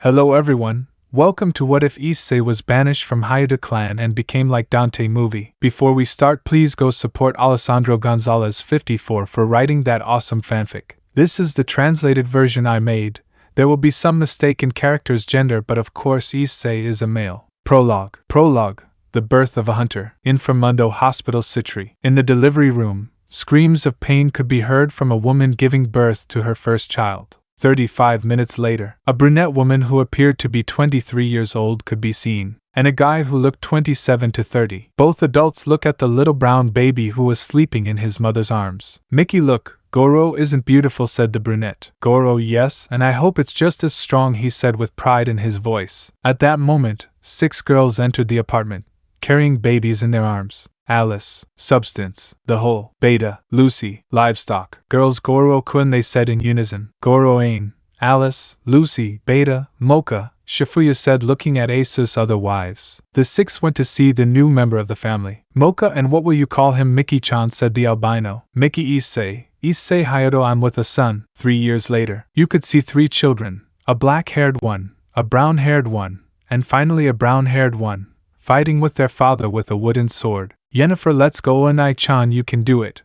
Hello everyone, welcome to What If Issei was banished from Hyoudou clan and became like Dante Movie. Before we start, please go support Alessandro Gonzalez 54 for writing that awesome fanfic. This is the translated version I made. There will be some mistake in character's gender, but of course Issei is a male. Prologue. The birth of a hunter. Inframundo Hospital Citri. In the delivery room, screams of pain could be heard from a woman giving birth to her first child. 35 minutes later, a brunette woman who appeared to be 23 years old could be seen, and a guy who looked 27 to 30. Both adults look at the little brown baby who was sleeping in his mother's arms. Mickey, look, Goru isn't beautiful, said the brunette. Goru, yes, and I hope it's just as strong, he said with pride in his voice. At that moment, 6 girls entered the apartment, carrying babies in their arms. Alice, Substance, The Whole, Beta, Lucy, Livestock, Girls Goru-kun, they said in unison. Goru-ain, Alice, Lucy, Beta, Mocha, Shifuya said, looking at Asu's other wives. The 6 went to see the new member of the family. Mocha, and what will you call him? Mickey-chan, said the albino. Mickey Issei Hyoudou, I'm with a son. 3 years later, you could see 3 children, a black-haired one, a brown-haired one, and finally a brown-haired one, fighting with their father with a wooden sword. Yennefer, let's go, Anai-chan, you can do it,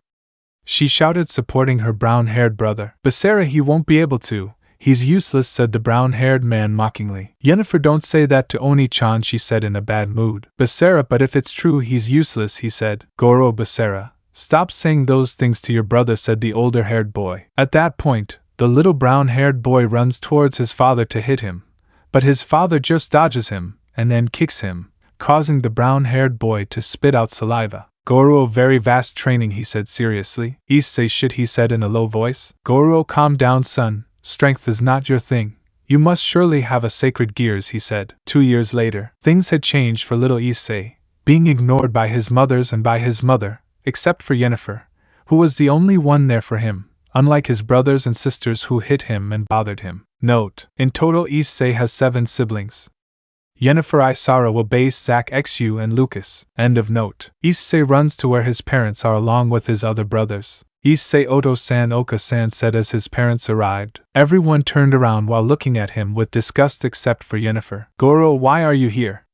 she shouted, supporting her brown-haired brother. Basara, he won't be able to, he's useless, said the brown-haired man mockingly. Yennefer, don't say that to Oni-chan, she said in a bad mood. Basara, but if it's true he's useless, he said. Goro, Basara, stop saying those things to your brother, said the older-haired boy. At that point, the little brown-haired boy runs towards his father to hit him, but his father just dodges him, and then kicks him, causing the brown-haired boy to spit out saliva. Goru, very vast training, he said seriously. Issei, shit, he said in a low voice. Goru, calm down, son, strength is not your thing. You must surely have a sacred gears, he said. 2 years later, things had changed for little Issei, being ignored by his mothers and by his mother, except for Yennefer, who was the only one there for him, unlike his brothers and sisters who hit him and bothered him. Note: in total Issei has 7 siblings. Yennefer Isara will base Zach Xu and Lucas. End of note. Issei runs to where his parents are along with his other brothers. Issei Oto-san, Oka-san said as his parents arrived. Everyone turned around while looking at him with disgust except for Yennefer. Goro, why are you here?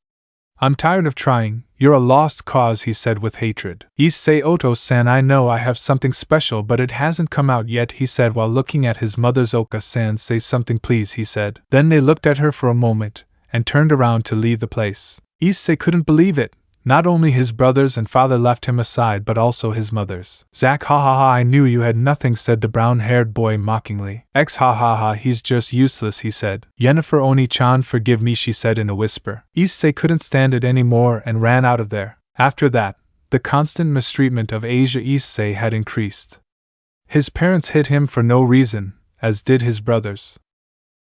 I'm tired of trying, you're a lost cause, he said with hatred. Issei Oto-san, I know I have something special but it hasn't come out yet, he said while looking at his mother's. Oka-san, say something please, he said. Then they looked at her for a moment, and turned around to leave the place. Issei couldn't believe it. Not only his brothers and father left him aside but also his mothers. Zach, ha ha ha, I knew you had nothing, said the brown-haired boy mockingly. X, ha ha ha, he's just useless, he said. Yennefer, Oni-chan, forgive me, she said in a whisper. Issei couldn't stand it anymore and ran out of there. After that, the constant mistreatment of Asia Issei had increased. His parents hit him for no reason, as did his brothers.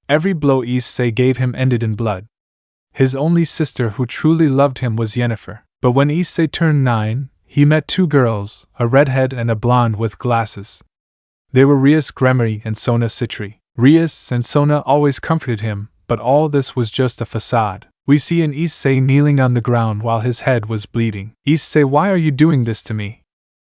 Every blow Issei gave him ended in blood. His only sister who truly loved him was Yennefer. But when Issei turned 9, he met 2 girls, a redhead and a blonde with glasses. They were Rias Gremory and Sona Citri. Rias and Sona always comforted him, but all this was just a facade. We see an Issei kneeling on the ground while his head was bleeding. Issei, why are you doing this to me?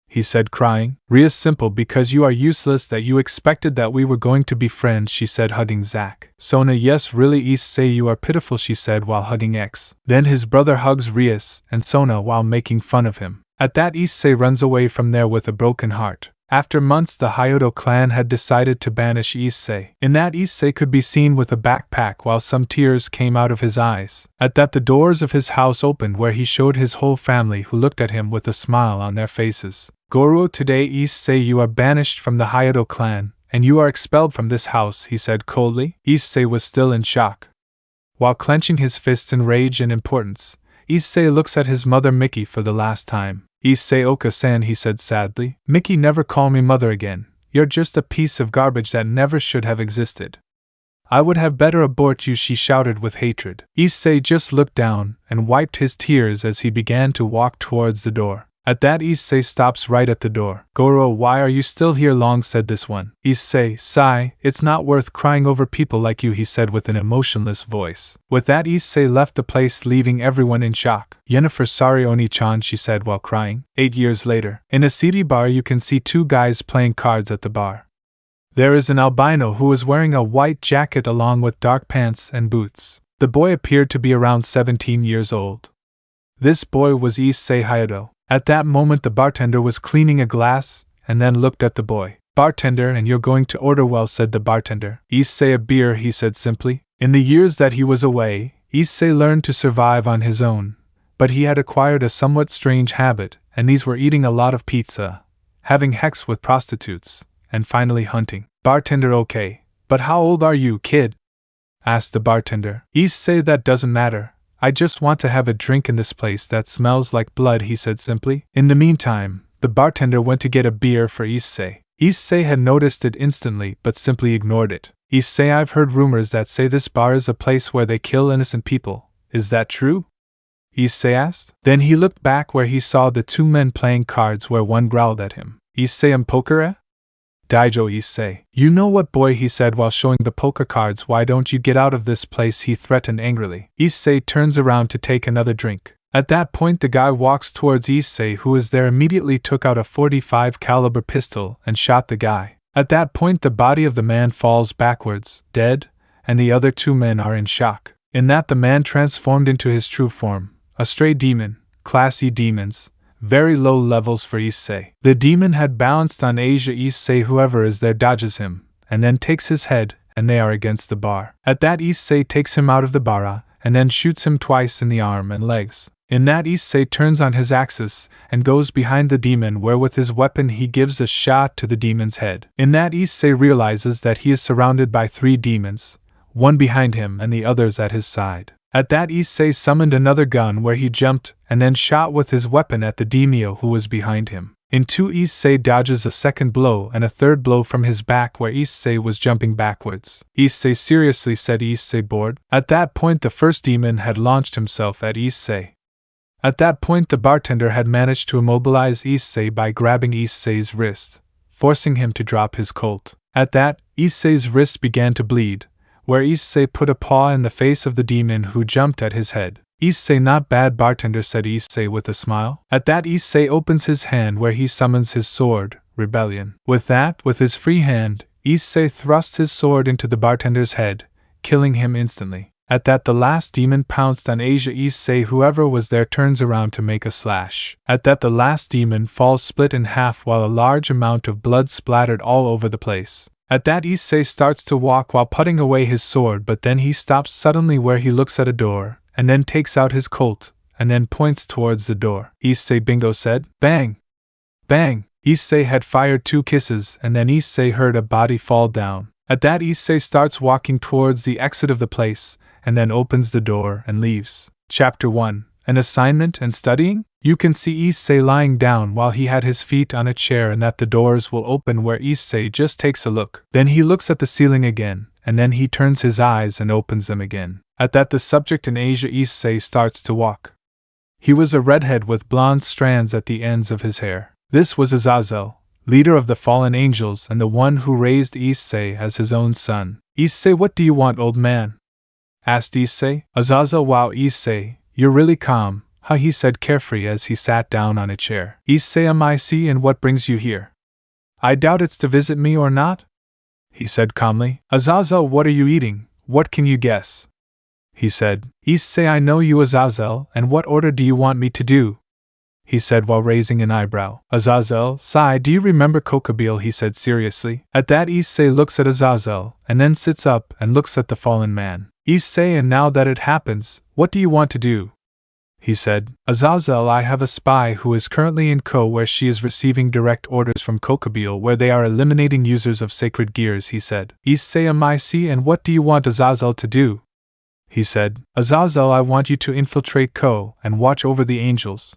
He said, crying. Rias, simple, because you are useless, that you expected that we were going to be friends, she said, hugging Zach. Sona, yes, really, Issei, you are pitiful, she said while hugging X. Then his brother hugs Rias and Sona while making fun of him. At that, Issei runs away from there with a broken heart. After months, the Hyoudou clan had decided to banish Issei. In that, Issei could be seen with a backpack while some tears came out of his eyes. At that, the doors of his house opened where he showed his whole family, who looked at him with a smile on their faces. Goru, today Issei, you are banished from the Hyoudou clan, and you are expelled from this house, he said coldly. Issei was still in shock. While clenching his fists in rage and importance, Issei looks at his mother Mickey for the last time. Issei, Oka-san, he said sadly. Mickey, never call me mother again. You're just a piece of garbage that never should have existed. I would have better abort you, she shouted with hatred. Issei just looked down and wiped his tears as he began to walk towards the door. At that, Issei stops right at the door. Goro, why are you still here long, said this one. Issei, sigh, it's not worth crying over people like you, he said with an emotionless voice. With that, Issei left the place, leaving everyone in shock. Yennefer, sorry Oni-chan, she said while crying. 8 years later, in a seedy bar you can see 2 guys playing cards at the bar. There is an albino who is wearing a white jacket along with dark pants and boots. The boy appeared to be around 17 years old. This boy was Issei Hyoudou. At that moment the bartender was cleaning a glass, and then looked at the boy. Bartender, and you're going to order well, said the bartender. Issei, a beer, he said simply. In the years that he was away, Issei learned to survive on his own, but he had acquired a somewhat strange habit, and these were eating a lot of pizza, having sex with prostitutes, and finally hunting. Bartender, okay, but how old are you, kid? Asked the bartender. Issei, that doesn't matter. I just want to have a drink in this place that smells like blood, he said simply. In the meantime, the bartender went to get a beer for Issei. Issei had noticed it instantly but simply ignored it. Issei, I've heard rumors that say this bar is a place where they kill innocent people. Is that true? Issei asked. Then he looked back where he saw the two men playing cards where one growled at him. Issei, poker? Daijo Issei. You know what, boy, he said while showing the poker cards. Why don't you get out of this place, he threatened angrily. Issei turns around to take another drink. At that point the guy walks towards Issei, who is there, immediately took out a .45 caliber pistol and shot the guy. At that point the body of the man falls backwards, dead, and the other two men are in shock. In that the man transformed into his true form, a stray demon, Class E demons, very low levels for Issei. The demon had balanced on Asia. Issei, whoever is there, dodges him, and then takes his head, and they are against the bar. At that Issei takes him out of the bara, and then shoots him twice in the arm and legs. In that Issei turns on his axis, and goes behind the demon where with his weapon he gives a shot to the demon's head. In that Issei realizes that he is surrounded by 3 demons, one behind him and the others at his side. At that Issei summoned another gun where he jumped and then shot with his weapon at the daimyo who was behind him. In 2 Issei dodges a second blow and a third blow from his back where Issei was jumping backwards. Issei, seriously, said Issei, bored. At that point the first demon had launched himself at Issei. At that point the bartender had managed to immobilize Issei by grabbing Issei's wrist, forcing him to drop his colt. At that, Issei's wrist began to bleed, where Issei put a paw in the face of the demon who jumped at his head. Issei, not bad, bartender, said Issei with a smile. At that Issei opens his hand where he summons his sword, Rebellion. With that, with his free hand, Issei thrusts his sword into the bartender's head, killing him instantly. At that the last demon pounced on Asia. Issei, whoever was there, turns around to make a slash. At that the last demon falls split in half while a large amount of blood splattered all over the place. At that Issei starts to walk while putting away his sword, but then he stops suddenly where he looks at a door, and then takes out his colt, and then points towards the door. Issei, bingo, said. Bang! Bang! Issei had fired 2 kisses, and then Issei heard a body fall down. At that Issei starts walking towards the exit of the place, and then opens the door and leaves. Chapter 1. An assignment and studying? You can see Issei lying down while he had his feet on a chair, and that the doors will open where Issei just takes a look. Then he looks at the ceiling again, and then he turns his eyes and opens them again. At that the subject in Asia Issei starts to walk. He was a redhead with blonde strands at the ends of his hair. This was Azazel, leader of the fallen angels and the one who raised Issei as his own son. Issei, what do you want, old man? Asked Issei. Azazel, wow, Issei, you're really calm, huh, he said carefree as he sat down on a chair. Issei, mic, and what brings you here? I doubt it's to visit me or not? He said calmly. Azazel, what are you eating? What can you guess? He said. Issei, I know you, Azazel, and what order do you want me to do? He said while raising an eyebrow. Azazel, sigh, do you remember Gabriel? He said seriously. At that Issei looks at Azazel, and then sits up and looks at the fallen man. Issei, and now that it happens, what do you want to do? He said. Azazel, I have a spy who is currently in Kuoh where she is receiving direct orders from Gabriel where they are eliminating users of sacred gears, he said. Issei, mic, and what do you want Azazel to do? He said. Azazel, I want you to infiltrate Kuoh and watch over the angels.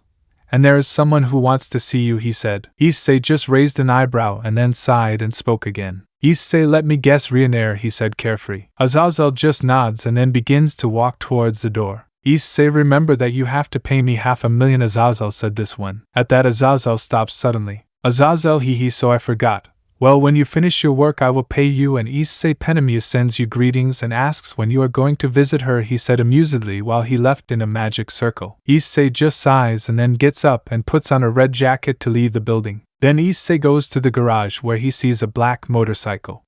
And there is someone who wants to see you, he said. Issei just raised an eyebrow and then sighed and spoke again. Issei, let me guess, Reincarnation, he said carefree. Azazel just nods and then begins to walk towards the door. Issei, remember that you have to pay me $500,000, Azazel said this one. At that Azazel stops suddenly. Azazel, hee, so I forgot. Well, when you finish your work I will pay you, and Issei Penemius sends you greetings and asks when you are going to visit her, he said amusedly while he left in a magic circle. Issei just sighs and then gets up and puts on a red jacket to leave the building. Then Issei goes to the garage where he sees a black motorcycle.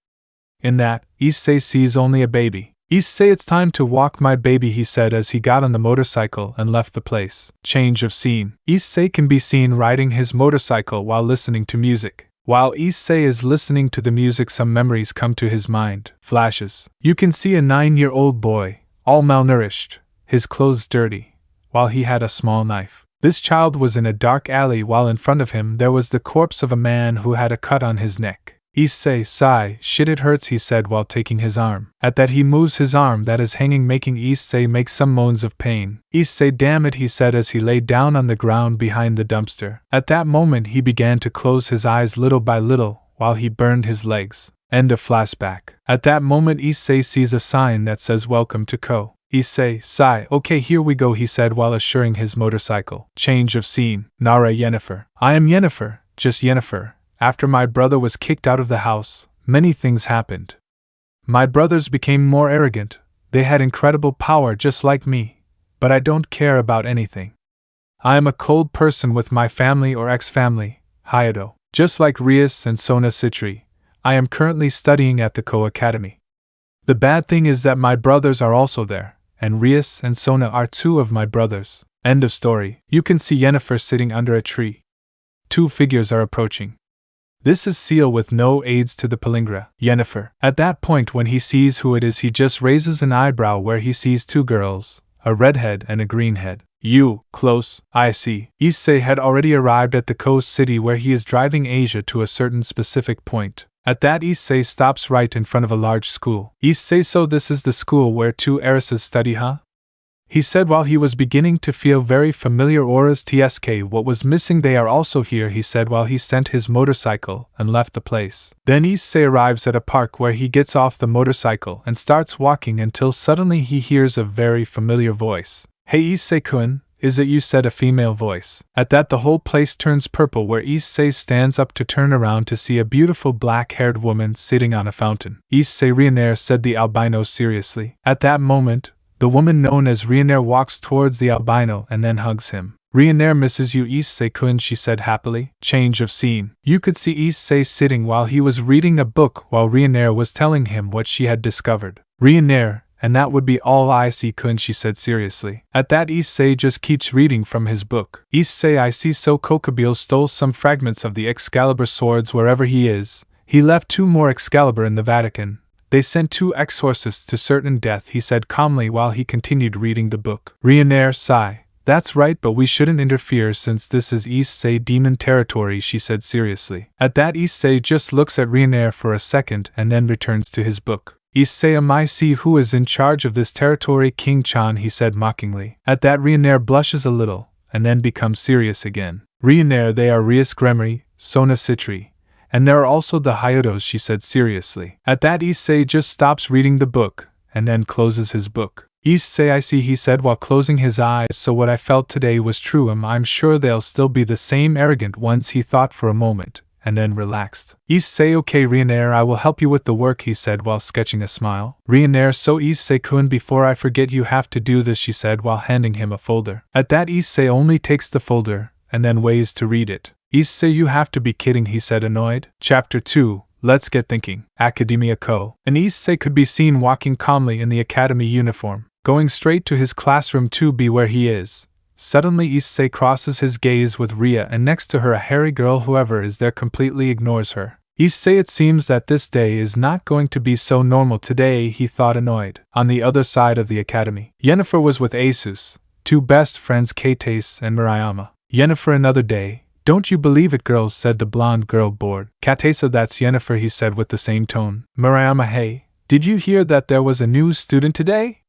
In that, Issei sees only a baby. Issei, it's time to walk my baby, he said as he got on the motorcycle and left the place. Change of scene. Issei can be seen riding his motorcycle while listening to music. While Issei is listening to the music, some memories come to his mind. Flashes. You can see a 9-year-old boy, all malnourished, his clothes dirty, while he had a small knife. This child was in a dark alley while in front of him there was the corpse of a man who had a cut on his neck. Issei, sigh, shit it hurts, he said while taking his arm. At that he moves his arm that is hanging, making Issei make some moans of pain. Issei, damn it, he said as he lay down on the ground behind the dumpster. At that moment he began to close his eyes little by little, while he burned his legs. End of flashback. At that moment Issei sees a sign that says welcome to Kuoh. Issei, sigh, okay here we go, he said while assuring his motorcycle. Change of scene. Nara Yennefer. I am Yennefer, just Yennefer. After my brother was kicked out of the house, many things happened. My brothers became more arrogant, they had incredible power just like me, but I don't care about anything. I am a cold person with my family or ex-family, Hyoudou. Just like Rias and Sona Citri, I am currently studying at the Kuoh Academy. The bad thing is that my brothers are also there, and Rias and Sona are two of my brothers. End of story. You can see Yennefer sitting under a tree. Two figures are approaching. This is Seal with no aids to the Palingra. Yennefer. At that point when he sees who it is he just raises an eyebrow where he sees two girls, a redhead and a greenhead. You, close, I see. Issei had already arrived at the Kuoh city where he is driving Asia to a certain specific point. At that Issei stops right in front of a large school. Issei, so this is the school where two heiresses study, huh? He said while he was beginning to feel very familiar auras. TSK, what was missing, they are also here, he said while he sent his motorcycle and left the place. Then Issei arrives at a park where he gets off the motorcycle and starts walking until suddenly he hears a very familiar voice. Hey Issei-kun, is it you, said a female voice. At that the whole place turns purple where Issei stands up to turn around to see a beautiful black-haired woman sitting on a fountain. Issei, Reincarnation, said the albino seriously. At that moment, the woman known as Reincarnation walks towards the albino and then hugs him. Reincarnation misses you, Issei-kun, she said happily. Change of scene. You could see Issei sitting while he was reading a book while Reincarnation was telling him what she had discovered. Reincarnation, and that would be all, Issei-kun, she said seriously. At that Issei just keeps reading from his book. Issei, I see, so Gabriel stole some fragments of the Excalibur swords wherever he is. He left 2 more Excalibur in the Vatican. They sent 2 exorcists to certain death, he said calmly while he continued reading the book. Reincarnation, sigh. That's right, but we shouldn't interfere since this is Issei demon territory, she said seriously. At that Issei just looks at Reincarnation for a second and then returns to his book. Issei, I see who is in charge of this territory, King Chan, he said mockingly. At that Reincarnation blushes a little, and then becomes serious again. Reincarnation, they are Rias, Gremory, Sona Citri. And there are also the Hyoudos, she said seriously. At that Issei just stops reading the book, and then closes his book. Issei, I see, he said while closing his eyes, so what I felt today was true. I'm sure they'll still be the same arrogant ones, he thought for a moment, and then relaxed. Issei, okay Reincarnation, I will help you with the work, he said while sketching a smile. Reincarnation, so Issei-kun, before I forget you have to do this, she said while handing him a folder. At that Issei only takes the folder, and then weighs to read it. Issei, you have to be kidding, he said annoyed. Chapter 2, Let's Get Thinking. Academia Kuoh. An Issei could be seen walking calmly in the academy uniform, going straight to his classroom to be where he is. Suddenly Issei crosses his gaze with Ria, and next to her a hairy girl. Whoever is there completely ignores her. Issei, it seems that this day is not going to be so normal today, he thought annoyed. On the other side of the academy, Yennefer was with Asus, 2 best friends Kates and Murayama. Yennefer, another day. Don't you believe it, girls, said the blonde girl bored. Katesa, that's Yennefer, he said with the same tone. Murayama, hey, did you hear that there was a new student today?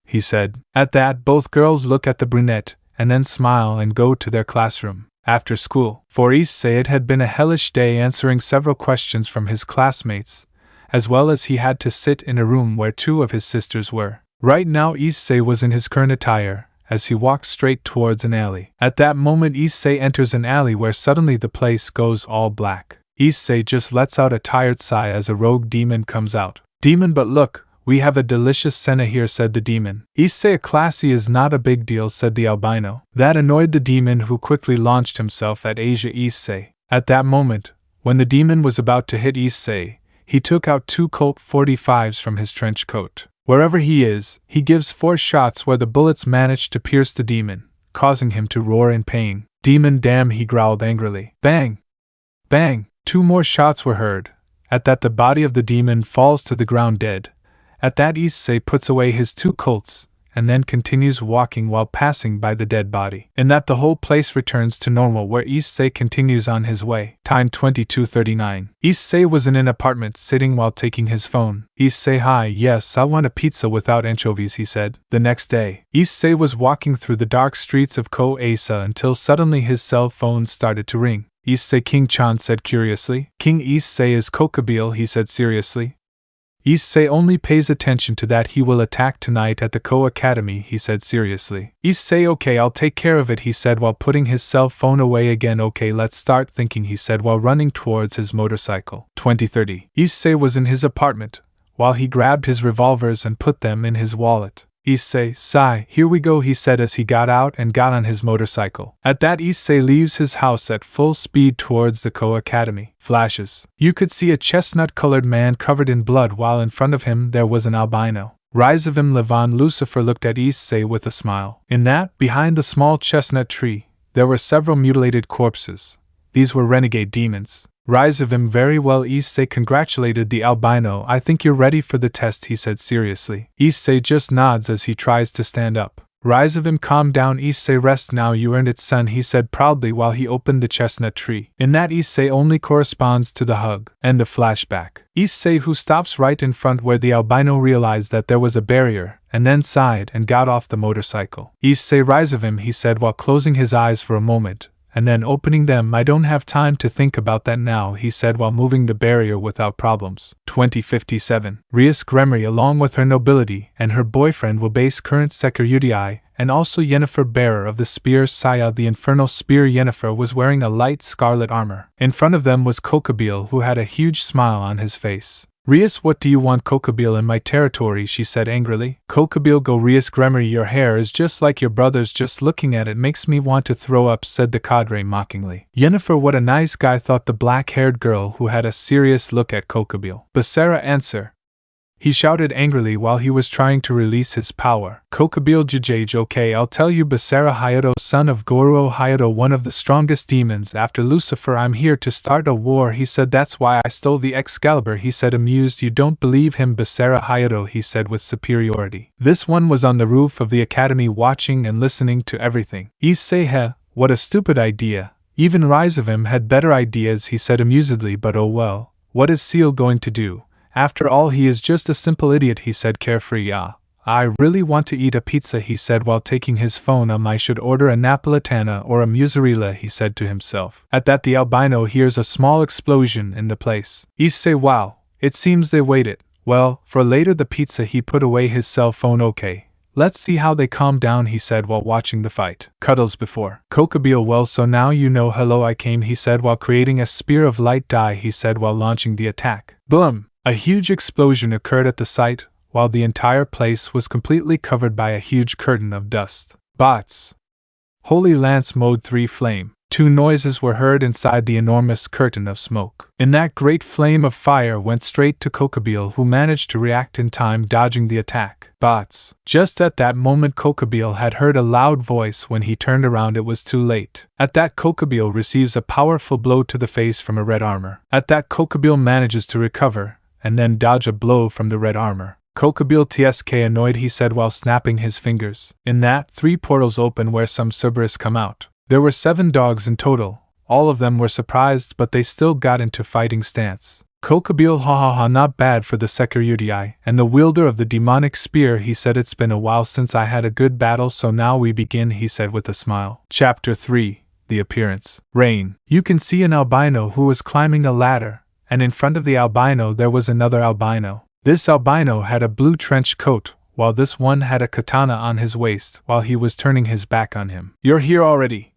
He said. At that, both girls look at the brunette, and then smile and go to their classroom. After school, for Issei it had been a hellish day answering several questions from his classmates, as well as he had to sit in a room where 2 of his sisters were. Right now Issei was in his current attire, as he walked straight towards an alley. At that moment Issei enters an alley where suddenly the place goes all black. Issei just lets out a tired sigh as a rogue demon comes out. Demon, but look, we have a delicious senna here, said the demon. Issei, a classy is not a big deal, said the albino. That annoyed the demon, who quickly launched himself at Asia Issei. At that moment, when the demon was about to hit Issei, He took out 2 Colt 45s from his trench coat. Wherever he is, he gives 4 shots where the bullets manage to pierce the demon, causing him to roar in pain. Demon damn, he growled angrily. Bang! Bang! 2 more shots were heard. At that the body of the demon falls to the ground dead. At that Issei puts away his 2 Colts, and then continues walking while passing by the dead body. In that the whole place returns to normal where Issei continues on his way. Time 22:39. Issei was in an apartment sitting while taking his phone. Issei, hi, yes, I want a pizza without anchovies, he said. The next day, Issei was walking through the dark streets of Kuoh until suddenly his cell phone started to ring. Issei, King-chan said curiously. King Issei is Gabriel, he said seriously. Issei only pays attention to that. He will attack tonight at the Kuoh Academy, he said seriously. Issei, okay, I'll take care of it, he said while putting his cell phone away again. Okay, let's start thinking, he said while running towards his motorcycle. 20:30. Issei was in his apartment, while he grabbed his revolvers and put them in his wallet. Issei, sigh, here we go, he said as he got out and got on his motorcycle. At that Issei leaves his house at full speed towards the Kuoh Academy. Flashes. You could see a chestnut-colored man covered in blood while in front of him there was an albino. Rise of him Levon Lucifer looked at Issei with a smile. In that, behind the small chestnut tree, there were several mutilated corpses. These were renegade demons. Rise of him, very well, Issei congratulated the albino. I think you're ready for the test, he said seriously. Issei just nods as he tries to stand up. Rise of him, calm down, Issei, rest now, you earned it, son, he said proudly while he opened the chestnut tree. In that Issei only corresponds to the hug. End of flashback. Issei, who stops right in front where the albino realized that there was a barrier, and then sighed and got off the motorcycle. Issei, rise of him, he said while closing his eyes for a moment, and then opening them. I don't have time to think about that now, he said while moving the barrier without problems. 20:57. Rias Gremory along with her nobility and her boyfriend will base current security, and also Yennefer, bearer of the spear Saya the infernal spear. Yennefer was wearing a light scarlet armor. In front of them was Gabriel, who had a huge smile on his face. Rias, what do you want, Gabriel, in my territory, she said angrily. Gabriel, go, Rias Gremory, your hair is just like your brother's, just looking at it makes me want to throw up, said the cadre mockingly. Yennefer, what a nice guy, thought the black-haired girl who had a serious look at Gabriel. Basara, answer, he shouted angrily while he was trying to release his power. Gabriel, jjj, okay, I'll tell you, Basara Hyoudo, son of Goru Hyoudo, one of the strongest demons after Lucifer, I'm here to start a war, he said. That's why I stole the Excalibur, he said amused. You don't believe him, Basara Hyoudo, he said with superiority. This one was on the roof of the academy watching and listening to everything. Issei, heh, what a stupid idea. Even Rise of him had better ideas, he said amusedly, but oh well, what is Seal going to do? After all, he is just a simple idiot, he said carefree. I really want to eat a pizza, he said while taking his phone. I should order a Napolitana or a mozzarella, he said to himself. At that the albino hears a small explosion in the place. Issei, wow, it seems they waited. Well, for later the pizza. He put away his cell phone. Okay, let's see how they calm down, he said while watching the fight. Cuddles before. Gabriel, well, so now you know. Hello, I came, he said while creating a spear of light dye, he said while launching the attack. Boom! A huge explosion occurred at the site, while the entire place was completely covered by a huge curtain of dust. Bots. Holy Lance Mode 3 Flame. 2 noises were heard inside the enormous curtain of smoke. In that great flame of fire went straight to Gabriel, who managed to react in time, dodging the attack. Bots. Just at that moment Gabriel had heard a loud voice. When he turned around it was too late. At that Gabriel receives a powerful blow to the face from a red armor. At that Gabriel manages to recover and then dodge a blow from the red armor. Gabriel, tsk, annoyed, he said while snapping his fingers. In that, 3 portals open where some Cerberus come out. There were 7 dogs in total. All of them were surprised, but they still got into fighting stance. Gabriel, ha, not bad for the security and the wielder of the demonic spear, he said. It's been a while since I had a good battle, so now we begin, he said with a smile. Chapter 3. The Appearance. Rain. You can see an albino who was climbing a ladder, and in front of the albino there was another albino. This albino had a blue trench coat, while this one had a katana on his waist while he was turning his back on him. You're here already,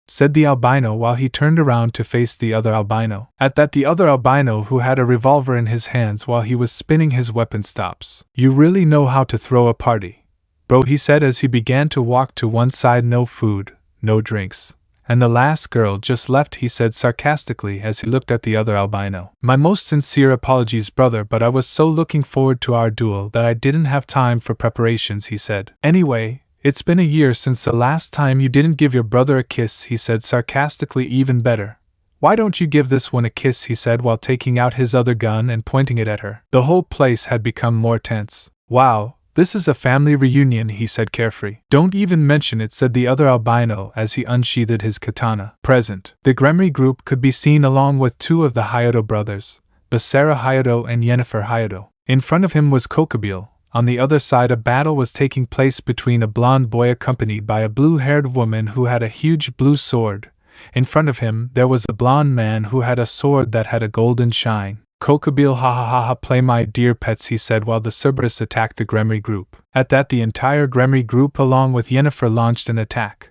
said the albino while he turned around to face the other albino. At that the other albino, who had a revolver in his hands while he was spinning his weapon, stops. You really know how to throw a party, bro, he said as he began to walk to one side. No food, no drinks, And the last girl just left, he said sarcastically as he looked at the other albino. My most sincere apologies, brother, but I was so looking forward to our duel that I didn't have time for preparations, he said. Anyway, it's been a year since the last time you didn't give your brother a kiss, he said sarcastically. Even better. Why don't you give this one a kiss, he said while taking out his other gun and pointing it at her. The whole place had become more tense. Wow, this is a family reunion, he said carefree. Don't even mention it, said the other albino as he unsheathed his katana. Present. The Gremory group could be seen along with two of the Hyoudo brothers, Basara Hyoudo and Yennefer Hyoudo. In front of him was Kokobile. On the other side, a battle was taking place between a blonde boy accompanied by a blue-haired woman who had a huge blue sword. In front of him, there was a blonde man who had a sword that had a golden shine. Kokobile, ha ha ha ha, play my dear pets, he said while the Cerberus attacked the Gremory group. At that, the entire Gremory group along with Yennefer launched an attack.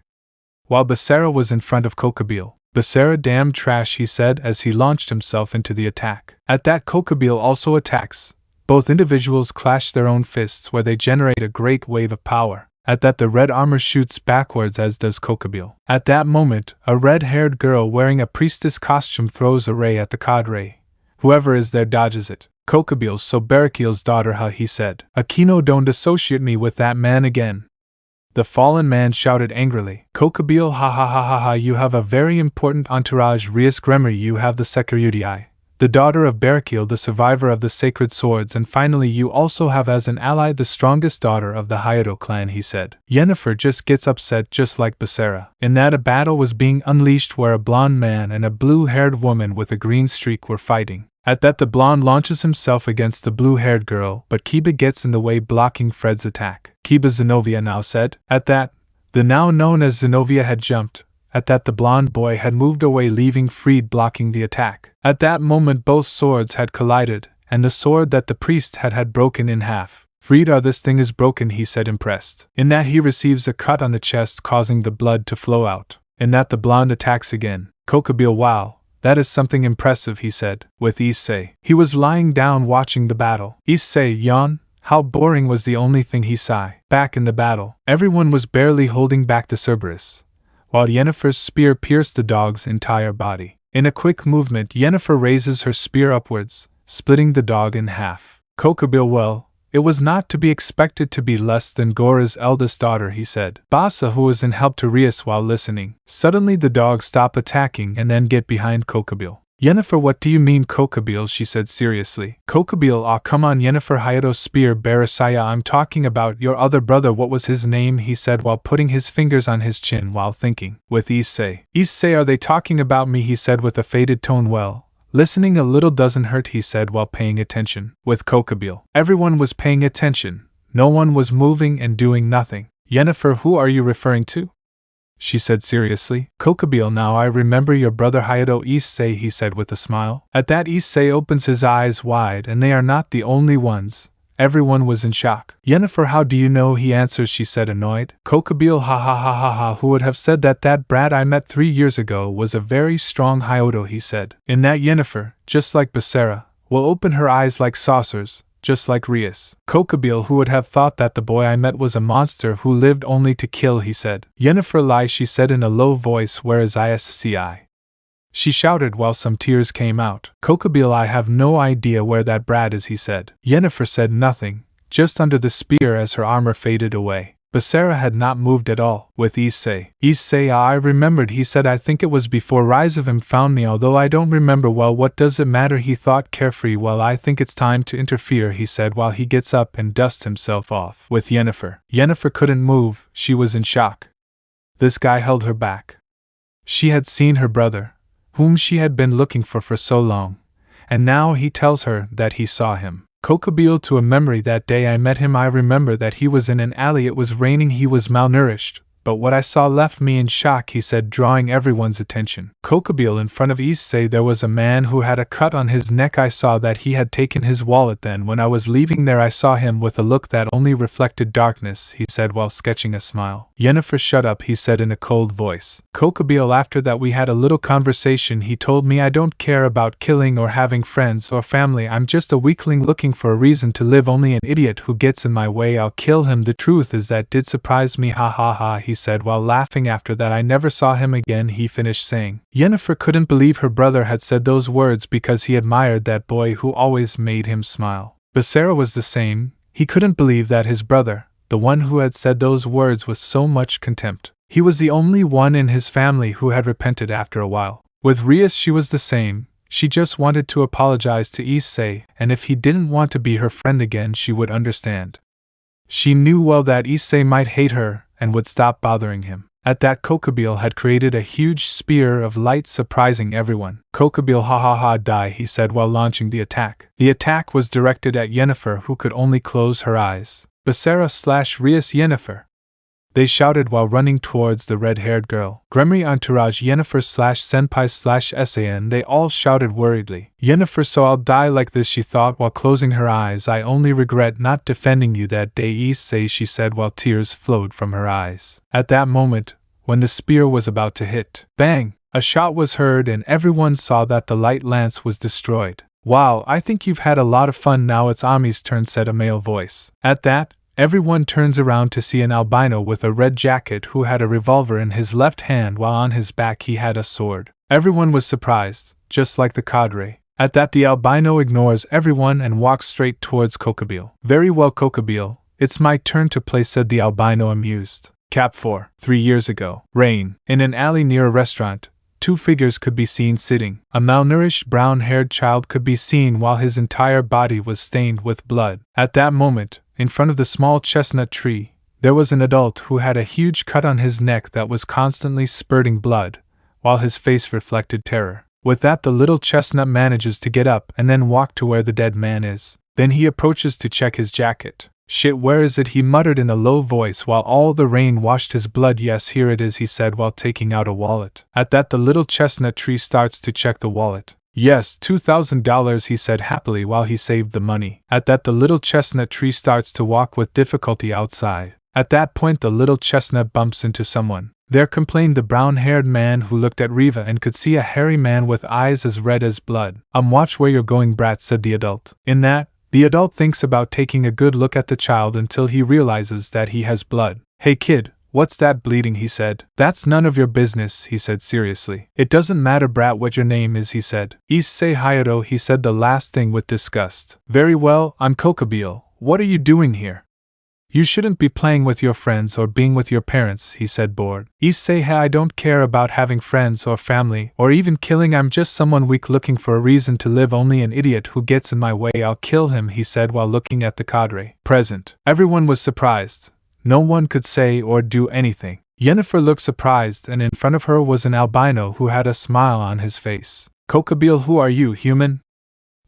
While Basara was in front of Kokobile. Basara, damn trash, he said as he launched himself into the attack. At that, Kokobile also attacks. Both individuals clash their own fists where they generate a great wave of power. At that, the red armor shoots backwards as does Kokobile. At that moment, a red-haired girl wearing a priestess costume throws a ray at the cadre. Whoever is there dodges it. Kokobile, so Barakil's daughter, ha, he said. Akino, don't associate me with that man again. The fallen man shouted angrily. Kokobile, ha ha ha ha ha, you have a very important entourage, Rias Gremory, you have the Securudii, the daughter of Barakil, the survivor of the sacred swords, and finally you also have as an ally the strongest daughter of the Hyoudo clan, he said. Yennefer just gets upset just like Basara. In that, a battle was being unleashed where a blonde man and a blue-haired woman with a green streak were fighting. At that, the blonde launches himself against the blue-haired girl, but Kiba gets in the way, blocking Fred's attack. Kiba, Zenobia now said. At that, the now known as Zenobia had jumped. At that, the blonde boy had moved away, leaving Fred blocking the attack. At that moment, both swords had collided, and the sword that the priest had broken in half. Fred, this thing is broken, he said, impressed. In that, he receives a cut on the chest, causing the blood to flow out. In that, the blonde attacks again. Kokobile, wow, that is something impressive, he said, with Issei. He was lying down watching the battle. Issei, yawn. How boring, was the only thing he sighed. Back in the battle, everyone was barely holding back the Cerberus, while Yennefer's spear pierced the dog's entire body. In a quick movement, Yennefer raises her spear upwards, splitting the dog in half. Kokobile, well, it was not to be expected to be less than Goru's eldest daughter, he said. Basa, who was in, helped Rias while listening. Suddenly the dog stopped attacking and then get behind Kokobile. Yennefer, what do you mean, Kokobile? She said seriously. Kokobile, ah, come on, Yennefer Hyoudo's spear Barasaya, I'm talking about your other brother, what was his name? He said while putting his fingers on his chin while thinking. With Issei. Issei, are they talking about me? He said with a faded tone. Well, listening a little doesn't hurt, he said while paying attention. With Kokobile. Everyone was paying attention. No one was moving and doing nothing. Yennefer, who are you referring to? She said seriously. Kokobile, now I remember your brother Hyoudo, Issei, he said with a smile. At that, Issei opens his eyes wide, and they are not the only ones. Everyone was in shock. Yennefer, how do you know? He answers, she said, annoyed. Kokobile, ha ha ha ha ha, who would have said that that brat I met 3 years ago was a very strong Hyoudo, he said. In that, Yennefer, just like Basara, will open her eyes like saucers, just like Rias. Kokobile, who would have thought that the boy I met was a monster who lived only to kill, he said. Yennefer, lie, she said in a low voice, where is Issei? She shouted while some tears came out. Kokobile, I have no idea where that brat is, he said. Yennefer said nothing, just under the spear as her armor faded away. Basara had not moved at all. With Issei. Issei, I remembered, he said, I think it was before Rise of him found me, although I don't remember well. What does it matter, he thought carefree. Well, I think it's time to interfere, he said while he gets up and dusts himself off. With Yennefer. Yennefer couldn't move, she was in shock. This guy held her back. She had seen her brother, whom she had been looking for so long, and now he tells her that he saw him. Kokobile, to a memory, that day I met him I remember that he was in an alley, it was raining, he was malnourished, but what I saw left me in shock, he said, drawing everyone's attention. Kokobile, in front of Issei there was a man who had a cut on his neck. I saw that he had taken his wallet. Then when I was leaving there I saw him with a look that only reflected darkness, he said while sketching a smile. Yennefer, shut up, he said in a cold voice. Kokobile, after that we had a little conversation. He told me I don't care about killing or having friends or family. I'm just a weakling looking for a reason to live, only an idiot who gets in my way. I'll kill him. The truth is that did surprise me, ha ha ha, he said while laughing. After that I never saw him again, he finished saying. Yennefer couldn't believe her brother had said those words because he admired that boy who always made him smile. Basara was the same, he couldn't believe that his brother, the one who had said those words with so much contempt. He was the only one in his family who had repented after a while. With Rias she was the same, she just wanted to apologize to Issei, and if he didn't want to be her friend again she would understand. She knew well that Issei might hate her, and would stop bothering him. At that Kokobile had created a huge spear of light, surprising everyone. Kokobile ha ha ha die, he said while launching the attack. The attack was directed at Yennefer, who could only close her eyes. Basara/Rias Yennefer, they shouted while running towards the red-haired girl. Gremory entourage Yennefer/Senpai/Issei, they all shouted worriedly. Yennefer, so I'll die like this, she thought while closing her eyes. I only regret not defending you that day, Issei, she said while tears flowed from her eyes. At that moment, when the spear was about to hit, bang! A shot was heard and everyone saw that the light lance was destroyed. Wow, I think you've had a lot of fun now, it's Ami's turn, said a male voice. At that, everyone turns around to see an albino with a red jacket who had a revolver in his left hand while on his back he had a sword. Everyone was surprised, just like the cadre. At that the albino ignores everyone and walks straight towards Kokobile. Very well, Kokobile, it's my turn to play, said the albino, amused. Cap 4. 3 years ago. Rain. In an alley near a restaurant, two figures could be seen sitting. A malnourished brown-haired child could be seen while his entire body was stained with blood. At that moment, in front of the small chestnut tree, there was an adult who had a huge cut on his neck that was constantly spurting blood, while his face reflected terror. With that, the little chestnut manages to get up and then walk to where the dead man is. Then he approaches to check his jacket. Shit, where is it? He muttered in a low voice while all the rain washed his blood. Yes, here it is, he said while taking out a wallet. At that, the little chestnut tree starts to check the wallet. Yes, $2,000, he said happily while he saved the money. At that, the little chestnut tree starts to walk with difficulty outside. At that point, the little chestnut bumps into someone. There complained the brown-haired man who looked at Riva and could see a hairy man with eyes as red as blood. Watch where you're going, brat, said the adult. In that, the adult thinks about taking a good look at the child until he realizes that he has blood. Hey kid, what's that bleeding? He said. That's none of your business, he said seriously. It doesn't matter, brat, what your name is, he said. Issei Hyoudou, he said the last thing with disgust. Very well, I'm Kokobile. What are you doing here? You shouldn't be playing with your friends or being with your parents, he said, bored. Issei, I don't care about having friends or family or even killing. I'm just someone weak looking for a reason to live. Only an idiot who gets in my way, I'll kill him, he said while looking at the cadre present. Everyone was surprised. No one could say or do anything. Yennefer looked surprised, and in front of her was an albino who had a smile on his face. Kokobile, who are you, human?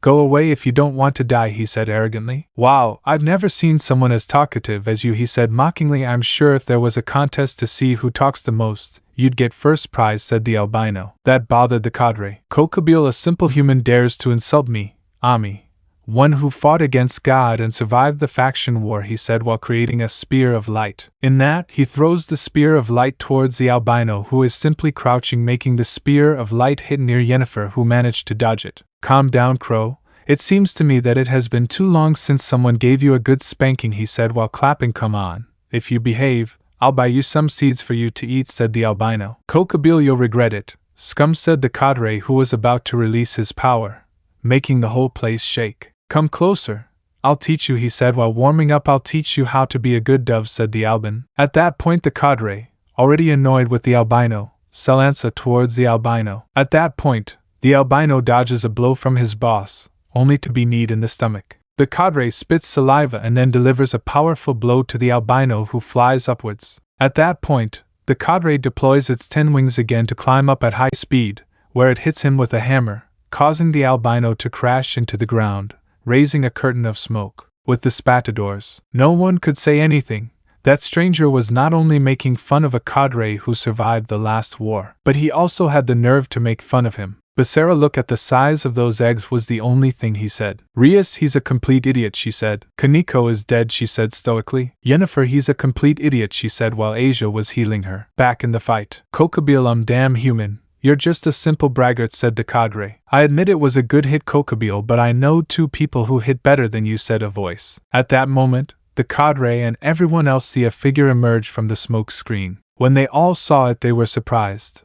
Go away if you don't want to die, he said arrogantly. Wow, I've never seen someone as talkative as you, he said mockingly. I'm sure if there was a contest to see who talks the most, you'd get first prize, said the albino. That bothered the cadre. Kokobile, a simple human, dares to insult me, Ami. One who fought against God and survived the faction war, he said while creating a spear of light. In that, he throws the spear of light towards the albino who is simply crouching, making the spear of light hit near Yennefer, who managed to dodge it. Calm down, Crow. It seems to me that it has been too long since someone gave you a good spanking, he said while clapping. Come on. If you behave, I'll buy you some seeds for you to eat, said the albino. Kokobile, you'll regret it, scum, said the cadre who was about to release his power, making the whole place shake. Come closer. I'll teach you, he said while warming up. I'll teach you how to be a good dove, said the albin. At that point, the cadre, already annoyed with the albino, Selansa towards the albino. At that point, the albino dodges a blow from his boss, only to be kneed in the stomach. The cadre spits saliva and then delivers a powerful blow to the albino, who flies upwards. At that point, the cadre deploys its 10 wings again to climb up at high speed, where it hits him with a hammer, causing the albino to crash into the ground, raising a curtain of smoke. With the spatadors, no one could say anything. That stranger was not only making fun of a cadre who survived the last war, but he also had the nerve to make fun of him. Basara, look at the size of those eggs, was the only thing he said. Rias, he's a complete idiot, she said. Kaneko is dead, she said stoically. Yennefer, he's a complete idiot, she said while Asia was healing her. Back in the fight. Kokobile, damn human. You're just a simple braggart, said the cadre. I admit it was a good hit, Kokobile, but I know 2 people who hit better than you, said a voice. At that moment, the cadre and everyone else see a figure emerge from the smoke screen. When they all saw it, they were surprised.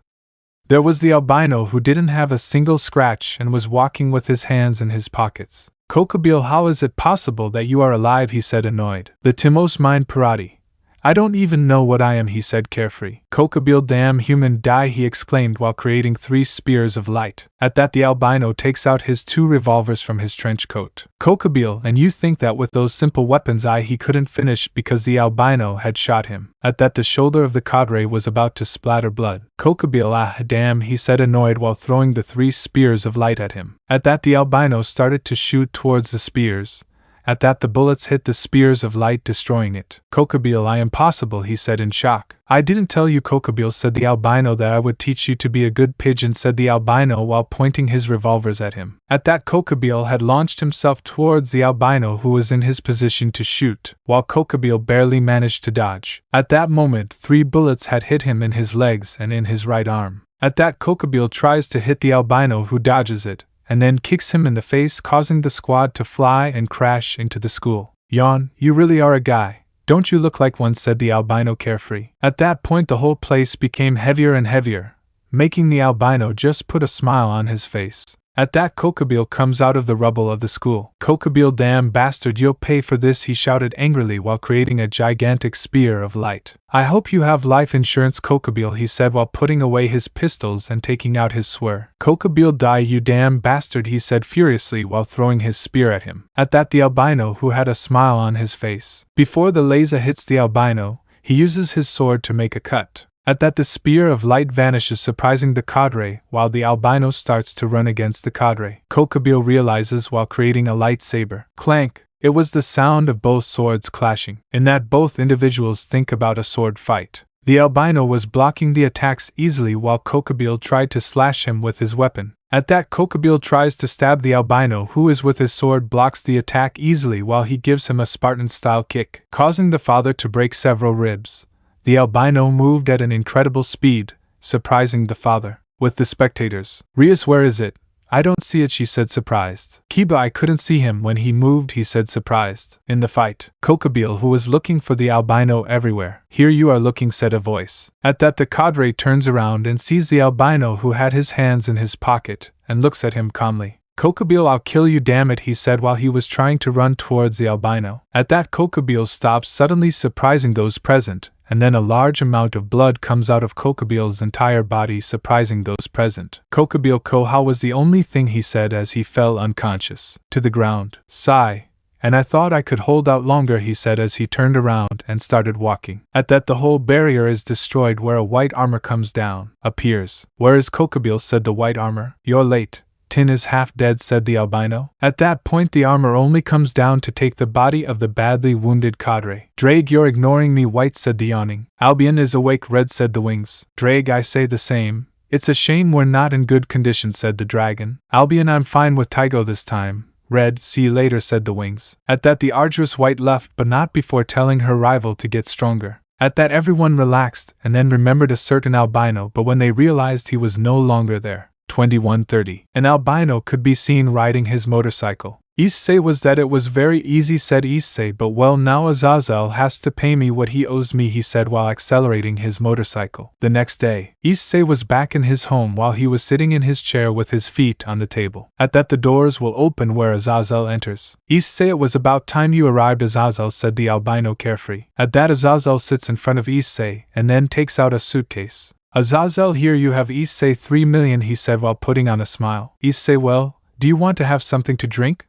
There was the albino who didn't have a single scratch and was walking with his hands in his pockets. Kokobile, how is it possible that you are alive? He said, annoyed. The Timos mind Parati. I don't even know what I am, he said carefree. Kokobile, damn human die, he exclaimed while creating 3 spears of light. At that, the albino takes out his 2 revolvers from his trench coat. Kokobile, and you think that with those simple weapons he couldn't finish because the albino had shot him. At that, the shoulder of the cadre was about to splatter blood. Kokobile, damn, he said annoyed while throwing the 3 spears of light at him. At that, the albino started to shoot towards the spears. At that, the bullets hit the spears of light, destroying it. Kokobile, I am impossible, he said in shock. I didn't tell you, Kokobile, said the albino, that I would teach you to be a good pigeon, said the albino while pointing his revolvers at him. At that, Kokobile had launched himself towards the albino who was in his position to shoot, while Kokobile barely managed to dodge. At that moment, 3 bullets had hit him in his legs and in his right arm. At that, Kokobile tries to hit the albino who dodges it, and then kicks him in the face, causing the squad to fly and crash into the school. Yawn, you really are a guy. Don't you look like one, said the albino carefree. At that point, the whole place became heavier and heavier, making the albino just put a smile on his face. At that, Kokobile comes out of the rubble of the school. Kokobile, damn bastard, you'll pay for this, he shouted angrily while creating a gigantic spear of light. I hope you have life insurance, Kokobile, he said while putting away his pistols and taking out his swear. Kokobile, die, you damn bastard, he said furiously while throwing his spear at him. At that, the albino who had a smile on his face. Before the laser hits the albino, he uses his sword to make a cut. At that, the spear of light vanishes, surprising the cadre, while the albino starts to run against the cadre. Kokobile realizes while creating a lightsaber. Clank! It was the sound of both swords clashing. In that, both individuals think about a sword fight. The albino was blocking the attacks easily while Kokobile tried to slash him with his weapon. At that, Kokobile tries to stab the albino who is with his sword, blocks the attack easily while he gives him a Spartan-style kick, causing the father to break several ribs. The albino moved at an incredible speed, surprising the father. With the spectators. Rias, where is it? I don't see it, she said surprised. Kiba, I couldn't see him when he moved, he said surprised. In the fight. Kokobile, who was looking for the albino everywhere. Here you are looking, said a voice. At that, the cadre turns around and sees the albino who had his hands in his pocket, and looks at him calmly. Kokobile, I'll kill you, damn it, he said while he was trying to run towards the albino. At that, Kokobile stops, suddenly surprising those present, and then a large amount of blood comes out of Kokobile's entire body, surprising those present. Kokobile Kuoh was the only thing he said as he fell unconscious to the ground. Sigh. And I thought I could hold out longer, he said as he turned around and started walking. At that, the whole barrier is destroyed where a white armor comes down, appears. Where is Kokobile, said the white armor. You're late. Tin is half dead, said the albino. At that point, the armor only comes down to take the body of the badly wounded cadre. Drake, you're ignoring me, white, said the yawning. Albion is awake, red, said the wings. Drake, I say the same. It's a shame we're not in good condition, said the dragon. Albion, I'm fine with Tygo this time. Red, see you later, said the wings. At that, the arduous white left, but not before telling her rival to get stronger. At that, everyone relaxed and then remembered a certain albino, but when they realized he was no longer there. 21:30. An albino could be seen riding his motorcycle. Issei was that it was very easy, said Issei, but well, now Azazel has to pay me what he owes me, he said while accelerating his motorcycle. The next day, Issei was back in his home while he was sitting in his chair with his feet on the table. At that, the doors will open where Azazel enters. Issei, it was about time you arrived, Azazel, said the albino carefree. At that, Azazel sits in front of Issei and then takes out a suitcase. Azazel, here you have Issei 3 million, he said while putting on a smile. Issei, well, do you want to have something to drink?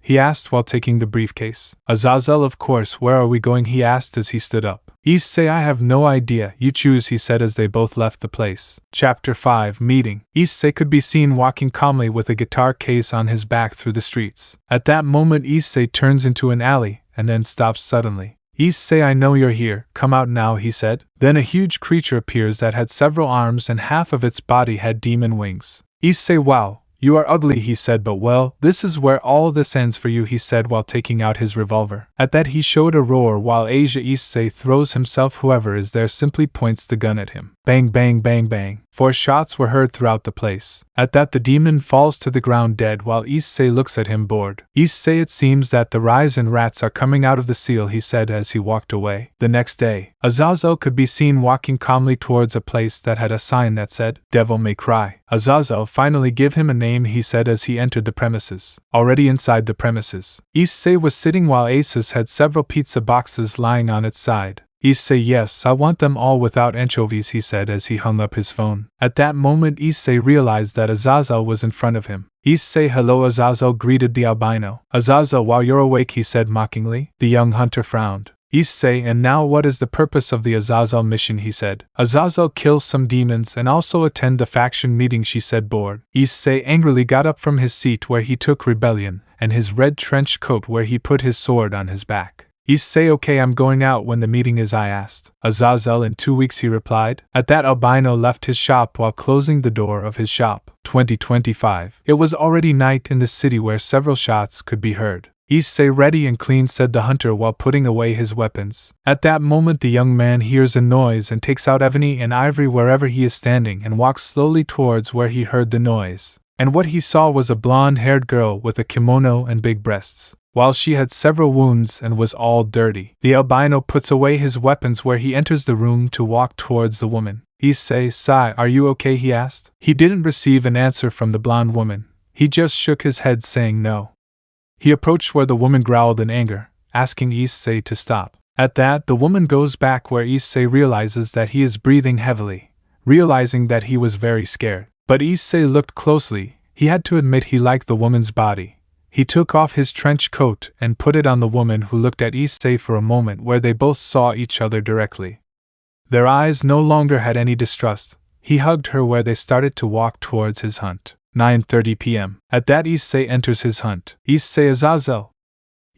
He asked while taking the briefcase. Azazel, of course, where are we going? He asked as he stood up. Issei, I have no idea, you choose, he said as they both left the place. Chapter 5 Meeting. Issei could be seen walking calmly with a guitar case on his back through the streets. At that moment, Issei turns into an alley and then stops suddenly. Issei, I know you're here, come out now, he said. Then a huge creature appears that had several arms and half of its body had demon wings. Issei, wow, "You are ugly," he said, "but well, this is where all this ends for you," he said while taking out his revolver. At that he showed a roar while Issei throws himself. Whoever is there simply points the gun at him. Bang, bang, bang, bang. 4 shots were heard throughout the place. At that the demon falls to the ground dead while Issei looks at him bored. "Issei, it seems that the risen rats are coming out of the seal," he said as he walked away. The next day, Azazel could be seen walking calmly towards a place that had a sign that said, "Devil May Cry." Azazel finally give him a name, he said as he entered the premises. Already inside the premises, Issei was sitting while Aces had several pizza boxes lying on its side. "Issei, yes, I want them all without anchovies," he said as he hung up his phone. At that moment Issei realized that Azazel was in front of him. "Issei, hello," Azazel greeted the albino. "Azazel, while you're awake," he said mockingly. The young hunter frowned. "Issei, and now what is the purpose of the Azazel mission?" he said. "Azazel kills some demons and also attend the faction meeting," she said, bored. Issei angrily got up from his seat where he took rebellion, and his red trench coat where he put his sword on his back. "Issei, okay, I'm going out when the meeting is," I asked. "Azazel, in 2 weeks," he replied. At that albino left his shop while closing the door of his shop. 2025. It was already night in the city where several shots could be heard. "Issei, ready and clean," said the hunter while putting away his weapons. At that moment the young man hears a noise and takes out ebony and ivory wherever he is standing and walks slowly towards where he heard the noise. And what he saw was a blonde-haired girl with a kimono and big breasts. While she had several wounds and was all dirty, the albino puts away his weapons where he enters the room to walk towards the woman. "Issei, are you okay?" he asked. He didn't receive an answer from the blonde woman. He just shook his head saying no. He approached where the woman growled in anger, asking Issei to stop. At that, the woman goes back where Issei realizes that he is breathing heavily, realizing that he was very scared. But Issei looked closely. He had to admit he liked the woman's body. He took off his trench coat and put it on the woman, who looked at Issei for a moment where they both saw each other directly. Their eyes no longer had any distrust. He hugged her where they started to walk towards his hunt. 9:30 p.m. At that Issei enters his hunt. "Issei, Azazel!"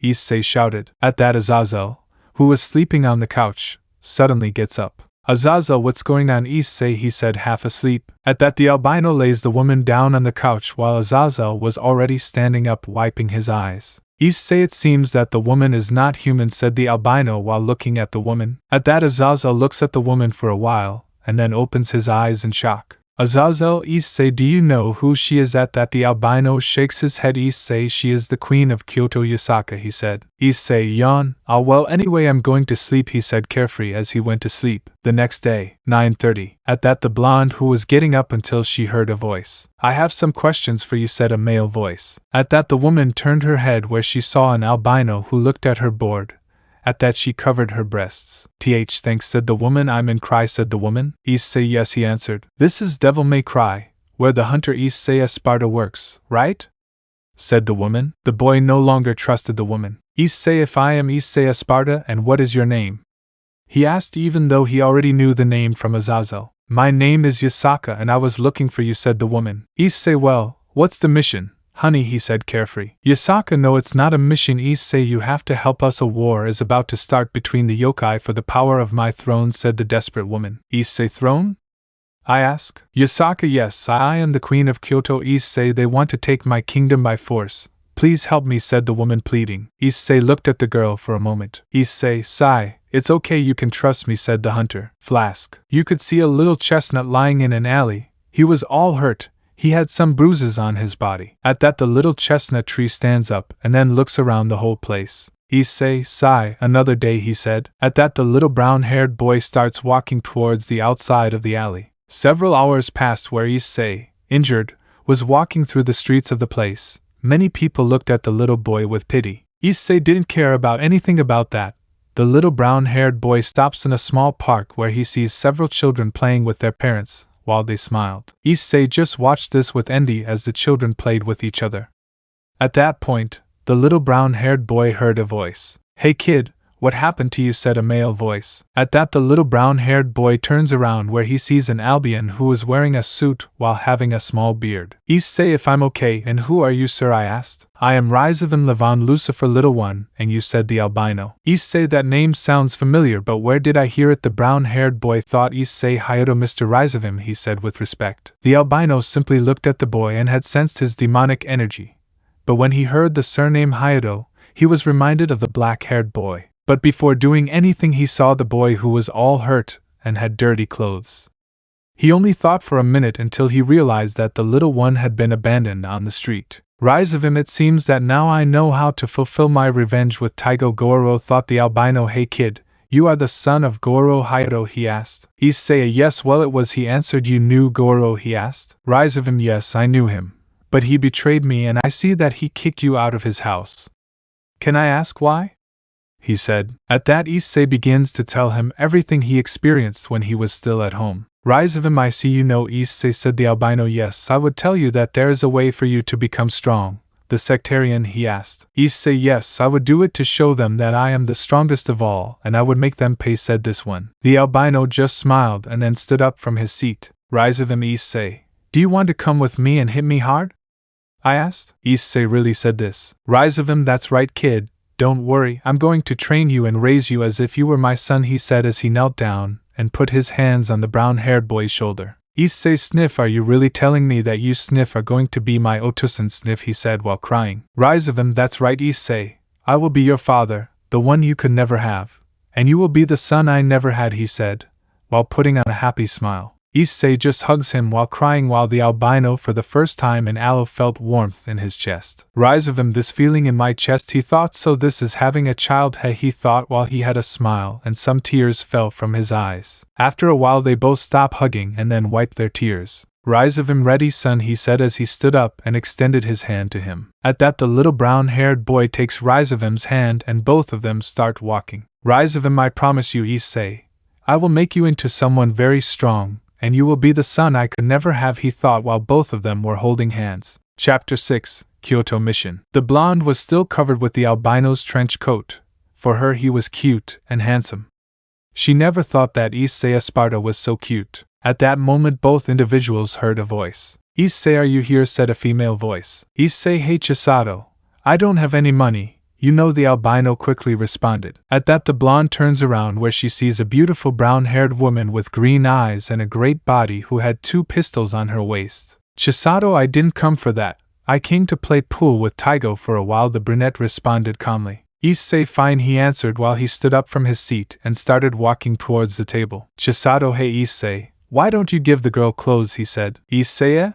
Issei shouted. At that Azazel, who was sleeping on the couch, suddenly gets up. "Azazel, what's going on, Issei?" he said, half asleep. At that the albino lays the woman down on the couch while Azazel was already standing up wiping his eyes. "Issei, it seems that the woman is not human," said the albino while looking at the woman. At that Azazel looks at the woman for a while, and then opens his eyes in shock. "Azazel, Issei, do you know who she is?" At that the albino shakes his head. "Issei, she is the queen of Kyoto Yasaka," he said. Issei yawned. "Ah well, anyway, I'm going to sleep," he said carefree as he went to sleep. The next day, 9:30. At that the blonde who was getting up until she heard a voice. "I have some questions for you," said a male voice. At that the woman turned her head where she saw an albino who looked at her bored. At that she covered her breasts. "Thanks," said the woman. "I'm in Cry," said the woman. "Issei, yes," he answered. "This is Devil May Cry, where the hunter Issei Sparta works, right?" said the woman. The boy no longer trusted the woman. "Issei, if I am Issei Sparta, and what is your name?" he asked, even though he already knew the name from Azazel. "My name is Yasaka and I was looking for you," said the woman. "Issei, well, what's the mission?" "Honey," he said carefree. "Yasaka, no, it's not a mission, Issei, you have to help us. A war is about to start between the yokai for the power of my throne," said the desperate woman. "Issei throne?" I asked. "Yasaka, yes, I am the queen of Kyoto, Issei, they want to take my kingdom by force. Please help me," said the woman pleading. Issei looked at the girl for a moment. "Issei, it's okay, you can trust me," said the hunter. Flask. You could see a little chestnut lying in an alley. He was all hurt. He had some bruises on his body. At that the little chestnut tree stands up and then looks around the whole place. "Issei, another day," he said. At that the little brown-haired boy starts walking towards the outside of the alley. Several hours passed where Issei, injured, was walking through the streets of the place. Many people looked at the little boy with pity. Issei didn't care about anything about that. The little brown-haired boy stops in a small park where he sees several children playing with their parents, while they smiled. Issei just watched this with envy as the children played with each other. At that point, the little brown-haired boy heard a voice. "Hey kid, "What happened to you?" said a male voice. At that the little brown-haired boy turns around where he sees an Albion who is wearing a suit while having a small beard. "Issei, if I'm okay, and who are you, sir?" I asked. "I am Reincarnation Levon Lucifer, little one, and you," said the albino. "Issei, that name sounds familiar, but where did I hear it?" The brown-haired boy thought. "Issei Hyoudou, Mr. Reincarnation," he said with respect. The albino simply looked at the boy and had sensed his demonic energy. But when he heard the surname Hyoudou, he was reminded of the black-haired boy. But before doing anything he saw the boy who was all hurt and had dirty clothes. He only thought for a minute until he realized that the little one had been abandoned on the street. "Rise of him, it seems that now I know how to fulfill my revenge with Taigo Goru," thought the albino. "Hey kid, you are the son of Goru Hyoudo?" he asked. Issei, "Yes." "Well, it was," he answered. "You knew Goru?" he asked. Rise of him, "Yes, I knew him. But he betrayed me and I see that he kicked you out of his house." "Can I ask why?" he said. At that Issei begins to tell him everything he experienced when he was still at home. "Rise of him, I see you know." Issei said. The albino, "Yes, I would tell you that there is a way for you to become strong." "The sectarian?" he asked. Issei, "Yes, I would do it to show them that I am the strongest of all, and I would make them pay," said this one. The albino just smiled and then stood up from his seat. "Rise of him, Issei, do you want to come with me and hit me hard?" I asked. Issei really said this. "Rise of him, that's right kid. Don't worry, I'm going to train you and raise you as if you were my son," he said as he knelt down and put his hands on the brown-haired boy's shoulder. "Issei, Sniff, are you really telling me that you, Sniff, are going to be my Otosan?" Sniff, he said while crying. "Rise of him, that's right Issei. I will be your father, the one you could never have. And you will be the son I never had," he said, while putting on a happy smile. Issei just hugs him while crying, while the albino for the first time in Aloe felt warmth in his chest. "Rise of him, this feeling in my chest," he thought. "So this is having a child, hey," he thought while he had a smile and some tears fell from his eyes. After a while they both stopped hugging and then wiped their tears. "Rise of him, ready son," he said as he stood up and extended his hand to him. At that the little brown-haired boy takes Rise of him's hand and both of them start walking. "Rise of him, I promise you, Issei, I will make you into someone very strong, and you will be the son I could never have," he thought while both of them were holding hands. Chapter 6, Kyoto Mission. The blonde was still covered with the albino's trench coat. For her he was cute and handsome. She never thought that Issei Esparta was so cute. At that moment both individuals heard a voice. "Issei, are you here?" said a female voice. Issei, "Hey Chisato, I don't have any money, you know," the albino quickly responded. At that the blonde turns around where she sees a beautiful brown-haired woman with green eyes and a great body who had 2 pistols on her waist. "Chisato, I didn't come for that. I came to play pool with Taigo for a while," the brunette responded calmly. "Issei, fine," he answered while he stood up from his seat and started walking towards the table. "Chisato, hey Issei, why don't you give the girl clothes?" he said. "Issei?"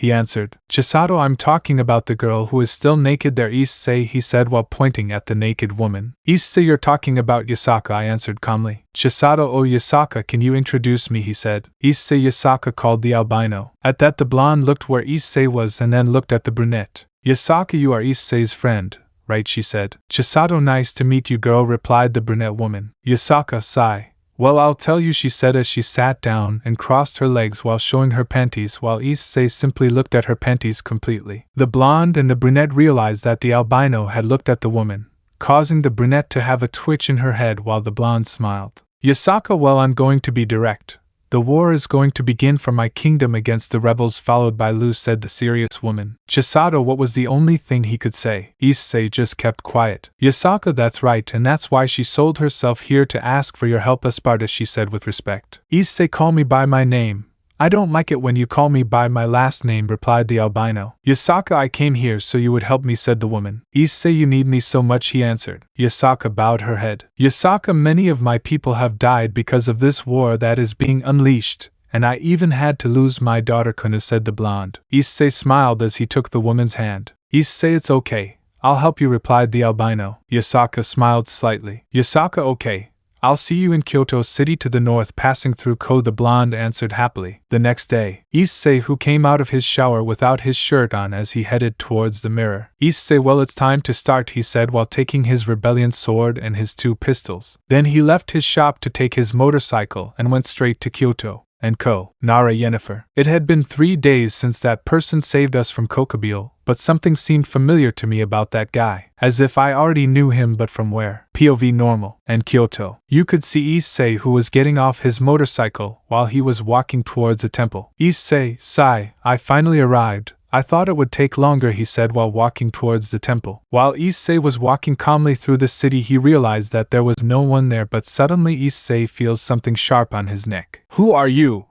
he answered. "Chisato, I'm talking about the girl who is still naked there." "Issei," he said while pointing at the naked woman. "Issei, you're talking about Yasaka," I answered calmly. "Chisato, oh Yasaka, can you introduce me?" he said. "Issei, Yasaka," called the albino. At that the blonde looked where Issei was and then looked at the brunette. "Yasaka, you are Issei's friend, right?" she said. "Chisato, nice to meet you, girl," replied the brunette woman. Yasaka, sigh. "Well, I'll tell you," she said as she sat down and crossed her legs while showing her panties, while Issei simply looked at her panties completely. The blonde and the brunette realized that the albino had looked at the woman, causing the brunette to have a twitch in her head while the blonde smiled. "Yasaka, well, I'm going to be direct. The war is going to begin for my kingdom against the rebels followed by Lu," said the serious woman. Chisato, what was the only thing he could say? Issei just kept quiet. "Yasaka, that's right, and that's why she sold herself here to ask for your help, Esparta," she said with respect. "Issei, call me by my name. I don't like it when you call me by my last name," replied the albino. "Yasaka, I came here so you would help me," said the woman. "Issei, you need me so much," he answered. Yasaka bowed her head. "Yasaka, many of my people have died because of this war that is being unleashed, and I even had to lose my daughter Kuoh," said the blonde. Issei smiled as he took the woman's hand. "Issei, it's okay. I'll help you," replied the albino. Yasaka smiled slightly. "Yasaka, okay. I'll see you in Kyoto City to the north passing through Kuoh," the blonde answered happily. The next day, Issei, who came out of his shower without his shirt on as he headed towards the mirror. "Issei, well, it's time to start," he said while taking his rebellion sword and his 2 pistols. Then he left his shop to take his motorcycle and went straight to Kyoto. And Kuoh, Nara Yennefer. It had been 3 days since that person saved us from Kokabeel, but something seemed familiar to me about that guy, as if I already knew him, but from where? POV normal, and Kyoto. You could see Issei, who was getting off his motorcycle while he was walking towards a temple. Issei, sigh, I finally arrived. I thought it would take longer, he said while walking towards the temple. While Issei was walking calmly through the city, he realized that there was no one there, but suddenly Issei feels something sharp on his neck. Who are you?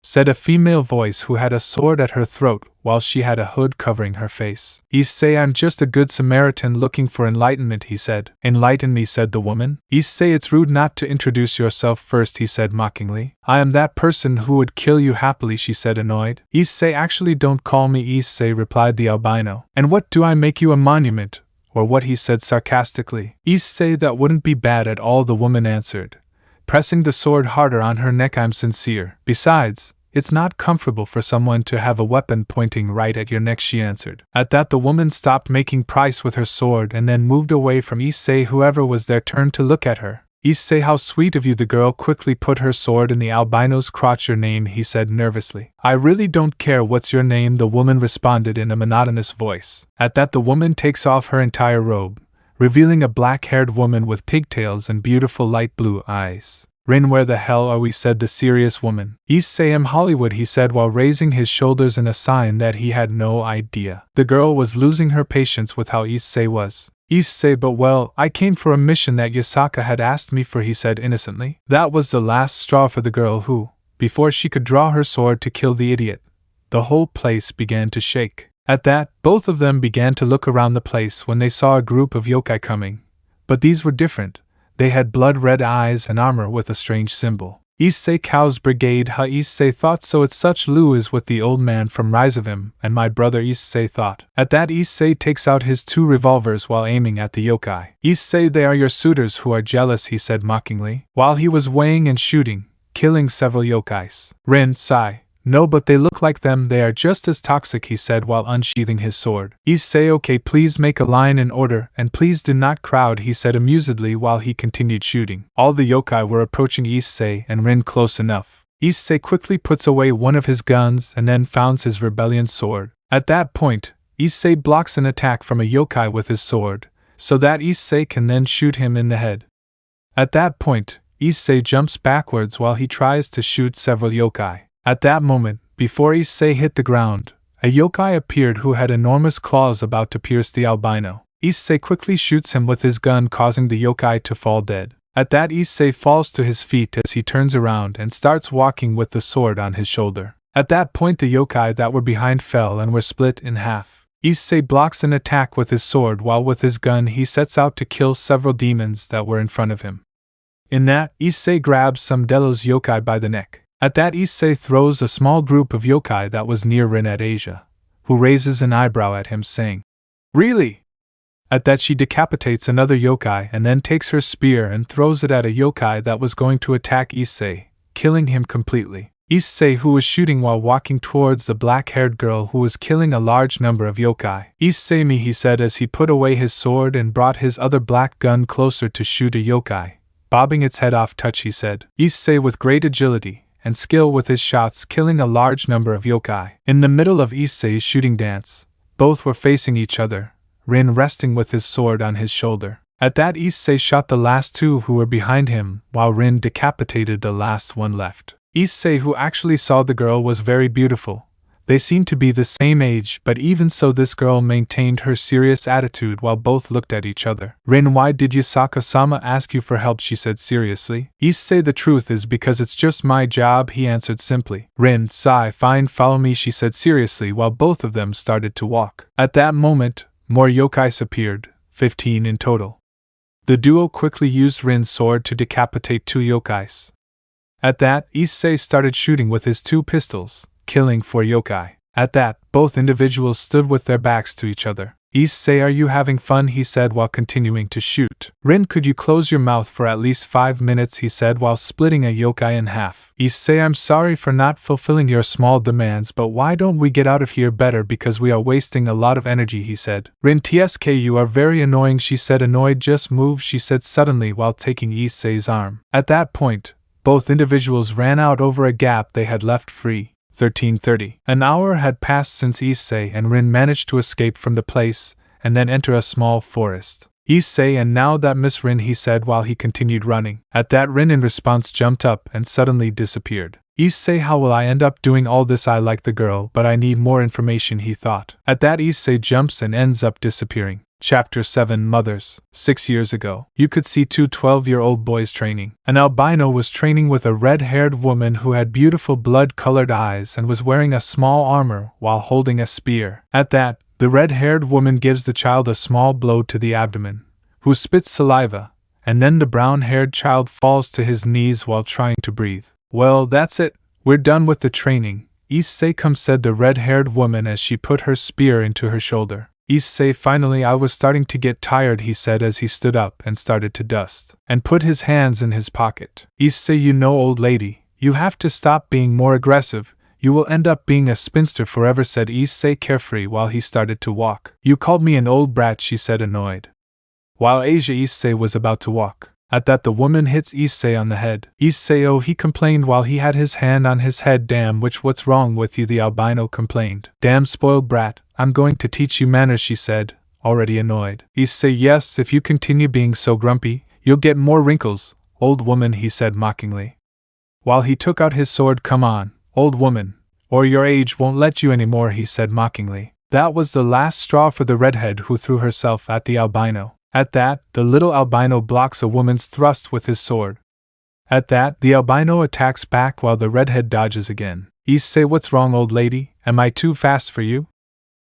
Said a female voice who had a sword at her throat while she had a hood covering her face. Issei, I'm just a good Samaritan looking for enlightenment, he said. Enlighten me, said the woman. Issei, it's rude not to introduce yourself first, he said mockingly. I am that person who would kill you happily, she said annoyed. Issei, actually don't call me Issei, replied the albino. And what, do I make you a monument? Or what, he said sarcastically. Issei, that wouldn't be bad at all, the woman answered, pressing the sword harder on her neck. I'm sincere. Besides, it's not comfortable for someone to have a weapon pointing right at your neck, she answered. At that, the woman stopped making price with her sword and then moved away from Issei. Whoever was there turned to look at her. Issei, how sweet of you. The girl quickly put her sword in the albino's crotch. Your name, he said nervously. I really don't care what's your name, the woman responded in a monotonous voice. At that, the woman takes off her entire robe, revealing a black-haired woman with pigtails and beautiful light blue eyes. Rin, where the hell are we? Said the serious woman. Issei, I'm Hollywood, he said while raising his shoulders in a sign that he had no idea. The girl was losing her patience with how Issei was. Issei, but well, I came for a mission that Yasaka had asked me for, he said innocently. That was the last straw for the girl who, before she could draw her sword to kill the idiot, the whole place began to shake. At that, both of them began to look around the place when they saw a group of yokai coming. But these were different. They had blood-red eyes and armor with a strange symbol. Issei, Cow's brigade. Ha, Issei thought so. It's such. Lu is with the old man from Rise of Him, and my brother, Issei thought. At that, Issei takes out his 2 revolvers while aiming at the yokai. Issei, they are your suitors who are jealous, he said mockingly, while he was weighing and shooting, killing several yokais. Rin, sigh. No, but they look like them. They are just as toxic, he said while unsheathing his sword. Issei, okay, please make a line in order, and please do not crowd, he said amusedly while he continued shooting. All the yokai were approaching Issei and Rin close enough. Issei quickly puts away one of his guns and then founds his rebellion sword. At that point, Issei blocks an attack from a yokai with his sword, so that Issei can then shoot him in the head. At that point, Issei jumps backwards while he tries to shoot several yokai. At that moment, before Issei hit the ground, a yokai appeared who had enormous claws about to pierce the albino. Issei quickly shoots him with his gun, causing the yokai to fall dead. At that, Issei falls to his feet as he turns around and starts walking with the sword on his shoulder. At that point, the yokai that were behind fell and were split in half. Issei blocks an attack with his sword while with his gun he sets out to kill several demons that were in front of him. In that, Issei grabs some Delos yokai by the neck. At that, Issei throws a small group of yokai that was near Rin at Asia, who raises an eyebrow at him saying, Really? At that, she decapitates another yokai and then takes her spear and throws it at a yokai that was going to attack Issei, killing him completely. Issei, who was shooting while walking towards the black-haired girl who was killing a large number of yokai. Issei me, he said as he put away his sword and brought his other black gun closer to shoot a yokai, bobbing its head off. Touch, he said. Issei with great agility and skill with his shots killing a large number of yokai. In the middle of Issei's shooting dance, both were facing each other, Rin resting with his sword on his shoulder. At that, Issei shot the last 2 who were behind him, while Rin decapitated the last one left. Issei, who actually saw the girl, was very beautiful. They seemed to be the same age, but even so this girl maintained her serious attitude while both looked at each other. Rin, why did Yasaka-sama ask you for help? She said seriously. Issei, the truth is because it's just my job, he answered simply. Rin, sigh, fine, follow me, she said seriously while both of them started to walk. At that moment, more yokais appeared, 15 in total. The duo quickly used Rin's sword to decapitate 2 yokais. At that, Issei started shooting with his 2 pistols, killing 4 yokai. At that, both individuals stood with their backs to each other. Issei, are you having fun? He said while continuing to shoot. Rin, could you close your mouth for at least 5 minutes? He said while splitting a yokai in half. Issei, I'm sorry for not fulfilling your small demands, but why don't we get out of here better because we are wasting a lot of energy, he said. Rin, tsk, you are very annoying, she said annoyed. Just move, she said suddenly while taking Issei's arm. At that point, both individuals ran out over a gap they had left free. 13:30. An hour had passed since Issei and Rin managed to escape from the place and then enter a small forest. Issei, and now that Miss Rin, he said while he continued running. At that, Rin in response jumped up and suddenly disappeared. Issei, how will I end up doing all this? I like the girl, but I need more information, he thought. At that, Issei jumps and ends up disappearing. Chapter 7 Mothers. 6 years ago, you could see two 12-year-old boys training. An albino was training with a red-haired woman who had beautiful blood-colored eyes and was wearing a small armor while holding a spear. At that, the red-haired woman gives the child a small blow to the abdomen, who spits saliva, and then the brown-haired child falls to his knees while trying to breathe. Well, that's it. We're done with the training, Issei said the red-haired woman as she put her spear into her shoulder. Issei, finally, I was starting to get tired, he said as he stood up and started to dust and put his hands in his pocket. Issei, you know, old lady, you have to stop being more aggressive. You will end up being a spinster forever, said Issei carefree while he started to walk. You called me an old brat, she said, annoyed. While Issei was about to walk. At that, the woman hits Issei on the head. Issei, oh, he complained while he had his hand on his head. Damn, what's wrong with you? The albino complained. Damn spoiled brat, I'm going to teach you manners, she said, already annoyed. Issei, yes, if you continue being so grumpy, you'll get more wrinkles, old woman, he said mockingly. While he took out his sword, come on, old woman, or your age won't let you anymore, he said mockingly. That was the last straw for the redhead, who threw herself at the albino. At that, the little albino blocks a woman's thrust with his sword. At that, the albino attacks back while the redhead dodges again. Issei, what's wrong, old lady? Am I too fast for you?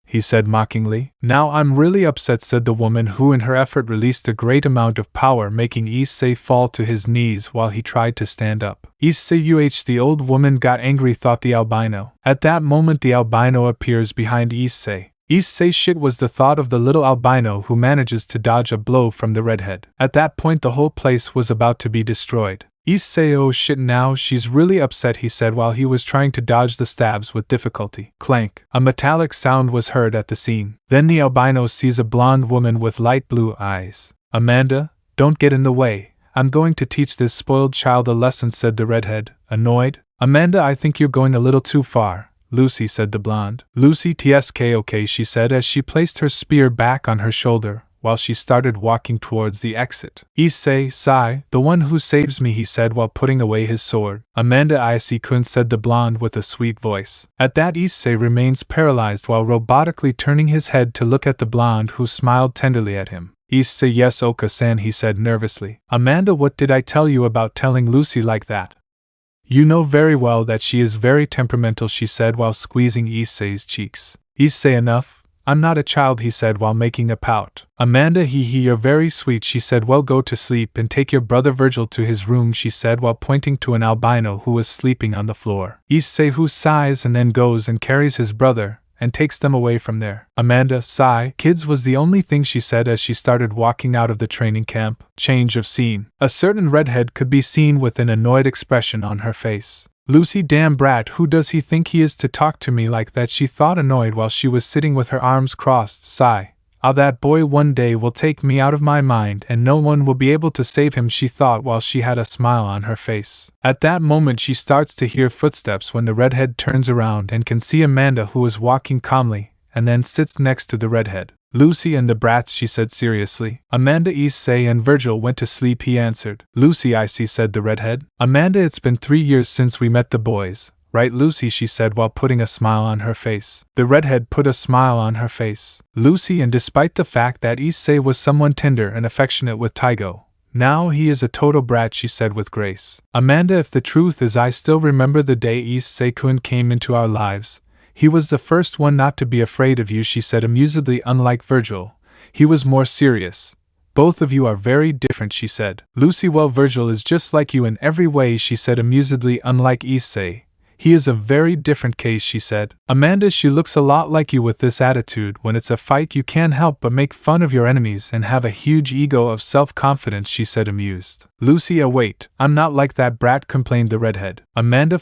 He said mockingly. Now I'm really upset, said the woman, who in her effort released a great amount of power, making Issei fall to his knees while he tried to stand up. Issei, the old woman got angry, thought the albino. At that moment, the albino appears behind Issei. Issei, shit, was the thought of the little albino who manages to dodge a blow from the redhead. At that point, the whole place was about to be destroyed. Issei, oh shit, now she's really upset, he said while he was trying to dodge the stabs with difficulty. Clank. A metallic sound was heard at the scene. Then the albino sees a blonde woman with light blue eyes. Amanda, don't get in the way. I'm going to teach this spoiled child a lesson, said the redhead, annoyed. Amanda, I think you're going a little too far, Lucy, said the blonde. Lucy, tsk, okay, she said as she placed her spear back on her shoulder, while she started walking towards the exit. Issei, sigh, the one who saves me, he said while putting away his sword. Amanda, Issei-kun, said the blonde with a sweet voice. At that, Issei remains paralyzed while robotically turning his head to look at the blonde, who smiled tenderly at him. Issei, yes, Oka-san, he said nervously. Amanda, what did I tell you about telling Lucy like that? You know very well that she is very temperamental, she said while squeezing Issei's cheeks. Issei, enough. I'm not a child, he said while making a pout. Amanda, you're very sweet, she said. Well, go to sleep and take your brother Virgil to his room, she said while pointing to an albino who was sleeping on the floor. Issei, who sighs and then goes and carries his brother and takes them away from there. Amanda, sigh, kids, was the only thing she said as she started walking out of the training camp. Change of scene. A certain redhead could be seen with an annoyed expression on her face. Lucy, damn brat, who does he think he is to talk to me like that, she thought, annoyed while she was sitting with her arms crossed. Sigh. Ah, that boy one day will take me out of my mind and no one will be able to save him, she thought while she had a smile on her face. At that moment she starts to hear footsteps when the redhead turns around and can see Amanda, who is walking calmly, and then sits next to the redhead. Lucy and the brats, she said seriously. Amanda, Issei, and Virgil went to sleep, he answered. Lucy, I see, said the redhead. Amanda, it's been 3 years since we met the boys. Right, Lucy, she said while putting a smile on her face. The redhead put a smile on her face. Lucy, and despite the fact that Issei was someone tender and affectionate with Taigo, now he is a total brat, she said with grace. Amanda, if the truth is, I still remember the day Issei-kun came into our lives. He was the first one not to be afraid of you, she said amusedly. Unlike Virgil, he was more serious. Both of you are very different, she said. Lucy, well, Virgil is just like you in every way, she said amusedly. Unlike Issei, he is a very different case, she said. Amanda, she looks a lot like you with this attitude. When it's a fight, you can't help but make fun of your enemies and have a huge ego of self-confidence, she said amused. Lucy, wait, I'm not like that brat, complained the redhead. Amanda,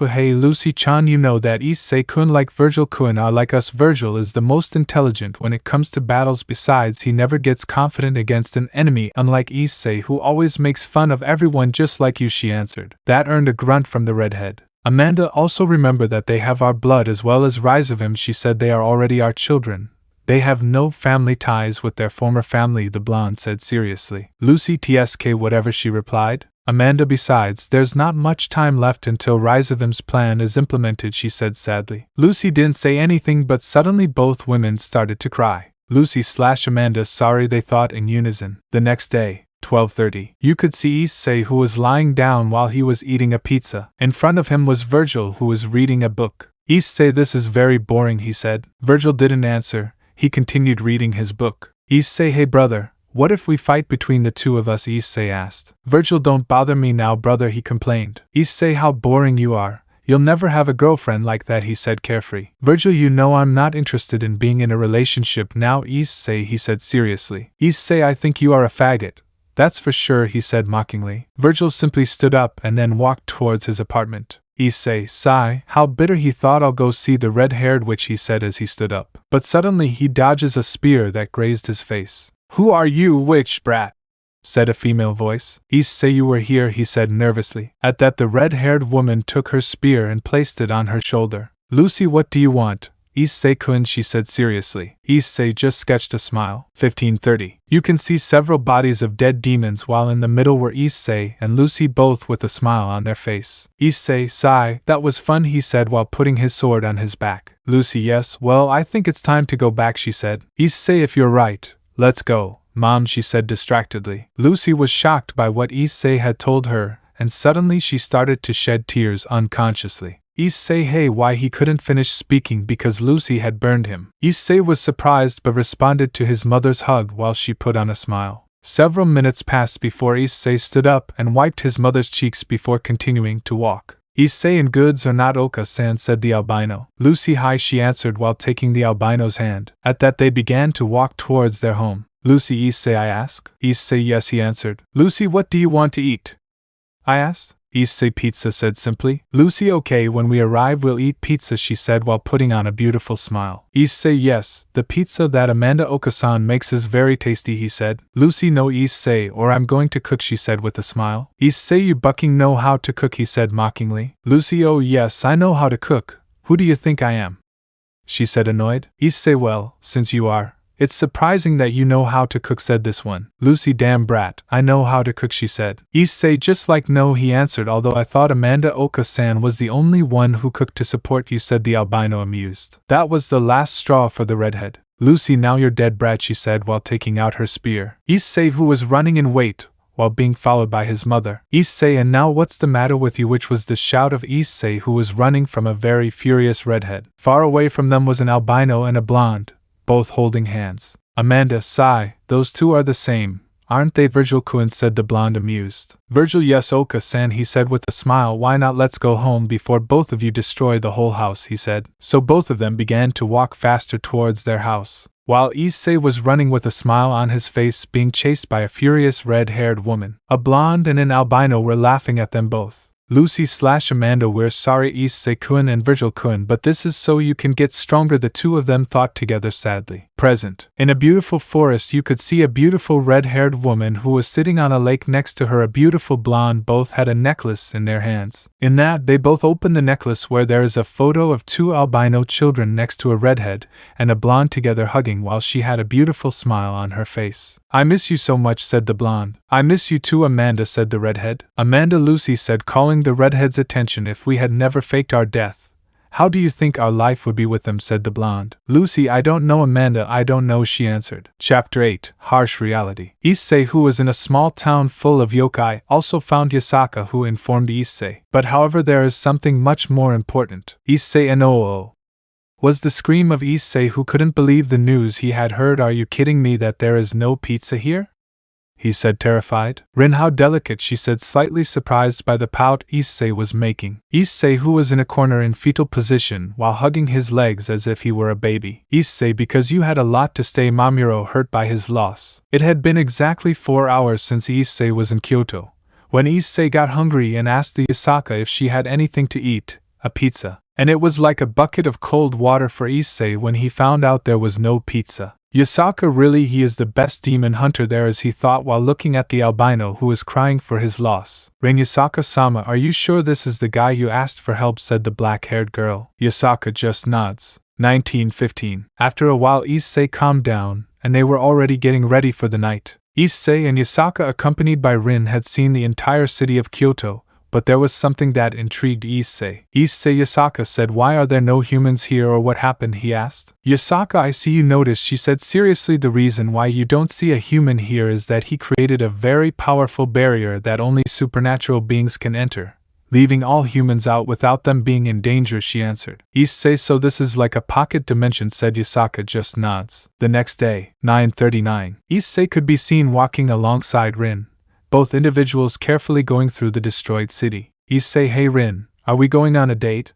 hey Lucy-chan, you know that Issei-kun like Virgil-kun are like us. Virgil is the most intelligent when it comes to battles, besides he never gets confident against an enemy, unlike Issei, who always makes fun of everyone just like you, she answered. That earned a grunt from the redhead. Amanda, also remember that they have our blood as well as rise of him, she said. They are already our children, They have no family ties with their former family, the blonde said seriously. Lucy tsk whatever, she replied. Amanda, besides, there's not much time left until Rhizovim's plan is implemented, she said sadly. Lucy didn't say anything, but suddenly both women started to cry. Lucy/Amanda sorry, they thought in unison. The next day, 12:30, you could see Issei, who was lying down while he was eating a pizza. In front of him was Virgil, who was reading a book. Issei, this is very boring, he said. Virgil didn't answer. He continued reading his book. Issei, hey brother, what if we fight between the two of us? Issei asked. Virgil, don't bother me now, brother, he complained. Issei, how boring you are. You'll never have a girlfriend like that, he said carefree. Virgil, you know I'm not interested in being in a relationship now, Issei, he said seriously. Issei, I think you are a faggot. That's for sure, he said mockingly. Virgil simply stood up and then walked towards his apartment. Issei, sigh, how bitter, he thought. I'll go see the red-haired witch, he said as he stood up. But suddenly he dodges a spear that grazed his face. Who are you, witch brat? Said a female voice. Issei, you were here, he said nervously. At that the red-haired woman took her spear and placed it on her shoulder. Lucy, what do you want? Issei-kun, she said seriously. Issei just sketched a smile. 15:30. You can see several bodies of dead demons, while in the middle were Issei and Lucy, both with a smile on their face. Issei, sigh, that was fun, he said while putting his sword on his back. Lucy, yes, well, I think it's time to go back, she said. Issei, if you're right, let's go, Mom, she said distractedly. Lucy was shocked by what Issei had told her, and suddenly she started to shed tears unconsciously. Issei, hey, why he couldn't finish speaking because Lucy had burned him. Issei was surprised but responded to his mother's hug while she put on a smile. Several minutes passed before Issei stood up and wiped his mother's cheeks before continuing to walk. Issei, in goods or not, Oka-san, said the albino. Lucy, hi, she answered while taking the albino's hand. At that they began to walk towards their home. Lucy, Issei, I asked. Issei, yes, he answered. Lucy, what do you want to eat? I asked. Issei, pizza, said simply. Lucy, okay, when we arrive we'll eat pizza, she said while putting on a beautiful smile. Issei, yes, the pizza that Amanda Oka-san makes is very tasty, he said. Lucy, no, Issei, or I'm going to cook, she said with a smile. Issei, you bucking know how to cook, he said mockingly. Lucy, oh yes, I know how to cook. Who do you think I am? She said annoyed. Issei, well, since you are, it's surprising that you know how to cook, said this one. Lucy, damn brat, I know how to cook, she said. Issei, just like no, he answered, although I thought Amanda Oka-san was the only one who cooked to support you, said the albino amused. That was the last straw for the redhead. Lucy, now you're dead, brat, she said while taking out her spear. Issei, who was running in wait, while being followed by his mother. Issei, and now what's the matter with you? Which was the shout of Issei, who was running from a very furious redhead. Far away from them was an albino and a blonde, both holding hands. Amanda, sigh, those two are the same, aren't they? Virgil-kun, said the blonde amused. Virgil, yes, Oka-san, he said with a smile. Why not let's go home before both of you destroy the whole house, he said. So both of them began to walk faster towards their house, while Issei was running with a smile on his face, being chased by a furious red-haired woman. A blonde and an albino were laughing at them both. Lucy/Amanda, we're sorry, Issei-kun and Virgil-kun, but this is so you can get stronger, the two of them thought together sadly. Present. In a beautiful forest you could see a beautiful red-haired woman who was sitting on a lake. Next to her a beautiful blonde. Both had a necklace in their hands. In that they both opened the necklace, where there is a photo of two albino children next to a redhead and a blonde together hugging while she had a beautiful smile on her face. I miss you so much, said the blonde. I miss you too, Amanda, said the redhead. Amanda, Lucy said, calling the redhead's attention. If we had never faked our death, how do you think our life would be with them, said the blonde. Lucy, I don't know, Amanda, I don't know, she answered. Chapter 8. Harsh Reality. Issei, who was in a small town full of yokai, also found Yasaka, who informed Issei. But however, there is something much more important. Issei and oh, was the scream of Issei, who couldn't believe the news he had heard. Are you kidding me that there is no pizza here? He said, terrified. Rin, how delicate, she said, slightly surprised by the pout Issei was making. Issei, who was in a corner in fetal position while hugging his legs as if he were a baby. Issei, because you had a lot to stay. Mamuro, hurt by his loss. It had been exactly 4 hours since Issei was in Kyoto, when Issei got hungry and asked the Yasaka if she had anything to eat, a pizza. And it was like a bucket of cold water for Issei when he found out there was no pizza. Yasaka, really, he is the best demon hunter there is, he thought while looking at the albino who was crying for his loss. Rain, Yasaka-sama, are you sure this is the guy you asked for help, said the black-haired girl. Yasaka just nods. 1915. After a while Issei calmed down, and they were already getting ready for the night. Issei and Yasaka, accompanied by Rin, had seen the entire city of Kyoto, but there was something that intrigued Issei. Yasaka said, "Why are there no humans here, or what happened?" he asked. "Yasaka, I see you noticed," she said seriously. "The reason why you don't see a human here is that he created a very powerful barrier that only supernatural beings can enter, leaving all humans out without them being in danger," she answered. "Issei, so this is like a pocket dimension," said Yasaka. Just nods. The next day, 9:39, Issei could be seen walking alongside Rin, both individuals carefully going through the destroyed city. Issei, "Hey Rin, are we going on a date?"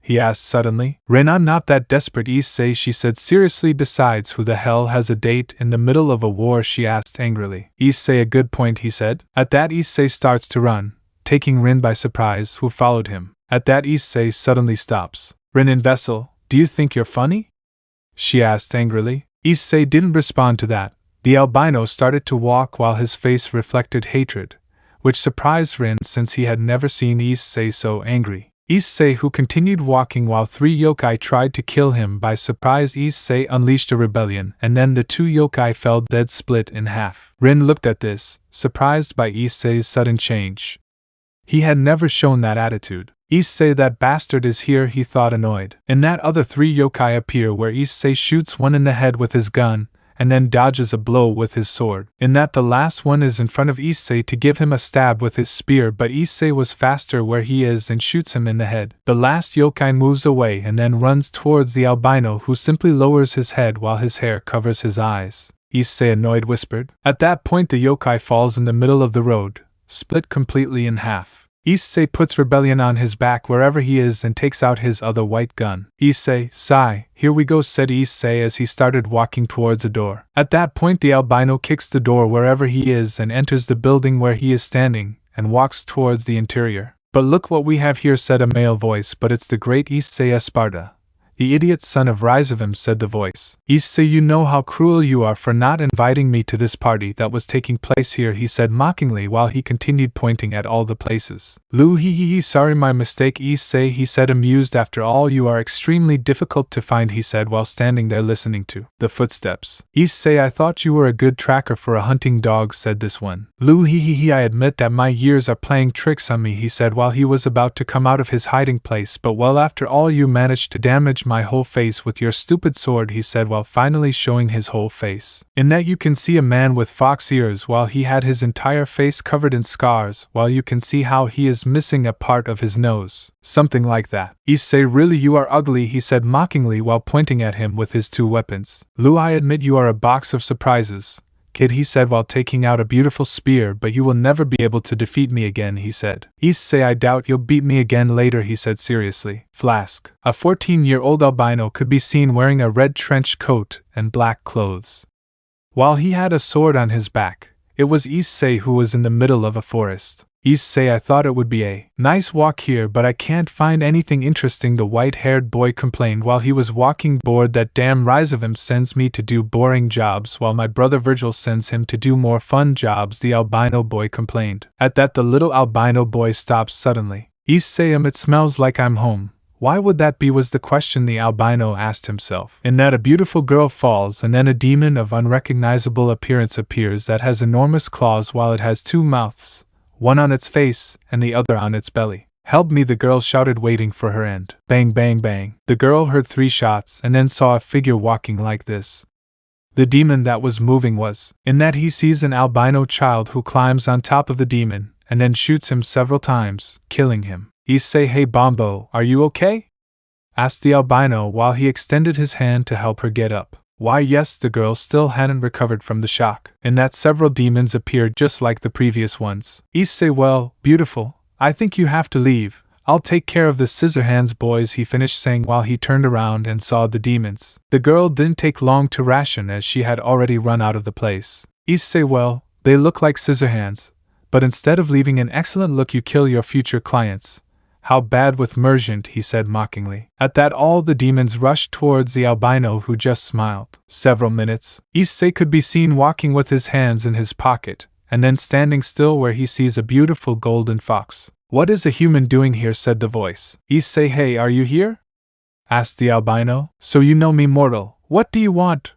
he asked suddenly. "Rin, I'm not that desperate, Issei," she said seriously. "Besides, who the hell has a date in the middle of a war?" she asked angrily. "Issei, a good point," he said. At that, Issei starts to run, taking Rin by surprise, who followed him. At that, Issei suddenly stops. "Rin and Vessel, do you think you're funny?" she asked angrily. Issei didn't respond to that. The albino started to walk while his face reflected hatred, which surprised Rin since he had never seen Issei so angry. Issei, who continued walking while 3 yokai tried to kill him by surprise. Issei unleashed a rebellion, and then the 2 yokai fell dead, split in half. Rin looked at this, surprised by Issei's sudden change. He had never shown that attitude. "Issei, that bastard is here," he thought, annoyed. In that, other 3 yokai appear, where Issei shoots one in the head with his gun, and then dodges a blow with his sword. In that, the last one is in front of Issei to give him a stab with his spear, but Issei was faster where he is and shoots him in the head. The last yokai moves away and then runs towards the albino, who simply lowers his head while his hair covers his eyes. Issei, annoyed, whispered. At that point, the yokai falls in the middle of the road, split completely in half. Issei puts Rebellion on his back wherever he is and takes out his other white gun. "Issei, sigh, here we go," said Issei as he started walking towards a door. At that point, the albino kicks the door wherever he is and enters the building where he is standing, and walks towards the interior. "But look what we have here," said a male voice. "But it's the great Issei Esparta, the idiot son of Rhizavim," said the voice. "Issei, you know how cruel you are for not inviting me to this party that was taking place here," he said mockingly while he continued pointing at all the places. "Lu hee, sorry, my mistake, Issei," he said, amused. "After all, you are extremely difficult to find," he said while standing there listening to the footsteps. "Issei, I thought you were a good tracker for a hunting dog," said this one. "Lu hee, I admit that my years are playing tricks on me," he said while he was about to come out of his hiding place. "But well, after all, you managed to damage my whole face with your stupid sword," he said while finally showing his whole face. "In that, you can see a man with fox ears while he had his entire face covered in scars, while you can see how he is missing a part of his nose. Something like that." "Issei, really, you are ugly," he said mockingly while pointing at him with his 2 weapons. "Lu, I admit you are a box of surprises, kid," he said while taking out a beautiful spear, "but you will never be able to defeat me again," he said. "Issei, I doubt you'll beat me again later," he said seriously. Flask. A 14-year-old albino could be seen wearing a red trench coat and black clothes, while he had a sword on his back. It was Issei, who was in the middle of a forest. "Issei, I thought it would be a nice walk here, but I can't find anything interesting," the white-haired boy complained while he was walking. "Bored, that damn Rhizavim sends me to do boring jobs while my brother Virgil sends him to do more fun jobs," the albino boy complained. At that, the little albino boy stopped suddenly. "Issei, it smells like I'm home." Why would that be, was the question the albino asked himself. In that, a beautiful girl falls, and then a demon of unrecognizable appearance appears that has enormous claws while it has 2 mouths, one on its face and the other on its belly. "Help me," the girl shouted, waiting for her end. Bang, bang, bang. The girl heard 3 shots and then saw a figure walking like this. The demon that was moving was. In that, he sees an albino child who climbs on top of the demon and then shoots him several times, killing him. "Issei, hey Bombo, are you okay?" asked the albino while he extended his hand to help her get up. Why, yes, the girl still hadn't recovered from the shock. In that, several demons appeared just like the previous ones. "Issei, well, beautiful, I think you have to leave. I'll take care of the Scissorhands boys," he finished saying while he turned around and saw the demons. The girl didn't take long to ration as she had already run out of the place. "Issei, well, they look like Scissorhands, but instead of leaving an excellent look, you kill your future clients. How bad with Merchant," he said mockingly. At that, all the demons rushed towards the albino, who just smiled. Several minutes, Issei could be seen walking with his hands in his pocket, and then standing still where he sees a beautiful golden fox. "What is a human doing here?" said the voice. "Issei, hey, are you here?" asked the albino. So you know me, mortal. What do you want?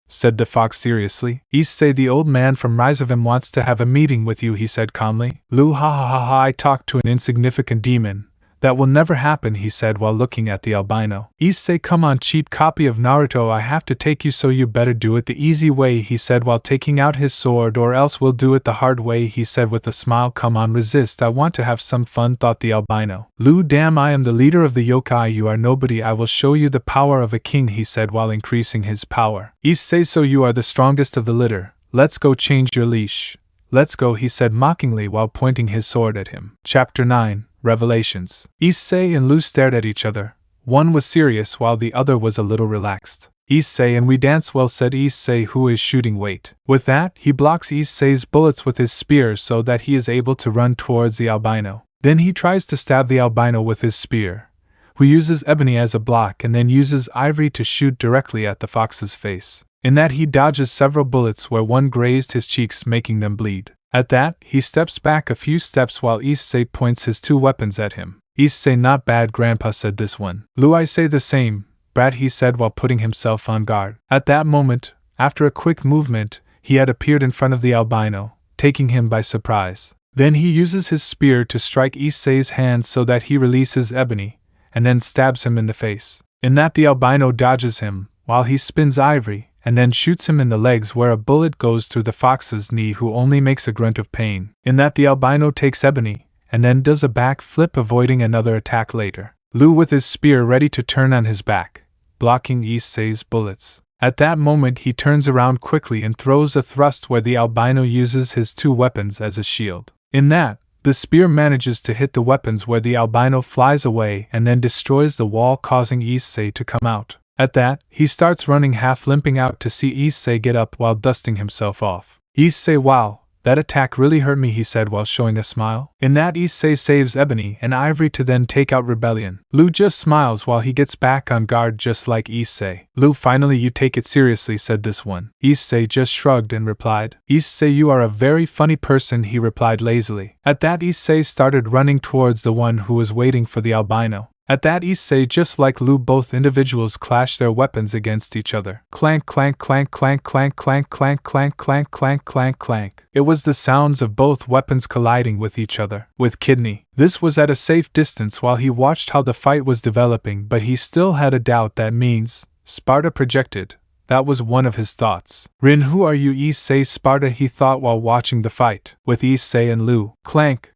Said the fox seriously. Issei, the old man from Reincarnation, wants to have a meeting with you, he said calmly. Lu, ha ha ha ha, I talked to an insignificant demon. That will never happen, he said while looking at the albino. Issei, come on, cheap copy of Naruto, I have to take you, so you better do it the easy way, he said while taking out his sword, or else we'll do it the hard way, he said with a smile. Come on, resist, I want to have some fun, thought the albino. Lu, damn, I am the leader of the yokai, you are nobody, I will show you the power of a king, he said while increasing his power. Issei, so you are the strongest of the litter, let's go, change your leash. Let's go, he said mockingly while pointing his sword at him. Chapter 9. Revelations. Issei and Lu stared at each other. One was serious while the other was a little relaxed. Issei, and we dance well, said Issei, who is shooting weight. With that, he blocks Issei's bullets with his spear so that he is able to run towards the albino. Then he tries to stab the albino with his spear, who uses ebony as a block and then uses ivory to shoot directly at the fox's face. In that, he dodges several bullets where one grazed his cheeks, making them bleed. At that, he steps back a few steps while Issei points his two weapons at him. Issei, not bad, grandpa, said this one. Lu, I say the same, brat, he said while putting himself on guard. At that moment, after a quick movement, he had appeared in front of the albino, taking him by surprise. Then he uses his spear to strike Issei's hand so that he releases ebony, and then stabs him in the face. In that, the albino dodges him, while he spins ivory, and then shoots him in the legs where a bullet goes through the fox's knee, who only makes a grunt of pain. In that, the albino takes ebony, and then does a back flip, avoiding another attack later. Lu with his spear ready to turn on his back, blocking Issei's bullets. At that moment, he turns around quickly and throws a thrust where the albino uses his two weapons as a shield. In that, the spear manages to hit the weapons where the albino flies away and then destroys the wall, causing Issei to come out. At that, he starts running, half limping out to see Issei get up while dusting himself off. Issei, wow, that attack really hurt me, he said while showing a smile. In that, Issei saves ebony and ivory to then take out Rebellion. Lu just smiles while he gets back on guard just like Issei. Lu, finally you take it seriously, said this one. Issei just shrugged and replied. Issei, you are a very funny person, he replied lazily. At that, Issei started running towards the one who was waiting for the albino. At that, Issei, just like Lu, both individuals clash their weapons against each other. Clank, clank, clank, clank, clank, clank, clank, clank, clank, clank, clank, clank. It was the sounds of both weapons colliding with each other. With Kidney, this was at a safe distance while he watched how the fight was developing, but he still had a doubt. That means Sparta projected. That was one of his thoughts. Rin, who are you, Issei? Sparta, he thought while watching the fight with Issei and Lu. Clank,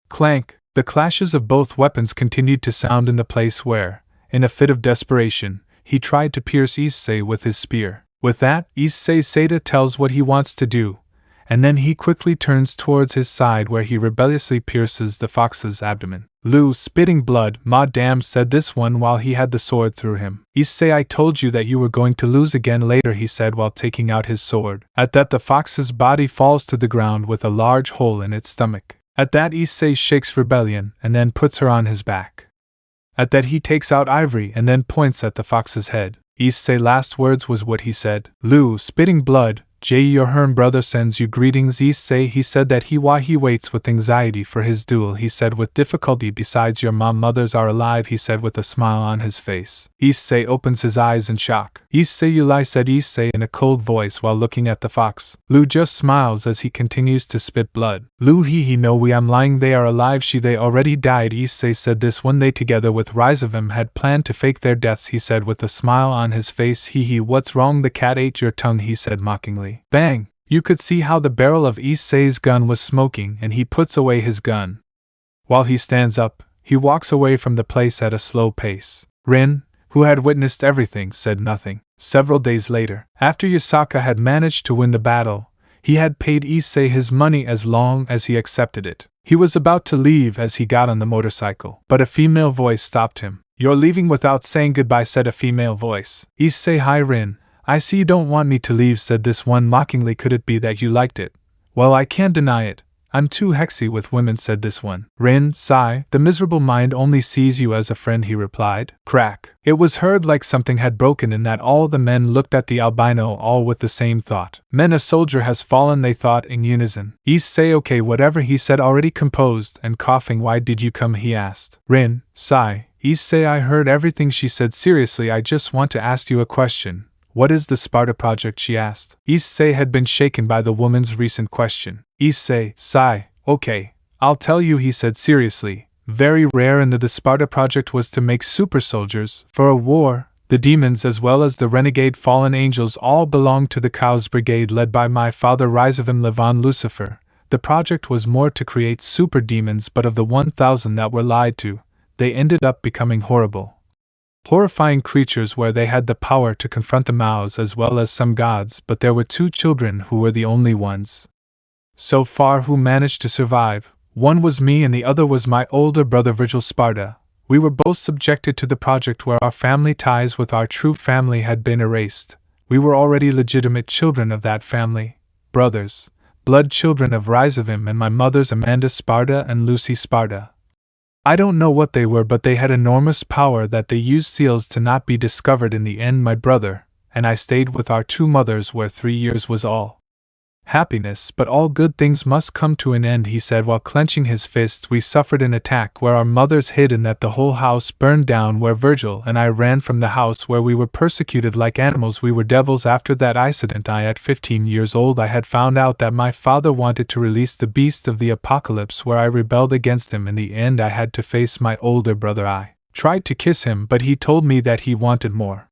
clank. The clashes of both weapons continued to sound in the place where, in a fit of desperation, he tried to pierce Issei with his spear. With that, Issei Seda tells what he wants to do, and then he quickly turns towards his side where he rebelliously pierces the fox's abdomen. Lu, spitting blood, ma damn, said this one while he had the sword through him. Issei, I told you that you were going to lose again later, he said while taking out his sword. At that, the fox's body falls to the ground with a large hole in its stomach. At that, Issei shakes Rebellion and then puts her on his back. At that, he takes out ivory and then points at the fox's head. Issei's last words was what he said. Lu, spitting blood, Jay, your Herm brother sends you greetings. Issei, he said that he waits with anxiety for his duel, he said with difficulty. Besides, your mothers are alive, he said with a smile on his face. Issei opens his eyes in shock. Issei, you lie, said Issei in a cold voice while looking at the fox. Lu just smiles as he continues to spit blood. Lu, he no, we am lying, they are alive, they already died. Issei said this one, they together with Rizavim had planned to fake their deaths, he said with a smile on his face. What's wrong, the cat ate your tongue, he said mockingly. Bang! You could see how the barrel of Issei's gun was smoking, and he puts away his gun. While he stands up, he walks away from the place at a slow pace. Rin, who had witnessed everything, said nothing. Several days later, after Yasaka had managed to win the battle, he had paid Issei his money as long as he accepted it. He was about to leave as he got on the motorcycle, but a female voice stopped him. You're leaving without saying goodbye, said a female voice. Issei, hi Rin. I see you don't want me to leave, said this one mockingly. Could it be that you liked it? Well, I can't deny it. I'm too hexy with women, said this one. Rin, sigh, the miserable mind only sees you as a friend, he replied. Crack. It was heard like something had broken in that all the men looked at the albino, all with the same thought. Men, a soldier has fallen, they thought in unison. Issei, okay, whatever, he said, already composed and coughing. Why did you come, he asked. Rin, sigh, Issei, I heard everything she said. Seriously, I just want to ask you a question. What is the Sparta project, she asked. Issei had been shaken by the woman's recent question. Issei, sigh, okay, I'll tell you, he said seriously. Very rare in the Sparta project was to make super soldiers for a war. The demons as well as the renegade fallen angels all belonged to the Kuoh's brigade led by my father Reincarnation Levon Lucifer. The project was more to create super demons, but of the 1,000 that were lied to, they ended up becoming horrifying creatures where they had the power to confront the Maos as well as some gods, but there were 2 children who were the only ones so far who managed to survive. One was me and the other was my older brother Virgil. Sparta. We were both subjected to the project where our family ties with our true family had been erased. We were already legitimate children of that family, brothers, blood children of Reincarnation and my mother's Amanda Sparta and Lucy Sparta. I don't know what they were, but they had enormous power that they used seals to not be discovered. In the end, my brother and I stayed with our 2 mothers where 3 years was all happiness, but all good things must come to an end, he said while clenching his fists. We suffered an attack where our mothers hid and that the whole house burned down, where Virgil and I ran from the house where we were persecuted like animals. We were devils. After that incident, at 15 years old, I had found out that my father wanted to release the beast of the apocalypse, where I rebelled against him. In the end, I had to face my older brother. I tried to kiss him, but he told me that he wanted more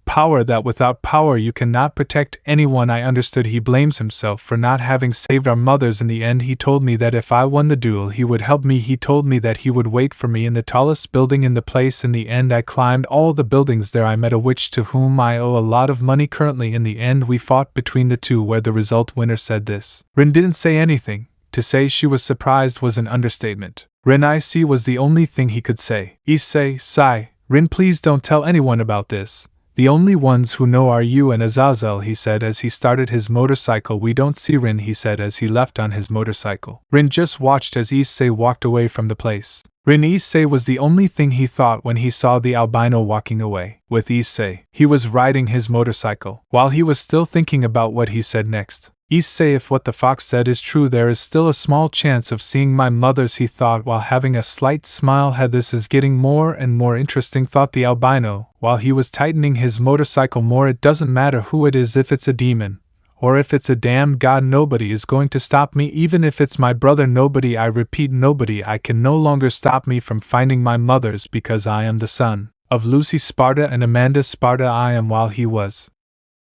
power, that without power you cannot protect anyone. I understood. He blames himself for not having saved our mothers. In the end, he told me that if I won the duel he would help me. He told me that he would wait for me in the tallest building in the place. In the end, I climbed all the buildings there. I met a witch to whom I owe a lot of money currently. In the end, we fought between the 2 where the result winner said this. Rin didn't say anything. To say she was surprised was an understatement. Rin Issei was the only thing he could say. Issei, sigh, Rin, please don't tell anyone about this. The only ones who know are you and Azazel, he said as he started his motorcycle. We don't see Rin, he said as he left on his motorcycle. Rin just watched as Issei walked away from the place. Rin Issei was the only thing he thought when he saw the albino walking away with Issei. He was riding his motorcycle. While he was still thinking about what he said next. Issei, if what the fox said is true, there is still a small chance of seeing my mothers, he thought while having a slight smile. This is getting more and more interesting, thought the albino, while he was tightening his motorcycle more. It doesn't matter who it is, if it's a demon, or if it's a damn god, nobody is going to stop me. Even if it's my brother, nobody, I repeat nobody, I can no longer stop me from finding my mothers, because I am the son of Lucy Sparta and Amanda Sparta. I am. While he was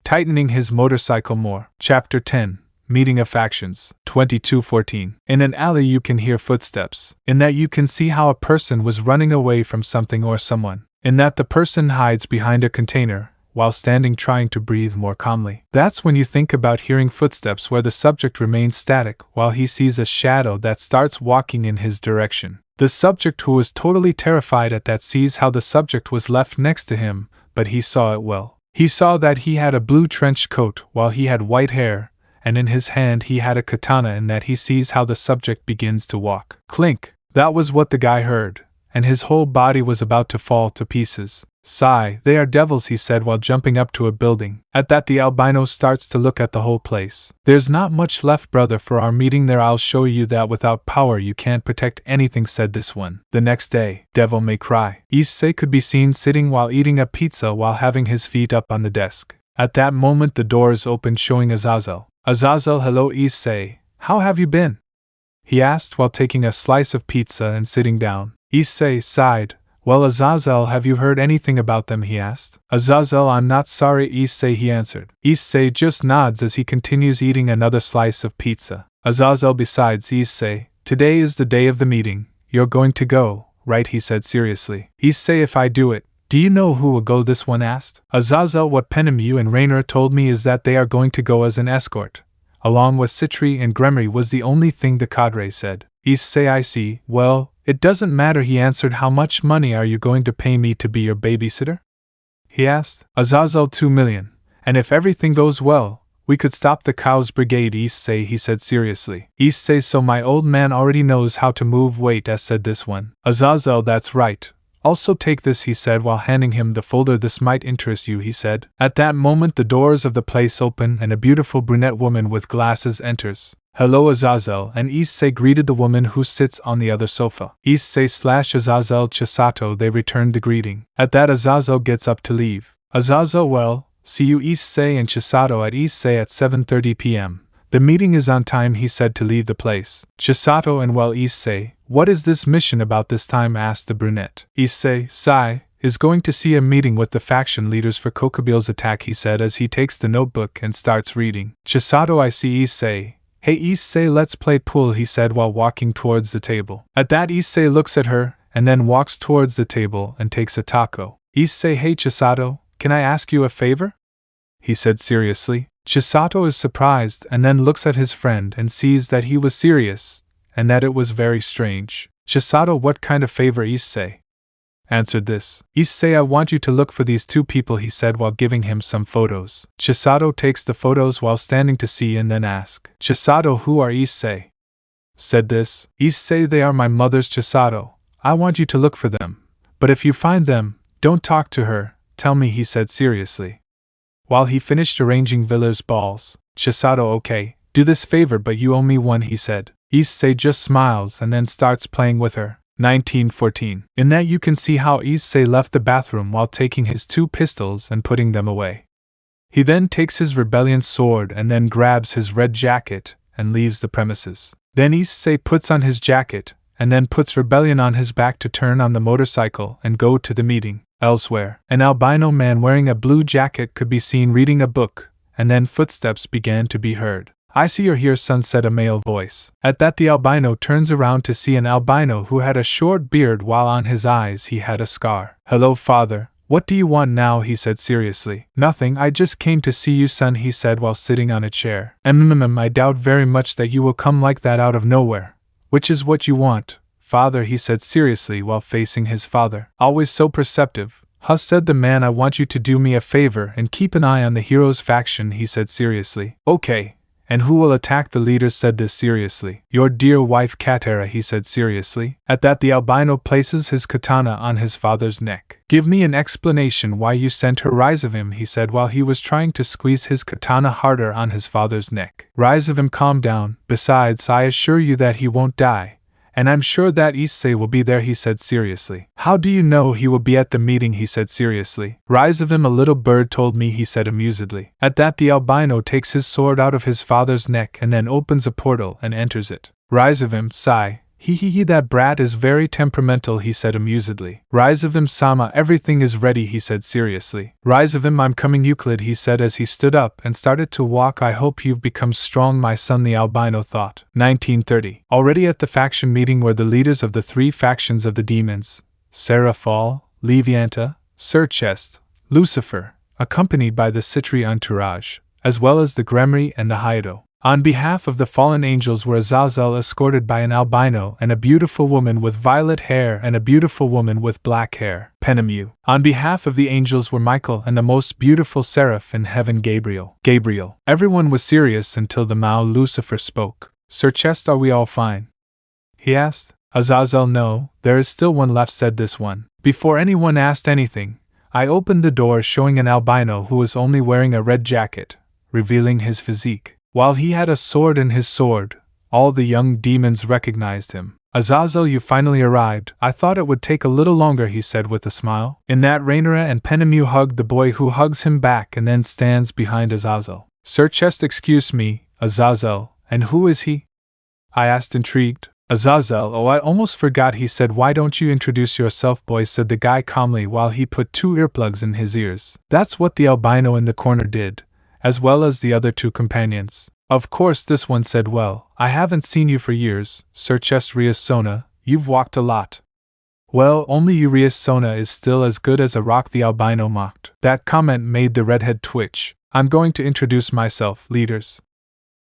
tightening his motorcycle more. Chapter 10. Meeting of Factions. 22:14. In an alley you can hear footsteps. In that you can see how a person was running away from something or someone. In that the person hides behind a container, while standing trying to breathe more calmly. That's when you think about hearing footsteps, where the subject remains static while he sees a shadow that starts walking in his direction. The subject, who was totally terrified at that, sees how the subject was left next to him, but he saw it well. He saw that he had a blue trench coat while he had white hair, and in his hand he had a katana. In that he sees how the subject begins to walk. Clink! That was what the guy heard, and his whole body was about to fall to pieces. Sigh, they are devils, he said while jumping up to a building. At that the albino starts to look at the whole place. There's not much left, brother, for our meeting there. I'll show you that without power you can't protect anything, said this one. The next day, Devil May Cry. Issei could be seen sitting while eating a pizza while having his feet up on the desk. At that moment the doors opened, showing Azazel. Azazel, hello Issei, how have you been? He asked while taking a slice of pizza and sitting down. Issei sighed. Well, Azazel, have you heard anything about them? He asked. Azazel, I'm not sorry, Issei, he answered. Issei just nods as he continues eating another slice of pizza. Azazel, besides, Issei, today is the day of the meeting. You're going to go, right? He said seriously. Issei, if I do it, do you know who will go? This one asked. Azazel, what Penemu and Rainer told me is that they are going to go as an escort, along with Citri and Gremory, was the only thing the cadre said. Issei, I see. Well, it doesn't matter, he answered. How much money are you going to pay me to be your babysitter? He asked. Azazel, 2 million. And if everything goes well, we could stop the Kuoh's brigade, Issei, he said seriously. Issei, so my old man already knows how to move weight, said this one. Azazel, that's right. Also take this, he said while handing him the folder. This might interest you, he said. At that moment the doors of the place open and a beautiful brunette woman with glasses enters. Hello Azazel, and Issei greeted the woman who sits on the other sofa. Issei/Azazel Chisato, they returned the greeting. At that Azazel gets up to leave. Azazel, well, see you Issei and Chisato at Issei at 7:30 p.m. The meeting is on time, he said to leave the place. Chisato and well Issei, what is this mission about this time, asked the brunette. Issei, sigh, is going to see a meeting with the faction leaders for Kokobil's attack, he said as he takes the notebook and starts reading. Chisato, I see Issei. Hey Issei, let's play pool, he said while walking towards the table. At that Issei looks at her, and then walks towards the table and takes a taco. Issei, hey Chisato, can I ask you a favor? He said seriously. Chisato is surprised and then looks at his friend and sees that he was serious, and that it was very strange. Chisato, what kind of favor, Issei? Answered this. Issei, I want you to look for these two people, he said while giving him some photos. Chisato takes the photos while standing to see and then ask. Chisato, who are Issei? Said this. Issei, they are my mother's. Chisato, I want you to look for them. But if you find them, don't talk to her, tell me, he said seriously. While he finished arranging Villar's balls. Chisato, okay, do this favor but you owe me one, he said. Issei just smiles and then starts playing with her. 1914. In that you can see how Issei left the bathroom while taking his two pistols and putting them away. He then takes his rebellion sword and then grabs his red jacket and leaves the premises. Then Issei puts on his jacket and then puts rebellion on his back to turn on the motorcycle and go to the meeting. Elsewhere, an albino man wearing a blue jacket could be seen reading a book, and then footsteps began to be heard. I see you're here, son, said a male voice. At that the albino turns around to see an albino who had a short beard while on his eyes he had a scar. Hello, father, what do you want now, he said seriously. Nothing, I just came to see you, son, he said while sitting on a chair. I doubt very much that you will come like that out of nowhere. Which is what you want, father, he said seriously while facing his father. Always so perceptive. Said the man, I want you to do me a favor and keep an eye on the heroes faction, he said seriously. Okay. And who will attack the leaders, said this seriously. Your dear wife Katera, he said seriously. At that the albino places his katana on his father's neck. Give me an explanation why you sent her. Rise of him, he said while he was trying to squeeze his katana harder on his father's neck. Rise of him, calm down, besides I assure you that he won't die. And I'm sure that Issei will be there, he said seriously. How do you know he will be at the meeting, he said seriously. Rise of him, a little bird told me, he said amusedly. At that the albino takes his sword out of his father's neck and then opens a portal and enters it. Rise of him, sigh. He, that brat is very temperamental, he said amusedly. Rise of him, Sama, everything is ready, he said seriously. Rise of him, I'm coming, Euclid, he said as he stood up and started to walk. I hope you've become strong, my son, the albino thought. 1930. Already at the faction meeting were the leaders of the three factions of the demons, Seraphal, Levianta, Sirzechs, Lucifer, accompanied by the Citri entourage, as well as the Gremory and the Hyoudou. On behalf of the fallen angels were Azazel escorted by an albino and a beautiful woman with violet hair and a beautiful woman with black hair, Penemu. On behalf of the angels were Michael and the most beautiful seraph in heaven, Gabriel. Everyone was serious until the Mao Lucifer spoke. Sirzechs, are we all fine? He asked. Azazel, no, there is still one left, said this one. Before anyone asked anything, I opened the door showing an albino who was only wearing a red jacket, revealing his physique. While he had a sword in his sword, all the young demons recognized him. Azazel, you finally arrived. I thought it would take a little longer, he said with a smile. In that Reinara and Penemu hug the boy who hugs him back and then stands behind Azazel. Sirzechs, excuse me, Azazel, and who is he? I asked intrigued. Azazel, oh I almost forgot, he said. Why don't you introduce yourself, boy, said the guy calmly while he put 2 earplugs in his ears. That's what the albino in the corner did, as well as the other 2 companions. Of course this one said, well, I haven't seen you for years, Sirzechs Riasona, you've walked a lot. Well, only you Riasona is still as good as a rock, the albino mocked. That comment made the redhead twitch. I'm going to introduce myself, leaders.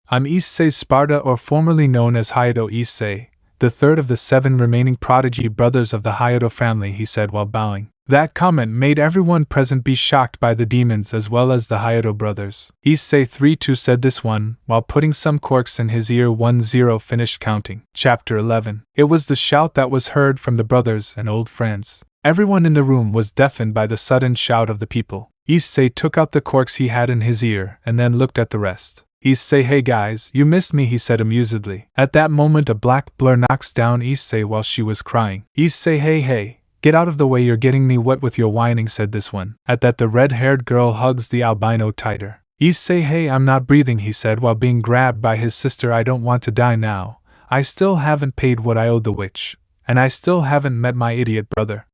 I'm Issei Sparta, or formerly known as Hyoudou Issei, the third of the 7 remaining prodigy brothers of the Hyoudou family, he said while bowing. That comment made everyone present be shocked by the demons as well as the Hyoudou brothers. Issei 3-2 said this one, while putting some corks in his ear. 1-0 finished counting. Chapter 11. It was the shout that was heard from the brothers and old friends. Everyone in the room was deafened by the sudden shout of the people. Issei took out the corks he had in his ear and then looked at the rest. Issei, hey guys, you missed me, he said amusedly. At that moment a black blur knocks down Issei while she was crying. Issei, hey, get out of the way, you're getting me wet with your whining, said this one. At that the red-haired girl hugs the albino tighter. Issei, hey, I'm not breathing, he said while being grabbed by his sister. I don't want to die now. I still haven't paid what I owed the witch. And I still haven't met my idiot brother.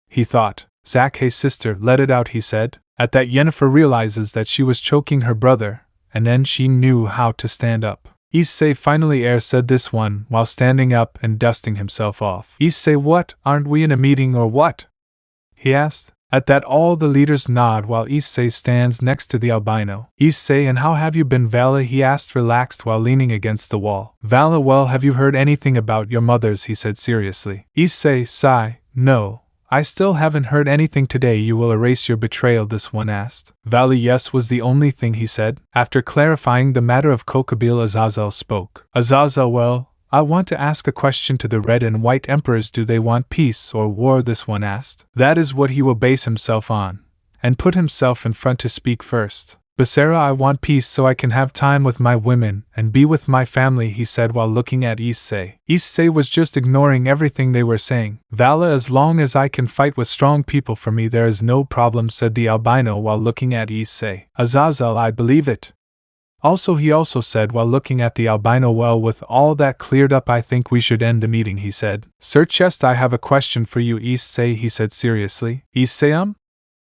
He thought. Zach, hey sister, let it out, he said. At that Yennefer realizes that she was choking her brother, and then she knew how to stand up. Issei, finally air, said this one while standing up and dusting himself off. Issei, what, aren't we in a meeting or what? He asked. At that all the leaders nod while Issei stands next to the albino. Issei, and how have you been, Vala, he asked relaxed while leaning against the wall. Vala, well, have you heard anything about your mothers, he said seriously. Issei, sigh, no. I still haven't heard anything today. You will erase your betrayal, this one asked. Vala, yes, was the only thing, he said. After clarifying the matter of Kokabeel, Azazel spoke. Azazel, well, I want to ask a question to the Red and White Emperors. Do they want peace or war, this one asked. That is what he will base himself on, and put himself in front to speak first. Basara, I want peace so I can have time with my women and be with my family, he said while looking at Issei. Issei was just ignoring everything they were saying. Vala, as long as I can fight with strong people for me there is no problem, said the albino while looking at Issei. Azazel, I believe it. Also, he also said while looking at the albino, well, with all that cleared up I think we should end the meeting, he said. Sirzechs, I have a question for you, Issei, he said seriously. Issei,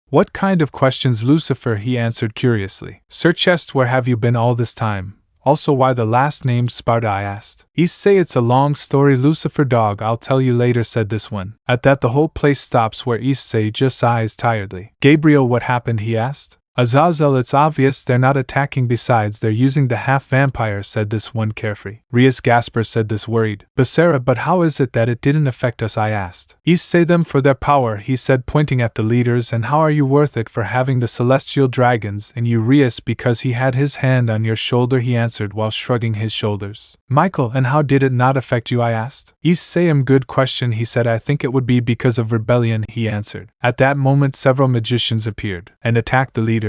What kind of questions, Lucifer, he answered curiously. Sirzechs, where have you been all this time? Also, why the last name Sparta, I asked. Issei, it's a long story, Lucifer dog, I'll tell you later, said this one. At that the whole place stops where Issei just sighs tiredly. Gabriel, what happened, he asked. Azazel, it's obvious they're not attacking, besides they're using the half-vampire, said this one carefree. Rias Gasper said this worried. Basara, but how is it that it didn't affect us, I asked. Issei, them for their power, he said pointing at the leaders, and how are you worth it for having the celestial dragons, and you Rias because he had his hand on your shoulder, he answered while shrugging his shoulders. Michael, and how did it not affect you, I asked. Issei, good question, he said. I think it would be because of rebellion, he answered. At that moment several magicians appeared and attacked the leaders.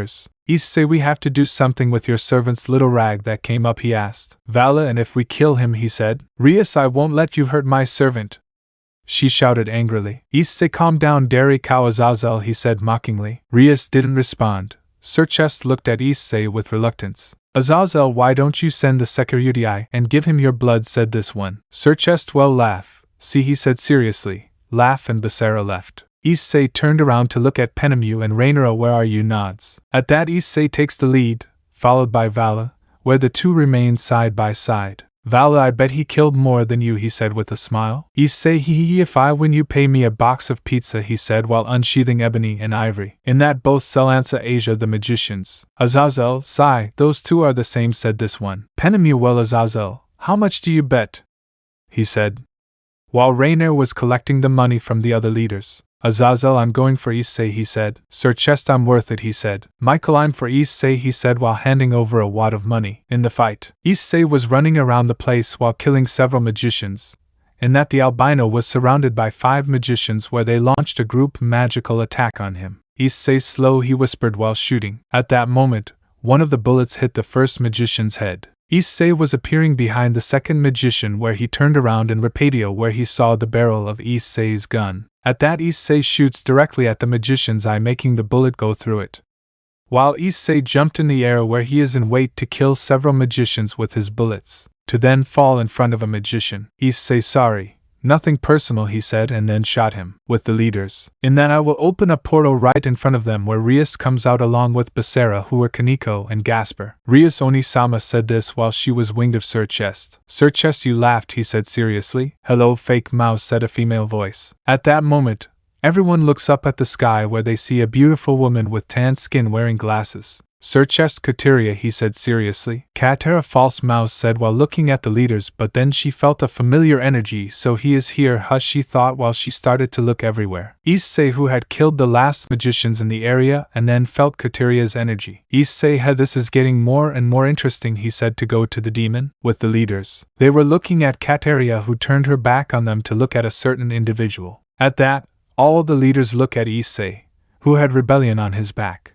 Issei, we have to do something with your servant's little rag that came up, he asked. Vala, and if we kill him, he said. Rias, I won't let you hurt my servant, she shouted angrily. Issei, calm down, dairy cow, Azazel, he said mockingly. Rias didn't respond. Sirzechs looked at Issei with reluctance. Azazel, why don't you send the security and give him your blood, said this one. Sirzechs, well, laugh. See, he said seriously. Laugh, and Basara left. Issei turned around to look at Penemu and Rhaenyra, where are you, nods. At that Issei takes the lead, followed by Vala, where the two remained side by side. Vala, I bet he killed more than you, he said with a smile. Issei, hee, if I win you pay me a box of pizza, he said while unsheathing ebony and ivory. In that both Selansa Asia the magicians. Azazel, sigh, those two are the same, said this one. Penemu, well, Azazel, how much do you bet? He said, while Rhaenyra was collecting the money from the other leaders. Azazel, I'm going for Issei, he said. Sirzechs, I'm worth it, he said. Michael, I'm for Issei, he said while handing over a wad of money. In the fight, Issei was running around the place while killing several magicians. In that the albino was surrounded by 5 magicians where they launched a group magical attack on him. Issei, slow, he whispered while shooting. At that moment, one of the bullets hit the first magician's head. Issei was appearing behind the second magician where he turned around in Rapadio where he saw the barrel of Issei's gun. At that Issei shoots directly at the magician's eye, making the bullet go through it. While Issei jumped in the air where he is in wait to kill several magicians with his bullets, to then fall in front of a magician. Issei, sorry. Nothing personal, he said, and then shot him, with the leaders. In that I will open a portal right in front of them where Rias comes out along with Basara, who were Kaneko and Gasper. Rias Onisama said this while she was winged of Sirzechs. Sirzechs, you laughed, he said seriously. Hello, fake mouse, said a female voice. At that moment, everyone looks up at the sky where they see a beautiful woman with tan skin wearing glasses. Sirzechs, Kateria, he said seriously. Katera, false mouse, said while looking at the leaders, but then she felt a familiar energy, so he is here, hush, she thought while she started to look everywhere. Issei, who had killed the last magicians in the area and then felt Kateria's energy. Issei, this is getting more and more interesting, he said to go to the demon, with the leaders. They were looking at Kateria, who turned her back on them to look at a certain individual. At that, all the leaders look at Issei, who had rebellion on his back.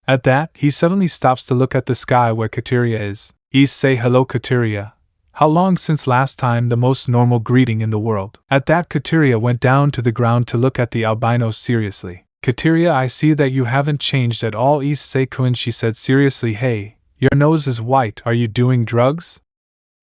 At that, he suddenly stops to look at the sky where Kateria is. Issei, hello Kateria. How long since last time, the most normal greeting in the world. At that, Kateria went down to the ground to look at the albino seriously. Kateria, I see that you haven't changed at all, Issei-kun, she said seriously. Hey, your nose is white, are you doing drugs?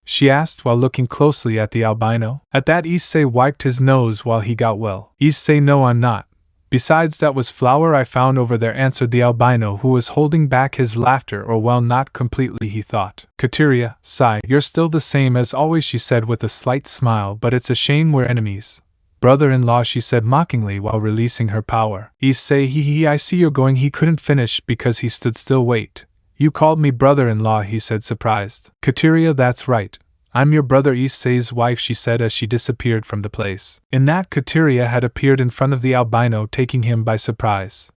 She asked while looking closely at the albino. At that, Issei wiped his nose while he got well. Issei, no, I'm not. Besides, that was flour I found over there, answered the albino, who was holding back his laughter, or well, not completely, he thought. Kateria, sigh, you're still the same as always, she said with a slight smile, but it's a shame we're enemies. Brother-in-law, she said mockingly while releasing her power. Issei, hee, I see you're going. He couldn't finish because he stood still. Wait. You called me brother-in-law, he said surprised. Kateria, that's right. I'm your brother Issei's wife, she said as she disappeared from the place. In that, Kateria had appeared in front of the albino, taking him by surprise.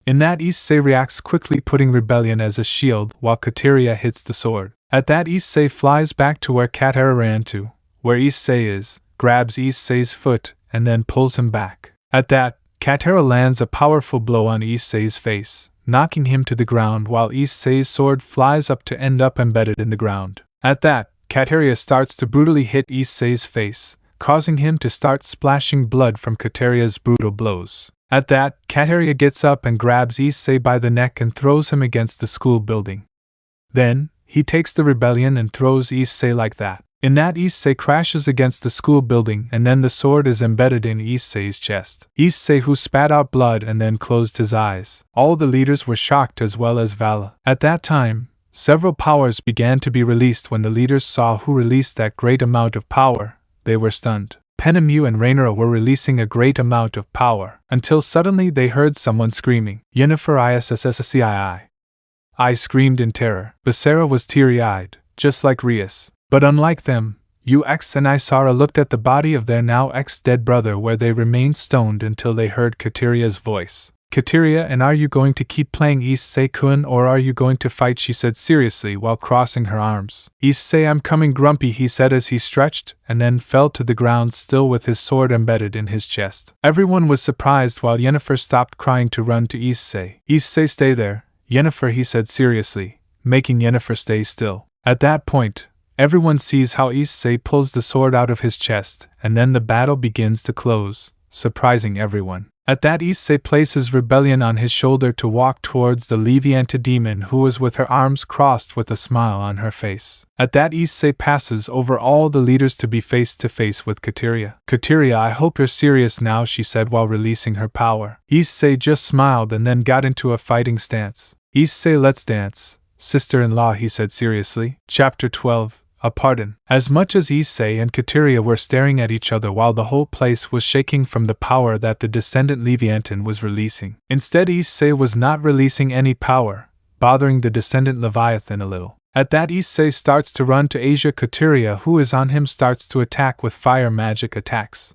In that, Issei reacts quickly, putting rebellion as a shield while Kateria hits the sword. At that, Issei flies back to where Kateria ran to, where Issei is, grabs Issei's foot, and then pulls him back. At that, Kateria lands a powerful blow on Issei's face, knocking him to the ground while Issei's sword flies up to end up embedded in the ground. At that, Kateria starts to brutally hit Issei's face, causing him to start splashing blood from Kateria's brutal blows. At that, Kateria gets up and grabs Issei by the neck and throws him against the school building. Then, he takes the rebellion and throws Issei like that. In that, Issei crashes against the school building, and then the sword is embedded in Issei's chest. Issei, who spat out blood and then closed his eyes. All the leaders were shocked as well as Vala. At that time, several powers began to be released. When the leaders saw who released that great amount of power, they were stunned. Penemu and Rhaenyra were releasing a great amount of power, until suddenly they heard someone screaming, Yennefer ISSSCII. I screamed in terror. Basara was teary-eyed, just like Rias. But unlike them, Ux and Isara looked at the body of their now ex-dead brother, where they remained stoned until they heard Kateria's voice. Kateria, and are you going to keep playing Issei-kun, or are you going to fight, she said seriously while crossing her arms. Issei, I'm coming, grumpy, he said as he stretched, and then fell to the ground still with his sword embedded in his chest. Everyone was surprised while Yennefer stopped crying to run to Issei. Issei, stay there, Yennefer, he said seriously, making Yennefer stay still. At that point, everyone sees how Issei pulls the sword out of his chest, and then the battle begins to close, surprising everyone. At that, Issei places Rebellion on his shoulder to walk towards the Leviathan demon, who was with her arms crossed with a smile on her face. At that, Issei passes over all the leaders to be face to face with Kateria. Kateria, I hope you're serious now, she said while releasing her power. Issei just smiled and then got into a fighting stance. Issei, let's dance, sister-in-law, he said seriously. Chapter 12. A pardon. As much as Issei and Kateria were staring at each other while the whole place was shaking from the power that the Descendant Leviathan was releasing. Instead, Issei was not releasing any power, bothering the Descendant Leviathan a little. At that, Issei starts to run to Asia. Kateria, who is on him, starts to attack with fire magic attacks,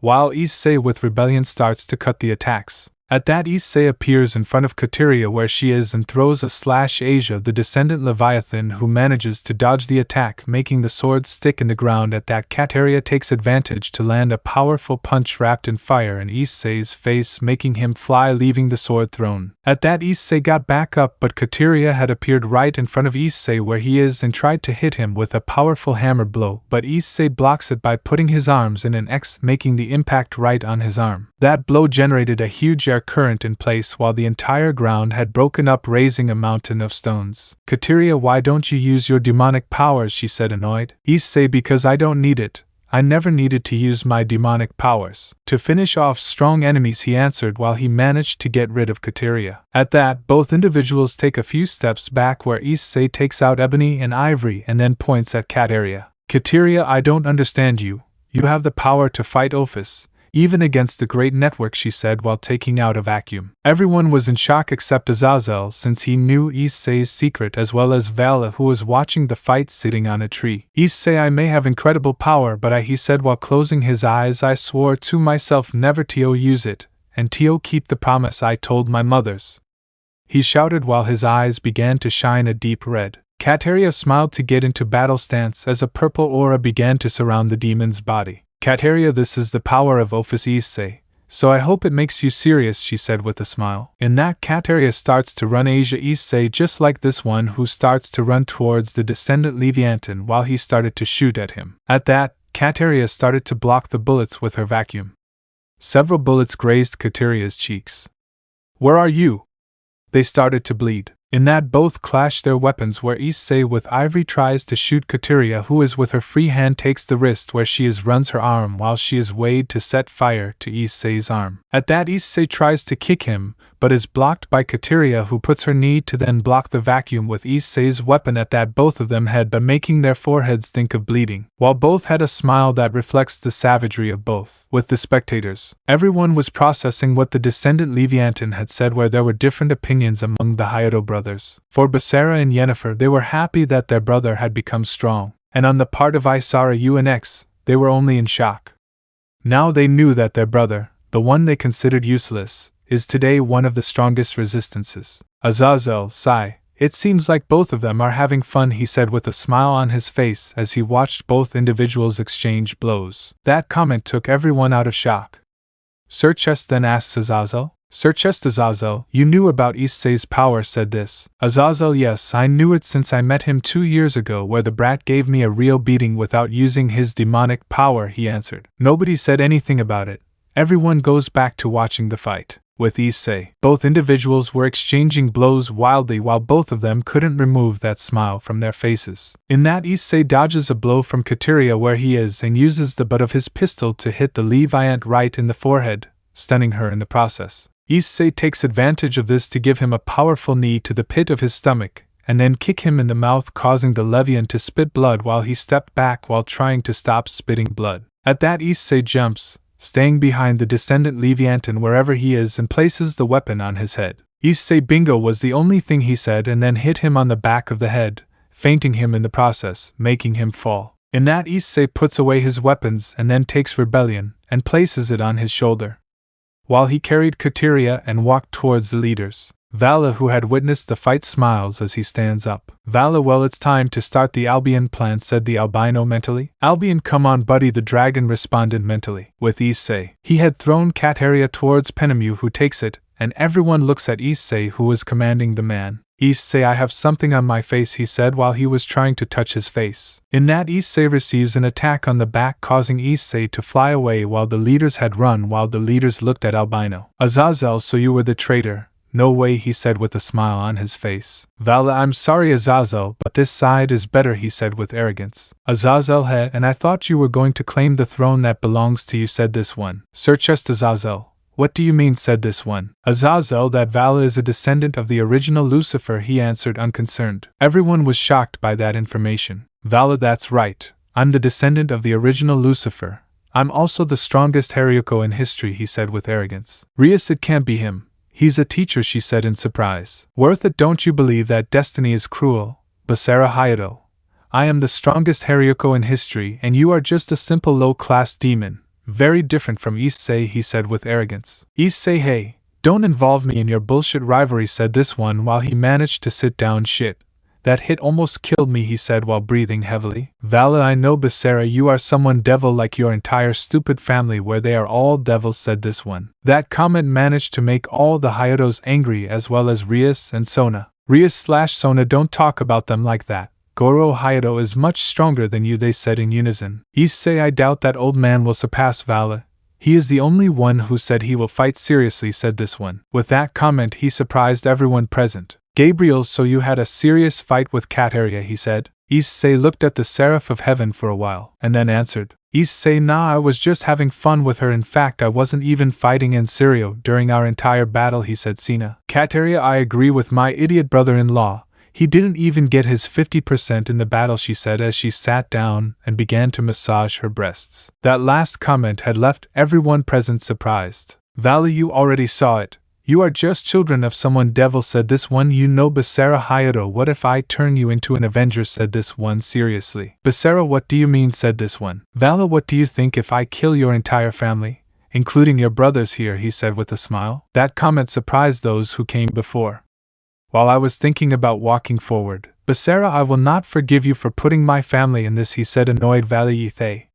while Issei with Rebellion starts to cut the attacks. At that, Issei appears in front of Kateria where she is and throws a slash Asia, the Descendant Leviathan, who manages to dodge the attack, making the sword stick in the ground. At that, Kateria takes advantage to land a powerful punch wrapped in fire in Issei's face, making him fly, leaving the sword thrown. At that, Issei got back up, but Kateria had appeared right in front of Issei where he is and tried to hit him with a powerful hammer blow, but Issei blocks it by putting his arms in an X, making the impact right on his arm. That blow generated a huge air current in place while the entire ground had broken up, raising a mountain of stones. Kateria, why don't you use your demonic powers, she said annoyed. Issei, because I don't need it. I never needed to use my demonic powers to finish off strong enemies, he answered while he managed to get rid of Kateria. At that, both individuals take a few steps back where Issei takes out Ebony and Ivory and then points at Kateria. Kateria, I don't understand you. You have the power to fight Ophis, even against the Great Network, she said while taking out a vacuum. Everyone was in shock except Azazel, since he knew Issei's secret, as well as Vala, who was watching the fight sitting on a tree. Issei, I may have incredible power, but he said while closing his eyes, I swore to myself never to use it, and to keep the promise I told my mothers. He shouted while his eyes began to shine a deep red. Kateria smiled to get into battle stance as a purple aura began to surround the demon's body. Kateria, this is the power of Ophis, Issei So I hope it makes you serious, she said with a smile. In that, Kateria starts to run Asia Issei just like this one who starts to run towards the Descendant Leviathan while he started to shoot at him. At that, Kateria started to block the bullets with her vacuum. Several bullets grazed Kateria's cheeks. Where are you? They started to bleed. In that, both clashed their weapons where Issei with ivory tries to shoot Kateria, who is with her free hand takes the wrist where she is runs her arm while she is weighed to set fire to Issei's arm. At that, Issei tries to kick him, but is blocked by Kateria, who puts her knee to then block the vacuum with Issei's weapon. At that, both of them had by making their foreheads think of bleeding, while both had a smile that reflects the savagery of both. With the spectators, everyone was processing what the Descendant Leviathan had said, where there were different opinions among the Hyoudou brothers. For Basara and Yennefer, they were happy that their brother had become strong, and on the part of Isara UNX, they were only in shock. Now they knew that their brother, the one they considered useless, is today one of the strongest resistances. Azazel sighed. It seems like both of them are having fun, he said with a smile on his face as he watched both individuals exchange blows. That comment took everyone out of shock. Sirzechs then asked Azazel. Sirzechs, Azazel, you knew about Issei's power, said this. Azazel, yes, I knew it since I met him 2 years ago, where the brat gave me a real beating without using his demonic power, he answered. Nobody said anything about it. Everyone goes back to watching the fight. With Issei, both individuals were exchanging blows wildly while both of them couldn't remove that smile from their faces. In that, Issei dodges a blow from Kateria where he is and uses the butt of his pistol to hit the Leviant right in the forehead, stunning her in the process. Issei takes advantage of this to give him a powerful knee to the pit of his stomach, and then kick him in the mouth, causing the Leviant to spit blood while he stepped back while trying to stop spitting blood. At that, Issei jumps, staying behind the Descendant Leviathan wherever he is, and places the weapon on his head. Issei bingo was the only thing he said, and then hit him on the back of the head, fainting him in the process, making him fall. In that, Issei puts away his weapons and then takes Rebellion and places it on his shoulder, while he carried Kateria and walked towards the leaders. Vala, who had witnessed the fight, smiles as he stands up. Vala, well, it's time to start the Albion plan, said the albino mentally. Albion, come on buddy, the dragon responded mentally. With Issei, he had thrown Kateria towards Penemu, who takes it, and everyone looks at Issei, who was commanding the man. Issei, I have something on my face, he said while he was trying to touch his face. In that, Issei receives an attack on the back, causing Issei to fly away while the leaders had run, while the leaders looked at albino. Azazel, so you were the traitor. No way, he said with a smile on his face. Vala, I'm sorry Azazel, but this side is better, he said with arrogance. Azazel, he, and I thought you were going to claim the throne that belongs to you, said this one. Sirzechs, Azazel. What do you mean, said this one. Azazel, that Vala is a descendant of the original Lucifer, he answered unconcerned. Everyone was shocked by that information. Vala, that's right. I'm the descendant of the original Lucifer. I'm also the strongest Haruko in history, he said with arrogance. Rias, it can't be him. He's a teacher, she said in surprise. Worth it, don't you believe that destiny is cruel? Basara Hyoudou. I am the strongest Haruko in history, and you are just a simple low-class demon. Very different from Issei, he said with arrogance. Issei, hey, don't involve me in your bullshit rivalry, said this one while he managed to sit down. Shit. That hit almost killed me, he said while breathing heavily. Vala, I know Basara, you are someone devil like your entire stupid family where they are all devils, said this one. That comment managed to make all the Hyoudous angry as well as Rias and Sona. Rias/Sona, don't talk about them like that. Goru Hyoudo is much stronger than you, they said in unison. Issei, I doubt that old man will surpass Vala. He is the only one who said he will fight seriously, said this one. With that comment he surprised everyone present. Gabriel, so you had a serious fight with Kateria, he said. Issei looked at the Seraph of Heaven for a while, and then answered. Issei, nah, I was just having fun with her, in fact I wasn't even fighting in Sirio during our entire battle, he said. Sina. Kateria, I agree with my idiot brother-in-law. He didn't even get his 50% in the battle, she said as she sat down and began to massage her breasts. That last comment had left everyone present surprised. Vala, you already saw it. You are just children of someone devil, said this one. You know Basara Hyoudou, what if I turn you into an Avenger, said this one seriously. Basara, what do you mean, said this one. Vala, what do you think if I kill your entire family, including your brothers here, he said with a smile. That comment surprised those who came before. While I was thinking about walking forward, Basara, I will not forgive you for putting my family in this, he said, annoyed. Vala, Issei.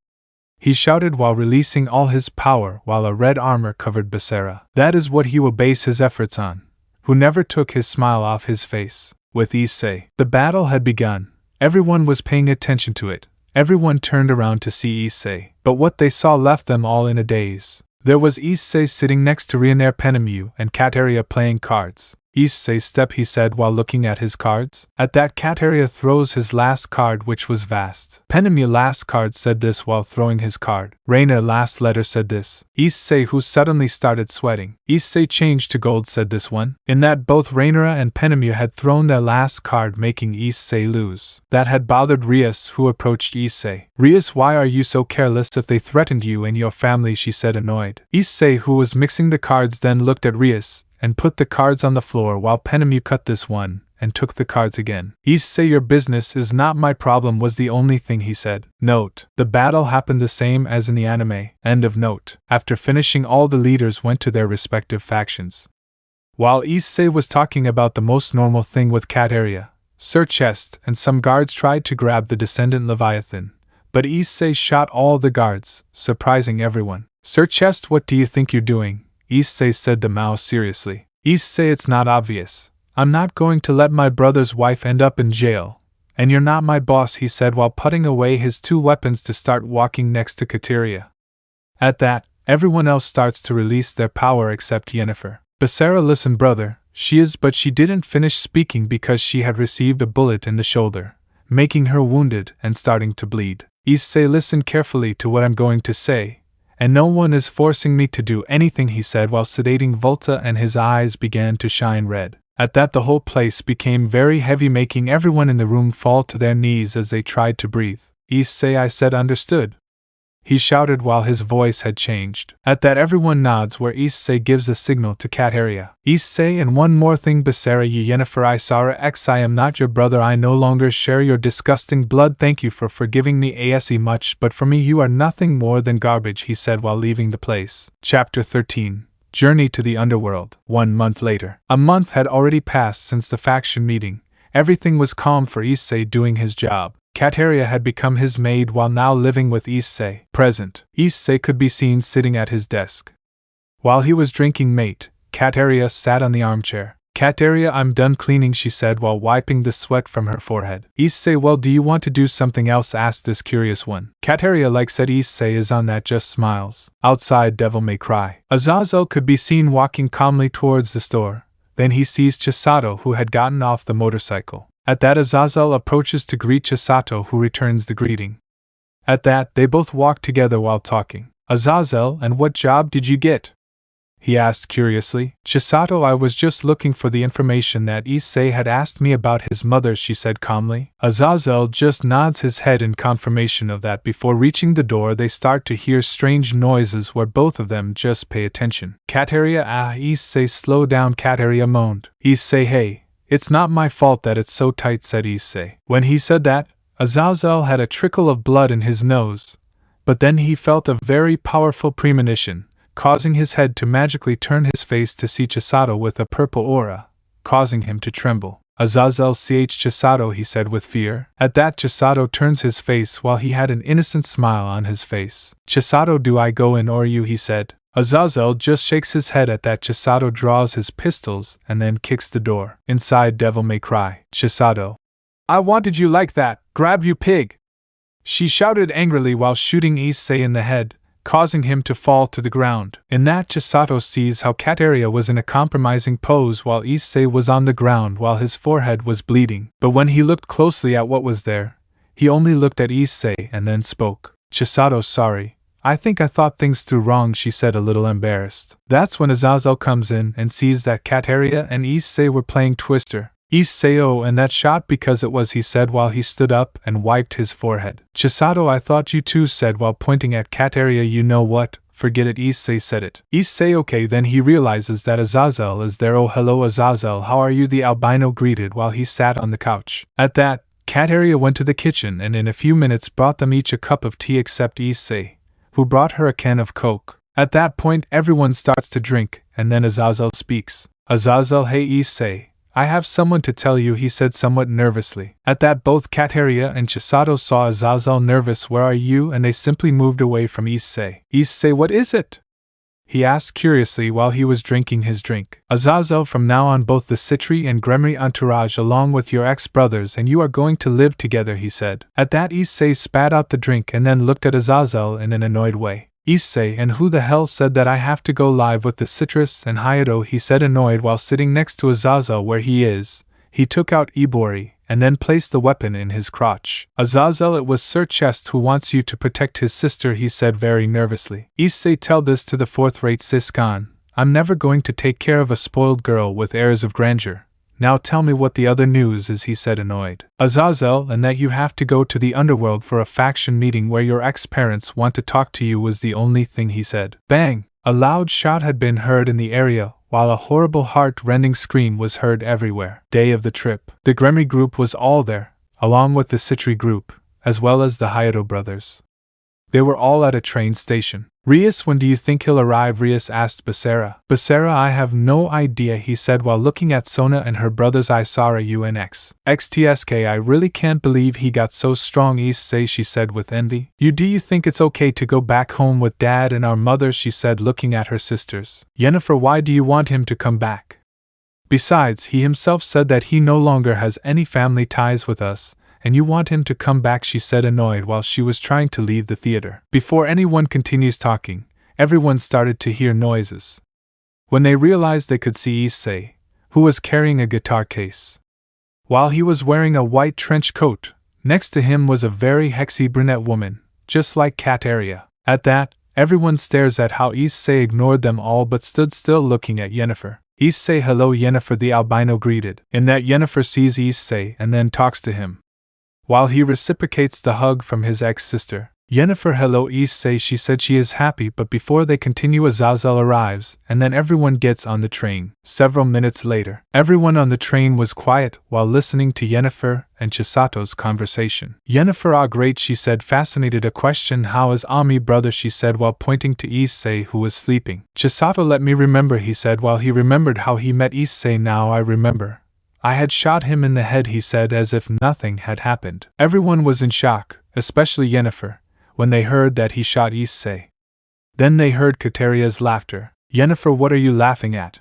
he shouted while releasing all his power while a red armor covered Becerra. That is what he will base his efforts on, who never took his smile off his face. With Issei, the battle had begun. Everyone was paying attention to it. Everyone turned around to see Issei, but what they saw left them all in a daze. There was Issei sitting next to Reincarnation Penemu and Kateria playing cards. Issei step, he said while looking at his cards. At that, Kateria throws his last card, which was vast. Penemu last card said this while throwing his card. Rainer last letter said this. Issei, who suddenly started sweating. Issei changed to gold, said this one. In that, both Rainer and Penemu had thrown their last card, making Issei lose. That had bothered Rias, who approached Issei. Rias, why are you so careless if they threatened you and your family, she said, annoyed. Issei, who was mixing the cards, then looked at Rias and put the cards on the floor while Penemu cut this one and took the cards again. Issei, your business is not my problem was the only thing he said. Note: the battle happened the same as in the anime. End of note. After finishing, all the leaders went to their respective factions. While Issei was talking about the most normal thing with Kateria, Sirzechs and some guards tried to grab the Descendant Leviathan, but Issei shot all the guards, surprising everyone. Sirzechs, what do you think you're doing? Issei said to Mao seriously. Issei, it's not obvious. I'm not going to let my brother's wife end up in jail. And you're not my boss, he said while putting away his two weapons to start walking next to Kateria. At that, everyone else starts to release their power except Yennefer. Becerra, listen brother, but she didn't finish speaking because she had received a bullet in the shoulder, making her wounded and starting to bleed. Issei, listen carefully to what I'm going to say. And no one is forcing me to do anything, he said while sedating Volta, and his eyes began to shine red. At that, the whole place became very heavy, making everyone in the room fall to their knees as they tried to breathe. Issei, I said, understood, he shouted while his voice had changed. At that, everyone nods where Issei gives a signal to Kateria. Issei, and one more thing, Becerra, you Yennefer, I am not your brother, I no longer share your disgusting blood, thank you for forgiving me ase much, but for me you are nothing more than garbage, he said while leaving the place. Chapter 13. Journey to the Underworld. 1 month later. A month had already passed since the faction meeting. Everything was calm for Issei doing his job. Kateria had become his maid while now living with Issei. Present. Issei could be seen sitting at his desk. While he was drinking mate, Kateria sat on the armchair. Kateria, I'm done cleaning, she said while wiping the sweat from her forehead. Issei, well, do you want to do something else? Asked this curious one. Kateria said Issei is on that, just smiles. Outside, Devil May Cry. Azazel could be seen walking calmly towards the store. Then he sees Chisato, who had gotten off the motorcycle. At that, Azazel approaches to greet Chisato, who returns the greeting. At that, they both walk together while talking. Azazel, and what job did you get? He asked curiously. Chisato, I was just looking for the information that Issei had asked me about his mother, she said calmly. Azazel just nods his head in confirmation of that. Before reaching the door, they start to hear strange noises where both of them just pay attention. Kateria, Issei, slow down, Kateria moaned. Issei, hey. It's not my fault that it's so tight, said Issei. When he said that, Azazel had a trickle of blood in his nose, but then he felt a very powerful premonition, causing his head to magically turn his face to see Chisato with a purple aura, causing him to tremble. Azazel, Chisato, he said with fear. At that, Chisato turns his face while he had an innocent smile on his face. Chisato, do I go in or you, he said. Azazel just shakes his head. At that, Chisato draws his pistols and then kicks the door. Inside, Devil May Cry. Chisato. I wanted you like that, grab you pig! She shouted angrily while shooting Issei in the head, causing him to fall to the ground. In that, Chisato sees how Kateria was in a compromising pose while Issei was on the ground while his forehead was bleeding. But when he looked closely at what was there, he only looked at Issei and then spoke. Chisato, sorry. I think I thought things through wrong, she said a little embarrassed. That's when Azazel comes in and sees that Kateria and Issei were playing Twister. Issei, oh, and that shot because it was, he said while he stood up and wiped his forehead. Chisato, I thought you too, said while pointing at Kateria. You know what, forget it, Issei said it. Issei, okay, then he realizes that Azazel is there. Oh, hello Azazel, how are you, the albino greeted while he sat on the couch. At that, Kateria went to the kitchen and in a few minutes brought them each a cup of tea except Issei, who brought her a can of Coke. At that point, everyone starts to drink, and then Azazel speaks. Azazel, hey Issei, I have someone to tell you, he said somewhat nervously. At that, both Kateria and Chisato saw Azazel nervous. Where are you? And they simply moved away from Issei. Issei, what is it? He asked curiously while he was drinking his drink. Azazel, from now on both the Citri and Gremory entourage along with your ex-brothers and you are going to live together, he said. At that, Issei spat out the drink and then looked at Azazel in an annoyed way. Issei, and who the hell said that I have to go live with the Citrus and Hyoudou, he said annoyed while sitting next to Azazel where he is. He took out Ibori and then placed the weapon in his crotch. Azazel, it was Sirzechs who wants you to protect his sister, he said very nervously. Issei, tell this to the fourth-rate Siskan. I'm never going to take care of a spoiled girl with airs of grandeur. Now tell me what the other news is, he said annoyed. Azazel, and that you have to go to the underworld for a faction meeting where your ex-parents want to talk to you was the only thing, he said. Bang! A loud shout had been heard in the area, while a horrible heart-rending scream was heard everywhere. Day of the trip. The Gremory group was all there, along with the Citri group, as well as the Hyoudou brothers. They were all at a train station. Rias, when do you think he'll arrive? Rias asked Basara. Basara, I have no idea, he said while looking at Sona and her brothers. I saw a UNX. XTSK, I really can't believe he got so strong. Issei, she said with envy. Do you think it's okay to go back home with Dad and our mother? She said looking at her sisters. Yennefer, why do you want him to come back? Besides, he himself said that he no longer has any family ties with us. And you want him to come back, she said annoyed while she was trying to leave the theater. Before anyone continues talking, everyone started to hear noises. When they realized, they could see Issei, who was carrying a guitar case. While he was wearing a white trench coat, next to him was a very hexy brunette woman, just like Kateria. At that, everyone stares at how Issei ignored them all but stood still looking at Yennefer. Issei, hello Yennefer, the albino greeted. In that, Yennefer sees Issei and then talks to him, while he reciprocates the hug from his ex-sister. Yennefer, hello Issei, she said she is happy, but before they continue Azazel arrives, and then everyone gets on the train. Several minutes later, everyone on the train was quiet while listening to Yennefer and Chisato's conversation. Yennefer, ah great, she said fascinated. A question, how is Ami brother, she said while pointing to Issei who was sleeping. Chisato, let me remember, he said while he remembered how he met Issei. Now I remember. I had shot him in the head, he said as if nothing had happened. Everyone was in shock, especially Yennefer, when they heard that he shot Issei. Then they heard Kateria's laughter. Yennefer, what are you laughing at?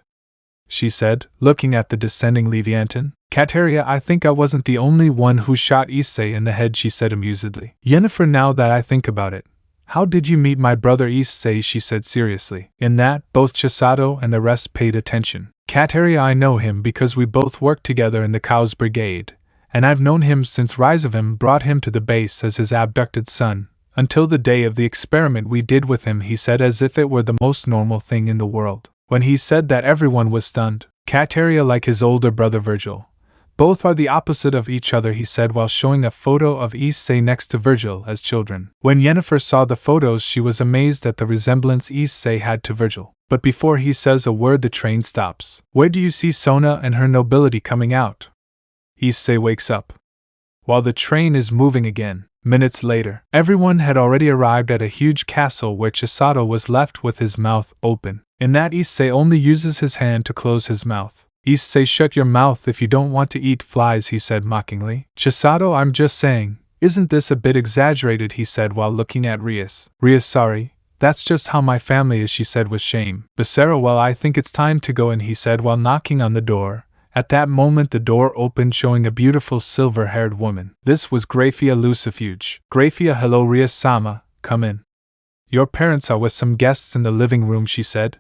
She said, looking at the descending Leviathan. Kateria, I think I wasn't the only one who shot Issei in the head, she said amusedly. Yennefer, now that I think about it, how did you meet my brother Issei, she said seriously. In that, both Chisato and the rest paid attention. Kateria, I know him because we both worked together in the Cow's Brigade, and I've known him since Rysavim brought him to the base as his abducted son, until the day of the experiment we did with him, he said as if it were the most normal thing in the world. When he said that, everyone was stunned. Kateria, like his older brother Virgil. Both are the opposite of each other, he said while showing a photo of Issei next to Virgil as children. When Yennefer saw the photos, she was amazed at the resemblance Issei had to Virgil. But before he says a word, the train stops. Where do you see Sona and her nobility coming out? Issei wakes up. While the train is moving again. Minutes later, everyone had already arrived at a huge castle where Chisato was left with his mouth open. In that, Issei only uses his hand to close his mouth. Issei, shut your mouth if you don't want to eat flies, he said mockingly. Chisato, I'm just saying, isn't this a bit exaggerated, he said while looking at Rias. Rias, sorry. That's just how my family is, she said with shame. Basara, well, I think it's time to go in, he said while knocking on the door. At that moment the door opened, showing a beautiful silver-haired woman. This was Grayfia Lucifuge. Grayfia, hello Rias-sama, come in. Your parents are with some guests in the living room, she said,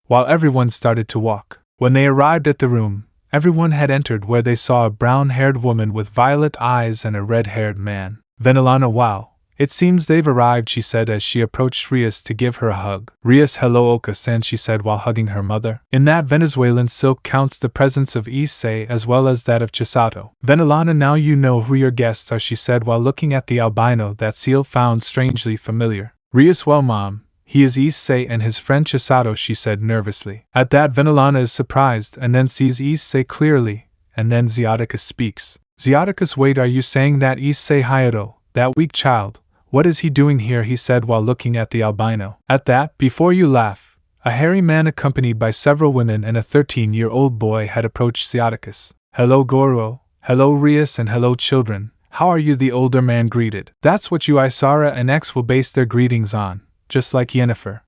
while everyone started to walk. When they arrived at the room, everyone had entered where they saw a brown-haired woman with violet eyes and a red-haired man. Venelana, wow. It seems they've arrived, she said as she approached Rias to give her a hug. Rias, hello Oka-san, she said while hugging her mother. In that Venezuelan silk counts the presence of Issei as well as that of Chisato. Venelana, now you know who your guests are, she said while looking at the albino that Seal found strangely familiar. Rias, well mom, he is Issei and his friend Chisato, she said nervously. At that, Venelana is surprised and then sees Issei clearly, and then Xiaticus speaks. Xiaticus, wait, are you saying that Issei Hyoudou, that weak child? What is he doing here, he said while looking at the albino. At that, before you laugh, A hairy man accompanied by several women and a 13-year-old boy had approached Sirzechs. "Hello Goru, hello Rias and hello children, how are you?" the older man greeted. "That's what you Isara and X will base their greetings on, just like Yennefer."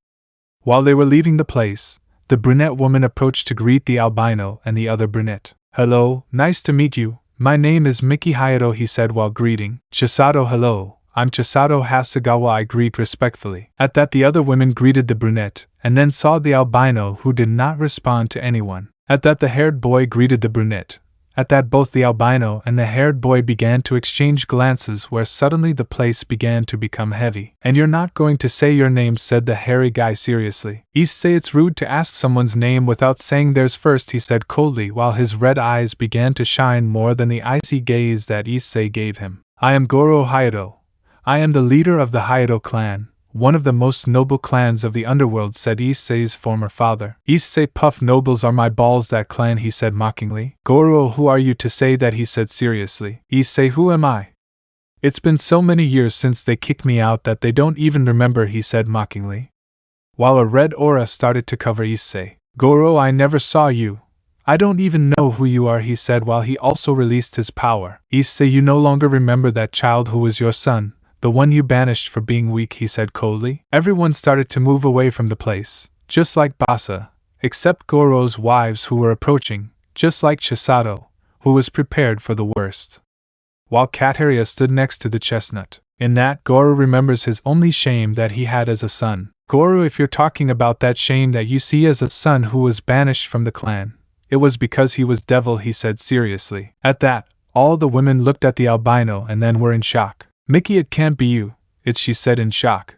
While they were leaving the place, the brunette woman approached to greet the albino and the other brunette. "Hello, nice to meet you, my name is Miki Hyoudou," he said while greeting. "Chisato, hello, I'm Chisato Hasegawa," I greet respectfully. At that the other women greeted the brunette, and then saw the albino who did not respond to anyone. At that the haired boy greeted the brunette. At that both the albino and the haired boy began to exchange glances where suddenly the place began to become heavy. "And you're not going to say your name," said the hairy guy seriously. "Issei, it's rude to ask someone's name without saying theirs first," he said coldly while his red eyes began to shine more than the icy gaze that Issei gave him. "I am Goru Hyoudo. I am the leader of the Hyoudou clan, one of the most noble clans of the underworld," said Issei's former father. "Issei, puff nobles are my balls, that clan," he said mockingly. "Goru, who are you to say that?" he said seriously. "Issei, who am I? It's been so many years since they kicked me out that they don't even remember," he said mockingly, while a red aura started to cover Issei. "Goru, I never saw you. I don't even know who you are," he said while he also released his power. "Issei, you no longer remember that child who was your son, the one you banished for being weak," he said coldly. Everyone started to move away from the place, just like Basa, except Goru's wives who were approaching, just like Chisato, who was prepared for the worst. While Kateria stood next to the chestnut. In that, Goru remembers his only shame that he had as a son. "Goru, if you're talking about that shame that you see as a son who was banished from the clan, it was because he was devil," he said seriously. At that, all the women looked at the albino and then were in shock. "Mickey, it can't be you, it's," she said in shock,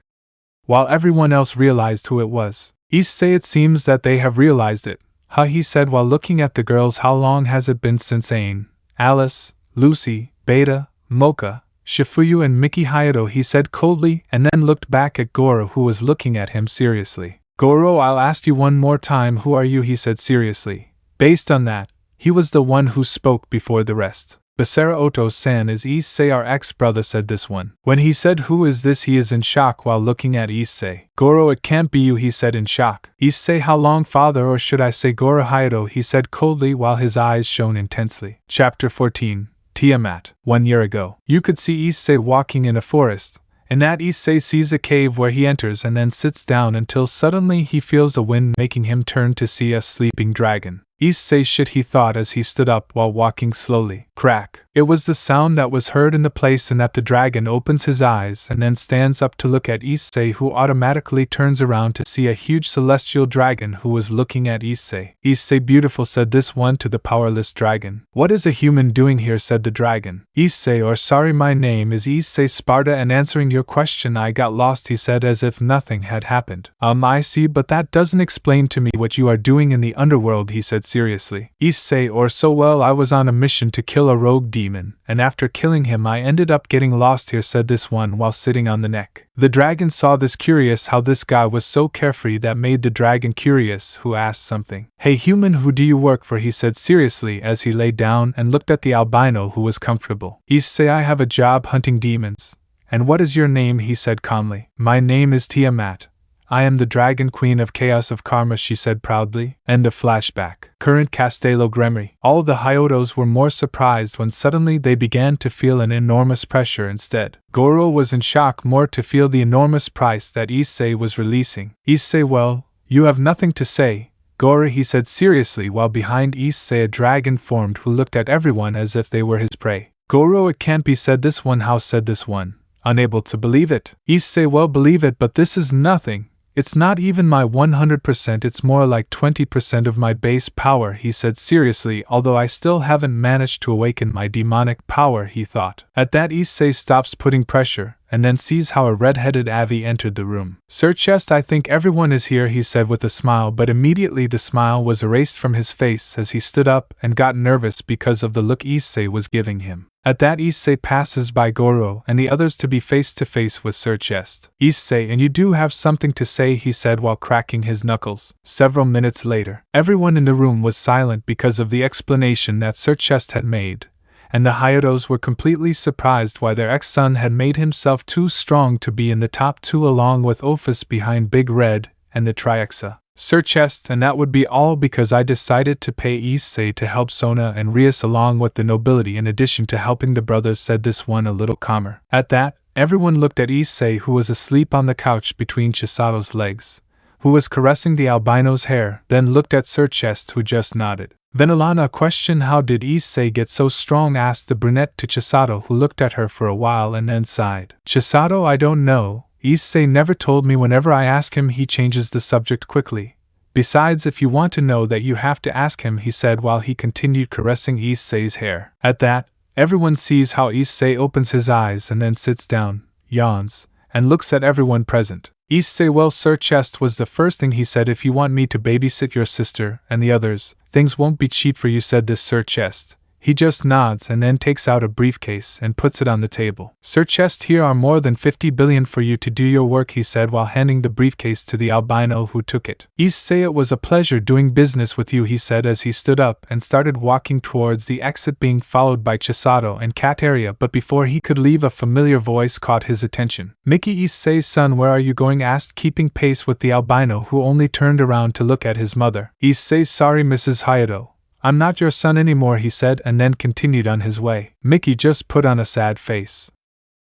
while everyone else realized who it was. "Issei, it seems that they have realized it, huh?" he said while looking at the girls. "How long has it been since Aine, Alice, Lucy, Beta, Mocha, Shifuyu and Miki Hyoudou?" he said coldly and then looked back at Goru who was looking at him seriously. "Goru, I'll ask you one more time, who are you?" he said seriously. Based on that, he was the one who spoke before the rest. "Basara Oto-san is Issei, our ex-brother," said this one. When he said "who is this?" he is in shock while looking at Issei. "Goru, it can't be you," he said in shock. "Issei, how long father, or should I say Goru Hyoudo?" he said coldly while his eyes shone intensely. Chapter 14. Tiamat. 1 year ago. You could see Issei walking in a forest, and that Issei sees a cave where he enters and then sits down until suddenly he feels a wind making him turn to see a sleeping dragon. Issei, shit, he thought as he stood up while walking slowly. Crack. It was the sound that was heard in the place, and that the dragon opens his eyes and then stands up to look at Issei, who automatically turns around to see a huge celestial dragon who was looking at Issei. "Issei, beautiful," said this one to the powerless dragon. "What is a human doing here?" said the dragon. "Issei, or sorry, my name is Issei Sparta, and answering your question I got lost," he said as if nothing had happened. I see, but that doesn't explain to me what you are doing in the underworld," he said seriously. "Issei, or so, well, I was on a mission to kill a rogue demon, and after killing him I ended up getting lost here," said this one while sitting on the neck. The dragon saw this, curious how this guy was so carefree. That made the dragon curious, who asked something. "Hey human, who do you work for?" he said seriously as he lay down and looked at the albino who was comfortable. "Issei, I have a job hunting demons." "And what is your name?" he said calmly. "My name is Tiamat. I am the Dragon Queen of Chaos of Karma," she said proudly. End of flashback. Current Castello Gremory. All the Hyoudos were more surprised when suddenly they began to feel an enormous pressure instead. Goru was in shock more to feel the enormous price that Issei was releasing. "Issei, well, you have nothing to say, Goru," he said seriously while behind Issei a dragon formed who looked at everyone as if they were his prey. "Goru, it can't be," said this one. "How?" said this one, unable to believe it. "Issei, well, believe it, but this is nothing. It's not even my 100%, it's more like 20% of my base power," he said seriously, "although I still haven't managed to awaken my demonic power," he thought. At that Issei stops putting pressure, and then sees how a red-headed Avi entered the room. "Sirzechs, I think everyone is here," he said with a smile, but immediately the smile was erased from his face as he stood up and got nervous because of the look Issei was giving him. At that Issei passes by Goru and the others to be face to face with Sirzechs. "Issei, and you do have something to say," he said while cracking his knuckles. Several minutes later, everyone in the room was silent because of the explanation that Sirzechs had made, and the Hyoudos were completely surprised why their ex-son had made himself too strong to be in the top two along with Ophis behind Big Red and the Triaxa. Sirzechs, and that would be all because I decided to pay Issei to help Sona and Rias along with the nobility in addition to helping the brothers, said this one a little calmer. At that, everyone looked at Issei, who was asleep on the couch between Chisato's legs, who was caressing the albino's hair, then looked at Sirzechs, who just nodded. Then Alana, a question, how did Issei get so strong, asked the brunette to Chisato, who looked at her for a while and then sighed. Chisato, I don't know. Issei never told me. Whenever I ask him, he changes the subject quickly. Besides, if you want to know that, you have to ask him, he said while he continued caressing Issei's hair. At that, everyone sees how Issei opens his eyes and then sits down, yawns, and looks at everyone present. Issei, well, Sirzechs was the first thing he said. If you want me to babysit your sister and the others, things won't be cheap for you, said this Sirzechs. He just nods and then takes out a briefcase and puts it on the table. Sirzechs, here are more than 50 billion for you to do your work, he said while handing the briefcase to the albino, who took it. Issei, it was a pleasure doing business with you, he said as he stood up and started walking towards the exit, being followed by Chisato and Kateria, but before he could leave, a familiar voice caught his attention. Mickey, Issei's son, where are you going? Asked, keeping pace with the albino, who only turned around to look at his mother. Issei, sorry Mrs. Hyoudou. I'm not your son anymore, he said, and then continued on his way. Mickey just put on a sad face.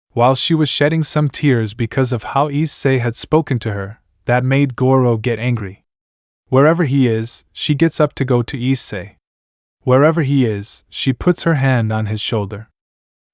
While she was shedding some tears because of how Issei had spoken to her, that made Goru get angry. Wherever he is, she gets up to go to Issei. Wherever he is, she puts her hand on his shoulder.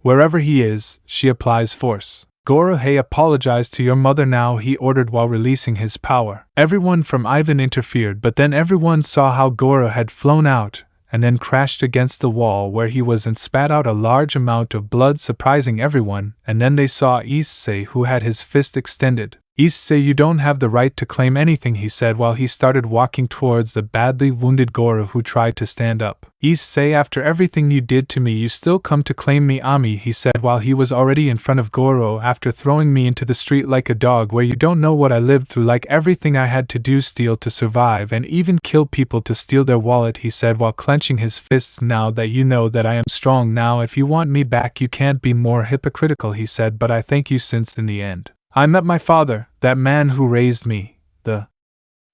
Wherever he is, she applies force. Goru, hey, apologize to your mother now, he ordered while releasing his power. Everyone from Ivan interfered, but then everyone saw how Goru had flown out and then crashed against the wall where he was and spat out a large amount of blood, surprising everyone, and then they saw Issei, who had his fist extended. Issei, you don't have the right to claim anything, he said while he started walking towards the badly wounded Goru, who tried to stand up. Issei, after everything you did to me, you still come to claim me, Ami, he said while he was already in front of Goru, after throwing me into the street like a dog, where you don't know what I lived through, like everything I had to do, steal to survive and even kill people to steal their wallet, he said while clenching his fists. Now that you know that I am strong now, if you want me back you can't be more hypocritical, he said, but I thank you since in the end I met my father, that man who raised me, the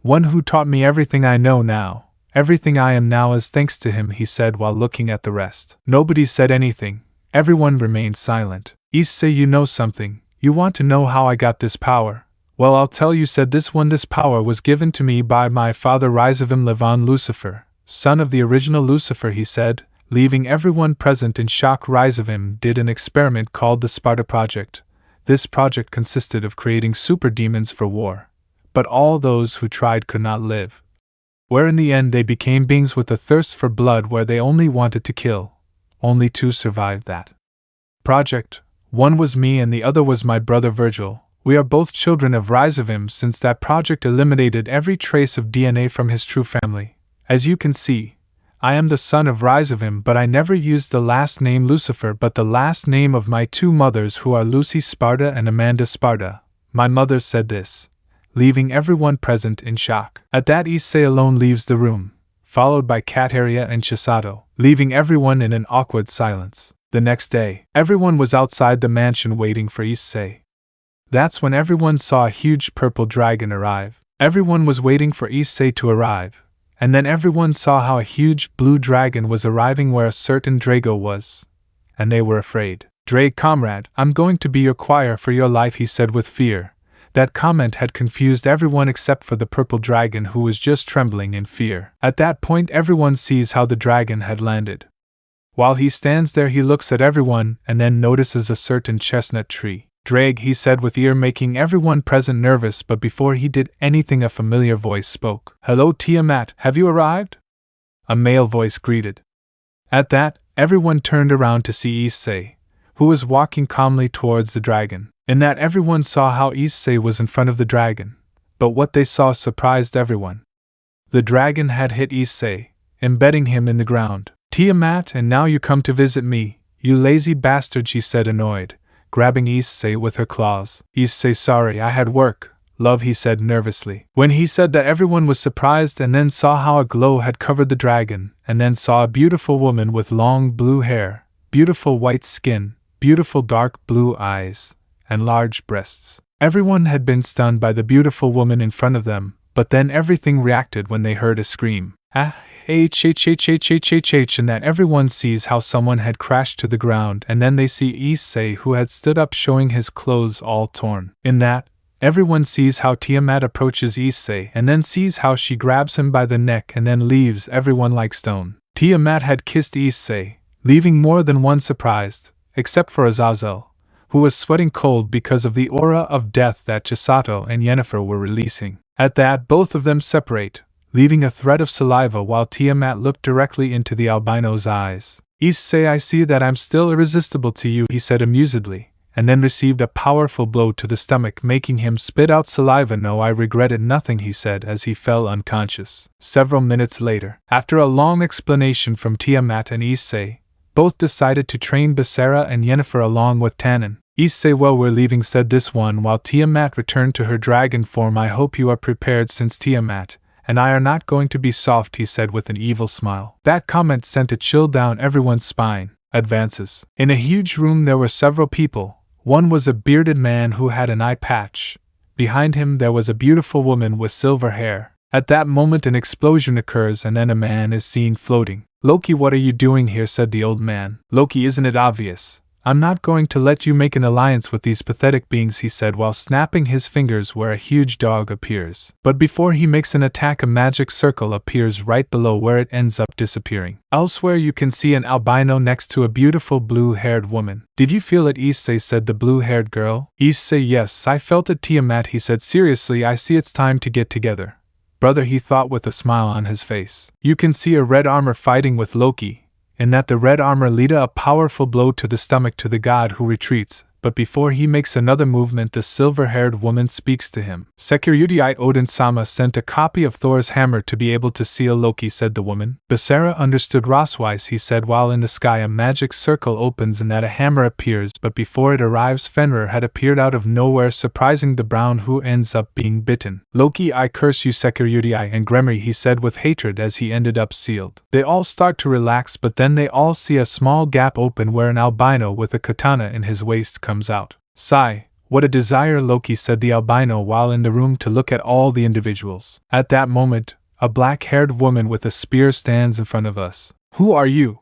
one who taught me everything I know now. Everything I am now is thanks to him, he said while looking at the rest. Nobody said anything. Everyone remained silent. Issei, you know something. You want to know how I got this power? Well, I'll tell you, said this one. This power was given to me by my father Rizavim Levon Lucifer, son of the original Lucifer, he said, leaving everyone present in shock. Rizavim did an experiment called the Sparta Project. This project consisted of creating super demons for war, but all those who tried could not live. Where in the end they became beings with a thirst for blood, where they only wanted to kill. Only two survived that project. One was me and the other was my brother Virgil. We are both children of Rizavim, since that project eliminated every trace of DNA from his true family. As you can see, I am the son of Rizavim, but I never used the last name Lucifer but the last name of my two mothers, who are Lucy Sparta and Amanda Sparta. My mother said this, leaving everyone present in shock. At that, Issei alone leaves the room, followed by Kateria and Chisato, leaving everyone in an awkward silence. The next day, everyone was outside the mansion waiting for Issei. That's when everyone saw a huge purple dragon arrive. Everyone was waiting for Issei to arrive. And then everyone saw how a huge blue dragon was arriving where a certain Drago was. And they were afraid. Drag comrade, I'm going to be your choir for your life, he said with fear. That comment had confused everyone except for the purple dragon, who was just trembling in fear. At that point everyone sees how the dragon had landed. While he stands there he looks at everyone and then notices a certain chestnut tree. Drag, he said with ear, making everyone present nervous, but before he did anything a familiar voice spoke. Hello Tiamat, have you arrived? A male voice greeted. At that, everyone turned around to see Issei, who was walking calmly towards the dragon. In that, everyone saw how Issei was in front of the dragon, but what they saw surprised everyone. The dragon had hit Issei, embedding him in the ground. Tiamat, and now you come to visit me, you lazy bastard, she said, annoyed, grabbing Issei with her claws. Issei, sorry, I had work, love, he said nervously. When he said that, everyone was surprised and then saw how a glow had covered the dragon, and then saw a beautiful woman with long blue hair, beautiful white skin, beautiful dark blue eyes, and large breasts. Everyone had been stunned by the beautiful woman in front of them, but then everything reacted when they heard a scream. And that everyone sees how someone had crashed to the ground, and then they see Issei, who had stood up showing his clothes all torn. In that, everyone sees how Tiamat approaches Issei and then sees how she grabs him by the neck and then leaves everyone like stone. Tiamat had kissed Issei, leaving more than one surprised, except for Azazel, who was sweating cold because of the aura of death that Chisato and Yennefer were releasing. At that, both of them separate, leaving a thread of saliva while Tiamat looked directly into the albino's eyes. Issei, I see that I'm still irresistible to you, he said amusedly, and then received a powerful blow to the stomach, making him spit out saliva. No, I regretted nothing, he said as he fell unconscious. Several minutes later, after a long explanation from Tiamat and Issei, both decided to train Basara and Yennefer along with Tannen. Issei, well, we're leaving, said this one while Tiamat returned to her dragon form. I hope you are prepared, since Tiamat and I are not going to be soft, he said with an evil smile. That comment sent a chill down everyone's spine. Advances. In a huge room there were several people. One was a bearded man who had an eye patch. Behind him there was a beautiful woman with silver hair. At that moment an explosion occurs and then a man is seen floating. Loki, what are you doing here, said the old man. Loki, isn't it obvious? I'm not going to let you make an alliance with these pathetic beings, he said while snapping his fingers where a huge dog appears. But before he makes an attack, a magic circle appears right below where it ends up disappearing. Elsewhere you can see an albino next to a beautiful blue-haired woman. Did you feel it, Issei, said the blue-haired girl. Issei, yes, I felt it, Tiamat, he said seriously. I see it's time to get together. Brother, he thought with a smile on his face. You can see a red armor fighting with Loki. In that the red armor lead a powerful blow to the stomach to the god, who retreats, but before he makes another movement the silver-haired woman speaks to him. Security Odin-sama sent a copy of Thor's hammer to be able to seal Loki, said the woman. Basara understood Rosswise, he said while in the sky a magic circle opens and that a hammer appears, but before it arrives Fenrir had appeared out of nowhere, surprising the brown, who ends up being bitten. Loki, I curse you, Security and Gremory, he said with hatred as he ended up sealed. They all start to relax, but then they all see a small gap open where an albino with a katana in his waist comes out. Sigh, what a desire, Loki, said the albino while in the room to look at all the individuals. At that moment, a black-haired woman with a spear stands in front of us. Who are you?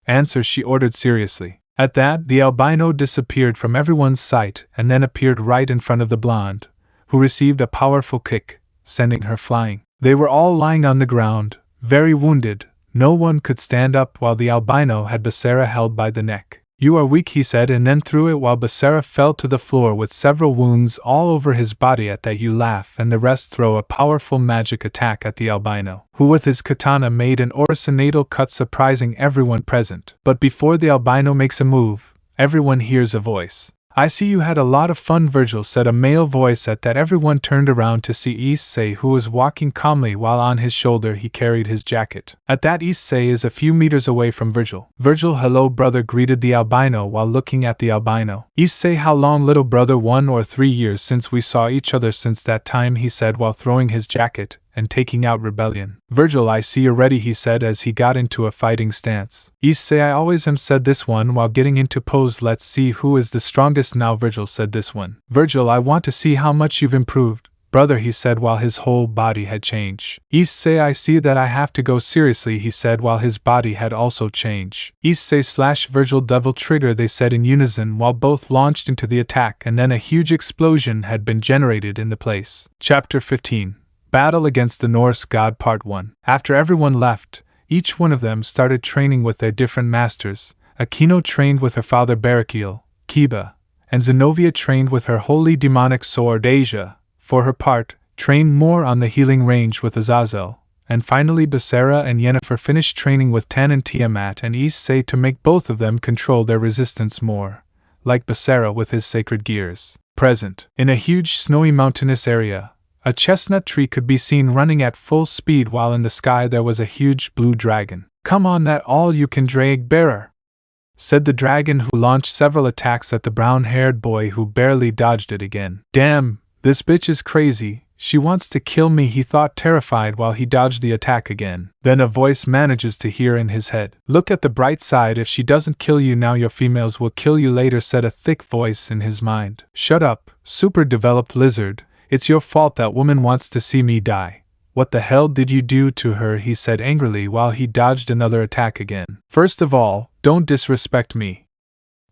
Answer, she ordered seriously. At that, the albino disappeared from everyone's sight and then appeared right in front of the blonde, who received a powerful kick, sending her flying. They were all lying on the ground, very wounded. No one could stand up while the albino had Basara held by the neck. You are weak, he said, and then threw it while Basara fell to the floor with several wounds all over his body. At that you laugh and the rest throw a powerful magic attack at the albino, who with his katana made an originatal cut, surprising everyone present. But before the albino makes a move, everyone hears a voice. I see you had a lot of fun, Virgil, said a male voice. At that everyone turned around to see Issei, who was walking calmly while on his shoulder he carried his jacket. At that Issei is a few meters away from Virgil. Virgil, hello brother, greeted the albino while looking at the albino. Issei, how long little brother? 1 or 3 years since we saw each other. Since that time, he said while throwing his jacket and taking out rebellion. Virgil, I see you're ready, he said as he got into a fighting stance. Issei, I always am, said this one while getting into pose. Let's see who is the strongest now, Virgil, said this one. Virgil, I want to see how much you've improved, brother, he said while his whole body had changed. Issei, I see that I have to go seriously, he said while his body had also changed. Issei / Virgil double trigger, they said in unison while both launched into the attack, and then a huge explosion had been generated in the place. Chapter 15. Battle against the Norse God, Part 1. After everyone left, each one of them started training with their different masters. Akino trained with her father Barakiel, Kiba, and Zenobia trained with her holy demonic sword Asia, for her part, trained more on the healing range with Azazel, and finally Basara and Yennefer finished training with Tannen, Tiamat and Issei to make both of them control their resistance more, like Basara with his sacred gears. Present, in a huge snowy mountainous area, a chestnut tree could be seen running at full speed while in the sky there was a huge blue dragon. Come on, that all-you-can-drag bearer, said the dragon, who launched several attacks at the brown-haired boy who barely dodged it again. Damn, this bitch is crazy, she wants to kill me, he thought terrified while he dodged the attack again. Then a voice manages to hear in his head. Look at the bright side, if she doesn't kill you now your females will kill you later, said a thick voice in his mind. Shut up, super developed lizard. It's your fault that woman wants to see me die. What the hell did you do to her? He said angrily while he dodged another attack again. First of all, don't disrespect me.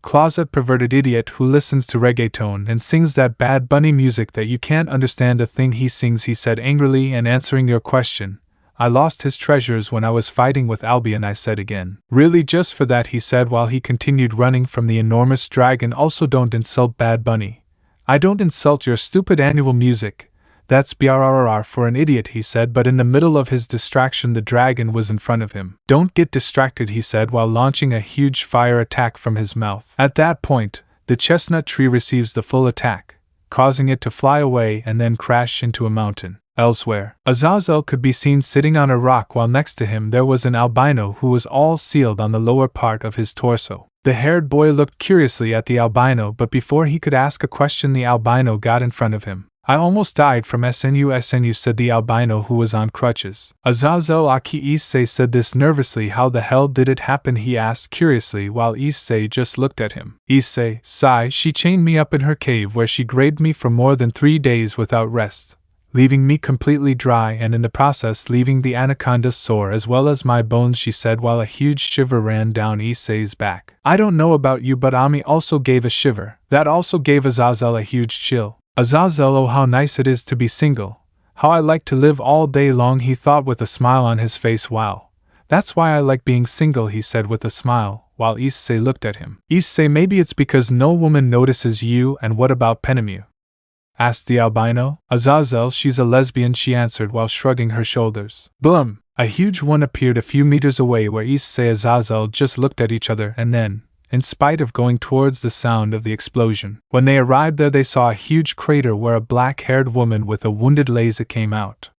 Closet perverted idiot who listens to reggaeton and sings that bad bunny music that you can't understand a thing he sings, he said angrily, and answering your question. I lost his treasures when I was fighting with Albion, I said again. Really, just for that, he said while he continued running from the enormous dragon. Also, don't insult Bad Bunny. I don't insult your stupid annual music. That's BRRR for an idiot, he said, but in the middle of his distraction the dragon was in front of him. Don't get distracted, he said while launching a huge fire attack from his mouth. At that point, the chestnut tree receives the full attack, causing it to fly away and then crash into a mountain. Elsewhere, Azazel could be seen sitting on a rock while next to him there was an albino who was all sealed on the lower part of his torso. The haired boy looked curiously at the albino, but before he could ask a question the albino got in front of him. I almost died from SNU, said the albino who was on crutches. Azazel Aki Issei said this nervously. How the hell did it happen? He asked curiously while Issei just looked at him. Issei, sigh, she chained me up in her cave where she grazed me for more than 3 days without rest, leaving me completely dry and in the process leaving the anaconda sore as well as my bones, she said while a huge shiver ran down Issei's back. I don't know about you, but Ami also gave a shiver. That also gave Azazel a huge chill. Azazel, oh how nice it is to be single. How I like to live all day long, he thought with a smile on his face. Wow. That's why I like being single, he said with a smile, while Issei looked at him. Issei, maybe it's because no woman notices you. And what about Penemu? Asked the albino. Azazel, she's a lesbian, she answered while shrugging her shoulders. Boom! A huge one appeared a few meters away where Issei and Azazel just looked at each other and then, in spite of going towards the sound of the explosion, when they arrived there they saw a huge crater where a black-haired woman with a wounded laser came out,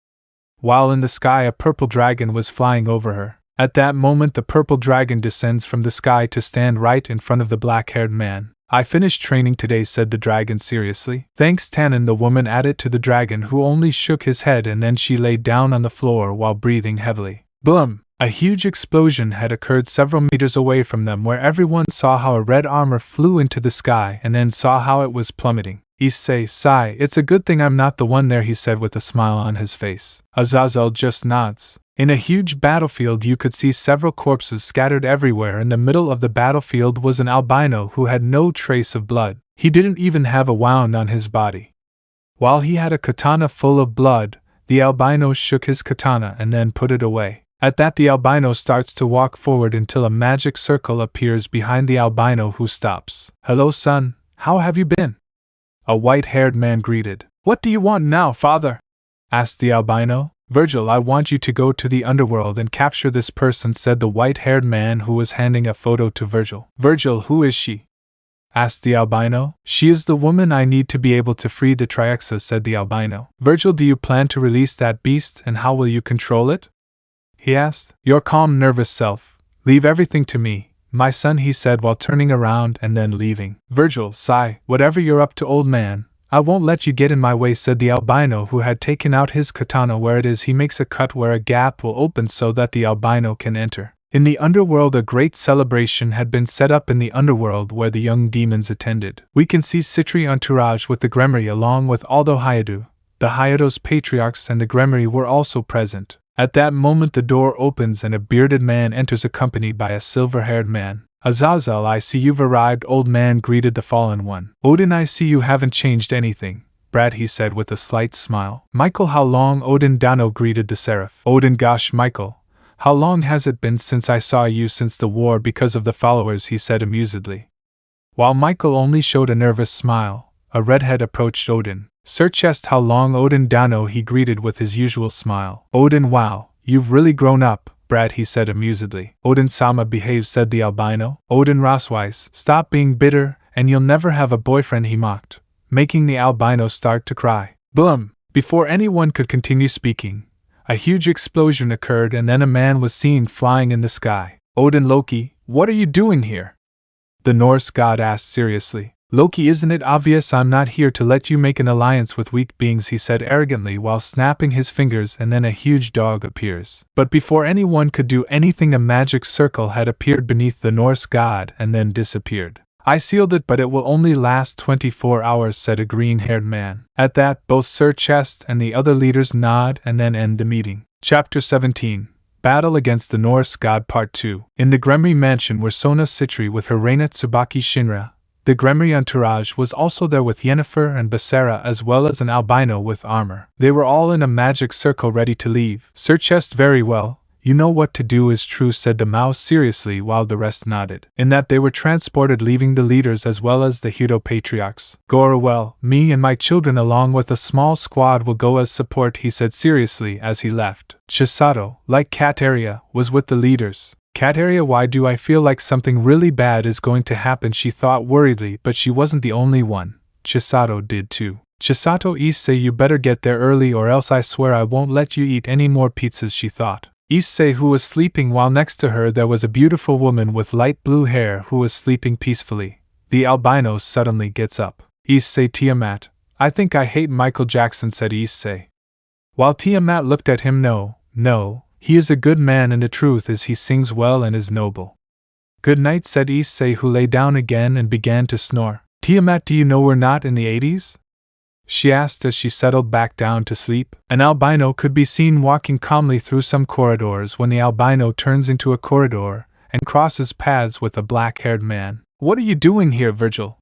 while in the sky a purple dragon was flying over her. At that moment the purple dragon descends from the sky to stand right in front of the black-haired man. I finished training today, said the dragon seriously. Thanks, Tannen, the woman added to the dragon, who only shook his head and then she lay down on the floor while breathing heavily. Boom! A huge explosion had occurred several meters away from them where everyone saw how a red armor flew into the sky and then saw how it was plummeting. Issei, sigh, it's a good thing I'm not the one there, he said with a smile on his face. Azazel just nods. In a huge battlefield you could see several corpses scattered everywhere. In the middle of the battlefield was an albino who had no trace of blood. He didn't even have a wound on his body. While he had a katana full of blood, the albino shook his katana and then put it away. At that the albino starts to walk forward until a magic circle appears behind the albino, who stops. Hello son, how have you been? A white-haired man greeted. What do you want now, father? Asked the albino. Virgil, I want you to go to the underworld and capture this person, said the white-haired man who was handing a photo to Virgil. Virgil, who is she? Asked the albino. She is the woman I need to be able to free the Triaxa, said the albino. Virgil, do you plan to release that beast, and how will you control it? He asked. Your calm, nervous self. Leave everything to me, my son, he said while turning around and then leaving. Virgil, sigh, whatever you're up to, old man, I won't let you get in my way, said the albino who had taken out his katana. Where it is, he makes a cut where a gap will open so that the albino can enter. In the underworld, a great celebration had been set up in the underworld where the young demons attended. We can see Citri entourage with the Gremory along with Aldo Hyoudou. The Hyoudo's patriarchs and the Gremory were also present. At that moment the door opens and a bearded man enters accompanied by a silver-haired man. Azazel, I see you've arrived, old man greeted the fallen one. Odin, I see you haven't changed anything, Brad, he said with a slight smile. Michael, how long? Odin Dano greeted the seraph. Odin, gosh Michael, how long has it been since I saw you? Since the war, because of the followers, he said amusedly. While Michael only showed a nervous smile, a redhead approached Odin. Sirzechs, how long? Odin Dano, he greeted with his usual smile. Odin, wow, you've really grown up, Brad, he said amusedly. Odin Sama, behave, said the albino. Odin Roswise, stop being bitter, and you'll never have a boyfriend, he mocked, making the albino start to cry. Boom! Before anyone could continue speaking, a huge explosion occurred and then a man was seen flying in the sky. Odin, Loki, what are you doing here? The Norse god asked seriously. Loki, isn't it obvious? I'm not here to let you make an alliance with weak beings, he said arrogantly while snapping his fingers, and then a huge dog appears. But before anyone could do anything, a magic circle had appeared beneath the Norse god and then disappeared. I sealed it, but it will only last 24 hours, said a green-haired man. At that, both Sirzechs and the other leaders nod and then end the meeting. Chapter 17. Battle Against the Norse God Part 2. In the Gremory mansion were Sona Citri with her Reina Tsubaki Shinra. The Gremory entourage was also there with Yennefer and Basara, as well as an albino with armor. They were all in a magic circle ready to leave. Sirzechs, very well. You know what to do is true, said the mouse seriously, while the rest nodded. In that they were transported, leaving the leaders as well as the Hyoudou patriarchs. Goru, well, me and my children along with a small squad will go as support, he said seriously as he left. Chisato, like Kateria, was with the leaders. Kateria, why do I feel like something really bad is going to happen, she thought worriedly, but she wasn't the only one. Chisato did too. Chisato, Issei, you better get there early or else I swear I won't let you eat any more pizzas, she thought. Issei, who was sleeping, while next to her there was a beautiful woman with light blue hair who was sleeping peacefully. The albino suddenly gets up. Issei, Tiamat, I think I hate Michael Jackson, said Issei. While Tiamat looked at him, no, he is a good man and the truth is he sings well and is noble. Good night, said Issei, who lay down again and began to snore. Tiamat, do you know we're not in the 80s? She asked as she settled back down to sleep. An albino could be seen walking calmly through some corridors when the albino turns into a corridor and crosses paths with a black-haired man. What are you doing here, Virgil?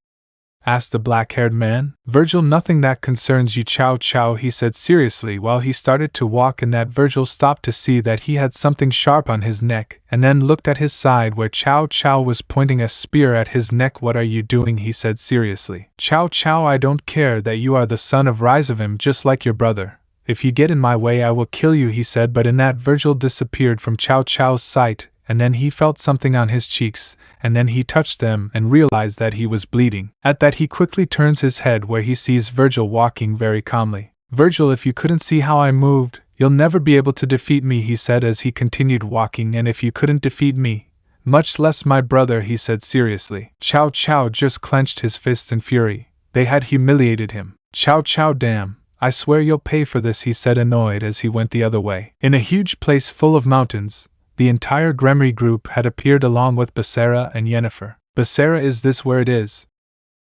Asked the black-haired man. Virgil, nothing that concerns you, Chow Chow, he said seriously while he started to walk, and that Virgil stopped to see that he had something sharp on his neck, and then looked at his side where Chow Chow was pointing a spear at his neck. What are you doing, he said seriously. Chow Chow, I don't care that you are the son of Rizavim just like your brother. If you get in my way I will kill you, he said, but in that Virgil disappeared from Chow Chow's sight, and then he felt something on his cheeks, and then he touched them and realized that he was bleeding. At that he quickly turns his head where he sees Virgil walking very calmly. Virgil, if you couldn't see how I moved, you'll never be able to defeat me, he said as he continued walking, and if you couldn't defeat me, much less my brother, he said seriously. Chow Chow just clenched his fists in fury. They had humiliated him. Chow Chow, damn, I swear you'll pay for this, he said annoyed as he went the other way. In a huge place full of mountains, the entire Gremory group had appeared along with Basara and Yennefer. Basara, is this where it is?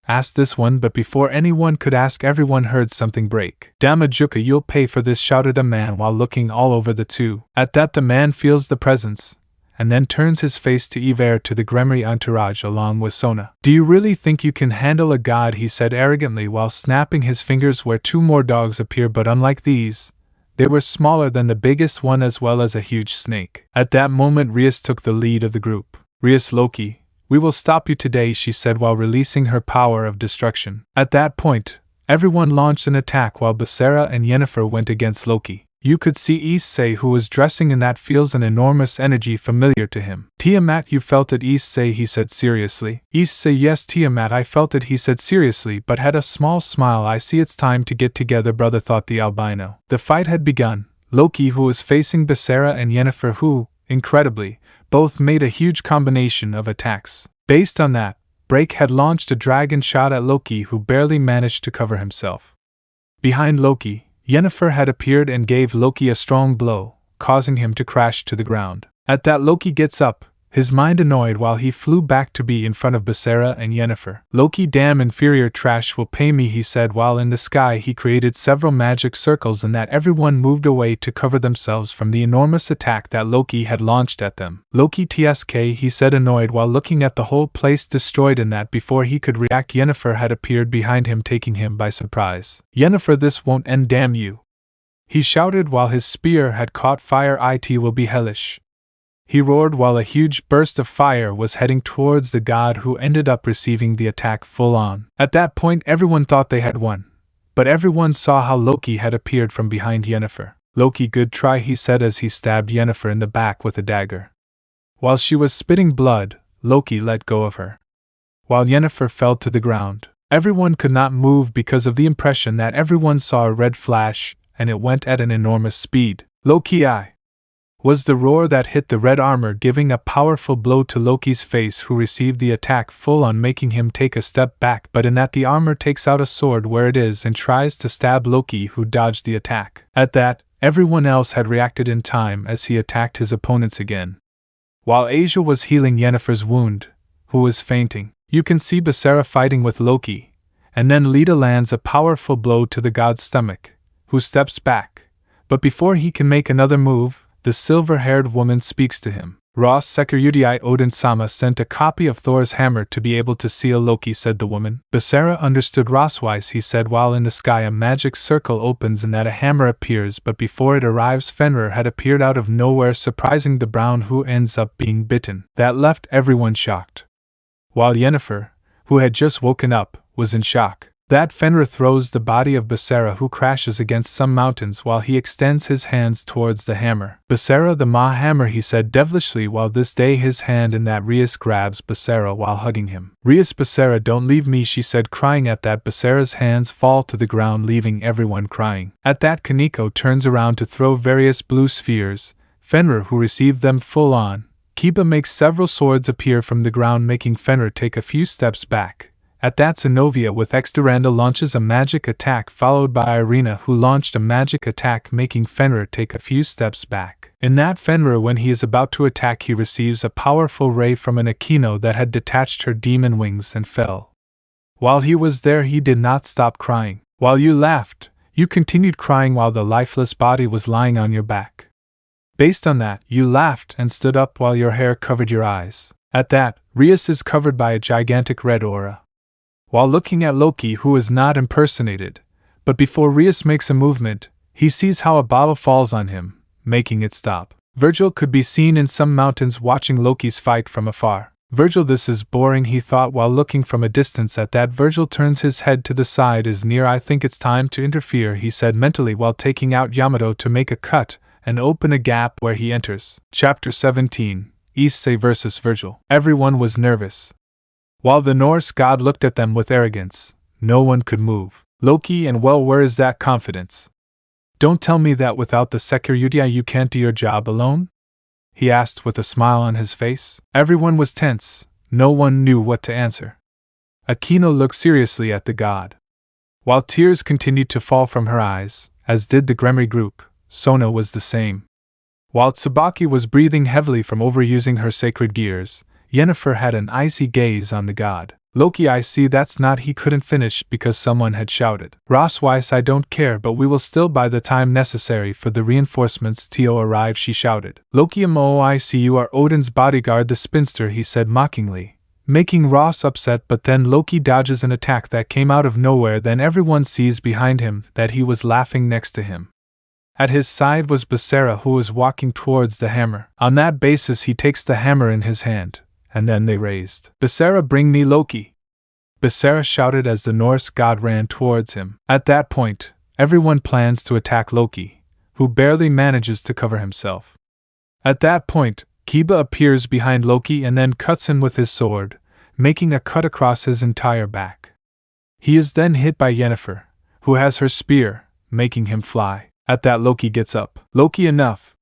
Asked this one, but before anyone could ask, everyone heard something break. Damajuka, you'll pay for this, shouted a man while looking all over the two. At that the man feels the presence, and then turns his face to Iver to the Gremory entourage along with Sona. Do you really think you can handle a god, he said arrogantly while snapping his fingers where two more dogs appear, but unlike these, they were smaller than the biggest one as well as a huge snake. At that moment Rias took the lead of the group. Rias, Loki, we will stop you today, she said while releasing her power of destruction. At that point, everyone launched an attack while Basara and Yennefer went against Loki. You could see Issei, who was dressing in that, feels an enormous energy familiar to him. Tiamat, you felt it, Issei, he said seriously. Issei, yes Tiamat, I felt it, he said seriously but had a small smile. I see it's time to get together, brother, thought the albino. The fight had begun. Loki, who was facing Basara and Yennefer, who, incredibly, both made a huge combination of attacks. Based on that, Break had launched a dragon shot at Loki, who barely managed to cover himself. Behind Loki, Yennefer had appeared and gave Loki a strong blow, causing him to crash to the ground. At that Loki gets up, his mind annoyed while he flew back to be in front of Basara and Yennefer. Loki, damn inferior trash will pay me, he said while in the sky he created several magic circles and that everyone moved away to cover themselves from the enormous attack that Loki had launched at them. Loki TSK, he said annoyed while looking at the whole place destroyed, in that before he could react Yennefer had appeared behind him taking him by surprise. Yennefer, this won't end, damn you, he shouted while his spear had caught fire. It will be hellish, he roared while a huge burst of fire was heading towards the god, who ended up receiving the attack full on. At that point everyone thought they had won, but everyone saw how Loki had appeared from behind Yennefer. Loki, good try, he said as he stabbed Yennefer in the back with a dagger. While she was spitting blood, Loki let go of her. While Yennefer fell to the ground, everyone could not move because of the impression that everyone saw a red flash, and it went at an enormous speed. Loki, I was the roar that hit the red armor, giving a powerful blow to Loki's face, who received the attack full on, making him take a step back, but in that the armor takes out a sword where it is and tries to stab Loki, who dodged the attack. At that, everyone else had reacted in time as he attacked his opponents again. While Asia was healing Yennefer's wound, who was fainting, You can see Basara fighting with Loki, and then Lita lands a powerful blow to the god's stomach, who steps back. But before he can make another move, the silver-haired woman speaks to him. Ross Sekurudii Odin-sama sent a copy of Thor's hammer to be able to seal Loki, said the woman. Basara understood Rosswise, he said, while in the sky a magic circle opens and that a hammer appears, but before it arrives Fenrir had appeared out of nowhere, surprising the Brown, who ends up being bitten. That left everyone shocked. While Yennefer, who had just woken up, was in shock. That Fenrir throws the body of Basara, who crashes against some mountains while he extends his hands towards the hammer. Basara the Ma hammer, he said devilishly, while this day his hand in that Rias grabs Basara while hugging him. Rias, Basara, don't leave me, she said, crying. At that Basara's hands fall to the ground, leaving everyone crying. At that Kaneko turns around to throw various blue spheres, Fenrir, who received them full on. Kiba makes several swords appear from the ground, making Fenrir take a few steps back. At that Zenobia with Exduranda launches a magic attack, followed by Irina, who launched a magic attack, making Fenrir take a few steps back. In that Fenrir, when he is about to attack, he receives a powerful ray from an Akino that had detached her demon wings and fell. While he was there he did not stop crying. While you laughed, you continued crying while the lifeless body was lying on your back. Based on that, you laughed and stood up while your hair covered your eyes. At that, Rias is covered by a gigantic red aura. While looking at Loki, who is not impersonated, but before Rias makes a movement, he sees how a bottle falls on him, making it stop. Virgil could be seen in some mountains watching Loki's fight from afar. Virgil, this is boring, he thought while looking from a distance. At that, Virgil turns his head to the side. Is near, I think it's time to interfere, he said mentally while taking out Yamato to make a cut and open a gap where he enters. Chapter 17, Issei vs. Virgil. Everyone was nervous. While the Norse god looked at them with arrogance, no one could move. Loki, and well, where is that confidence? Don't tell me that without the Sekurudii you can't do your job alone? He asked with a smile on his face. Everyone was tense, no one knew what to answer. Akino looked seriously at the god. While tears continued to fall from her eyes, as did the Gremory group, Sona was the same. While Tsubaki was breathing heavily from overusing her sacred gears, Yennefer had an icy gaze on the god. Loki, I see that's not, he couldn't finish because someone had shouted. Rosswise, I don't care, but we will still buy the time necessary for the reinforcements. Tio arrived, she shouted. Loki, oh, I see you are Odin's bodyguard, the spinster, he said mockingly, making Ross upset. But then Loki dodges an attack that came out of nowhere. Then everyone sees behind him that he was laughing next to him. At his side was Basara, who was walking towards the hammer. On that basis he takes the hammer in his hand. And then they raised. Basara, bring me Loki! Basara shouted as the Norse god ran towards him. At that point, everyone plans to attack Loki, who barely manages to cover himself. At that point, Kiba appears behind Loki and then cuts him with his sword, making a cut across his entire back. He is then hit by Yennefer, who has her spear, making him fly. At that, Loki gets up. Loki, enough!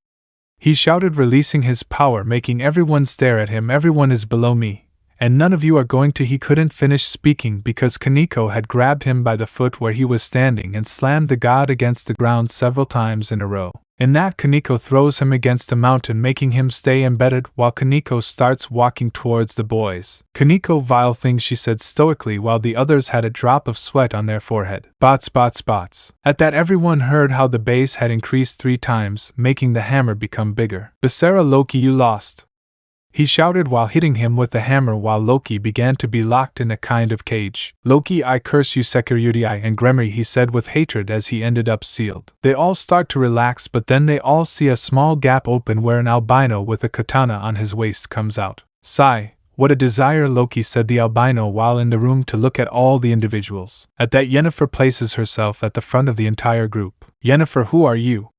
He shouted, releasing his power, making everyone stare at him. Everyone is below me, and none of you are going to. He couldn't finish speaking because Kaneko had grabbed him by the foot where he was standing and slammed the god against the ground several times in a row. In that, Kaneko throws him against a mountain, making him stay embedded while Kaneko starts walking towards the boys. Kaneko, vile thing, she said stoically while the others had a drop of sweat on their forehead. Bots, bots, bots. At that, everyone heard how the bass had increased 3 times, making the hammer become bigger. Basara, Loki, you lost! He shouted while hitting him with the hammer while Loki began to be locked in a kind of cage. Loki, I curse you, Sekurudii and Gremory, he said with hatred as he ended up sealed. They all start to relax, but then they all see a small gap open where an albino with a katana on his waist comes out. Sigh, what a desire, Loki, said the albino while in the room to look at all the individuals. At that, Yennefer places herself at the front of the entire group. Yennefer, who are you?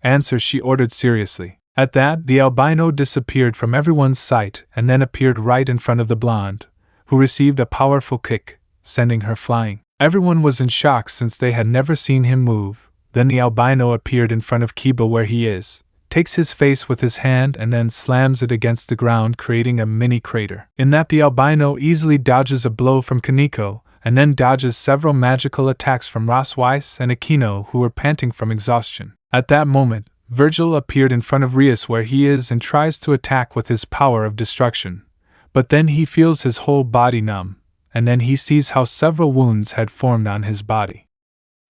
Answer, she ordered seriously. At that, the albino disappeared from everyone's sight and then appeared right in front of the blonde, who received a powerful kick, sending her flying. Everyone was in shock since they had never seen him move. Then the albino appeared in front of Kiba where he is, takes his face with his hand and then slams it against the ground, creating a mini crater. In that, the albino easily dodges a blow from Kaneko, and then dodges several magical attacks from Rosswise and Akino, who were panting from exhaustion. At that moment, Virgil appeared in front of Rias where he is and tries to attack with his power of destruction, but then he feels his whole body numb, and then he sees how several wounds had formed on his body.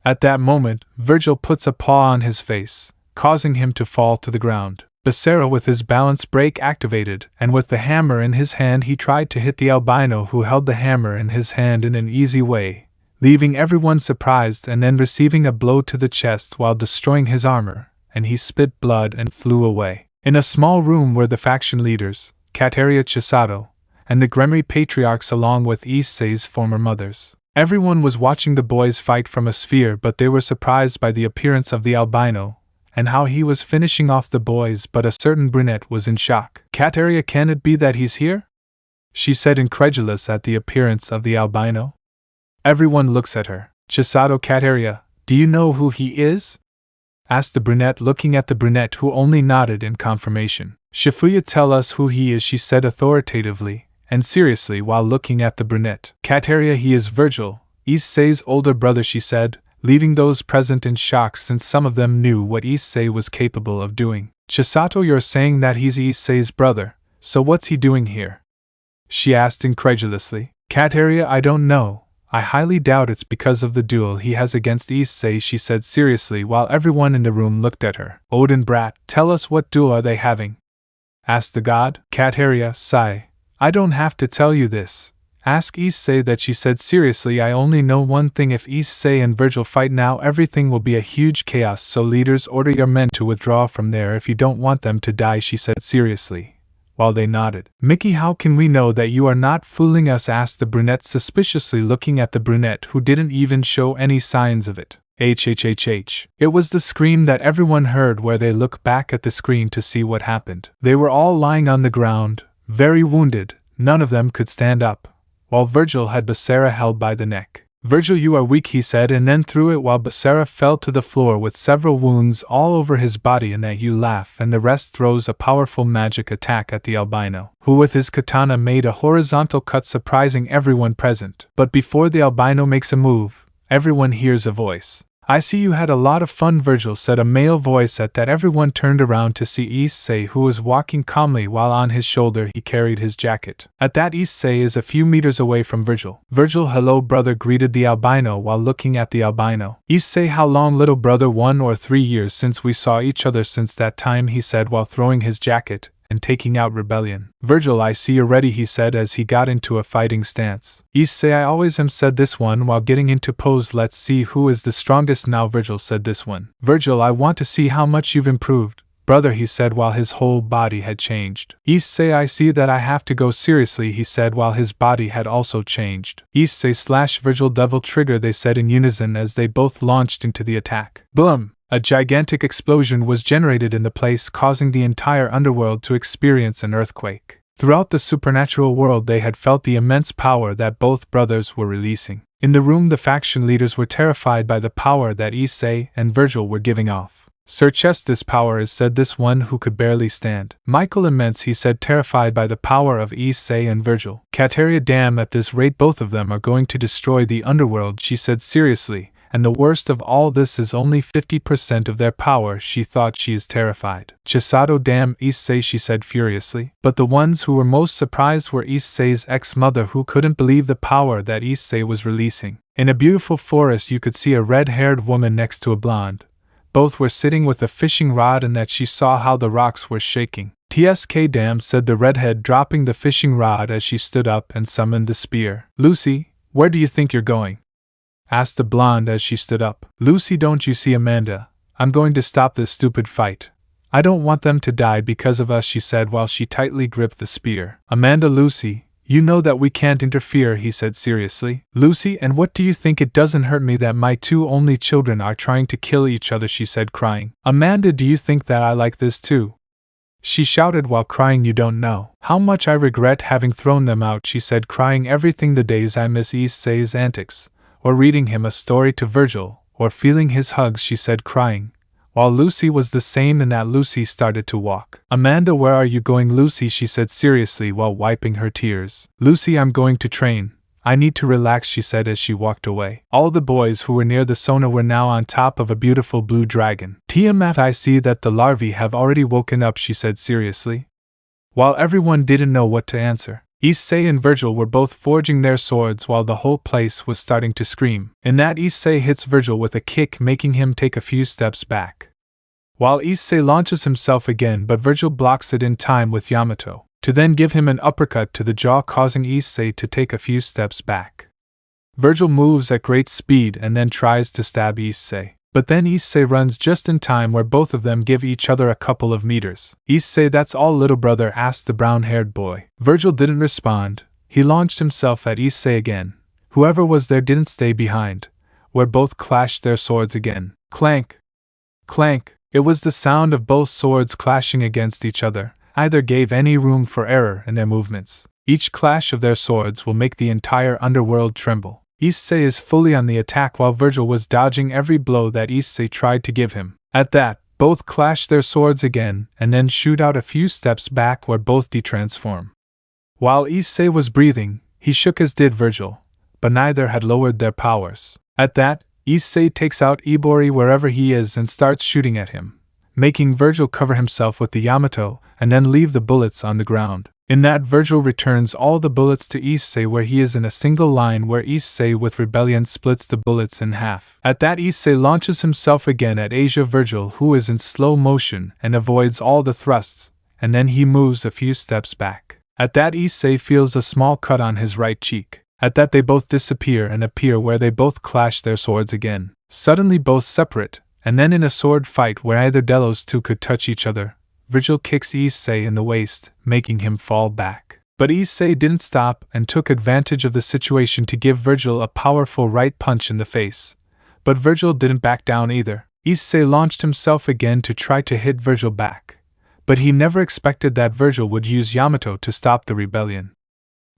At that moment, Virgil puts a paw on his face, causing him to fall to the ground. Becerra with his balance break activated, and with the hammer in his hand he tried to hit the albino who held the hammer in his hand in an easy way, leaving everyone surprised and then receiving a blow to the chest while destroying his armor, and he spit blood and flew away. In a small room were the faction leaders, Kateria Chisato, and the Gremory patriarchs along with Issei's former mothers. Everyone was watching the boys fight from a sphere, but they were surprised by the appearance of the albino, and how he was finishing off the boys, but a certain brunette was in shock. Kateria, can it be that he's here? She said, incredulous at the appearance of the albino. Everyone looks at her. Chisato, Kateria, do you know who he is? Asked the brunette, looking at the brunette who only nodded in confirmation. Shifuya, tell us who he is, she said authoritatively and seriously while looking at the brunette. Kateria, he is Virgil, Issei's older brother, she said, leaving those present in shock since some of them knew what Issei was capable of doing. Chisato, you're saying that he's Issei's brother, so what's he doing here? She asked incredulously. Kateria, I don't know. I highly doubt it's because of the duel he has against Issei, she said seriously while everyone in the room looked at her. Odin brat, tell us, what duel are they having? Asked the god. Kateria, sigh. I don't have to tell you this. Ask Issei that, she said seriously. I only know one thing, if Issei and Virgil fight now everything will be a huge chaos, so leaders, order your men to withdraw from there if you don't want them to die, she said seriously, while they nodded. Mickey, how can we know that you are not fooling us? Asked the brunette suspiciously, looking at the brunette who didn't even show any signs of it. HHHH. It was the scream that everyone heard where they looked back at the screen to see what happened. They were all lying on the ground, very wounded, none of them could stand up, while Virgil had Becerra held by the neck. Virgil, you are weak, he said, and then threw it while Becerra fell to the floor with several wounds all over his body. And that you laugh, and the rest throws a powerful magic attack at the albino, who with his katana made a horizontal cut, surprising everyone present. But before the albino makes a move, everyone hears a voice. I see you had a lot of fun, Virgil, said a male voice. At that everyone turned around to see Issei, who was walking calmly while on his shoulder he carried his jacket. At that Issei is a few meters away from Virgil. Virgil, hello brother, greeted the albino while looking at the albino. Issei, how long little brother? 1 or 3 years since we saw each other. Since that time, he said while throwing his jacket and taking out rebellion. Virgil, I see you're ready, he said as he got into a fighting stance. Issei, I always am, said this one while getting into pose. Let's see who is the strongest now, Virgil, said this one. Virgil, I want to see how much you've improved, brother, he said while his whole body had changed. Issei, I see that I have to go seriously, he said while his body had also changed. Issei / Virgil, devil trigger, they said in unison as they both launched into the attack. Boom! A gigantic explosion was generated in the place, causing the entire underworld to experience an earthquake. Throughout the supernatural world they had felt the immense power that both brothers were releasing. In the room the faction leaders were terrified by the power that Issei and Virgil were giving off. Sirzechs, this power is, said this one who could barely stand. Michael, immense, he said, terrified by the power of Issei and Virgil. Kateria, damn, at this rate both of them are going to destroy the underworld, she said seriously. And the worst of all this is only 50% of their power, she thought. She is terrified. Chisato, damn Issei, she said furiously. But the ones who were most surprised were Issei's ex-mother, who couldn't believe the power that Issei was releasing. In a beautiful forest you could see a red-haired woman next to a blonde. Both were sitting with a fishing rod, and that she saw how the rocks were shaking. TSK, damn, said the redhead, dropping the fishing rod as she stood up and summoned the spear. Lucy, where do you think you're going? Asked the blonde as she stood up. Lucy, don't you see, Amanda? I'm going to stop this stupid fight. I don't want them to die because of us, she said while she tightly gripped the spear. Amanda, Lucy, you know that we can't interfere, he said seriously. Lucy, and what do you think? It doesn't hurt me that my 2 only children are trying to kill each other, she said crying. Amanda, do you think that I like this too? She shouted while crying. You don't know how much I regret having thrown them out, she said crying. Everything, the days I miss Issei's antics, or reading him a story to Virgil, or feeling his hugs, she said crying, while Lucy was the same. And that Lucy started to walk. Amanda, where are you going, Lucy? She said seriously while wiping her tears. Lucy, I'm going to train. I need to relax, she said as she walked away. All the boys who were near the sauna were now on top of a beautiful blue dragon. Tiamat, I see that the larvae have already woken up, she said seriously, while everyone didn't know what to answer. Issei and Virgil were both forging their swords while the whole place was starting to scream. In that, Issei hits Virgil with a kick, making him take a few steps back, while Issei launches himself again, but Virgil blocks it in time with Yamato, to then give him an uppercut to the jaw, causing Issei to take a few steps back. Virgil moves at great speed and then tries to stab Issei, but then Issei runs just in time, where both of them give each other a couple of meters. "Issei, that's all, little brother?" asked the brown-haired boy. Virgil didn't respond. He launched himself at Issei again. Whoever was there didn't stay behind, where both clashed their swords again. Clank! Clank! It was the sound of both swords clashing against each other. Neither gave any room for error in their movements. Each clash of their swords will make the entire underworld tremble. Issei is fully on the attack while Virgil was dodging every blow that Issei tried to give him. At that, both clash their swords again and then shoot out a few steps back, where both detransform. While Issei was breathing, he shook as did Virgil, but neither had lowered their powers. At that, Issei takes out Ibori wherever he is and starts shooting at him, making Virgil cover himself with the Yamato and then leave the bullets on the ground. In that, Virgil returns all the bullets to Issei, where he is in a single line, where Issei with Rebellion splits the bullets in half. At that, Issei launches himself again at Asia Virgil, who is in slow motion and avoids all the thrusts, and then he moves a few steps back. At that, Issei feels a small cut on his right cheek. At that, they both disappear and appear where they both clash their swords again. Suddenly both separate, and then in a sword fight where either Delos two could touch each other, Virgil kicks Issei in the waist, making him fall back. But Issei didn't stop and took advantage of the situation to give Virgil a powerful right punch in the face. But Virgil didn't back down either. Issei launched himself again to try to hit Virgil back, but he never expected that Virgil would use Yamato to stop the rebellion.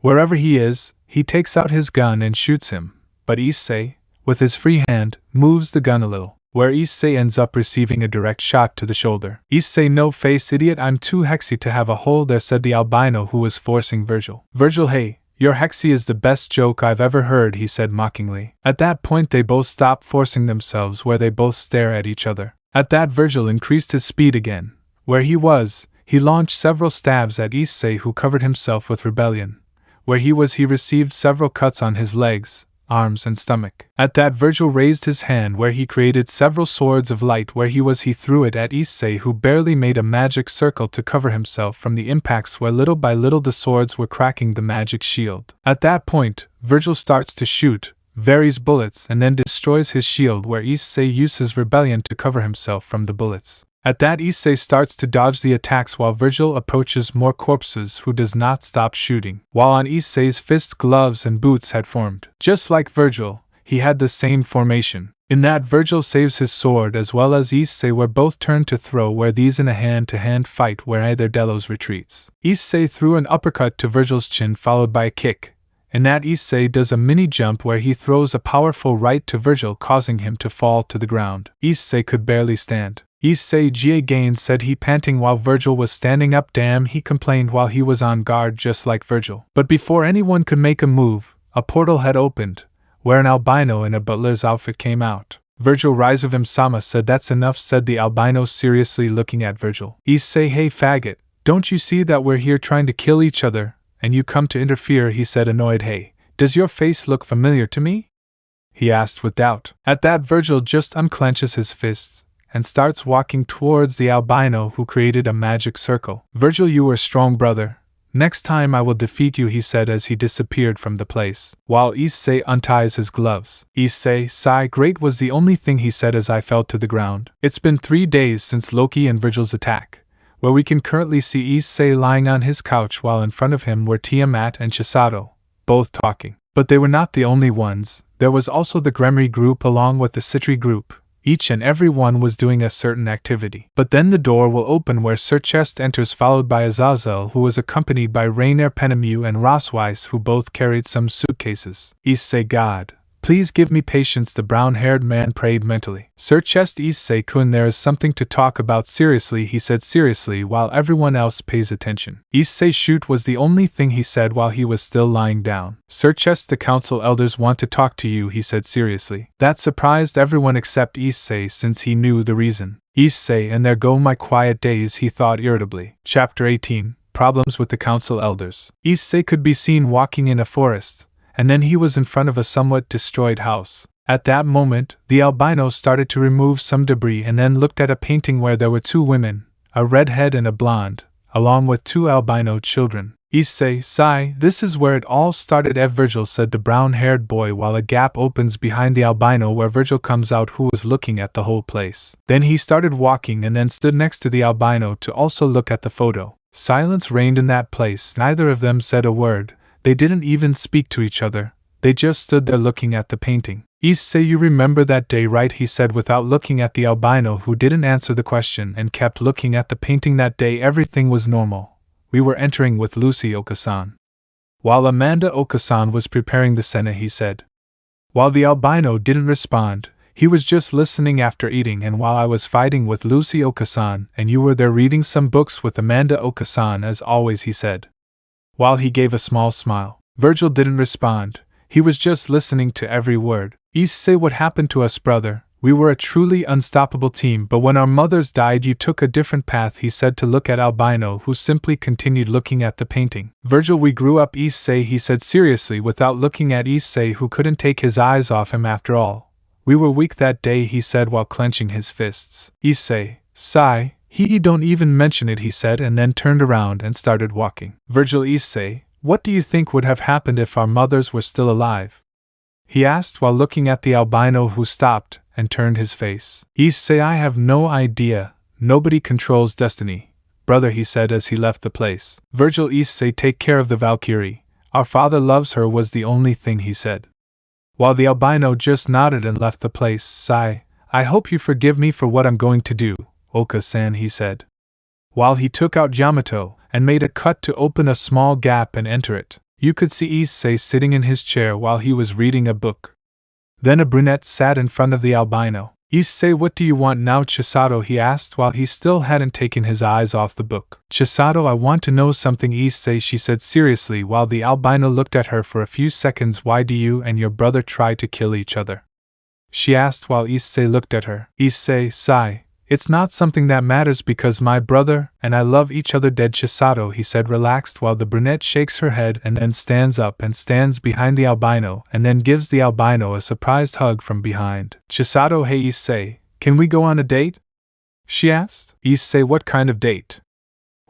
Wherever he is, he takes out his gun and shoots him, but Issei, with his free hand, moves the gun a little, where Issei ends up receiving a direct shot to the shoulder. "Issei, no face, idiot, I'm too hexy to have a hole there," said the albino who was forcing Virgil. "Virgil, hey, your hexy is the best joke I've ever heard," he said mockingly. At that point they both stop forcing themselves, where they both stare at each other. At that, Virgil increased his speed again. Where he was, he launched several stabs at Issei, who covered himself with Rebellion. Where he was, he received several cuts on his legs, arms and stomach. At that, Virgil raised his hand, where he created several swords of light. Where he was, he threw it at Issei, who barely made a magic circle to cover himself from the impacts, where little by little the swords were cracking the magic shield. At that point, Virgil starts to shoot, varies bullets, and then destroys his shield, where Issei uses Rebellion to cover himself from the bullets. At that, Issei starts to dodge the attacks while Virgil approaches more corpses, who does not stop shooting. While on Issei's fists, gloves and boots had formed. Just like Virgil, he had the same formation. In that, Virgil saves his sword as well as Issei, where both turn to throw, where these in a hand-to-hand fight where either Delos retreats. Issei threw an uppercut to Virgil's chin followed by a kick. In that, Issei does a mini jump where he throws a powerful right to Virgil, causing him to fall to the ground. Issei could barely stand. "Issei again," said he, panting while Virgil was standing up. "Damn," he complained while he was on guard just like Virgil. But before anyone could make a move, a portal had opened, where an albino in a butler's outfit came out. "Virgil, rise of him-sama," said. "That's enough," said the albino seriously, looking at Virgil. Issei, "Hey faggot, don't you see that we're here trying to kill each other, and you come to interfere?" he said, annoyed. "Hey, does your face look familiar to me?" he asked with doubt. At that, Virgil just unclenches his fists and starts walking towards the albino, who created a magic circle. "Virgil, you were strong, brother. Next time I will defeat you," he said as he disappeared from the place. While Issei unties his gloves. "Issei, sigh, great," was the only thing he said as I fell to the ground. "It's been 3 days since Loki and Virgil's attack," where we can currently see Issei lying on his couch while in front of him were Tiamat and Chisato, both talking. But they were not the only ones. There was also the Gremory group along with the Citri group. Each and every one was doing a certain activity. But then the door will open where Sirzechs enters, followed by Azazel, who was accompanied by Rainier Penemu and Rossweiss, who both carried some suitcases. "Issei, God, please give me patience," the brown-haired man prayed mentally. "Sirzechs, Issei-kun, there is something to talk about seriously," he said seriously while everyone else pays attention. "Issei, shoot," was the only thing he said while he was still lying down. "Sirzechs, the council elders want to talk to you," he said seriously. That surprised everyone except Issei, since he knew the reason. "Issei, and there go my quiet days," he thought irritably. Chapter 18. problems with the council elders. Issei could be seen walking in a forest, and then he was in front of a somewhat destroyed house. At that moment, the albino started to remove some debris and then looked at a painting where there were two women, a redhead and a blonde, along with two albino children. Issei, sigh, this is where it all started. Virgil, said the brown-haired boy, while a gap opens behind the albino where Virgil comes out, who was looking at the whole place. Then he started walking and then stood next to the albino to also look at the photo. Silence reigned in that place. Neither of them said a word. They didn't even speak to each other. They just stood there looking at the painting. Issei, you remember that day, right? He said without looking at the albino, who didn't answer the question and kept looking at the painting. That day everything was normal. We were entering with Lucy Okasan. While Amanda Okasan was preparing the cena, he said. While the albino didn't respond, he was just listening after eating. And while I was fighting with Lucy Okasan and you were there reading some books with Amanda Okasan as always, he said. While he gave a small smile, Virgil didn't respond. He was just listening to every word. Issei, what happened to us, brother? We were a truly unstoppable team, but when our mothers died you took a different path, he said to look at albino, who simply continued looking at the painting. Virgil, we grew up, Issei, he said seriously without looking at Issei, who couldn't take his eyes off him after all. We were weak that day, he said while clenching his fists. Issei, sigh, he don't even mention it, he said, and then turned around and started walking. Virgil, Issei, what do you think would have happened if our mothers were still alive? He asked while looking at the albino, who stopped and turned his face. Issei, I have no idea. Nobody controls destiny, brother, he said as he left the place. Virgil, Issei, take care of the Valkyrie. Our father loves her, was the only thing he said. While the albino just nodded and left the place. Sigh, I hope you forgive me for what I'm going to do, Oka-san, he said. While he took out Yamato and made a cut to open a small gap and enter it, you could see Issei sitting in his chair while he was reading a book. Then a brunette sat in front of the albino. Issei, what do you want now, Chisato? He asked while he still hadn't taken his eyes off the book. Chisato, I want to know something, Issei, she said seriously while the albino looked at her for a few seconds. Why do you and your brother try to kill each other? She asked while Issei looked at her. Issei, sigh. It's not something that matters because my brother and I love each other dead, Chisato, he said relaxed while the brunette shakes her head and then stands up and stands behind the albino and then gives the albino a surprised hug from behind. Chisato, hey Issei, can we go on a date? She asked. Issei, what kind of date?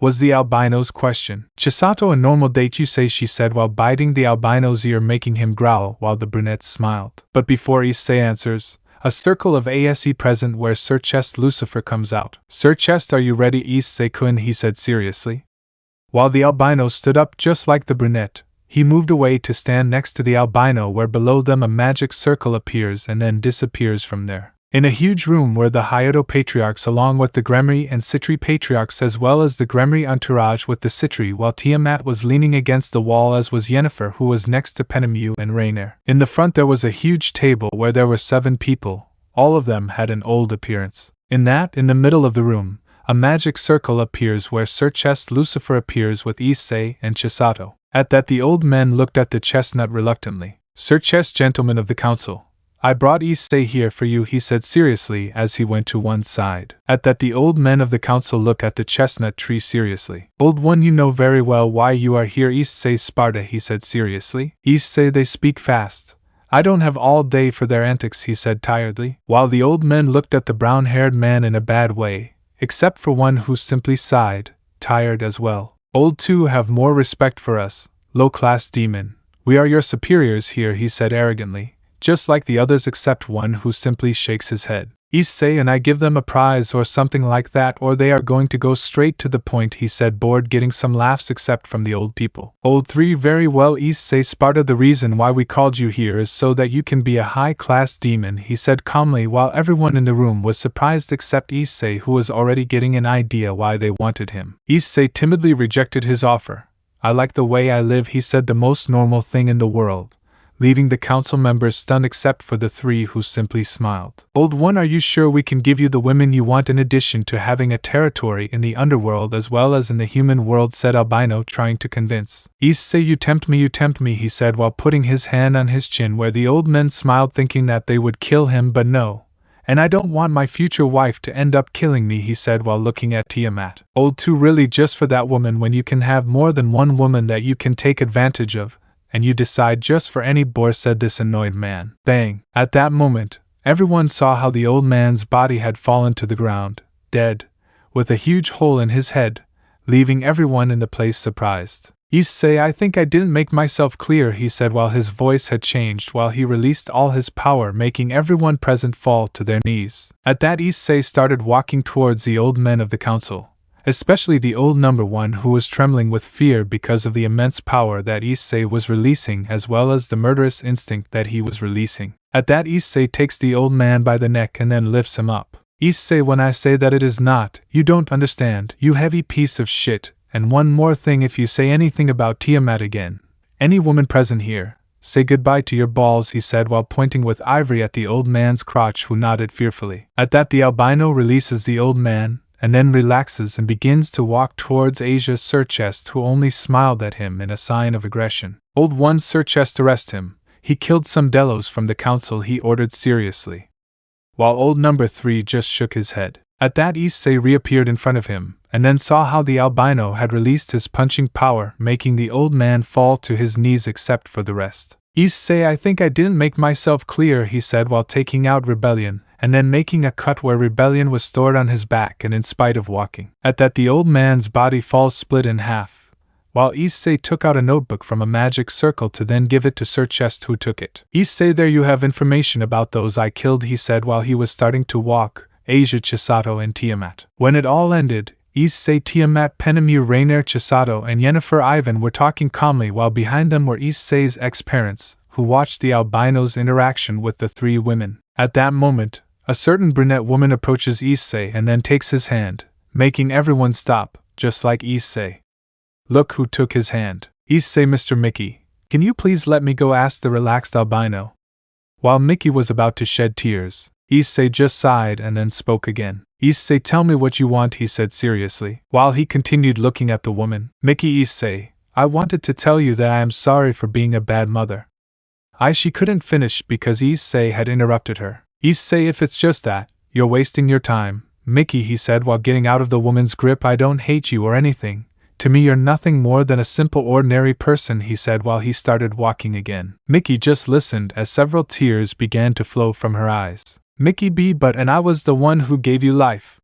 Was the albino's question. Chisato, a normal date, you say, she said while biting the albino's ear, making him growl while the brunette smiled. But before Issei answers, a circle of ASE present where Sirzechs Lucifer comes out. Sirzechs, are you ready, Issei-kun? He said seriously. While the albino stood up just like the brunette, he moved away to stand next to the albino where below them a magic circle appears and then disappears from there. In a huge room were the Hyoudou patriarchs along with the Gremory and Citri patriarchs as well as the Gremory entourage with the Citri, while Tiamat was leaning against the wall as was Yennefer, who was next to Penemu and Rainier. In the front there was a huge table where there were 7 people. All of them had an old appearance. In the middle of the room, a magic circle appears where Sirzechs Lucifer appears with Issei and Chisato. At that the old men looked at the chestnut reluctantly. Sirzechs, gentlemen of the council, I brought Issei here for you, he said seriously as he went to one side. At that the old men of the council look at the chestnut tree seriously. Old one, you know very well why you are here, Issei Sparta, he said seriously. Issei, they speak fast. I don't have all day for their antics, he said tiredly. While the old men looked at the brown-haired man in a bad way, except for one who simply sighed, tired as well. Old two, have more respect for us, low-class demon. We are your superiors here, he said arrogantly. Just like the others except one who simply shakes his head. Issei, and I give them a prize or something like that, or they are going to go straight to the point, he said, bored, getting some laughs except from the old people. Old 3, very well, Issei Sparta, the reason why we called you here is so that you can be a high-class demon, he said calmly while everyone in the room was surprised except Issei, who was already getting an idea why they wanted him. Issei timidly rejected his offer. I like the way I live, he said, the most normal thing in the world, leaving the council members stunned except for the 3 who simply smiled. Old one, are you sure we can give you the women you want in addition to having a territory in the underworld as well as in the human world, said albino, trying to convince. Issei, you tempt me, he said while putting his hand on his chin where the old men smiled thinking that they would kill him, but no. And I don't want my future wife to end up killing me, he said while looking at Tiamat. Old too really just for that woman when you can have more than one woman that you can take advantage of, and you decide just for any bore, said this annoyed man. Bang! At that moment, everyone saw how the old man's body had fallen to the ground, dead, with a huge hole in his head, leaving everyone in the place surprised. Issei, I think I didn't make myself clear, he said while his voice had changed while he released all his power, making everyone present fall to their knees. At that, Issei started walking towards the old men of the council, especially the old number one who was trembling with fear because of the immense power that Issei was releasing as well as the murderous instinct that he was releasing. At that, Issei takes the old man by the neck and then lifts him up. Issei, when I say that it is not, you don't understand, you heavy piece of shit. And one more thing, if you say anything about Tiamat again, any woman present here, say goodbye to your balls, he said while pointing with ivory at the old man's crotch, who nodded fearfully. At that, the albino releases the old man, and then relaxes and begins to walk towards Sirzechs, who only smiled at him in a sign of aggression. Old one, Sirzechs, arrest him. He killed some Delos from the council, he ordered seriously. While old number 3 just shook his head. At that, Issei reappeared in front of him, and then saw how the albino had released his punching power, making the old man fall to his knees except for the rest. Issei, I think I didn't make myself clear, he said while taking out Rebellion, and then making a cut where Rebellion was stored on his back and in spite of walking. At that, the old man's body falls split in half, while Issei took out a notebook from a magic circle to then give it to Sirzechs, who took it. Issei, there you have information about those I killed, he said while he was starting to walk, Chisato and Tiamat. When it all ended, Issei, Tiamat, Penemu, Rainier, Chisato, and Yennefer Ivan were talking calmly while behind them were Issei's ex-parents, who watched the albino's interaction with the 3 women. At that moment, a certain brunette woman approaches Issei and then takes his hand, making everyone stop, just like Issei. Look who took his hand. Issei, Mr. Mickey, can you please let me go, asked the relaxed albino. While Mickey was about to shed tears, Issei just sighed and then spoke again. Issei, tell me what you want, he said seriously, while he continued looking at the woman. Mickey, Issei, I wanted to tell you that I am sorry for being a bad mother. She couldn't finish because Issei had interrupted her. Issei, if it's just that, you're wasting your time. Mickey, he said while getting out of the woman's grip, I don't hate you or anything. To me you're nothing more than a simple ordinary person, he said while he started walking again. Mickey just listened as several tears began to flow from her eyes. Mickey B, and I was the one who gave you life.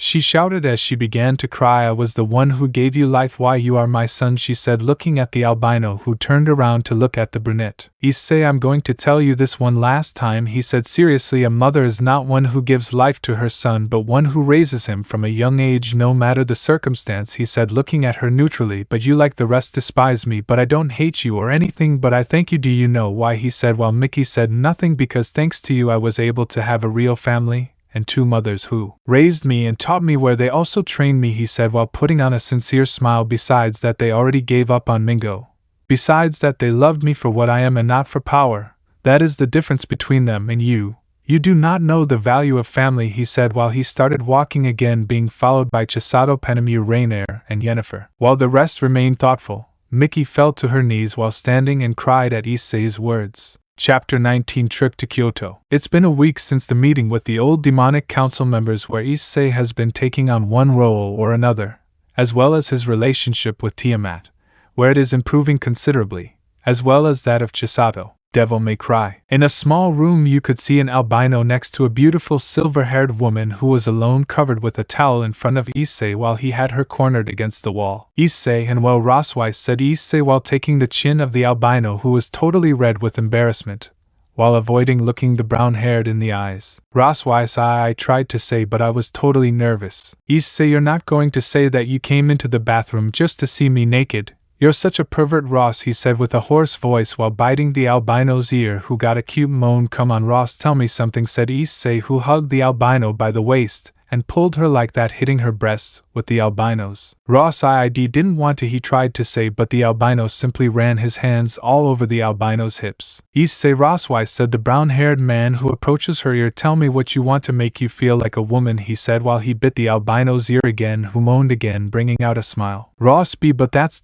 She shouted as she began to cry. I was the one who gave you life. Why, you are my son, she said, looking at the albino, who turned around to look at the brunette. Issei, I'm going to tell you this one last time, he said seriously. A mother is not one who gives life to her son, but one who raises him from a young age, no matter the circumstance, he said, looking at her neutrally. But you, like the rest, despise me, but I don't hate you or anything, but I thank you. Do you know why, he said, while Mickey said nothing. Because thanks to you I was able to have a real family, and 2 mothers who raised me and taught me, where they also trained me, he said while putting on a sincere smile. Besides that, they already gave up on Mingo. Besides that, they loved me for what I am and not for power. That is the difference between them and you. You do not know the value of family, he said while he started walking again, being followed by Chisato, Penemu, Rainier, and Yennefer. While the rest remained thoughtful, Mickey fell to her knees while standing and cried at Issei's words. Chapter 19, Trip to Kyoto. It's been a week since the meeting with the old demonic council members, where Issei has been taking on one role or another, as well as his relationship with Tiamat, where it is improving considerably, as well as that of Chisato. Devil May Cry. In a small room you could see an albino next to a beautiful silver-haired woman who was alone, covered with a towel in front of Issei while he had her cornered against the wall. Issei, and well, Roswise, said Issei while taking the chin of the albino, who was totally red with embarrassment, while avoiding looking the brown-haired in the eyes. Roswise, I tried to say, but I was totally nervous. Issei, you're not going to say that you came into the bathroom just to see me naked? You're such a pervert, Ross, he said with a hoarse voice while biting the albino's ear, who got a cute moan. Come on, Ross, tell me something, said Issei, who hugged the albino by the waist and pulled her like that, hitting her breasts with the albino's. Ross didn't want to, he tried to say, but the albino simply ran his hands all over the albino's hips. Issei, Rosswise, said the brown-haired man who approaches her ear, tell me what you want to make you feel like a woman, he said while he bit the albino's ear again, who moaned again, bringing out a smile. Ross B, but that's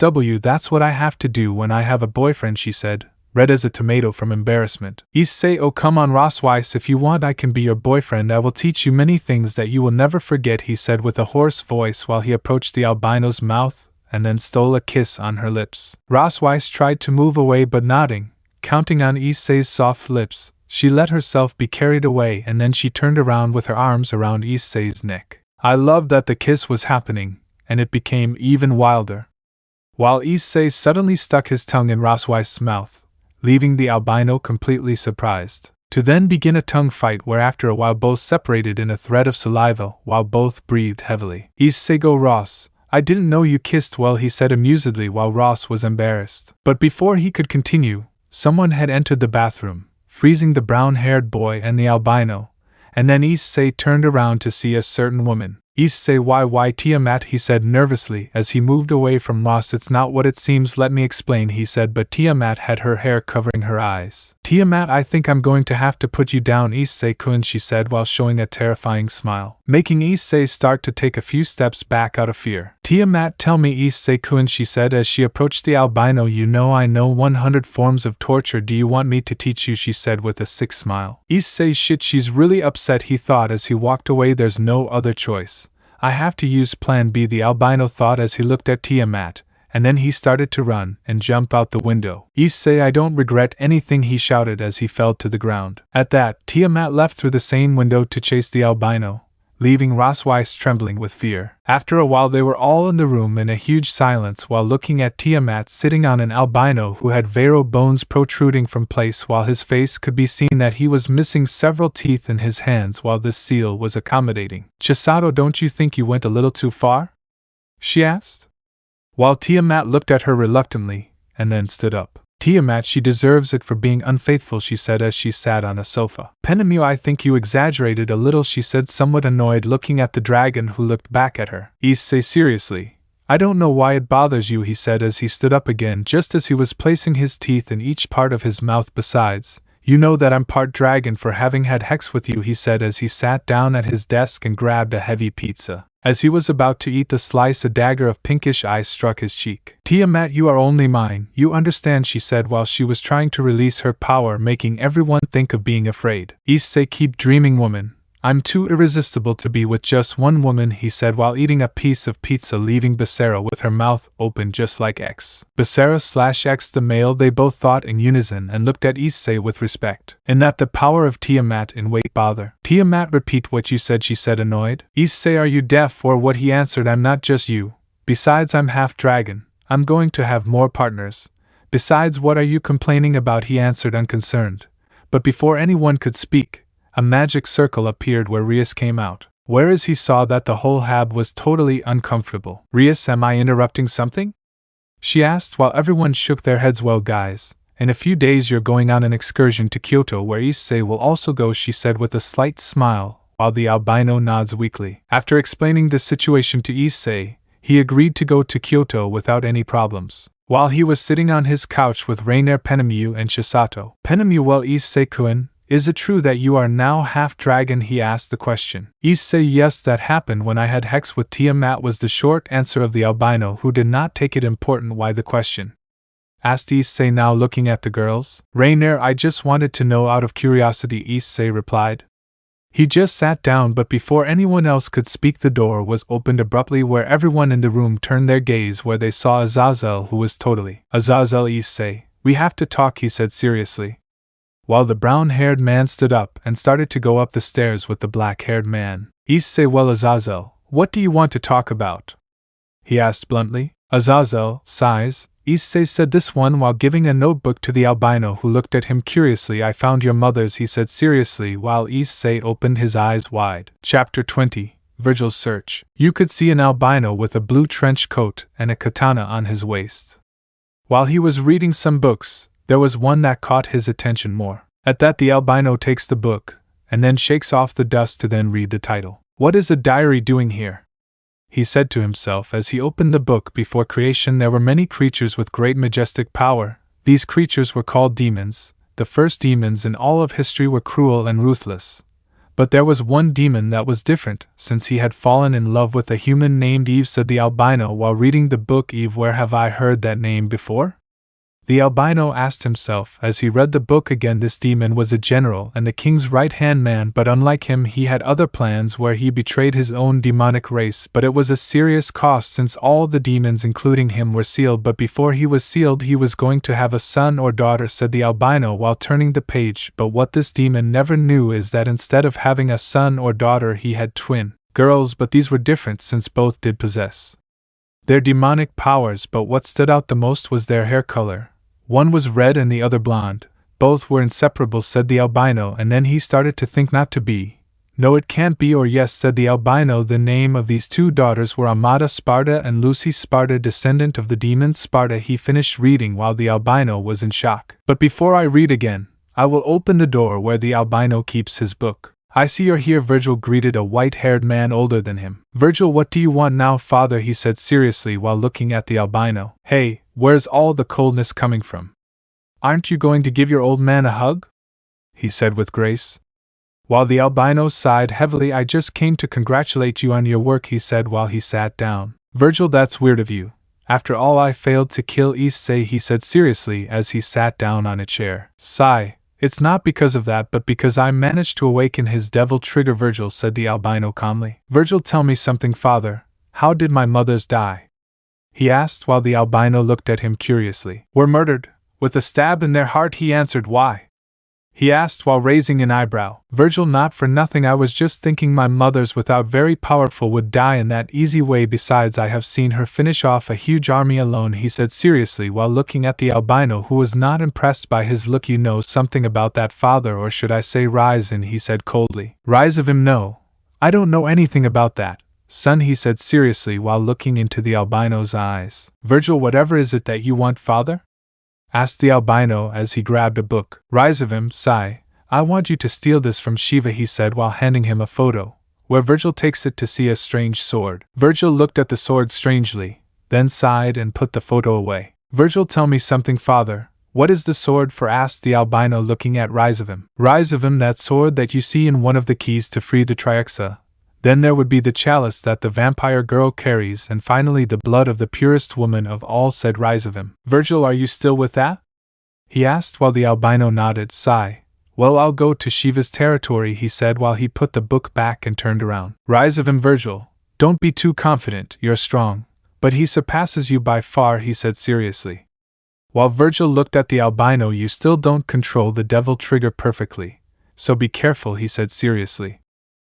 what I have to do when I have a boyfriend, she said, red as a tomato from embarrassment. Issei, oh come on Rossweiss, if you want I can be your boyfriend, I will teach you many things that you will never forget, he said with a hoarse voice while he approached the albino's mouth and then stole a kiss on her lips. Rossweiss tried to move away but nodding, counting on Issei's soft lips, she let herself be carried away and then she turned around with her arms around Issei's neck. I loved that the kiss was happening, and it became even wilder. While Issei suddenly stuck his tongue in Rossweiss's mouth, leaving the albino completely surprised. To then begin a tongue fight where after a while both separated in a thread of saliva while both breathed heavily. Issei, go Ross, I didn't know you kissed well, he said amusedly while Ross was embarrassed. But before he could continue, someone had entered the bathroom, freezing the brown-haired boy and the albino, and then Issei turned around to see a certain woman. Issei, why Tiamat, he said nervously as he moved away from Ross. It's not what it seems, let me explain, he said, but Tiamat had her hair covering her eyes. Tiamat, I think I'm going to have to put you down, Issei-kun, she said while showing a terrifying smile, making Issei start to take a few steps back out of fear. Tiamat, tell me, Issei-kun, she said as she approached the albino, you know I know 100 forms of torture, do you want me to teach you, she said with a sick smile. Issei, shit, she's really upset, he thought as he walked away, there's no other choice. I have to use plan B, the albino thought as he looked at Tiamat, and then he started to run and jump out the window. Issei, I don't regret anything, he shouted as he fell to the ground. At that, Tiamat left through the same window to chase the albino, leaving Rossweiss trembling with fear. After a while they were all in the room in a huge silence while looking at Tiamat sitting on an albino who had varro bones protruding from place while his face could be seen that he was missing several teeth in his hands while this seal was accommodating. Chisato, don't you think you went a little too far? She asked. While Tiamat looked at her reluctantly, and then stood up. Tiamat, she deserves it for being unfaithful, she said as she sat on a sofa. Penemu, I think you exaggerated a little, she said somewhat annoyed looking at the dragon who looked back at her. Issei, seriously, I don't know why it bothers you, he said as he stood up again just as he was placing his teeth in each part of his mouth. Besides, you know that I'm part dragon for having had hex with you, he said as he sat down at his desk and grabbed a heavy pizza. As he was about to eat the slice, a dagger of pinkish eyes struck his cheek. Tiamat, you are only mine, you understand, she said while she was trying to release her power, making everyone think of being afraid. Issei, keep dreaming, woman. I'm too irresistible to be with just one woman, he said while eating a piece of pizza, leaving Becerra with her mouth open just like X. Becerra/X the male, they both thought in unison and looked at Issei with respect. And that the power of Tiamat in wait bother. Tiamat, repeat what you said, she said annoyed. Issei, are you deaf or what, he answered, I'm not just you. Besides, I'm half dragon. I'm going to have more partners. Besides, what are you complaining about, he answered unconcerned. But before anyone could speak, a magic circle appeared where Rias came out. Whereas he saw that the whole hab was totally uncomfortable. Rias, am I interrupting something? She asked while everyone shook their heads. Well guys, in a few days you're going on an excursion to Kyoto where Issei will also go, she said with a slight smile, while the albino nods weakly. After explaining the situation to Issei, he agreed to go to Kyoto without any problems. While he was sitting on his couch with Rainier, Penemu and Chisato. Penemu, well Issei-kun, is it true that you are now half-dragon, he asked the question. Issei, yes, that happened when I had hex with Tiamat, was the short answer of the albino who did not take it important. Why the question? Asked Issei, now looking at the girls. Rainier, I just wanted to know out of curiosity, Issei replied. He just sat down, but before anyone else could speak the door was opened abruptly where everyone in the room turned their gaze where they saw Azazel, who was totally Azazel. Issei, we have to talk, he said seriously. While the brown-haired man stood up and started to go up the stairs with the black-haired man. Issei, well Azazel, what do you want to talk about? He asked bluntly. Azazel sighs. Issei said this one while giving a notebook to the albino who looked at him curiously. I found your mother's, he said seriously while Issei opened his eyes wide. Chapter 20, Virgil's Search. You could see an albino with a blue trench coat and a katana on his waist. While he was reading some books, there was one that caught his attention more. At that the albino takes the book, and then shakes off the dust to then read the title. What is a diary doing here? He said to himself as he opened the book. Before creation there were many creatures with great majestic power. These creatures were called demons. The first demons in all of history were cruel and ruthless. But there was one demon that was different, since he had fallen in love with a human named Eve, said the albino while reading the book. Eve, where have I heard that name before? The albino asked himself as he read the book again. This demon was a general and the king's right-hand man, but unlike him he had other plans where he betrayed his own demonic race, but it was a serious cost since all the demons including him were sealed. But before he was sealed he was going to have a son or daughter, said the albino while turning the page. But what this demon never knew is that instead of having a son or daughter he had twin girls, but these were different since both did possess their demonic powers. But what stood out the most was their hair color. One was red and the other blonde. Both were inseparable, said the albino, and then he started to think not to be. No, it can't be, or yes, said the albino. The name of these two daughters were Amada Sparta and Lucy Sparta, descendant of the demon Sparta. He finished reading while the albino was in shock. But before I read again, I will open the door where the albino keeps his book. I see you're here, Virgil greeted a white-haired man older than him. Virgil, what do you want now, father? He said seriously while looking at the albino. Hey, where's all the coldness coming from? Aren't you going to give your old man a hug? He said with grace. While the albino sighed heavily, I just came to congratulate you on your work, he said while he sat down. Virgil, that's weird of you. After all, I failed to kill Issei, he said seriously as he sat down on a chair. Sigh. It's not because of that, but because I managed to awaken his devil trigger, Virgil, said the albino calmly. Virgil, tell me something, father. How did my mothers die? He asked while the albino looked at him curiously. Were murdered, with a stab in their heart, he answered. Why? He asked while raising an eyebrow. Virgil, not for nothing, I was just thinking my mothers without very powerful would die in that easy way. Besides, I have seen her finish off a huge army alone, he said seriously while looking at the albino, who was not impressed by his look. You know something about that, father, or should I say rise in, he said coldly. Rise of him? No. I don't know anything about that, son, he said seriously while looking into the albino's eyes. Virgil, whatever is it that you want, father? Asked the albino as he grabbed a book. Rise of him, sigh. I want you to steal this from Shiva, he said while handing him a photo, where Virgil takes it to see a strange sword. Virgil looked at the sword strangely, then sighed and put the photo away. Virgil, tell me something, father. What is the sword for? Asked the albino looking at Rise of him. Rise of him, that sword that you see in one of the keys to free the Triaxa. Then there would be the chalice that the vampire girl carries, and finally the blood of the purest woman of all, said Rise of him. Virgil, are you still with that? He asked while the albino nodded. Sigh. Well, I'll go to Shiva's territory, he said while he put the book back and turned around. Rise of him, Virgil. Don't be too confident, you're strong. But he surpasses you by far, he said seriously. While Virgil looked at the albino, you still don't control the devil trigger perfectly. So be careful, he said seriously.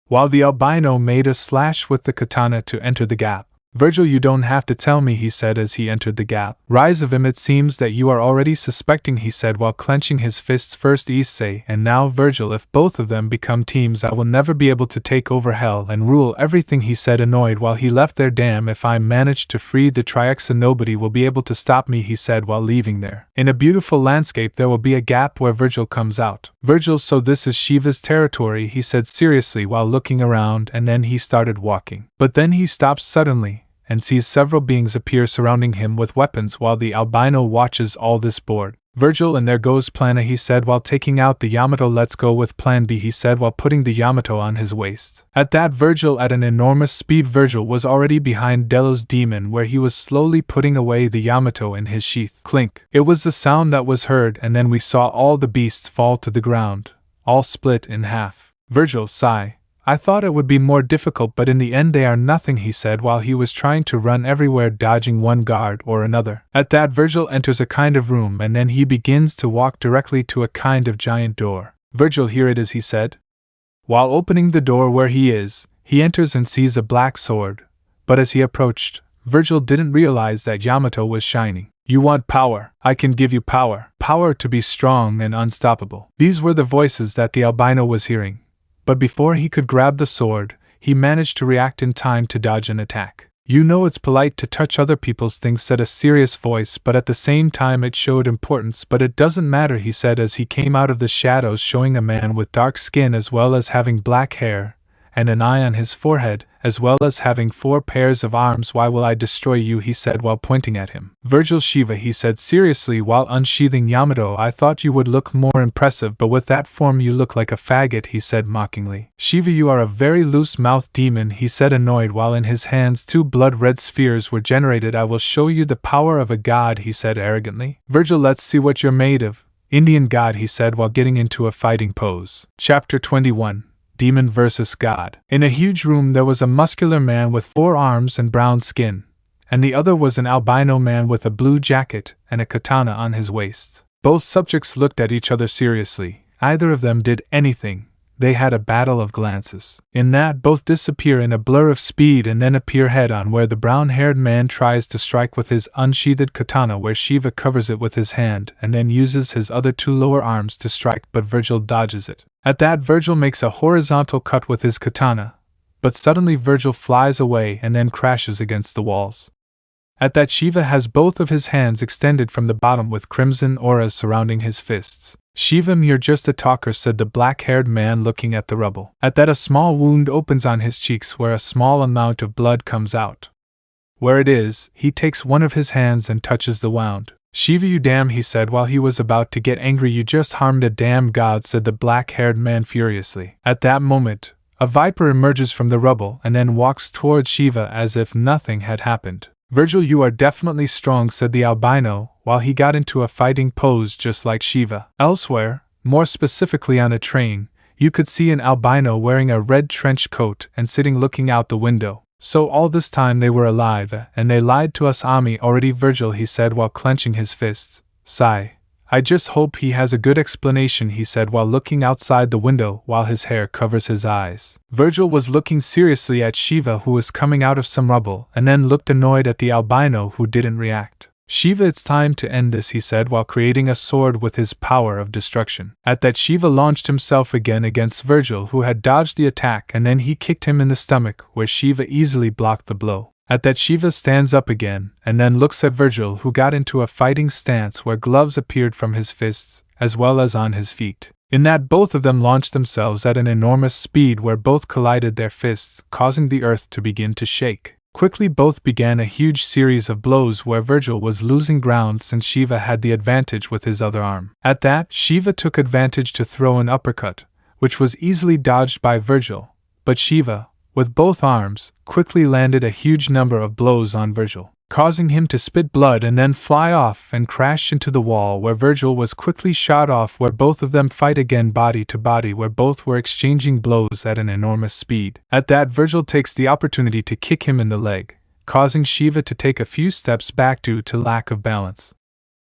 While the albino made a slash with the katana to enter the gap. Virgil, you don't have to tell me, he said as he entered the gap. Rise of him, it seems that you are already suspecting, he said while clenching his fists. First Issei and now Virgil. If both of them become teams, I will never be able to take over hell and rule everything, he said annoyed while he left there. Damn, if I manage to free the Triaxa, nobody will be able to stop me, he said while leaving there. In a beautiful landscape there will be a gap where Virgil comes out. Virgil, so this is Shiva's territory, he said seriously while looking around, and then he started walking. But then he stopped suddenly and sees several beings appear surrounding him with weapons while the albino watches all this bored. Virgil, and there goes Plan A, he said while taking out the Yamato. Let's go with Plan B, he said while putting the Yamato on his waist. At that, Virgil at an enormous speed. Virgil was already behind Delos demon, where he was slowly putting away the Yamato in his sheath. Clink. It was the sound that was heard, and then we saw all the beasts fall to the ground, all split in half. Virgil, sigh. I thought it would be more difficult, but in the end they are nothing, he said while he was trying to run everywhere, dodging one guard or another. At that, Virgil enters a kind of room, and then he begins to walk directly to a kind of giant door. Virgil, here it is, he said. While opening the door where he is, he enters and sees a black sword. But as he approached, Virgil didn't realize that Yamato was shining. You want power? I can give you power. Power to be strong and unstoppable. These were the voices that the albino was hearing. But before he could grab the sword, he managed to react in time to dodge an attack. You know it's polite to touch other people's things, said a serious voice, but at the same time it showed importance. But it doesn't matter, he said as he came out of the shadows, showing a man with dark skin as well as having black hair and an eye on his forehead. as well as having 4 pairs of arms. Why will I destroy you? He said while pointing at him. Virgil Shiva, he said seriously while unsheathing Yamato. I thought you would look more impressive, but with that form you look like a faggot, he said mockingly. Shiva, you are a very loose-mouthed demon, he said annoyed while in his hands 2 blood-red spheres were generated. I will show you the power of a god, he said arrogantly. Virgil, let's see what you're made of. Indian god, he said while getting into a fighting pose. Chapter 21. Demon vs. God. In a huge room there was a muscular man with 4 arms and brown skin, and the other was an albino man with a blue jacket and a katana on his waist. Both subjects looked at each other seriously. Neither of them did anything. They had a battle of glances. In that, both disappear in a blur of speed and then appear head-on where the brown-haired man tries to strike with his unsheathed katana, where Shiva covers it with his hand and then uses his other 2 lower arms to strike, but Virgil dodges it. At that, Virgil makes a horizontal cut with his katana, but suddenly Virgil flies away and then crashes against the walls. At that, Shiva has both of his hands extended from the bottom with crimson auras surrounding his fists. Shiva, you're just a talker, said the black-haired man looking at the rubble. At that, a small wound opens on his cheeks where a small amount of blood comes out. Where it is, he takes one of his hands and touches the wound. Shiva, you damn, he said while he was about to get angry. You just harmed a damn god, said the black-haired man furiously. At that moment, a viper emerges from the rubble and then walks towards Shiva as if nothing had happened. Virgil, you are definitely strong, said the albino, while he got into a fighting pose just like Shiva. Elsewhere, more specifically on a train, you could see an albino wearing a red trench coat and sitting looking out the window. So all this time they were alive, and they lied to us. Ami already, Virgil, he said while clenching his fists. Sigh. I just hope he has a good explanation, he said while looking outside the window while his hair covers his eyes. Virgil was looking seriously at Shiva, who was coming out of some rubble, and then looked annoyed at the albino, who didn't react. Shiva, it's time to end this, he said while creating a sword with his power of destruction. At that, Shiva launched himself again against Virgil, who had dodged the attack, and then he kicked him in the stomach, where Shiva easily blocked the blow. At that, Shiva stands up again, and then looks at Virgil, who got into a fighting stance where gloves appeared from his fists, as well as on his feet. In that, both of them launched themselves at an enormous speed where both collided their fists, causing the earth to begin to shake. Quickly both began a huge series of blows where Virgil was losing ground since Shiva had the advantage with his other arm. At that, Shiva took advantage to throw an uppercut, which was easily dodged by Virgil, but Shiva, with both arms, quickly landed a huge number of blows on Virgil, causing him to spit blood and then fly off and crash into the wall, where Virgil was quickly shot off, where both of them fight again body to body, where both were exchanging blows at an enormous speed. At that, Virgil takes the opportunity to kick him in the leg, causing Shiva to take a few steps back due to lack of balance,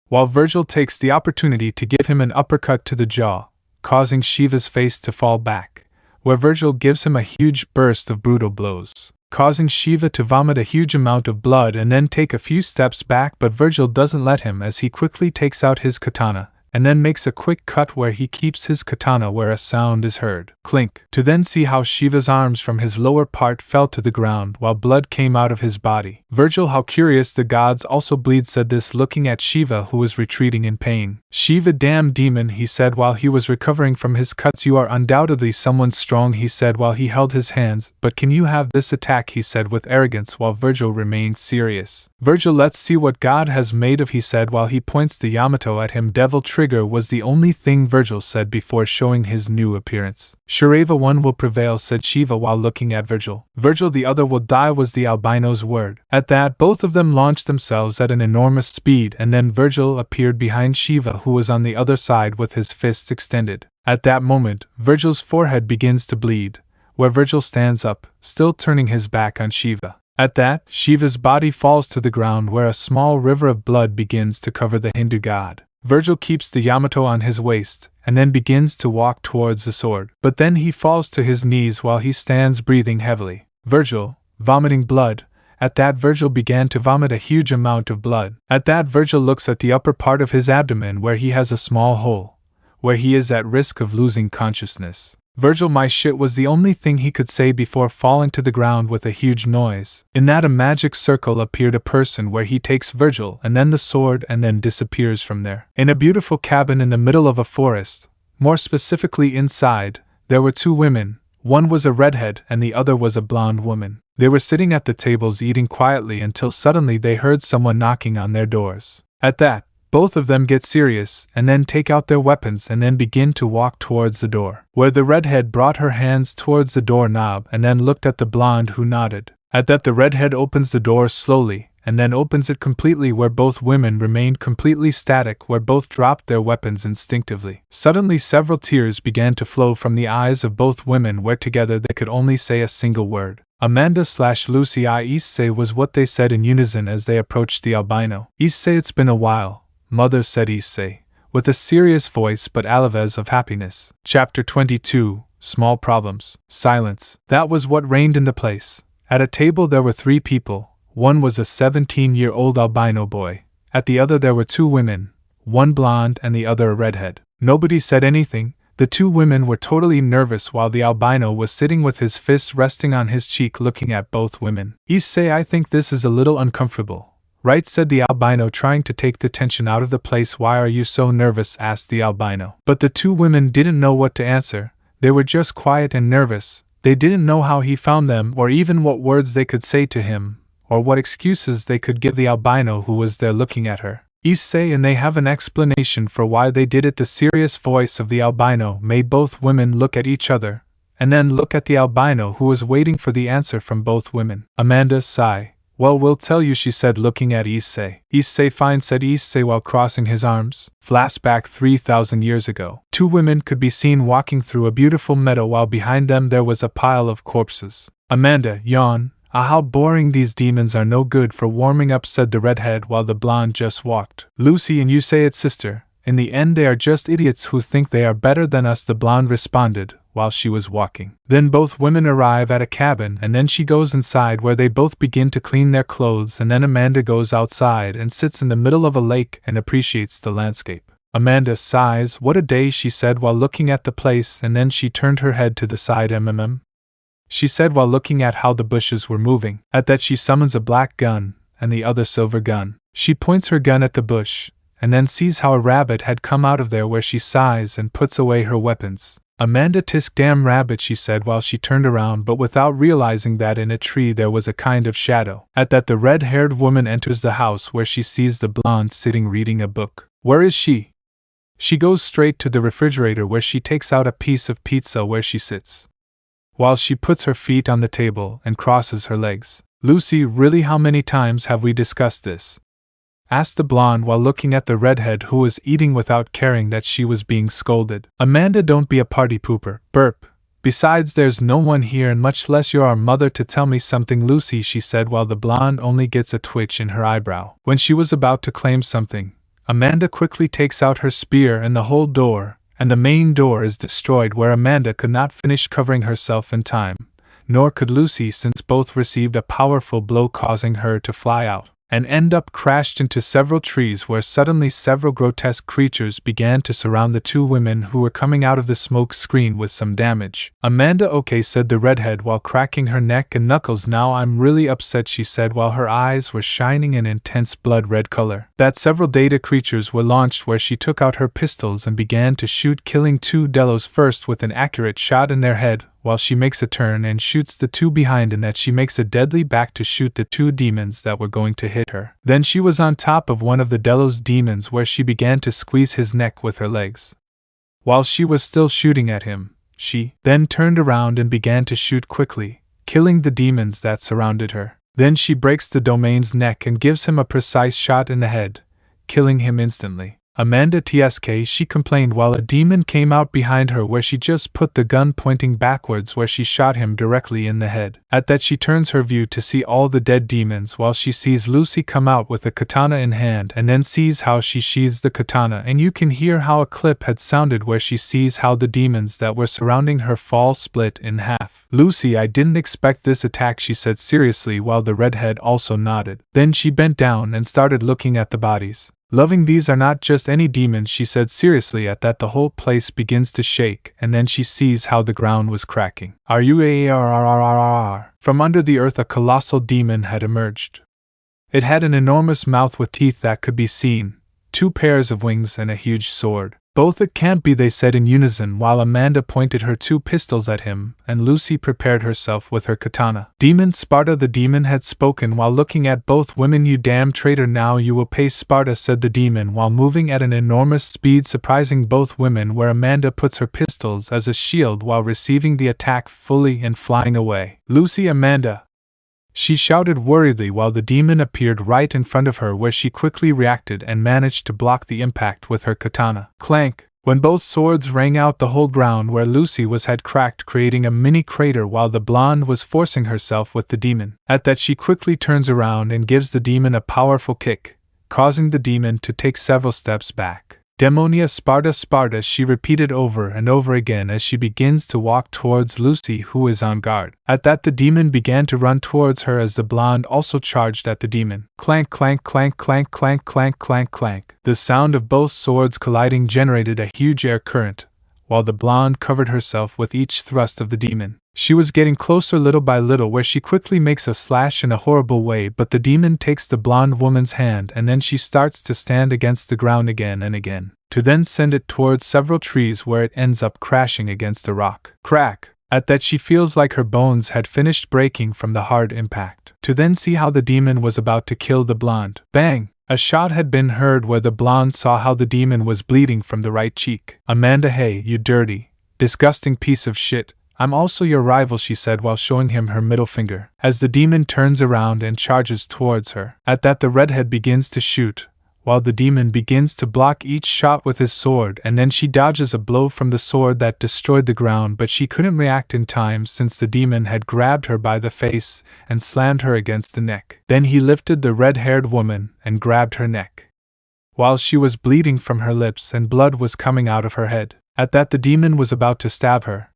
while Virgil takes the opportunity to give him an uppercut to the jaw, causing Shiva's face to fall back, where Virgil gives him a huge burst of brutal blows, causing Shiva to vomit a huge amount of blood and then take a few steps back, but Virgil doesn't let him as he quickly takes out his katana and then makes a quick cut where he keeps his katana where a sound is heard, clink, to then see how Shiva's arms from his lower part fell to the ground while blood came out of his body. Virgil, how curious, the gods also bleed, said this looking at Shiva, who was retreating in pain. Shiva, damn demon, he said while he was recovering from his cuts. You are undoubtedly someone strong, he said while he held his hands, but can you have this attack, he said with arrogance while Virgil remained serious. Virgil, let's see what God has made of, he said while he points the Yamato at him. Devil trigger was the only thing Virgil said before showing his new appearance. Shureva, one will prevail, said Shiva while looking at Virgil. Virgil, the other will die, was the albino's word. At that, both of them launched themselves at an enormous speed, and then Virgil appeared behind Shiva, who was on the other side with his fists extended. At that moment, Virgil's forehead begins to bleed, where Virgil stands up, still turning his back on Shiva. At that, Shiva's body falls to the ground where a small river of blood begins to cover the Hindu god. Virgil keeps the Yamato on his waist, and then begins to walk towards the sword, but then he falls to his knees while he stands breathing heavily. Virgil, vomiting blood. At that, Virgil began to vomit a huge amount of blood. At that, Virgil looks at the upper part of his abdomen where he has a small hole, where he is at risk of losing consciousness. Virgil, my shit, was the only thing he could say before falling to the ground with a huge noise. In that, a magic circle appeared a person where he takes Virgil and then the sword and then disappears from there. In a beautiful cabin in the middle of a forest, more specifically inside, there were 2 women. One was a redhead and the other was a blonde woman. They were sitting at the tables eating quietly until suddenly they heard someone knocking on their doors. At that, both of them get serious and then take out their weapons and then begin to walk towards the door, where the redhead brought her hands towards the doorknob and then looked at the blonde, who nodded. At that, the redhead opens the door slowly and then opens it completely, where both women remained completely static, where both dropped their weapons instinctively. Suddenly several tears began to flow from the eyes of both women, where together they could only say a single word. Amanda/Lucy I Issei was what they said in unison as they approached the albino. Issei, it's been a while, mother, said Issei, with a serious voice but alive of happiness. Chapter 22, Small Problems. Silence. That was what reigned in the place. At a table there were 3 people. One was a 17-year-old albino boy. At the other there were 2 women, one blonde and the other a redhead. Nobody said anything. The 2 women were totally nervous while the albino was sitting with his fists resting on his cheek looking at both women. Issei, I think this is a little uncomfortable. Right, said the albino, trying to take the tension out of the place. Why are you so nervous? Asked the albino. But the 2 women didn't know what to answer. They were just quiet and nervous. They didn't know how he found them, or even what words they could say to him, or what excuses they could give the albino who was there looking at her. Issei, and they have an explanation for why they did it. The serious voice of the albino made both women look at each other, and then look at the albino, who was waiting for the answer from both women. Amanda sighed. Well, we'll tell you, she said, looking at Issei. Issei, fine, said Issei while crossing his arms. Flashback 3,000 years ago. 2 women could be seen walking through a beautiful meadow while behind them there was a pile of corpses. Amanda yawned. Ah, how boring, these demons are no good for warming up, said the redhead while the blonde just walked. Lucy, and you say it, sister. In the end they are just idiots who think they are better than us, the blonde responded while she was walking. Then both women arrive at a cabin and then she goes inside, where they both begin to clean their clothes, and then Amanda goes outside and sits in the middle of a lake and appreciates the landscape. Amanda sighs. What a day, she said while looking at the place, and then she turned her head to the side. She said while looking at how the bushes were moving. At that she summons a black gun and the other silver gun. She points her gun at the bush and then sees how a rabbit had come out of there, where she sighs and puts away her weapons. Amanda, tisk damn rabbit, she said while she turned around, but without realizing that in a tree there was a kind of shadow. At that the red-haired woman enters the house, where she sees the blonde sitting reading a book. Where is she? She goes straight to the refrigerator, where she takes out a piece of pizza, where she sits, while she puts her feet on the table and crosses her legs. Lucy, really, how many times have we discussed this? Asked the blonde while looking at the redhead, who was eating without caring that she was being scolded. Amanda, don't be a party pooper. Burp. Besides, there's no one here, and much less your mother, to tell me something, Lucy, she said while the blonde only gets a twitch in her eyebrow. When she was about to claim something, Amanda quickly takes out her spear and the whole door, and the main door is destroyed, where Amanda could not finish covering herself in time, nor could Lucy, since both received a powerful blow causing her to fly out and end up crashed into several trees, where suddenly several grotesque creatures began to surround the 2 women who were coming out of the smoke screen with some damage. Amanda, okay, said the redhead while cracking her neck and knuckles. Now I'm really upset, she said while her eyes were shining an intense blood red color. That several data creatures were launched, where she took out her pistols and began to shoot, killing 2 Delos first with an accurate shot in their head, while she makes a turn and shoots the 2 behind, and that she makes a deadly back to shoot the 2 demons that were going to hit her. Then she was on top of one of the Delos demons, where she began to squeeze his neck with her legs. While she was still shooting at him, she then turned around and began to shoot quickly, killing the demons that surrounded her. Then she breaks the domain's neck and gives him a precise shot in the head, killing him instantly. Amanda, tsk, she complained while a demon came out behind her, where she just put the gun pointing backwards, where she shot him directly in the head. At that she turns her view to see all the dead demons, while she sees Lucy come out with a katana in hand, and then sees how she sheathes the katana, and you can hear how a clip had sounded, where she sees how the demons that were surrounding her fall split in half. Lucy, I didn't expect this attack, she said seriously while the redhead also nodded. Then she bent down and started looking at the bodies. Loving, these are not just any demons, she said seriously. At that the whole place begins to shake, and then she sees how the ground was cracking. From under the earth a colossal demon had emerged. It had an enormous mouth with teeth that could be seen, 2 pairs of wings and a huge sword. Both it can't be, they said in unison while Amanda pointed her 2 pistols at him, and Lucy prepared herself with her katana. Demon Sparta, the demon had spoken while looking at both women. You damn traitor, now you will pay, Sparta, said the demon while moving at an enormous speed, surprising both women, where Amanda puts her pistols as a shield while receiving the attack fully and flying away. Lucy, Amanda! She shouted worriedly while the demon appeared right in front of her, where she quickly reacted and managed to block the impact with her katana. Clank! When both swords rang out, the whole ground where Lucy was had cracked, creating a mini crater while the blonde was forcing herself with the demon. At that, she quickly turns around and gives the demon a powerful kick, causing the demon to take several steps back. Demonia, Sparta, Sparta, she repeated over and over again as she begins to walk towards Lucy, who is on guard. At that, the demon began to run towards her as the blonde also charged at the demon. Clank, clank, clank, clank, clank, clank, clank, clank. The sound of both swords colliding generated a huge air current, while the blonde covered herself with each thrust of the demon. She was getting closer little by little, where she quickly makes a slash in a horrible way, but the demon takes the blonde woman's hand and then she starts to stand against the ground again and again, to then send it towards several trees where it ends up crashing against a rock. Crack! At that, she feels like her bones had finished breaking from the hard impact, to then see how the demon was about to kill the blonde. Bang! A shot had been heard where the blonde saw how the demon was bleeding from the right cheek. Amanda, hey, you dirty, disgusting piece of shit. I'm also your rival, she said while showing him her middle finger, as the demon turns around and charges towards her. At that, the redhead begins to shoot, while the demon begins to block each shot with his sword, and then she dodges a blow from the sword that destroyed the ground, but she couldn't react in time since the demon had grabbed her by the face and slammed her against the neck. Then he lifted the red-haired woman and grabbed her neck, while she was bleeding from her lips and blood was coming out of her head. At that, the demon was about to stab her.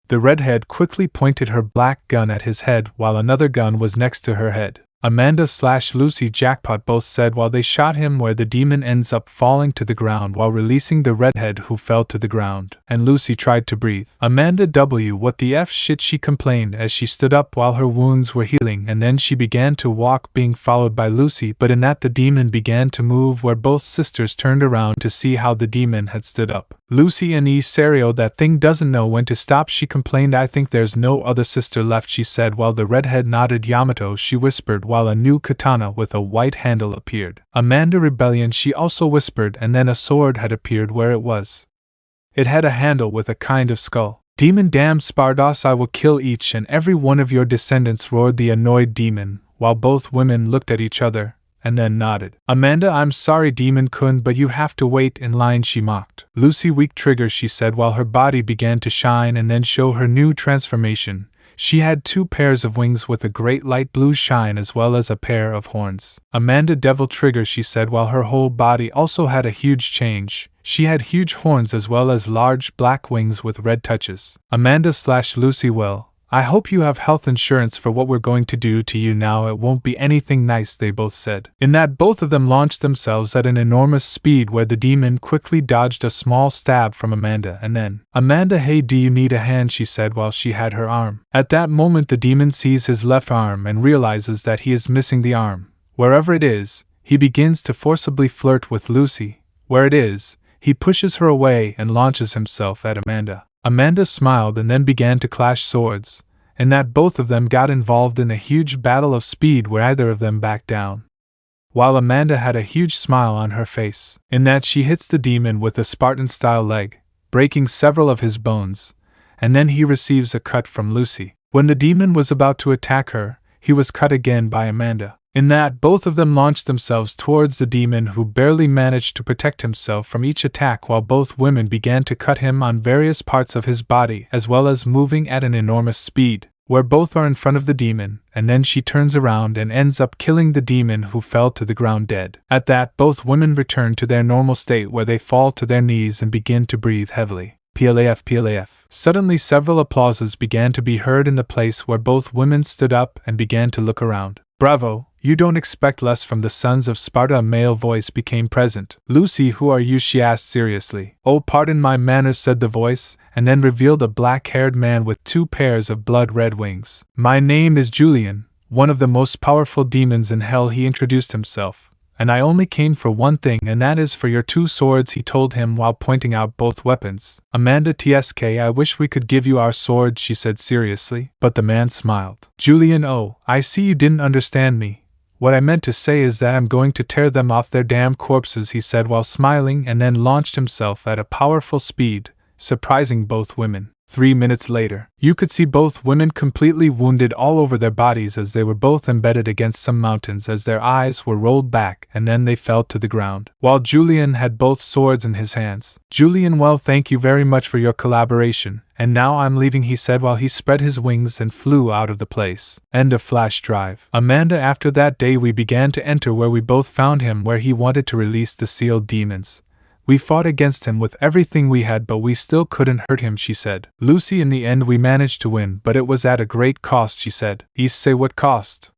The redhead quickly pointed her black gun at his head while another gun was next to her head. Amanda/Lucy jackpot, both said while they shot him, where the demon ends up falling to the ground while releasing the redhead, who fell to the ground, and Lucy tried to breathe. Amanda W, what the F shit, she complained as she stood up while her wounds were healing, and then she began to walk, being followed by Lucy, but in that the demon began to move, where both sisters turned around to see how the demon had stood up. Lucy and Issei, that thing doesn't know when to stop, she complained. I think there's no other sister left, she said while the redhead nodded. Yamato, she whispered while a new katana with a white handle appeared. Amanda Rebellion, she also whispered, and then a sword had appeared where it was. It had a handle with a kind of skull. Demon, damn Spardos, I will kill each and every one of your descendants, roared the annoyed demon, while both women looked at each other and then nodded. Amanda, I'm sorry Demon-kun, but you have to wait in line, she mocked. Lucy, weak trigger, she said while her body began to shine and then show her new transformation. She had 2 pairs of wings with a great light blue shine as well as a pair of horns. Amanda, devil trigger, she said while her whole body also had a huge change. She had huge horns as well as large black wings with red touches. Amanda/Lucy, well, I hope you have health insurance for what we're going to do to you now. It won't be anything nice, they both said. In that, both of them launched themselves at an enormous speed, where the demon quickly dodged a small stab from Amanda, and then, Amanda, hey, do you need a hand, she said while she had her arm. At that moment, the demon sees his left arm and realizes that he is missing the arm. Wherever it is, he begins to forcibly flirt with Lucy. Where it is, he pushes her away and launches himself at Amanda. Amanda smiled and then began to clash swords, and that both of them got involved in a huge battle of speed where either of them backed down. While Amanda had a huge smile on her face, in that she hits the demon with a Spartan-style leg, breaking several of his bones, and then he receives a cut from Lucy. When the demon was about to attack her, he was cut again by Amanda. In that, both of them launched themselves towards the demon, who barely managed to protect himself from each attack, while both women began to cut him on various parts of his body as well as moving at an enormous speed, where both are in front of the demon, and then she turns around and ends up killing the demon, who fell to the ground dead. At that, both women return to their normal state, where they fall to their knees and begin to breathe heavily. PLAF, PLAF. Suddenly several applauses began to be heard in the place, where both women stood up and began to look around. Bravo! You don't expect less from the sons of Sparta. A male voice became present. Lucy, who are you? She asked seriously. Oh, pardon my manners, said the voice, and then revealed a black-haired man with 2 pairs of blood-red wings. My name is Julian, one of the most powerful demons in hell, he introduced himself, and I only came for one thing, and that is for your 2 swords, he told him while pointing out both weapons. Amanda TSK, I wish we could give you our swords, she said seriously, but the man smiled. Julian, oh, I see you didn't understand me. What I meant to say is that I'm going to tear them off their damn corpses, he said while smiling, and then launched himself at a powerful speed, surprising both women. 3 minutes later, you could see both women completely wounded all over their bodies as they were both embedded against some mountains as their eyes were rolled back and then they fell to the ground, while Julian had both swords in his hands. Julian, well, thank you very much for your collaboration, and now I'm leaving, he said while he spread his wings and flew out of the place. End of flash drive. Amanda, after that day we began to enter where we both found him, where he wanted to release the sealed demons. We fought against him with everything we had, but we still couldn't hurt him, she said. Lucy, in the end we managed to win, but it was at a great cost, she said. Issei, what cost?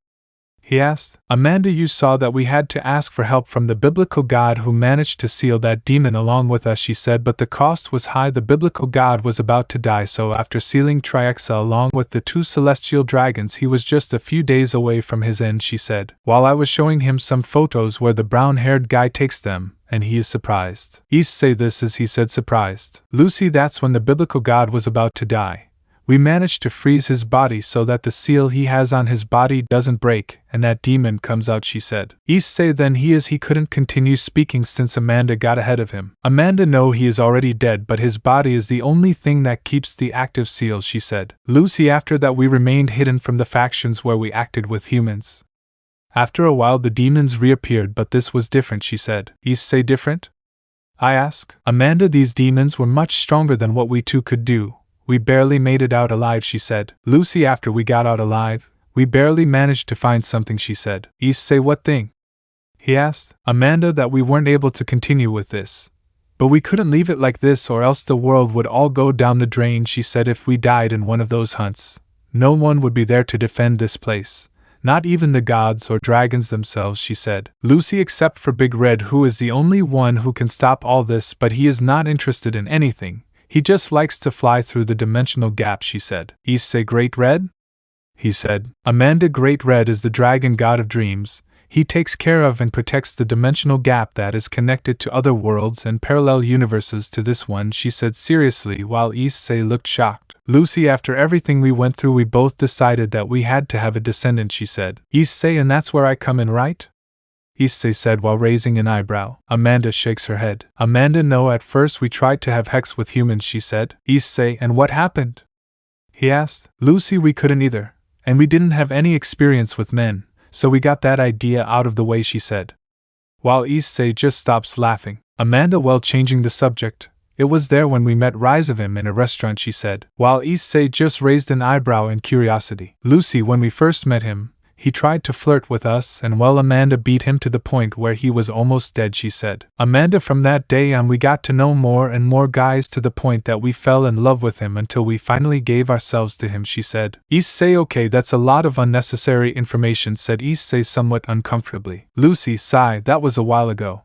He asked. Amanda, you saw that we had to ask for help from the biblical god who managed to seal that demon along with us, she said, but the cost was high. The biblical god was about to die, so after sealing Triaxa along with the 2 celestial dragons, he was just a few days away from his end, she said, while I was showing him some photos where the brown-haired guy takes them, and he is surprised. Issei, this is, he said, surprised. Lucy, that's when the biblical god was about to die. We managed to freeze his body so that the seal he has on his body doesn't break, and that demon comes out, she said. Issei, then he couldn't continue speaking since Amanda got ahead of him. Amanda, no, he is already dead, but his body is the only thing that keeps the active seal, she said. Lucy, after that we remained hidden from the factions where we acted with humans. After a while the demons reappeared, but this was different, she said. Issei, different? I asked. Amanda, these demons were much stronger than what we 2 could do. We barely made it out alive, she said. Lucy, after we got out alive, we barely managed to find something, she said. Issei, what thing? He asked. Amanda, that we weren't able to continue with this. But we couldn't leave it like this or else the world would all go down the drain, she said. If we died in one of those hunts, no one would be there to defend this place. Not even the gods or dragons themselves, she said. Lucy, except for Big Red, who is the only one who can stop all this, but he is not interested in anything. He just likes to fly through the dimensional gap, she said. Issei, Great Red? He said. Amanda, Great Red is the dragon god of dreams. He takes care of and protects the dimensional gap that is connected to other worlds and parallel universes to this one, she said seriously while Issei looked shocked. Lucy, after everything we went through we both decided that we had to have a descendant, she said. Issei, and that's where I come in, right? Issei said while raising an eyebrow. Amanda shakes her head. Amanda, no, at first we tried to have Hex with humans, she said. Issei, and what happened? He asked. Lucy, we couldn't either, and we didn't have any experience with men, so we got that idea out of the way, she said. While Issei just stops laughing. Amanda, well, changing the subject, it was there when we met Reincarnation in a restaurant, she said, while Issei just raised an eyebrow in curiosity. Lucy, when we first met him, he tried to flirt with us and well, Amanda beat him to the point where he was almost dead, she said. Amanda, from that day on we got to know more and more guys to the point that we fell in love with him until we finally gave ourselves to him, she said. Issei, okay, that's a lot of unnecessary information, said Issei somewhat uncomfortably. Lucy, sigh, that was a while ago.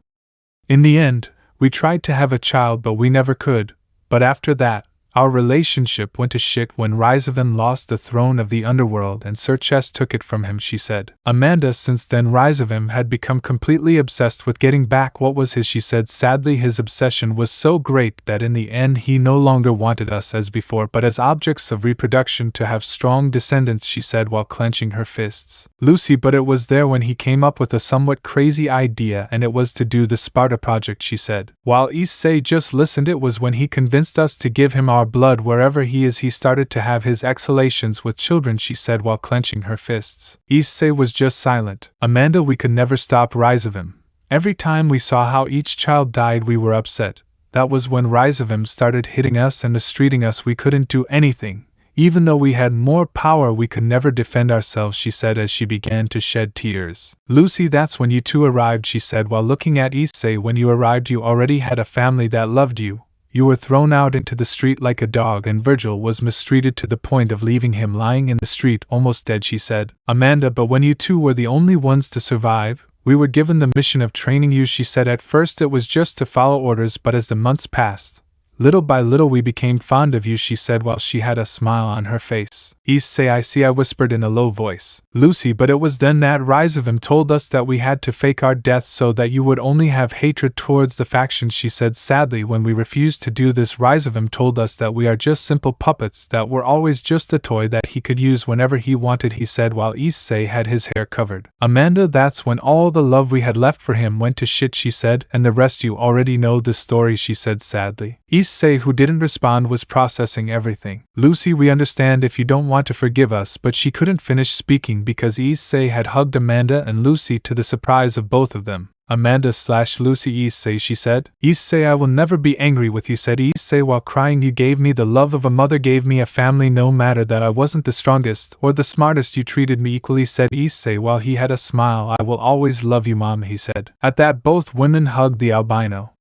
In the end, we tried to have a child but we never could, but after that, our relationship went to shit when Reincarnation lost the throne of the underworld and Sirzechs took it from him, she said. Amanda, since then Reincarnation had become completely obsessed with getting back what was his, she said sadly. His obsession was so great that in the end he no longer wanted us as before but as objects of reproduction to have strong descendants, she said while clenching her fists. Lucy, but it was there when he came up with a somewhat crazy idea and it was to do the Sparta project, she said. While Issei just listened, it was when he convinced us to give him our blood wherever he is. He started to have his exhalations with children, she said while clenching her fists. Issei was just silent. Amanda, we could never stop Reincarnation. Every time we saw how each child died we were upset. That was when Reincarnation started hitting us and mistreating us. We couldn't do anything. Even though we had more power we could never defend ourselves, she said as she began to shed tears. Lucy, that's when you 2 arrived, she said while looking at Issei. When you arrived you already had a family that loved you. You were thrown out into the street like a dog and Virgil was mistreated to the point of leaving him lying in the street almost dead, she said. Amanda, but when you 2 were the only ones to survive, we were given the mission of training you, she said. At first it was just to follow orders but as the months passed, Little by little we became fond of you, she said while she had a smile on her face. Issei, I see, I whispered in a low voice. Lucy, but it was then that Rizavim told us that we had to fake our deaths so that you would only have hatred towards the factions, she said sadly. When we refused to do this, Rizavim told us that we are just simple puppets, that we're always just a toy that he could use whenever he wanted, he said while Issei had his hair covered. Amanda, that's when all the love we had left for him went to shit, she said, and the rest you already know the story, she said sadly. Issei, who didn't respond, was processing everything. Lucy, we understand if you don't want to forgive us, but she couldn't finish speaking because Issei had hugged Amanda and Lucy to the surprise of both of them. Amanda/Lucy, Issei, she said. Issei, I will never be angry with you, said Issei while crying. You gave me the love of a mother, gave me a family, no matter that I wasn't the strongest or the smartest, you treated me equally, said Issei while he had a smile. I will always love you, Mom, he said. At that, both women hugged the albino.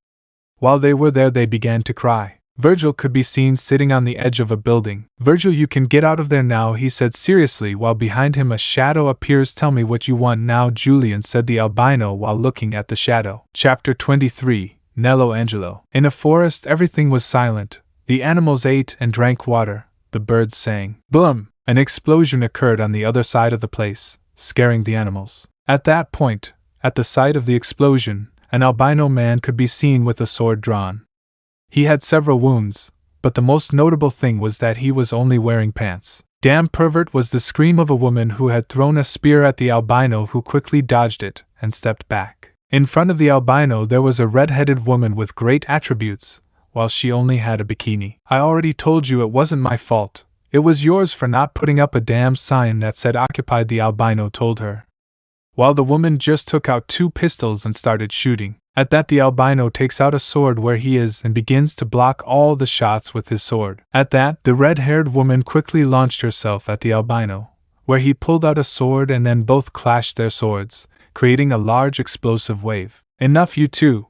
While they were there, they began to cry. Virgil could be seen sitting on the edge of a building. Virgil, you can get out of there now, he said seriously while behind him a shadow appears. Tell me what you want now, Julian, said the albino while looking at the shadow. Chapter 23, Nello Angelo. In a forest, everything was silent. The animals ate and drank water. The birds sang. Boom! An explosion occurred on the other side of the place, scaring the animals. At that point, at the site of the explosion, an albino man could be seen with a sword drawn. He had several wounds, but the most notable thing was that he was only wearing pants. Damn pervert, was the scream of a woman who had thrown a spear at the albino, who quickly dodged it and stepped back. In front of the albino there was a red-headed woman with great attributes, while she only had a bikini. I already told you it wasn't my fault. It was yours for not putting up a damn sign that said occupied, the albino told her. While the woman just took out 2 pistols and started shooting. At that, the albino takes out a sword where he is and begins to block all the shots with his sword. At that, the red-haired woman quickly launched herself at the albino, where he pulled out a sword and then both clashed their swords, creating a large explosive wave. Enough, you two!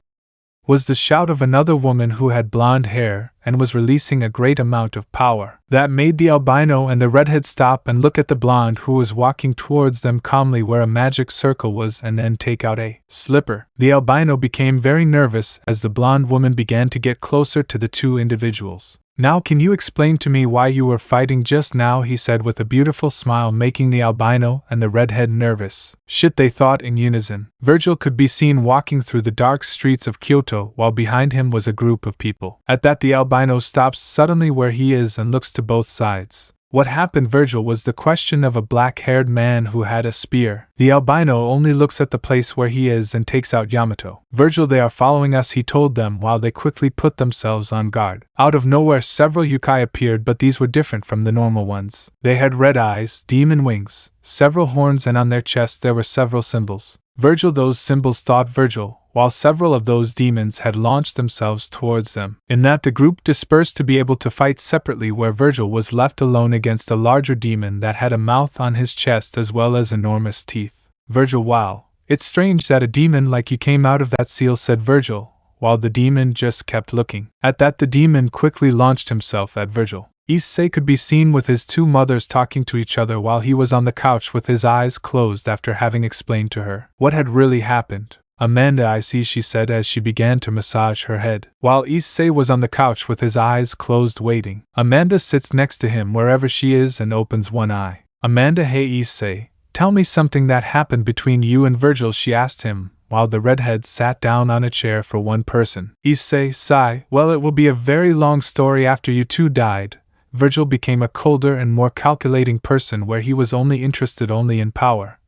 Was the shout of another woman who had blonde hair and was releasing a great amount of power. That made the albino and the redhead stop and look at the blonde who was walking towards them calmly where a magic circle was and then take out a slipper. The albino became very nervous as the blonde woman began to get closer to the 2 individuals. Now can you explain to me why you were fighting just now, he said with a beautiful smile, making the albino and the redhead nervous. Shit, they thought in unison. Virgil could be seen walking through the dark streets of Kyoto while behind him was a group of people. At that, the albino stops suddenly where he is and looks to both sides. What happened, Virgil, was the question of a black-haired man who had a spear. The albino only looks at the place where he is and takes out Yamato. Virgil, they are following us, he told them while they quickly put themselves on guard. Out of nowhere several yokai appeared, but these were different from the normal ones. They had red eyes, demon wings, several horns, and on their chests there were several symbols. Virgil, those symbols, thought Virgil, while several of those demons had launched themselves towards them. In that, the group dispersed to be able to fight separately, where Virgil was left alone against a larger demon that had a mouth on his chest as well as enormous teeth. Virgil, wow, it's strange that a demon like you came out of that seal, said Virgil, while the demon just kept looking. At that, the demon quickly launched himself at Virgil. Issei could be seen with his 2 mothers talking to each other while he was on the couch with his eyes closed after having explained to her what had really happened. Amanda, I see, she said as she began to massage her head. While Issei was on the couch with his eyes closed waiting, Amanda sits next to him wherever she is and opens one eye. Amanda, hey Issei, tell me something that happened between you and Virgil, she asked him, while the redhead sat down on a chair for one person. Issei, sigh, well, it will be a very long story. After you 2 died, Virgil became a colder and more calculating person where he was only interested in power.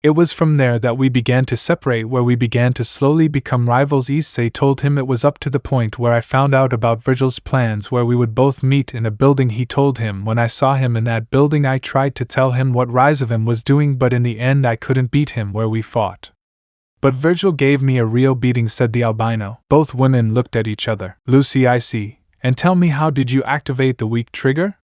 It was from there that we began to separate, where we began to slowly become rivals. Issei told him it was up to the point where I found out about Virgil's plans where we would both meet in a building. He told him when I saw him in that building I tried to tell him what Rizavim was doing, but in the end I couldn't beat him where we fought. But Virgil gave me a real beating, said the albino. Both women looked at each other. Lucy, I see. And tell me, how did you activate the weak trigger?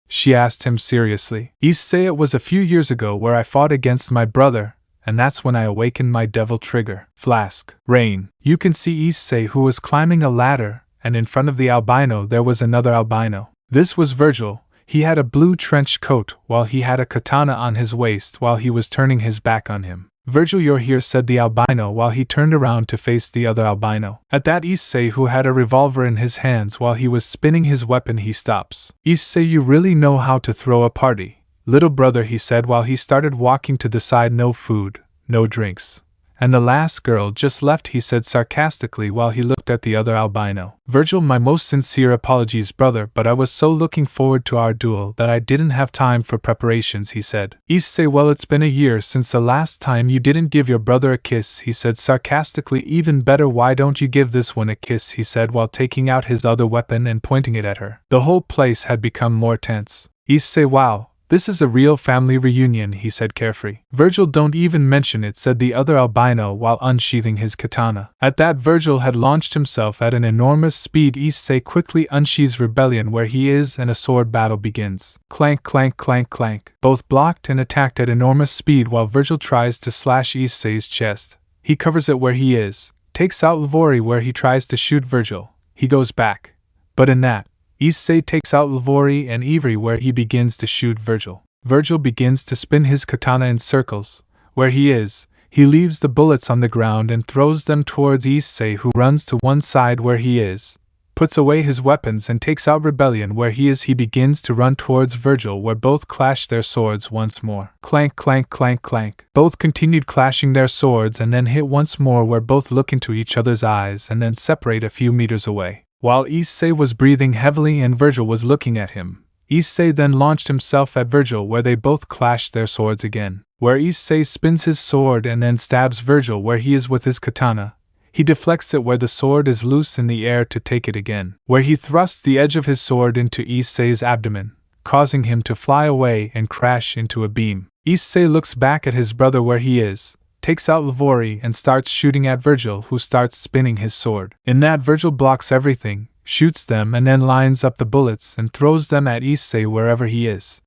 She asked him seriously. Issei, it was a few years ago where I fought against my brother, and that's when I awakened my devil trigger. Flask. Rain. You can see Issei, who was climbing a ladder, and in front of the albino there was another albino. This was Virgil. He had a blue trench coat while he had a katana on his waist while he was turning his back on him. Virgil, you're here, said the albino while he turned around to face the other albino. At that, Issei, who had a revolver in his hands while he was spinning his weapon, he stops. Issei, you really know how to throw a party. Little brother, he said while he started walking to the side. No food, no drinks. And the last girl just left, he said sarcastically while he looked at the other albino. Virgil, my most sincere apologies, brother, but I was so looking forward to our duel that I didn't have time for preparations, he said. Issei, well, it's been a year since the last time you didn't give your brother a kiss, he said sarcastically. Even better, why don't you give this one a kiss, he said while taking out his other weapon and pointing it at her. The whole place had become more tense. Issei, wow. This is a real family reunion, he said carefree. Virgil, don't even mention it, said the other albino while unsheathing his katana. At that, Virgil had launched himself at an enormous speed. Issei quickly unsheathes Rebellion where he is and a sword battle begins. Clank, clank, clank, clank. Both blocked and attacked at enormous speed while Virgil tries to slash Issei's chest. He covers it where he is, takes out Lavori where he tries to shoot Virgil. He goes back. But in that, Issei takes out Lavori and Ivry where he begins to shoot Virgil. Virgil begins to spin his katana in circles. Where he is, he leaves the bullets on the ground and throws them towards Issei, who runs to one side where he is, puts away his weapons and takes out Rebellion where he is. He begins to run towards Virgil where both clash their swords once more. Clank, clank, clank, clank. Both continued clashing their swords and then hit once more where both look into each other's eyes and then separate a few meters away. While Issei was breathing heavily and Virgil was looking at him, Issei then launched himself at Virgil where they both clashed their swords again. Where Issei spins his sword and then stabs Virgil where he is with his katana, he deflects it where the sword is loose in the air to take it again, where he thrusts the edge of his sword into Issei's abdomen, causing him to fly away and crash into a beam. Issei looks back at his brother where he is, takes out Lavori and starts shooting at Virgil, who starts spinning his sword. In that, Virgil blocks everything, shoots them and then lines up the bullets and throws them at Issei wherever he is.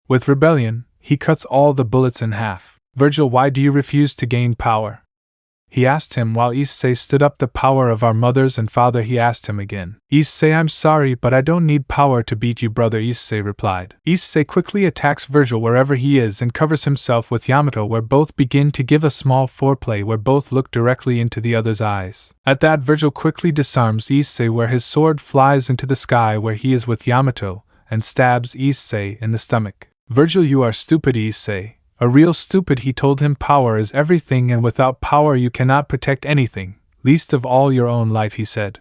With Rebellion, he cuts all the bullets in half. Virgil, why do you refuse to gain power? He asked him while Issei stood up. The power of our mothers and father, he asked him again. Issei, I'm sorry, but I don't need power to beat you, brother, Issei replied. Issei quickly attacks Virgil wherever he is and covers himself with Yamato where both begin to give a small foreplay where both look directly into the other's eyes. At that, Virgil quickly disarms Issei where his sword flies into the sky where he is with Yamato and stabs Issei in the stomach. Virgil, you are stupid, Issei. A real stupid, he told him. Power is everything and without power you cannot protect anything, least of all your own life, he said.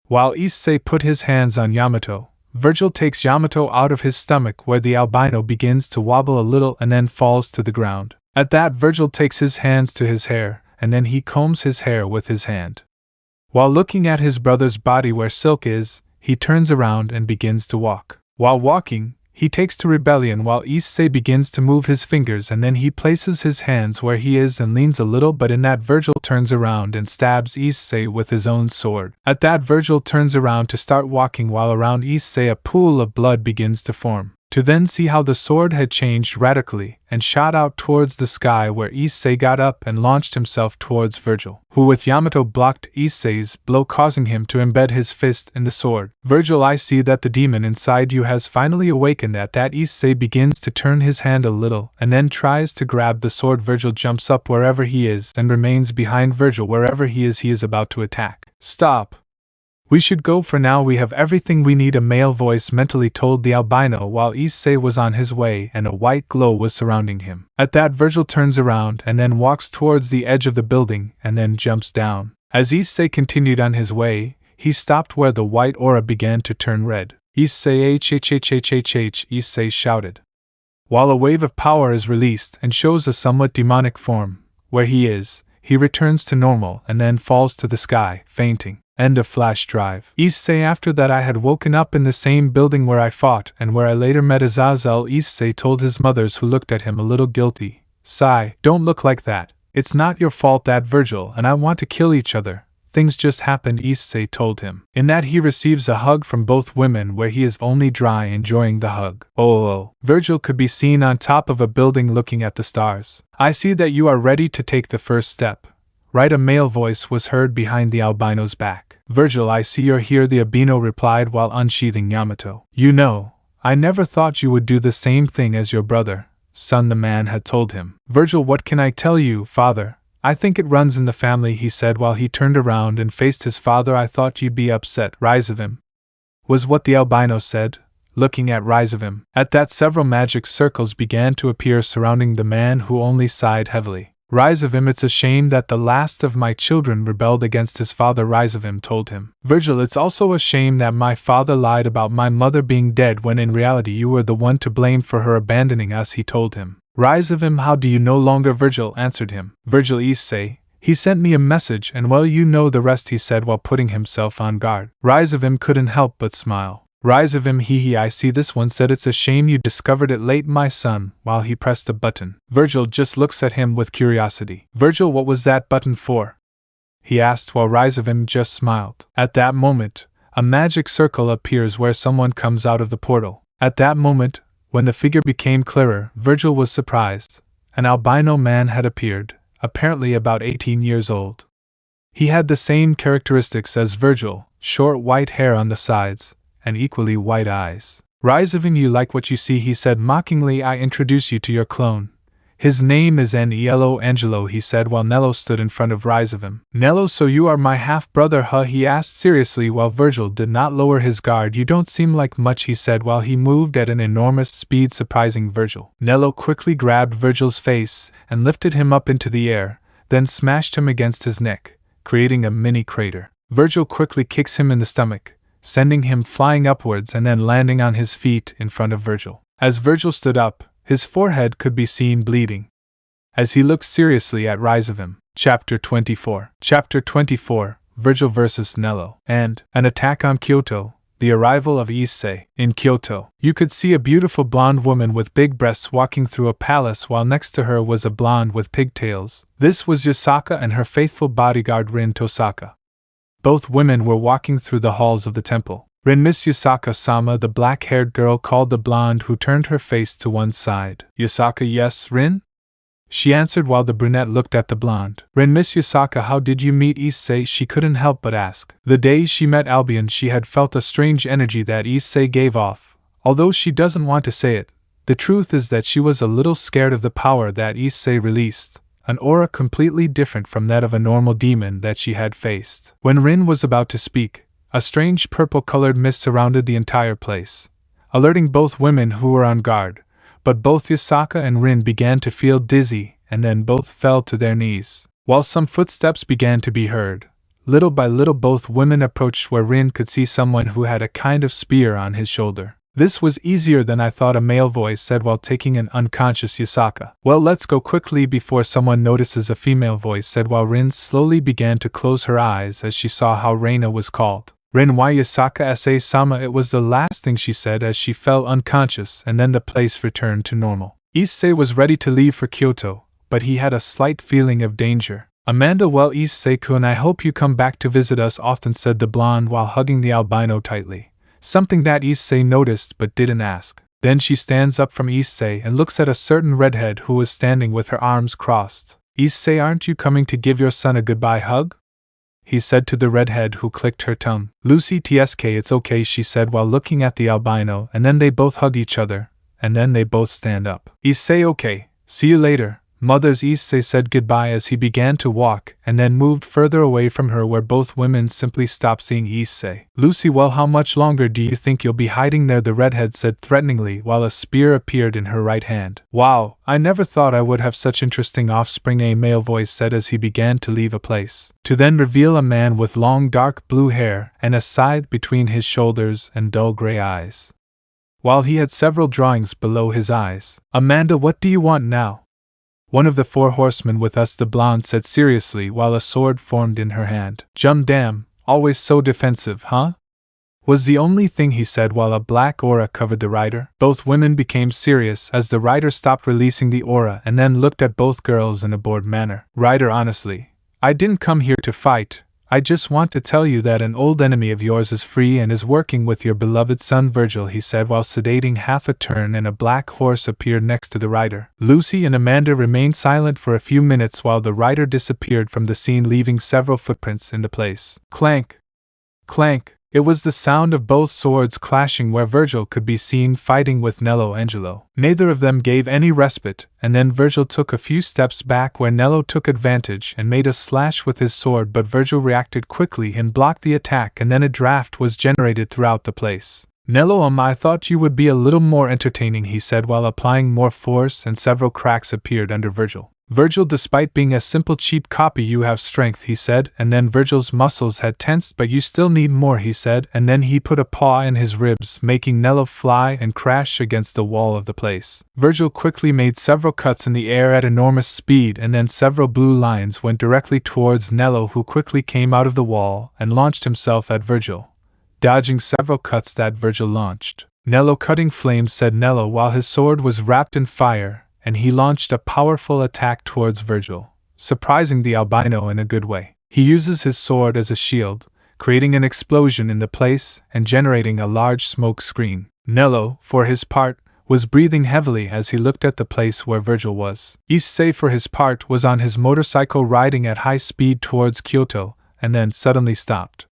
While Issei put his hands on Yamato, Virgil takes Yamato out of his stomach where the albino begins to wobble a little and then falls to the ground. At that, Virgil takes his hands to his hair and then he combs his hair with his hand. While looking at his brother's body where Silk is, he turns around and begins to walk. While walking, he takes to Rebellion while Issei begins to move his fingers and then he places his hands where he is and leans a little, but in that, Virgil turns around and stabs Issei with his own sword. At that, Virgil turns around to start walking while around Issei a pool of blood begins to form. To then see how the sword had changed radically and shot out towards the sky where Issei got up and launched himself towards Virgil, who with Yamato blocked Issei's blow, causing him to embed his fist in the sword. Virgil, I see that the demon inside you has finally awakened. At that, Issei begins to turn his hand a little and then tries to grab the sword. Virgil jumps up wherever he is and remains behind Virgil wherever he is about to attack. Stop! We should go for now, we have everything we need, a male voice mentally told the albino while Issei was on his way and a white glow was surrounding him. At that, Virgil turns around and then walks towards the edge of the building and then jumps down. As Issei continued on his way, he stopped where the white aura began to turn red. Issei, Issei shouted. While a wave of power is released and shows a somewhat demonic form, where he is, he returns to normal and then falls to the sky, fainting. End of flash drive. Issei, after that I had woken up in the same building where I fought and where I later met Azazel. Issei told his mothers, who looked at him a little guilty. Sigh, don't look like that. It's not your fault that Virgil and I want to kill each other. Things just happened, Issei told him. In that, he receives a hug from both women where he is only dry enjoying the hug. Oh. Virgil could be seen on top of a building looking at the stars. I see that you are ready to take the first step. Right, a male voice was heard behind the albino's back. Virgil, I see you're here, the albino replied while unsheathing Yamato. You know, I never thought you would do the same thing as your brother, son, the man had told him. Virgil, what can I tell you, father? I think it runs in the family, he said while he turned around and faced his father. I thought you'd be upset, Rhizavim, was what the albino said, looking at Rhizavim. At that, several magic circles began to appear surrounding the man, who only sighed heavily. Rhizavim, it's a shame that the last of my children rebelled against his father, Rhizavim told him. Virgil, it's also a shame that my father lied about my mother being dead when in reality you were the one to blame for her abandoning us, he told him. Rhizavim, how do you no longer? Virgil answered him. Virgil, Issei, he sent me a message and well you know the rest, he said while putting himself on guard. Rhizavim couldn't help but smile. Rhizavim, hee, I see this one said it's a shame you discovered it late, my son, while he pressed a button. Virgil just looks at him with curiosity. Virgil, what was that button for? He asked while Rhizavim just smiled. At that moment, a magic circle appears where someone comes out of the portal. At that moment, when the figure became clearer, Virgil was surprised. An albino man had appeared, apparently about 18 years old. He had the same characteristics as Virgil, short white hair on the sides, and equally white eyes. Rhizavim, you like what you see, he said mockingly. I introduce you to your clone. His name is Nello Angelo, he said while Nello stood in front of Rhizavim. Nello, so you are my half-brother, huh? He asked seriously while Virgil did not lower his guard. You don't seem like much, he said while he moved at an enormous speed, surprising Virgil. Nello quickly grabbed Virgil's face and lifted him up into the air, then smashed him against his neck, creating a mini crater. Virgil quickly kicks him in the stomach, sending him flying upwards and then landing on his feet in front of Virgil. As Virgil stood up, his forehead could be seen bleeding, as he looked seriously at Rhizavim. Chapter 24. Chapter 24, Virgil vs. Nello, and an attack on Kyoto. The arrival of Issei. In Kyoto, you could see a beautiful blonde woman with big breasts walking through a palace while next to her was a blonde with pigtails. This was Yasaka and her faithful bodyguard Rin Tosaka. Both women were walking through the halls of the temple. Rin, Miss Yasaka-sama, the black-haired girl called the blonde, who turned her face to one side. Yasaka, yes, Rin? She answered while the brunette looked at the blonde. Rin, Miss Yasaka, how did you meet Issei? She couldn't help but ask. The day she met Albion, she had felt a strange energy that Issei gave off. Although she doesn't want to say it, the truth is that she was a little scared of the power that Issei released. An aura completely different from that of a normal demon that she had faced. When Rin was about to speak, a strange purple-colored mist surrounded the entire place, alerting both women who were on guard, but both Yasaka and Rin began to feel dizzy, and then both fell to their knees. While some footsteps began to be heard, little by little both women approached where Rin could see someone who had a kind of spear on his shoulder. This was easier than I thought, a male voice said while taking an unconscious Yasaka. Well, let's go quickly before someone notices, a female voice said while Rin slowly began to close her eyes as she saw how Reina was called. Rin, why Yasaka Issei-sama? It was the last thing she said as she fell unconscious, and then the place returned to normal. Issei was ready to leave for Kyoto, but he had a slight feeling of danger. Amanda, well, Issei-kun, I hope you come back to visit us often, said the blonde while hugging the albino tightly, something that Issei noticed but didn't ask. Then she stands up from Issei and looks at a certain redhead who was standing with her arms crossed. Issei, aren't you coming to give your son a goodbye hug? He said to the redhead who clicked her tongue. Lucy, tsk, it's okay, she said while looking at the albino, and then they both hug each other, and then they both stand up. Issei, okay, see you later. Mother's Issei said goodbye as he began to walk, and then moved further away from her where both women simply stopped seeing Issei. Lucy, well, how much longer do you think you'll be hiding there? The redhead said threateningly while a spear appeared in her right hand. Wow, I never thought I would have such interesting offspring, a male voice said as he began to leave a place, to then reveal a man with long dark blue hair and a scythe between his shoulders and dull gray eyes, while he had several drawings below his eyes. Amanda, what do you want now? One of the four horsemen with us, the blonde said seriously while a sword formed in her hand. Jum damn, always so defensive, huh? Was the only thing he said while a black aura covered the rider. Both women became serious as the rider stopped releasing the aura and then looked at both girls in a bored manner. Rider, honestly, I didn't come here to fight. I just want to tell you that an old enemy of yours is free and is working with your beloved son Virgil, he said while sedating half a turn, and a black horse appeared next to the rider. Lucy and Amanda remained silent for a few minutes while the rider disappeared from the scene, leaving several footprints in the place. Clank! Clank! It was the sound of both swords clashing where Virgil could be seen fighting with Nello Angelo. Neither of them gave any respite, and then Virgil took a few steps back where Nello took advantage and made a slash with his sword, but Virgil reacted quickly and blocked the attack, and then a draft was generated throughout the place. Nello, I thought you would be a little more entertaining, he said while applying more force, and several cracks appeared under Virgil. Virgil, despite being a simple cheap copy, you have strength, he said, and then Virgil's muscles had tensed, but you still need more, he said, and then he put a paw in his ribs, making Nello fly and crash against the wall of the place. Virgil quickly made several cuts in the air at enormous speed, and then several blue lines went directly towards Nello, who quickly came out of the wall and launched himself at Virgil, dodging several cuts that Virgil launched. Nello, cutting flames, said Nello while his sword was wrapped in fire, and he launched a powerful attack towards Virgil, surprising the albino in a good way. He uses his sword as a shield, creating an explosion in the place and generating a large smoke screen. Nello, for his part, was breathing heavily as he looked at the place where Virgil was. Issei, for his part, was on his motorcycle riding at high speed towards Kyoto, and then suddenly stopped,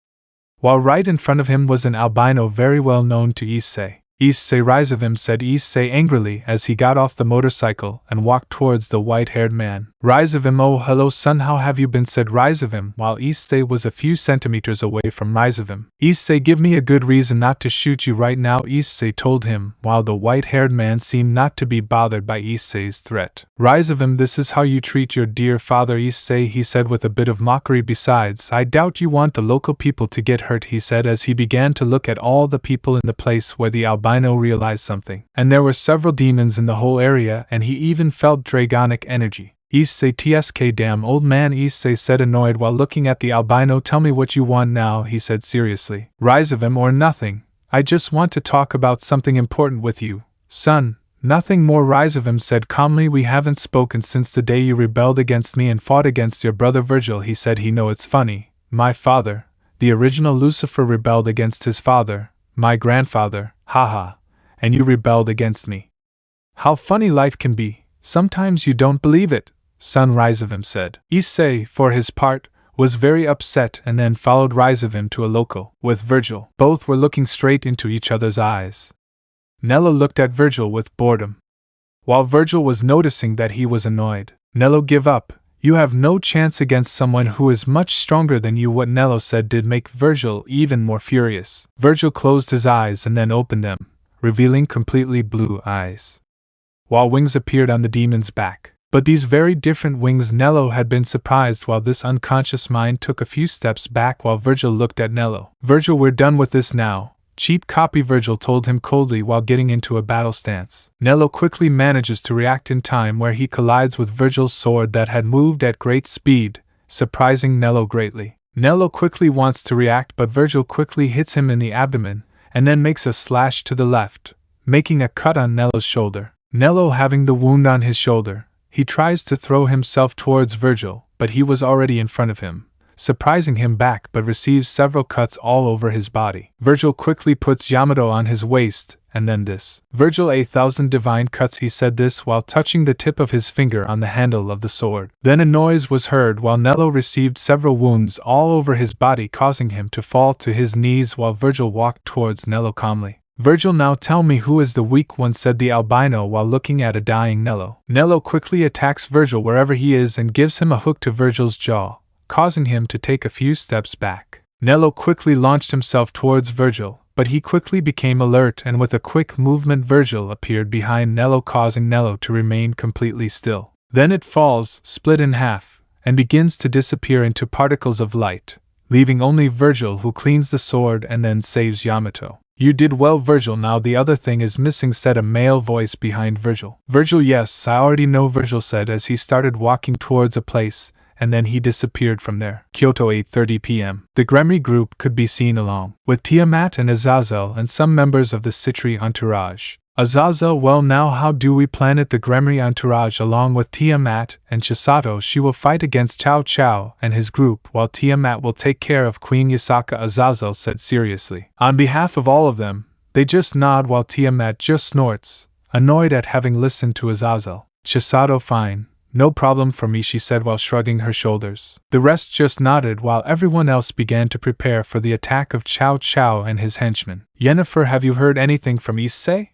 while right in front of him was an albino very well known to Issei. Issei, rise of him, said Issei angrily as he got off the motorcycle and walked towards the white-haired man. Rise of him, oh hello son, how have you been, said Rise of him while Issei was a few centimeters away from Rise of him. Issei, give me a good reason not to shoot you right now, Issei told him while the white-haired man seemed not to be bothered by Issei's threat. Rise of him, this is how you treat your dear father, Issei, he said with a bit of mockery. Besides, I doubt you want the local people to get hurt, he said as he began to look at all the people in the place where the albino realized something. And there were several demons in the whole area, and he even felt dragonic energy. Issei, tsk, damn old man, Issei said annoyed while looking at the albino. Tell me what you want now, he said seriously. Rise of him, or nothing. I just want to talk about something important with you, son. Nothing more, Rise of him said calmly. We haven't spoken since the day you rebelled against me and fought against your brother Virgil, he said. He know it's funny. My father, the original Lucifer, rebelled against his father, my grandfather, haha, and you rebelled against me. How funny life can be. Sometimes you don't believe it, son, Rise of him said. Issei, for his part, was very upset and then followed Rise of him to a local with Virgil. Both were looking straight into each other's eyes. Nello looked at Virgil with boredom, while Virgil was noticing that he was annoyed. Nello, give up. You have no chance against someone who is much stronger than you. What Nello said did make Virgil even more furious. Virgil closed his eyes and then opened them, revealing completely blue eyes, while wings appeared on the demon's back. But these very different wings. Nello had been surprised while this unconscious mind took a few steps back while Virgil looked at Nello. Virgil, we're done with this now. Cheap copy, Virgil told him coldly while getting into a battle stance. Nello quickly manages to react in time where he collides with Virgil's sword that had moved at great speed, surprising Nello greatly. Nello quickly wants to react, but Virgil quickly hits him in the abdomen and then makes a slash to the left, making a cut on Nello's shoulder. Nello, having the wound on his shoulder, he tries to throw himself towards Virgil, but he was already in front of him, surprising him back, but receives several cuts all over his body. Virgil quickly puts Yamato on his waist, and then this. Virgil, 1,000 divine cuts, he said this while touching the tip of his finger on the handle of the sword. Then a noise was heard while Nello received several wounds all over his body, causing him to fall to his knees while Virgil walked towards Nello calmly. Virgil, now tell me who is the weak one, said the albino while looking at a dying Nello. Nello quickly attacks Virgil wherever he is and gives him a hook to Virgil's jaw, causing him to take a few steps back. Nello quickly launched himself towards Virgil, but he quickly became alert, and with a quick movement Virgil appeared behind Nello, causing Nello to remain completely still. Then it falls, split in half, and begins to disappear into particles of light, leaving only Virgil, who cleans the sword and then saves Yamato. You did well, Virgil. Now the other thing is missing, said a male voice behind Virgil. Virgil, yes, I already know, Virgil said as he started walking towards a place, and then he disappeared from there. Kyoto, 8:30 p.m. The Gremory group could be seen along with Tiamat and Azazel and some members of the Citri entourage. Azazel, well, now how do we plan it? The Gremory entourage along with Tiamat and Chisato, she will fight against Chow Chow and his group, while Tiamat will take care of Queen Yasaka, Azazel said seriously. On behalf of all of them, they just nod while Tiamat just snorts, annoyed at having listened to Azazel. Chisato, fine. No problem for me, she said while shrugging her shoulders. The rest just nodded while everyone else began to prepare for the attack of Cao Cao and his henchmen. Yennefer, have you heard anything from Issei?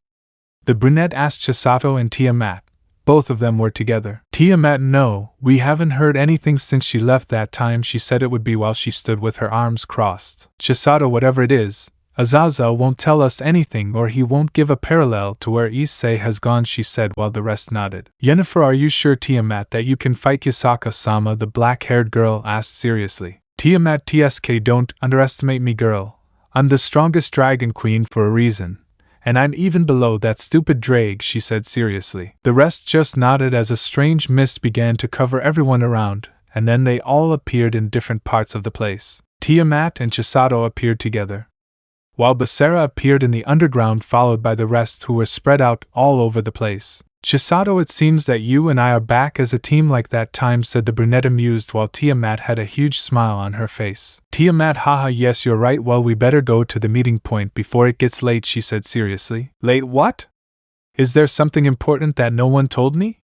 The brunette asked Chisato and Tiamat. Both of them were together. Tiamat, no, we haven't heard anything since she left that time she said it would be while she stood with her arms crossed. Chisato, whatever it is, Azazel won't tell us anything or he won't give a parallel to where Issei has gone, she said while the rest nodded. Yennefer, are you sure, Tiamat, that you can fight Yasaka-sama? The black-haired girl asked seriously. Tiamat, TSK, don't underestimate me, girl. I'm the strongest dragon queen for a reason. And I'm even below that stupid drake, she said seriously. The rest just nodded as a strange mist began to cover everyone around, and then they all appeared in different parts of the place. Tiamat and Chisato appeared together, while Basara appeared in the underground followed by the rest who were spread out all over the place. Chisato, it seems that you and I are back as a team like that time, said the brunette amused while Tiamat had a huge smile on her face. Tiamat, haha, yes, you're right, well we better go to the meeting point before it gets late, she said seriously. Late what? Is there something important that no one told me?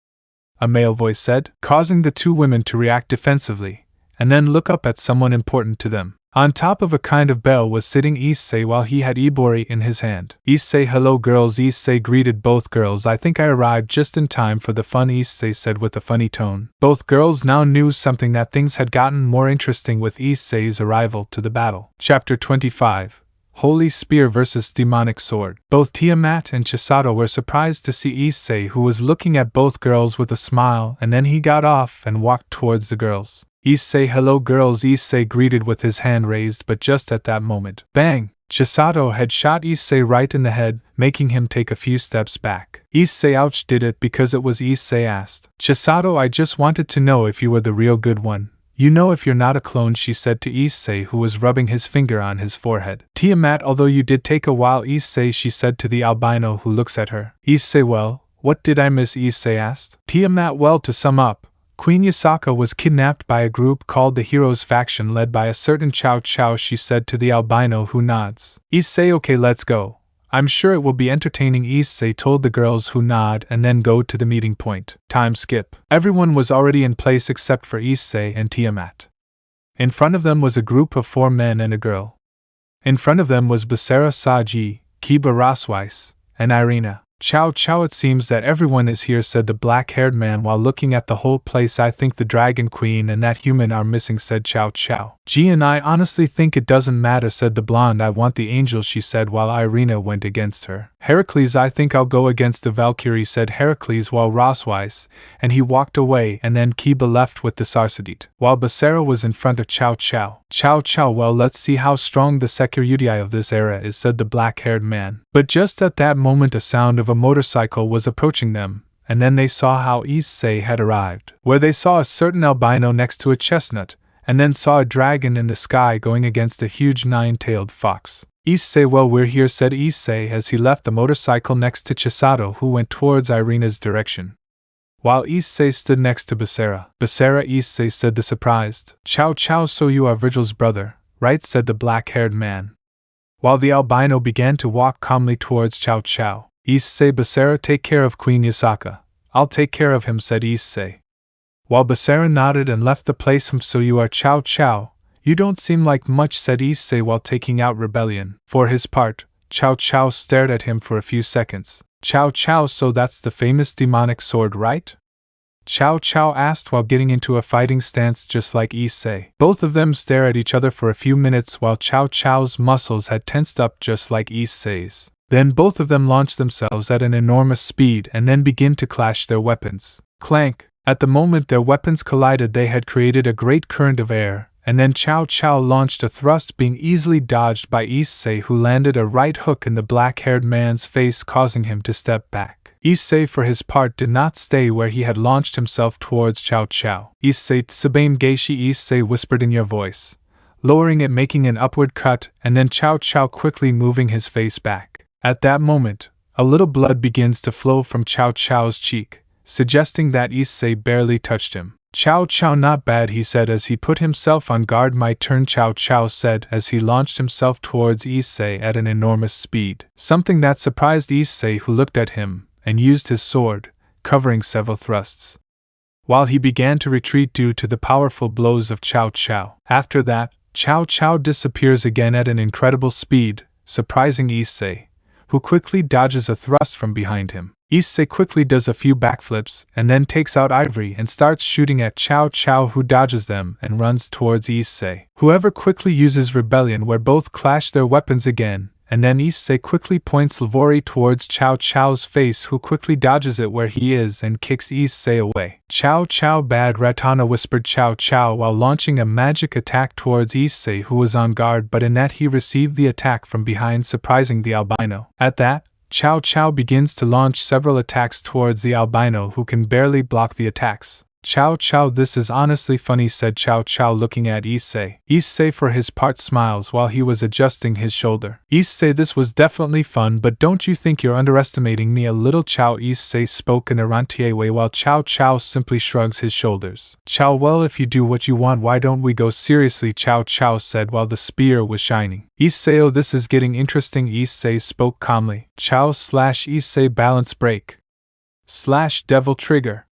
A male voice said, causing the two women to react defensively, and then look up at someone important to them. On top of a kind of bell was sitting Issei while he had Ibori in his hand. Issei, hello girls. Issei greeted both girls. I think I arrived just in time for the fun, Issei said with a funny tone. Both girls now knew something, that things had gotten more interesting with Issei's arrival to the battle. Chapter 25. Holy Spear vs. Demonic Sword. Both Tiamat and Chisato were surprised to see Issei, who was looking at both girls with a smile, and then he got off and walked towards the girls. Issei, hello girls, Issei greeted with his hand raised, but just at that moment, bang! Chisato had shot Issei right in the head, making him take a few steps back. Issei, ouch, did it because it was? Issei asked. Chisato, I just wanted to know if you were the real good one. You know, if you're not a clone, she said to Issei, who was rubbing his finger on his forehead. Tiamat, although you did take a while, Issei, she said to the albino who looks at her. Issei, well, what did I miss? Issei asked. Tiamat, well, to sum up, Queen Yasaka was kidnapped by a group called the Heroes faction led by a certain Cao Cao, she said to the albino who nods. Issei, okay, let's go. I'm sure it will be entertaining, Issei told the girls who nod and then go to the meeting point. Time skip. Everyone was already in place except for Issei and Tiamat. In front of them was a group of 4 men and a girl. In front of them was Basara Saji, Kiba Raswais, and Irina. Cao Cao, it seems that everyone is here, said the black-haired man while looking at the whole place. I think the Dragon Queen and that human are missing, said Cao Cao. Gee, and I honestly think it doesn't matter, said the blonde. I want the angel, she said while Irina went against her. Heracles, I think I'll go against the Valkyrie, said Heracles while Roswise, and he walked away, and then Kiba left with the Sarsadit, while Basara was in front of Cao Cao. Cao Cao, well, let's see how strong the security of this era is, said the black-haired man. But just at that moment a sound of a motorcycle was approaching them, and then they saw how Issei had arrived, where they saw a certain albino next to a chestnut, and then saw a dragon in the sky going against a huge 9-tailed fox. Issei, well, we're here, said Issei as he left the motorcycle next to Chisato, who went towards Irina's direction, while Issei stood next to Basara. Basara, Issei, said the surprised Cao Cao, so you are Virgil's brother, right, said the black-haired man, while the albino began to walk calmly towards Cao Cao. Issei, Basara, take care of Queen Yasaka. I'll take care of him, said Issei, while Basara nodded and left the place. So you are Cao Cao? You don't seem like much, said Issei while taking out rebellion. For his part, Cao Cao stared at him for a few seconds. Cao Cao, so that's the famous demonic sword, right? Cao Cao asked while getting into a fighting stance just like Issei. Both of them stare at each other for a few minutes while Cao Cao's muscles had tensed up just like Issei's. Then both of them launched themselves at an enormous speed and then begin to clash their weapons. Clank! At the moment their weapons collided, they had created a great current of air, and then Cao Cao launched a thrust being easily dodged by Issei, who landed a right hook in the black-haired man's face, causing him to step back. Issei, for his part, did not stay where he had launched himself towards Cao Cao. Issei, Tsubame Geishi, Issei whispered in your voice, lowering it, making an upward cut, and then Cao Cao quickly moving his face back. At that moment, a little blood begins to flow from Cao Cao's cheek, suggesting that Issei barely touched him. Cao Cao, not bad, he said as he put himself on guard. My turn, Cao Cao said as he launched himself towards Issei at an enormous speed, something that surprised Issei, who looked at him and used his sword, covering several thrusts. while he began to retreat due to the powerful blows of Cao Cao. After that, Cao Cao disappears again at an incredible speed, surprising Issei, who quickly dodges a thrust from behind him. Issei quickly does a few backflips and then takes out Ivory and starts shooting at Cao Cao, who dodges them and runs towards Issei. Whoever quickly uses Rebellion, where both clash their weapons again, and then Issei quickly points Lavori towards Cao Cao's face, who quickly dodges it where he is and kicks Issei away. Cao Cao bad Ratana, whispered Cao Cao while launching a magic attack towards Issei, who was on guard, but in that he received the attack from behind, surprising the albino. At that, Cao Cao begins to launch several attacks towards the albino, who can barely block the attacks. Cao Cao, this is honestly funny, said Cao Cao looking at Issei. Issei for his part smiles while he was adjusting his shoulder. Issei, this was definitely fun, but don't you think you're underestimating me a little? Cao Issei spoke in a rentier way while Cao Cao simply shrugs his shoulders. Cao, well, if you do what you want, why don't we go seriously? Cao Cao said while the spear was shining. Issei, oh, this is getting interesting, Issei spoke calmly. Cao / Issei balance break / devil trigger.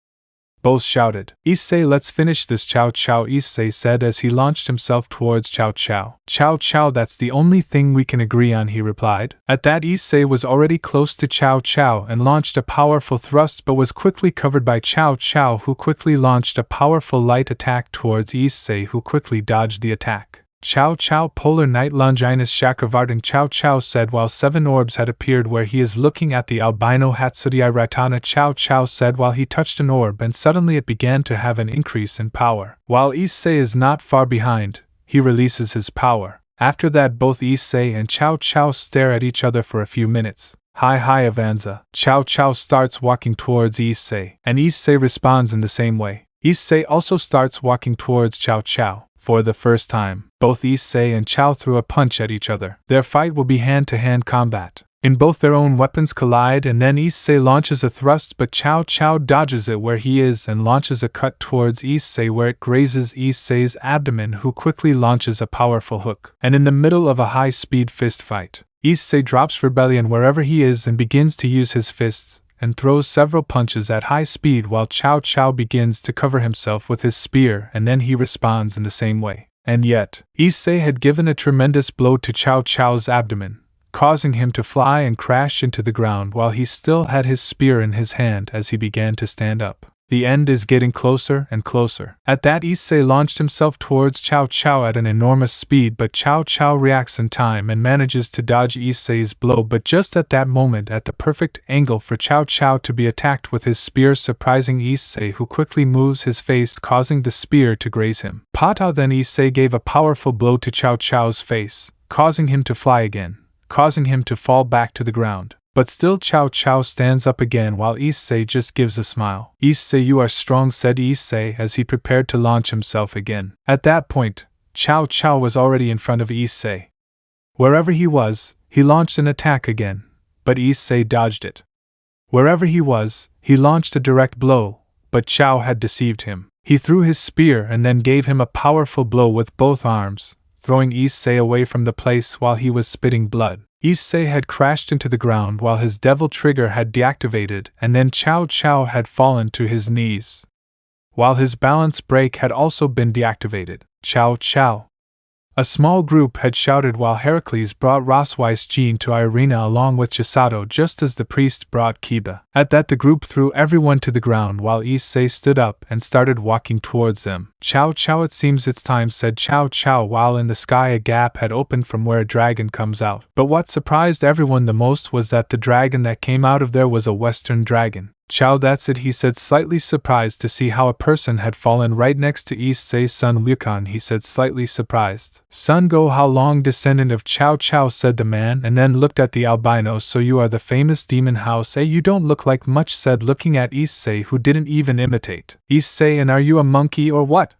Both shouted. Issei, let's finish this, Cao Cao, Issei said as he launched himself towards Cao Cao. Cao Cao, that's the only thing we can agree on, he replied. At that, Issei was already close to Cao Cao and launched a powerful thrust, but was quickly covered by Cao Cao, who quickly launched a powerful light attack towards Issei, who quickly dodged the attack. Cao Cao, Polar Knight, Longinus Chakravartin, Cao Cao said while 7 orbs had appeared where he is looking at the albino Hatsudai Ratana. Cao Cao said while he touched an orb and suddenly it began to have an increase in power. While Issei is not far behind, he releases his power. After that, both Issei and Cao Cao stare at each other for a few minutes. Hi Avanza. Cao Cao starts walking towards Issei, and Issei responds in the same way. Issei also starts walking towards Cao Cao. For the first time, both Issei and Cao threw a punch at each other. Their fight will be hand-to-hand combat. In both their own weapons collide, and then Issei launches a thrust, but Cao Cao dodges it where he is and launches a cut towards Issei where it grazes Issei's abdomen, who quickly launches a powerful hook. And in the middle of a high-speed fist fight, Issei drops Rebellion wherever he is and begins to use his fists, and throws several punches at high speed while Cao Cao begins to cover himself with his spear, and then he responds in the same way. And yet, Issei had given a tremendous blow to Cao Cao's abdomen, causing him to fly and crash into the ground while he still had his spear in his hand as he began to stand up. The end is getting closer and closer. At that, Issei launched himself towards Cao Cao at an enormous speed, but Cao Cao reacts in time and manages to dodge Issei's blow, but just at that moment at the perfect angle for Cao Cao to be attacked with his spear, surprising Issei, who quickly moves his face, causing the spear to graze him. Patao, then Issei gave a powerful blow to Cao Cao's face, causing him to fly again, causing him to fall back to the ground. But still Cao Cao stands up again while Issei just gives a smile. Issei, you are strong, said Issei as he prepared to launch himself again. At that point, Cao Cao was already in front of Issei. Wherever he was, he launched an attack again, but Issei dodged it. Wherever he was, he launched a direct blow, but Cao had deceived him. He threw his spear and then gave him a powerful blow with both arms, throwing Issei away from the place while he was spitting blood. Issei had crashed into the ground while his devil trigger had deactivated, and then Cao Cao had fallen to his knees, while his balance break had also been deactivated. Cao Cao. A small group had shouted while Heracles brought Rosweiss Jean to Irina along with Chisato just as the priest brought Kiba. At that, the group threw everyone to the ground while Issei stood up and started walking towards them. Cao Cao, it seems it's time, said Cao Cao while in the sky a gap had opened from where a dragon comes out. But what surprised everyone the most was that the dragon that came out of there was a Western dragon. Cao, that's it, he said, slightly surprised to see how a person had fallen right next to Issei's son Liukan, he said, slightly surprised. Son Go, how long, descendant of Cao Cao, said the man, and then looked at the albino. So you are the famous demon house, eh? You don't look like much, said looking at Issei, who didn't even imitate. Issei, and are you a monkey or what?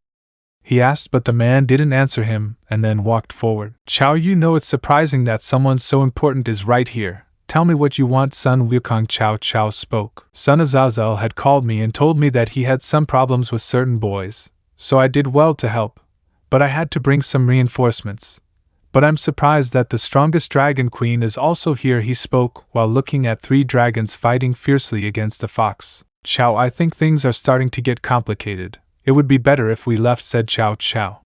He asked, but the man didn't answer him, and then walked forward. Cao, you know it's surprising that someone so important is right here. Tell me what you want, son Liukang. Cao Cao spoke. Son Azazel had called me and told me that he had some problems with certain boys, so I did well to help, but I had to bring some reinforcements. But I'm surprised that the strongest dragon queen is also here, he spoke while looking at 3 dragons fighting fiercely against a fox. Chow, I think things are starting to get complicated. It would be better if we left, said Chow Chow.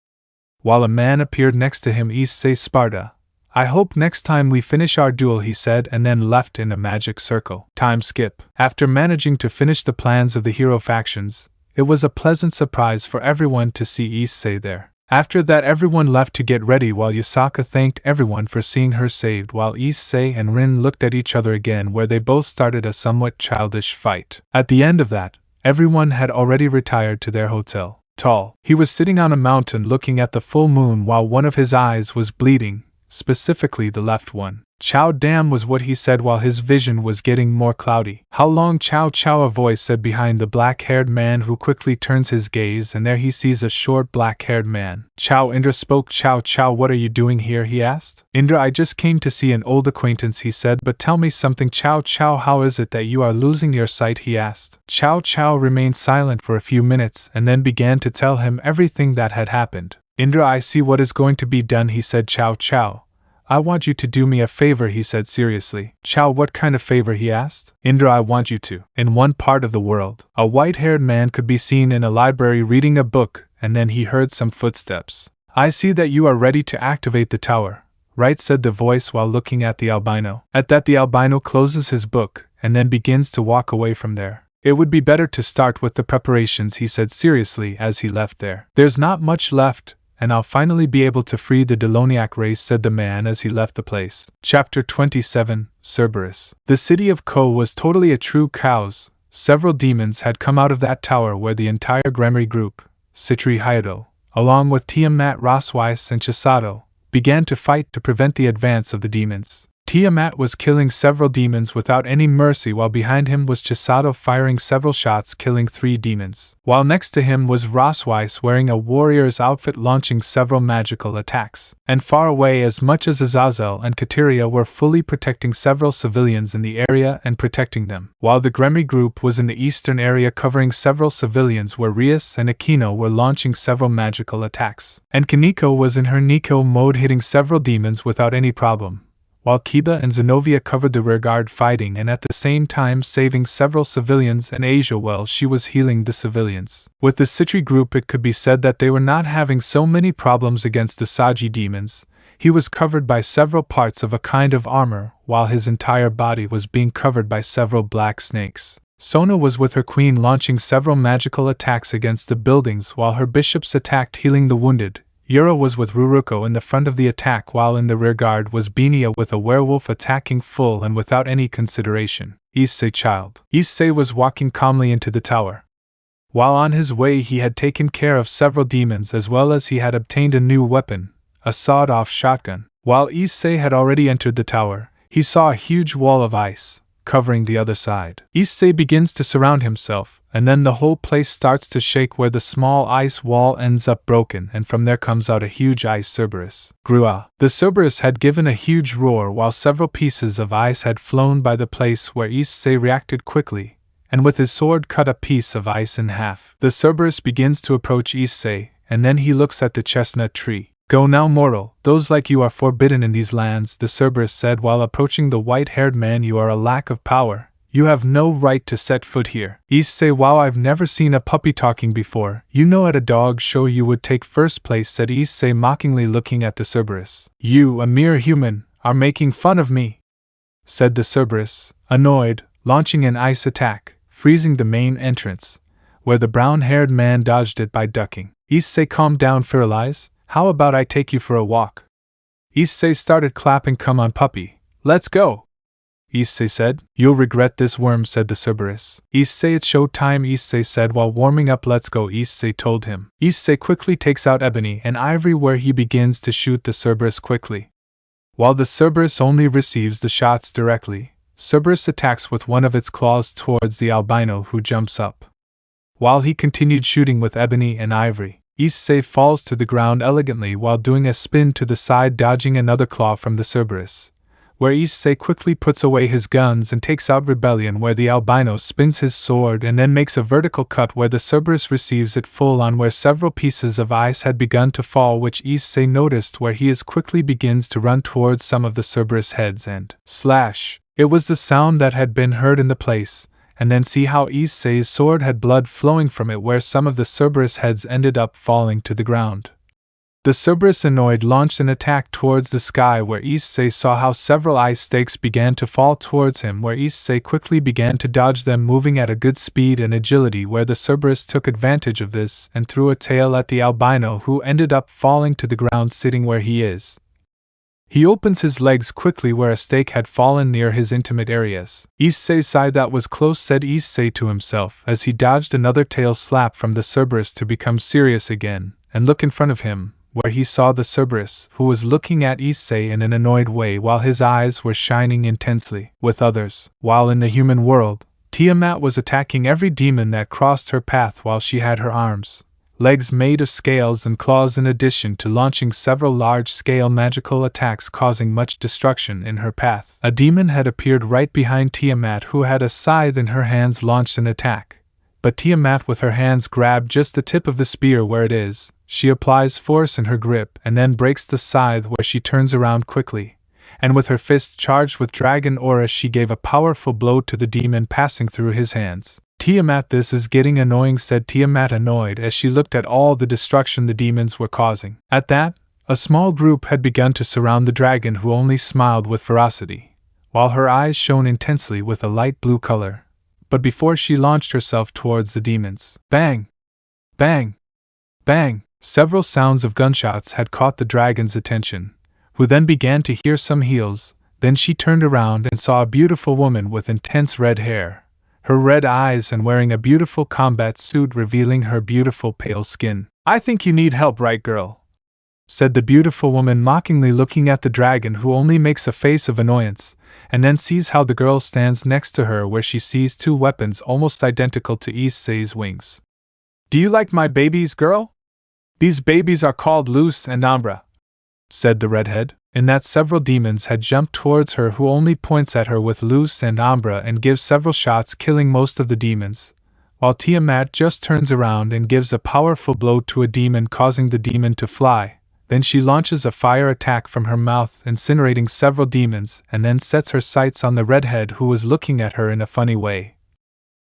While a man appeared next to him, Issei Sparta. I hope next time we finish our duel, he said, and then left in a magic circle. Time skip. After managing to finish the plans of the hero factions, it was a pleasant surprise for everyone to see Issei there. After that, everyone left to get ready while Yasaka thanked everyone for seeing her saved, while Issei and Rin looked at each other again, where they both started a somewhat childish fight. At the end of that, everyone had already retired to their hotel. Tall. He was sitting on a mountain looking at the full moon while one of his eyes was bleeding, specifically the left one. Chow damn was what he said while his vision was getting more cloudy. How long, Chow Chow, a voice said behind the black-haired man, who quickly turns his gaze and there he sees a short black-haired man. Chow, Indra spoke. Chow Chow, what are you doing here, he asked. Indra, I just came to see an old acquaintance, he said, but tell me something. Chow Chow, how is it that you are losing your sight, he asked. Chow Chow remained silent for a few minutes and then began to tell him everything that had happened. Indra, I see what is going to be done, he said. Chow Chow, I want you to do me a favor, he said seriously. Chow, what kind of favor, he asked. Indra, I want you to. In one part of the world, a white-haired man could be seen in a library reading a book, and then he heard some footsteps. I see that you are ready to activate the tower, right, said the voice while looking at the albino. At that, the albino closes his book, and then begins to walk away from there. It would be better to start with the preparations, he said seriously as he left there. There's not much left, and I'll finally be able to free the Deloniac race, said the man as he left the place. Chapter 27, Cerberus. The city of Kuoh was totally a true chaos. Several demons had come out of that tower where the entire Gremory group, Citri Hyoudou, along with Tiamat, Rosweiss, and Chisato, began to fight to prevent the advance of the demons. Tiamat was killing several demons without any mercy, while behind him was Chisato firing several shots, killing 3 demons. While next to him was Rosweiss wearing a warrior's outfit, launching several magical attacks. And far away, as much as Azazel and Kateria were fully protecting several civilians in the area and protecting them. While the Gremory group was in the eastern area covering several civilians, where Rias and Aquino were launching several magical attacks. And Kaneko was in her Nico mode, hitting several demons without any problem, while Kiba and Zenobia covered the rearguard, fighting and at the same time saving several civilians, and Asia, well, she was healing the civilians. With the Citri group, it could be said that they were not having so many problems against the Saji demons. He was covered by several parts of a kind of armor, while his entire body was being covered by several black snakes. Sona was with her queen launching several magical attacks against the buildings, while her bishops attacked, healing the wounded. Yura was with Ruruko in the front of the attack, while in the rearguard was Binia with a werewolf attacking full and without any consideration. Issei child. Issei was walking calmly into the tower. While on his way, he had taken care of several demons, as well as he had obtained a new weapon, a sawed-off shotgun. While Issei had already entered the tower, he saw a huge wall of ice covering the other side. Issei begins to surround himself, and then the whole place starts to shake, where the small ice wall ends up broken, and from there comes out a huge ice Cerberus. Grua. The Cerberus had given a huge roar while several pieces of ice had flown by the place, where Issei reacted quickly, and with his sword cut a piece of ice in half. The Cerberus begins to approach Issei, and then he looks at the chestnut tree. Go now, mortal, those like you are forbidden in these lands, the Cerberus said while approaching the white-haired man. You are a lack of power. You have no right to set foot here. Issei, wow, I've never seen a puppy talking before. You know at a dog show you would take first place, said Issei mockingly, looking at the Cerberus. You, a mere human, are making fun of me, said the Cerberus, annoyed, launching an ice attack, freezing the main entrance, where the brown-haired man dodged it by ducking. Issei calmed down, Firalize. How about I take you for a walk? Issei started clapping. Come on, puppy, let's go, Issei said. You'll regret this, worm, said the Cerberus. Issei, it's show time, Issei said while warming up. Let's go, Issei told him. Issei quickly takes out ebony and ivory, where he begins to shoot the Cerberus quickly. While the Cerberus only receives the shots directly, Cerberus attacks with one of its claws towards the albino, who jumps up. While he continued shooting with ebony and ivory, Issei falls to the ground elegantly while doing a spin to the side, dodging another claw from the Cerberus, where Issei quickly puts away his guns and takes out Rebellion, where the albino spins his sword and then makes a vertical cut where the Cerberus receives it full on, where several pieces of ice had begun to fall, which Issei noticed, where he quickly begins to run towards some of the Cerberus heads and slash. It was the sound that had been heard in the place, and then see how Issei's sword had blood flowing from it where some of the Cerberus heads ended up falling to the ground. The Cerberus annoyed launched an attack towards the sky where Issei saw how several ice stakes began to fall towards him where Issei quickly began to dodge them moving at a good speed and agility where the Cerberus took advantage of this and threw a tail at the albino who ended up falling to the ground sitting where he is. He opens his legs quickly where a stake had fallen near his intimate areas. Issei sighed that was close, said Issei to himself as he dodged another tail slap from the Cerberus to become serious again and look in front of him, where he saw the Cerberus, who was looking at Issei in an annoyed way while his eyes were shining intensely. With others, while in the human world, Tiamat was attacking every demon that crossed her path while she had her arms, legs made of scales and claws in addition to launching several large-scale magical attacks causing much destruction in her path. A demon had appeared right behind Tiamat who had a scythe in her hands launched an attack. But Tiamat with her hands grabbed just the tip of the spear where it is. She applies force in her grip and then breaks the scythe where she turns around quickly, and with her fists charged with dragon aura she gave a powerful blow to the demon passing through his hands. Tiamat, this is getting annoying, said Tiamat annoyed as she looked at all the destruction the demons were causing. At that, a small group had begun to surround the dragon who only smiled with ferocity, while her eyes shone intensely with a light blue color. But before she launched herself towards the demons, bang! Bang! Bang! Several sounds of gunshots had caught the dragon's attention, who then began to hear some heels. Then she turned around and saw a beautiful woman with intense red hair, her red eyes and wearing a beautiful combat suit revealing her beautiful pale skin. I think you need help, right girl? Said the beautiful woman mockingly looking at the dragon who only makes a face of annoyance, and then sees how the girl stands next to her where she sees two weapons almost identical to Issei's wings. Do you like my babies, girl? These babies are called Luz and Ambra, said the redhead, in that several demons had jumped towards her who only points at her with Luz and Ambra and gives several shots killing most of the demons, while Tiamat just turns around and gives a powerful blow to a demon causing the demon to fly. Then she launches a fire attack from her mouth incinerating several demons and then sets her sights on the redhead who was looking at her in a funny way.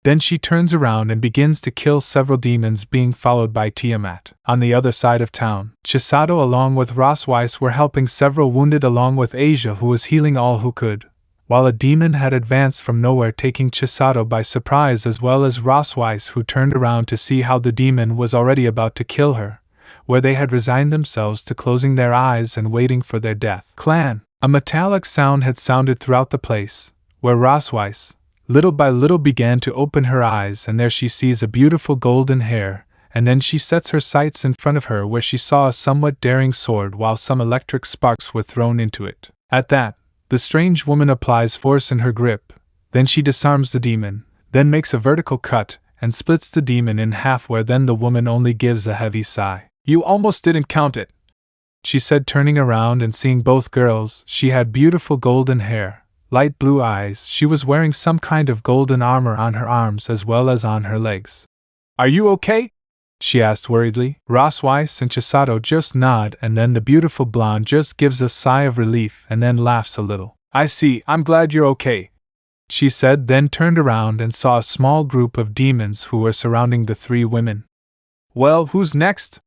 Then she turns around and begins to kill several demons being followed by Tiamat. On the other side of town, Chisato along with Rosweiss were helping several wounded along with Asia who was healing all who could, while a demon had advanced from nowhere taking Chisato by surprise as well as Rosweiss who turned around to see how the demon was already about to kill her, where they had resigned themselves to closing their eyes and waiting for their death. Clan! A metallic sound had sounded throughout the place, where Rosweiss, little by little began to open her eyes and there she sees a beautiful golden hair, and then she sets her sights in front of her where she saw a somewhat daring sword while some electric sparks were thrown into it. At that, the strange woman applies force in her grip, then she disarms the demon, then makes a vertical cut, and splits the demon in half where then the woman only gives a heavy sigh. You almost didn't count it, she said turning around and seeing both girls. She had beautiful golden hair, light blue eyes, she was wearing some kind of golden armor on her arms as well as on her legs. Are you okay? She asked worriedly. Rosweiss and Chisato just nod and then the beautiful blonde just gives a sigh of relief and then laughs a little. I see, I'm glad you're okay, she said, then turned around and saw a small group of demons who were surrounding the three women. Well, who's next?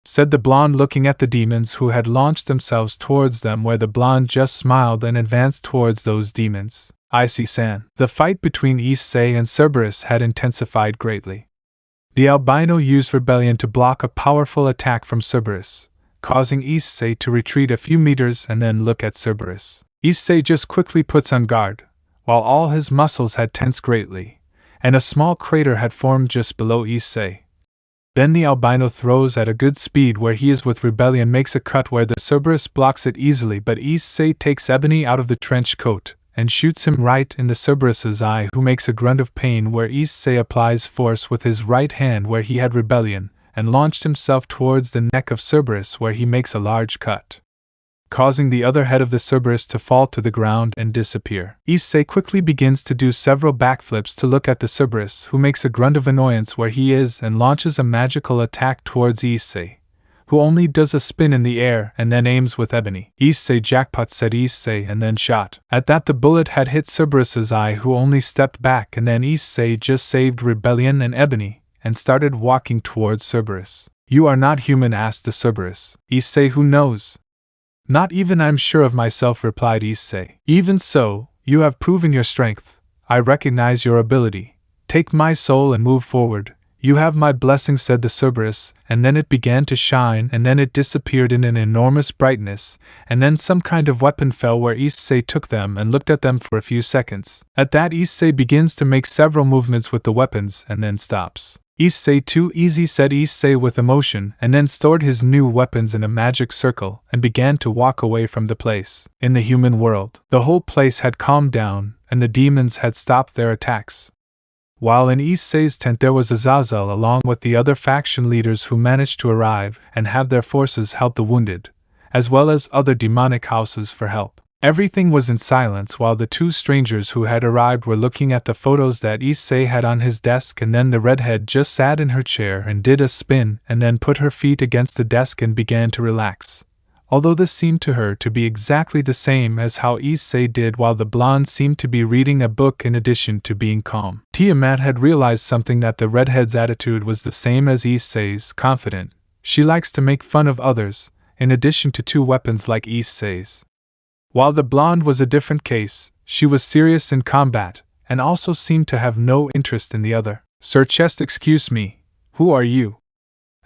Said the blonde looking at the demons who had launched themselves towards them where the blonde just smiled and advanced towards those demons. Issei-san. The fight between Issei and Cerberus had intensified greatly. The albino used rebellion to block a powerful attack from Cerberus, causing Issei to retreat a few meters and then look at Cerberus. Issei just quickly puts on guard, while all his muscles had tensed greatly, and a small crater had formed just below Issei. Then the albino throws at a good speed where he is with rebellion makes a cut where the Cerberus blocks it easily but Issei takes Ebony out of the trench coat and shoots him right in the Cerberus's eye who makes a grunt of pain where Issei applies force with his right hand where he had rebellion and launched himself towards the neck of Cerberus where he makes a large cut, causing the other head of the Cerberus to fall to the ground and disappear. Issei quickly begins to do several backflips to look at the Cerberus who makes a grunt of annoyance where he is and launches a magical attack towards Issei, who only does a spin in the air and then aims with ebony. Issei jackpot, said Issei, and then shot. At that the bullet had hit Cerberus's eye, who only stepped back, and then Issei just saved Rebellion and Ebony, and started walking towards Cerberus. You are not human, asked the Cerberus. Issei, who knows? Not even I'm sure of myself, replied Issei. Even so, you have proven your strength. I recognize your ability. Take my soul and move forward. You have my blessing, said the Cerberus, and then it began to shine, and then it disappeared in an enormous brightness, and then some kind of weapon fell where Issei took them and looked at them for a few seconds. At that Issei begins to make several movements with the weapons and then stops. Issei, too easy, said Issei with emotion, and then stored his new weapons in a magic circle and began to walk away from the place. In the human world, the whole place had calmed down, and the demons had stopped their attacks. While in Issei's tent there was Azazel along with the other faction leaders who managed to arrive and have their forces help the wounded, as well as other demonic houses for help. Everything was in silence while the two strangers who had arrived were looking at the photos that Issei had on his desk, and then the redhead just sat in her chair and did a spin and then put her feet against the desk and began to relax. Although this seemed to her to be exactly the same as how Issei did, while the blonde seemed to be reading a book in addition to being calm. Tiamat had realized something, that the redhead's attitude was the same as Issei's, confident. She likes to make fun of others, in addition to two weapons like Issei's. While the blonde was a different case, she was serious in combat, and also seemed to have no interest in the other. Sirzechs, excuse me, who are you?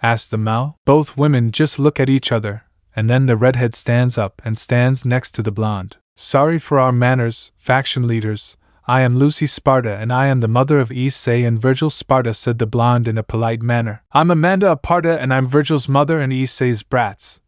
Asked the Mao. Both women just look at each other, and then the redhead stands up and stands next to the blonde. Sorry for our manners, faction leaders. I am Lucy Sparta, and I am the mother of Issei and Virgil Sparta, said the blonde in a polite manner. I'm Amanda Aparta, and I'm Virgil's mother and Issei's brats,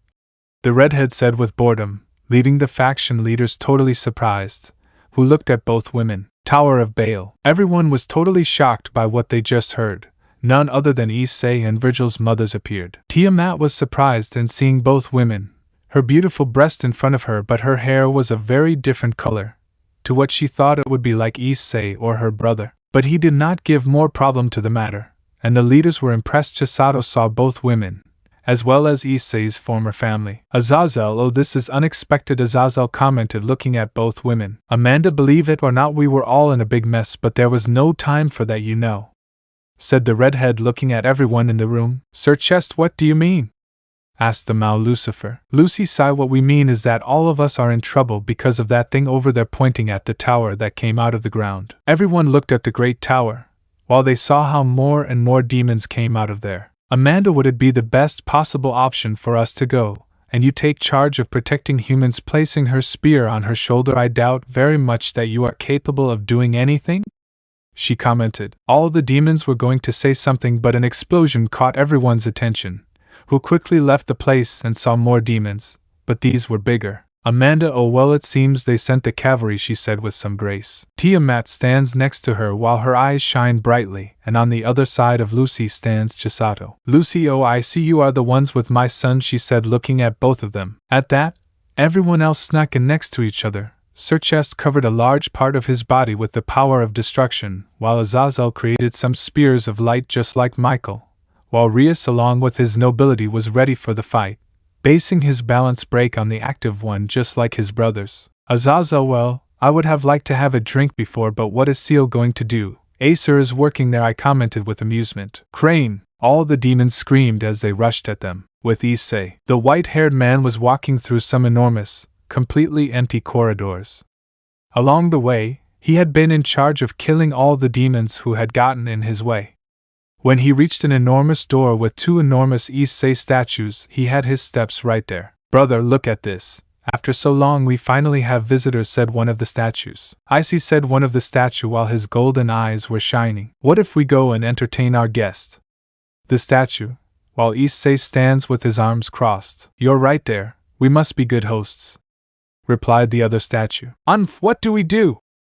the redhead said with boredom, leaving the faction leaders totally surprised, who looked at both women. Tower of Baal. Everyone was totally shocked by what they just heard. None other than Issei and Virgil's mothers appeared. Tiamat was surprised in seeing both women, her beautiful breast in front of her, but her hair was a very different color to what she thought it would be, like Issei or her brother. But he did not give more problem to the matter, and the leaders were impressed. Chisato saw both women, as well as Issei's former family. Azazel, oh, this is unexpected, Azazel commented, looking at both women. Amanda, believe it or not, we were all in a big mess, but there was no time for that, you know, said the redhead, looking at everyone in the room. Sirzechs, what do you mean? Asked the Mao Lucifer. Lucy sighed. What we mean is that all of us are in trouble because of that thing over there, pointing at the tower that came out of the ground. Everyone looked at the great tower, while they saw how more and more demons came out of there. Amanda, would it be the best possible option for us to go, and you take charge of protecting humans, placing her spear on her shoulder? I doubt very much that you are capable of doing anything, she commented. All the demons were going to say something, but an explosion caught everyone's attention, who quickly left the place and saw more demons, but these were bigger. Amanda, oh well, it seems they sent the cavalry, she said with some grace. Tiamat stands next to her while her eyes shine brightly, and on the other side of Lucy stands Chisato. Lucy, oh, I see you are the ones with my son, she said, looking at both of them. At that, everyone else snuck in next to each other. Sirzechs covered a large part of his body with the power of destruction, while Azazel created some spears of light just like Michael, while Rias along with his nobility was ready for the fight, basing his balance break on the active one just like his brothers. Azazel, well, I would have liked to have a drink before, but what is Seal going to do? Acer is working there, I commented with amusement. Crane! All the demons screamed as they rushed at them. With Issei, the white-haired man was walking through some enormous, completely empty corridors. Along the way, he had been in charge of killing all the demons who had gotten in his way. When he reached an enormous door with two enormous Issei statues, he had his steps right there. Brother, look at this. After so long we finally have visitors, said one of the statues. I see, said one of the statue while his golden eyes were shining. What if we go and entertain our guest? The statue, while Issei stands with his arms crossed. You're right there, we must be good hosts, replied the other statue. What do we do?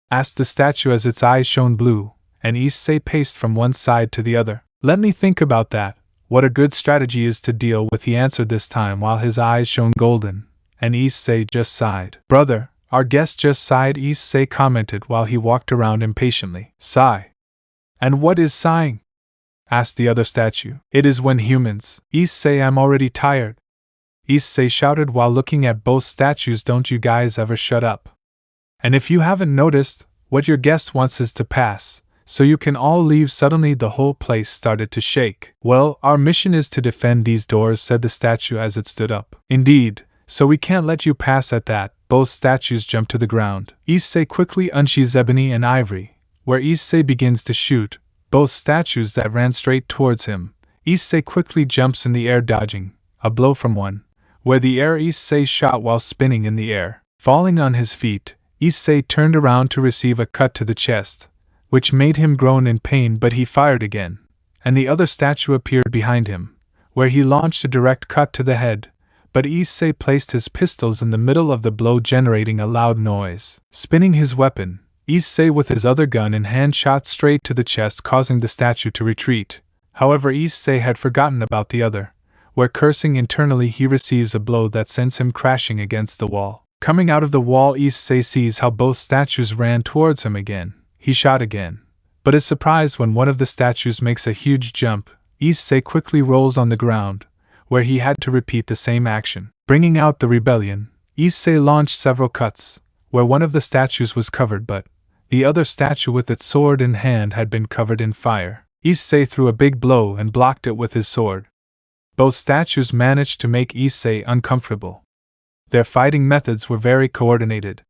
Asked the statue as its eyes shone blue, and Issei paced from one side to the other. Let me think about that. What a good strategy is to deal with, he answered this time while his eyes shone golden, and Issei just sighed. Brother, our guest just sighed, Issei commented while he walked around impatiently. Sigh. And what is sighing? asked the other statue. It is when humans. Issei, I'm already tired, Issei shouted while looking at both statues. Don't you guys ever shut up? And if you haven't noticed, what your guest wants is to pass, so you can all leave. Suddenly the whole place started to shake. Well, our mission is to defend these doors, said the statue as it stood up. Indeed, so we can't let you pass. At that, both statues jumped to the ground. Issei quickly unsheathes ebony and ivory, where Issei begins to shoot both statues that ran straight towards him. Issei quickly jumps in the air, dodging a blow from one, where the air Issei shot while spinning in the air. Falling on his feet, Issei turned around to receive a cut to the chest, which made him groan in pain, but he fired again, and the other statue appeared behind him, where he launched a direct cut to the head, but Issei placed his pistols in the middle of the blow, generating a loud noise. Spinning his weapon, Issei with his other gun in hand shot straight to the chest, causing the statue to retreat. However, Issei had forgotten about the other, where cursing internally he receives a blow that sends him crashing against the wall. Coming out of the wall, Issei sees how both statues ran towards him again. He shot again, but is surprised when one of the statues makes a huge jump. Issei quickly rolls on the ground, where he had to repeat the same action. Bringing out the rebellion, Issei launched several cuts, where one of the statues was covered, but the other statue with its sword in hand had been covered in fire. Issei threw a big blow and blocked it with his sword. Both statues managed to make Issei uncomfortable. Their fighting methods were very coordinated.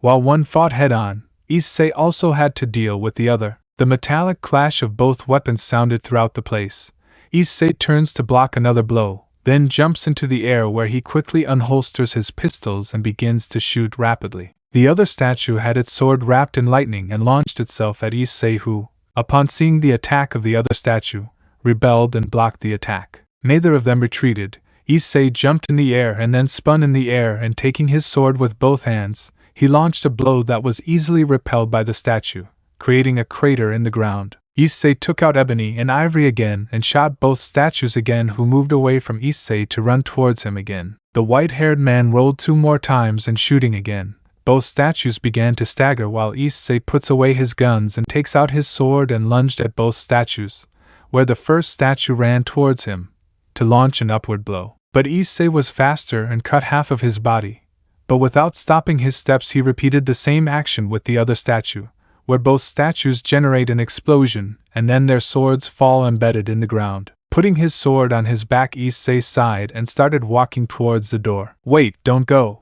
While one fought head-on, Issei also had to deal with the other. The metallic clash of both weapons sounded throughout the place. Issei turns to block another blow, then jumps into the air, where he quickly unholsters his pistols and begins to shoot rapidly. The other statue had its sword wrapped in lightning and launched itself at Issei, who, upon seeing the attack of the other statue, rebelled and blocked the attack. Neither of them retreated. Issei jumped in the air and then spun in the air, and taking his sword with both hands, he launched a blow that was easily repelled by the statue, creating a crater in the ground. Issei took out ebony and ivory again and shot both statues again, who moved away from Issei to run towards him again. The white-haired man rolled 2 more times and shooting again. Both statues began to stagger while Issei puts away his guns and takes out his sword and lunged at both statues, where the first statue ran towards him to launch an upward blow. But Issei was faster and cut half of his body. But without stopping his steps, he repeated the same action with the other statue, where both statues generate an explosion and then their swords fall embedded in the ground. Putting his sword on his back, Issei sighed and started walking towards the door. Wait, don't go.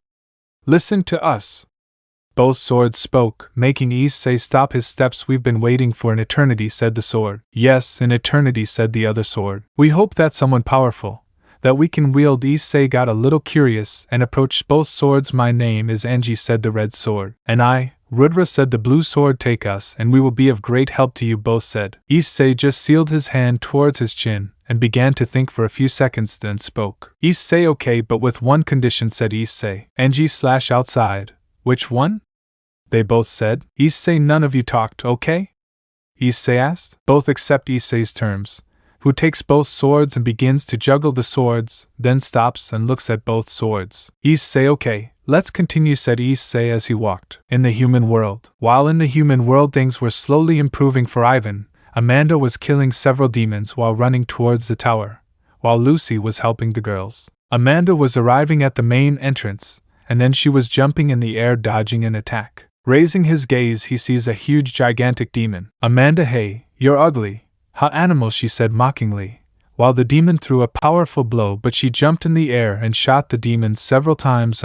Listen to us. Both swords spoke, making Issei stop his steps. We've been waiting for an eternity, said the sword. Yes, an eternity, said the other sword. We hope that someone powerful, that we can wield. Issei got a little curious and approached both swords. My name is Enji, said the red sword. And I, Rudra, said the blue sword. Take us, and we will be of great help to you, both said. Issei just sealed his hand towards his chin and began to think for a few seconds, then spoke. Issei, okay, but with one condition, said Issei. Enji/outside. Which one? They both said. Issei, none of you talked, okay? Issei asked. Both accept Issei's terms, who takes both swords and begins to juggle the swords, then stops and looks at both swords. Issei, okay, let's continue, said Issei as he walked. In the human world. While in the human world things were slowly improving for Ivan, Amanda was killing several demons while running towards the tower, while Lucy was helping the girls. Amanda was arriving at the main entrance, and then she was jumping in the air, dodging an attack. Raising his gaze, he sees a huge gigantic demon. Amanda, hey, you're ugly. How animal, she said mockingly, while the demon threw a powerful blow, but she jumped in the air and shot the demon several times.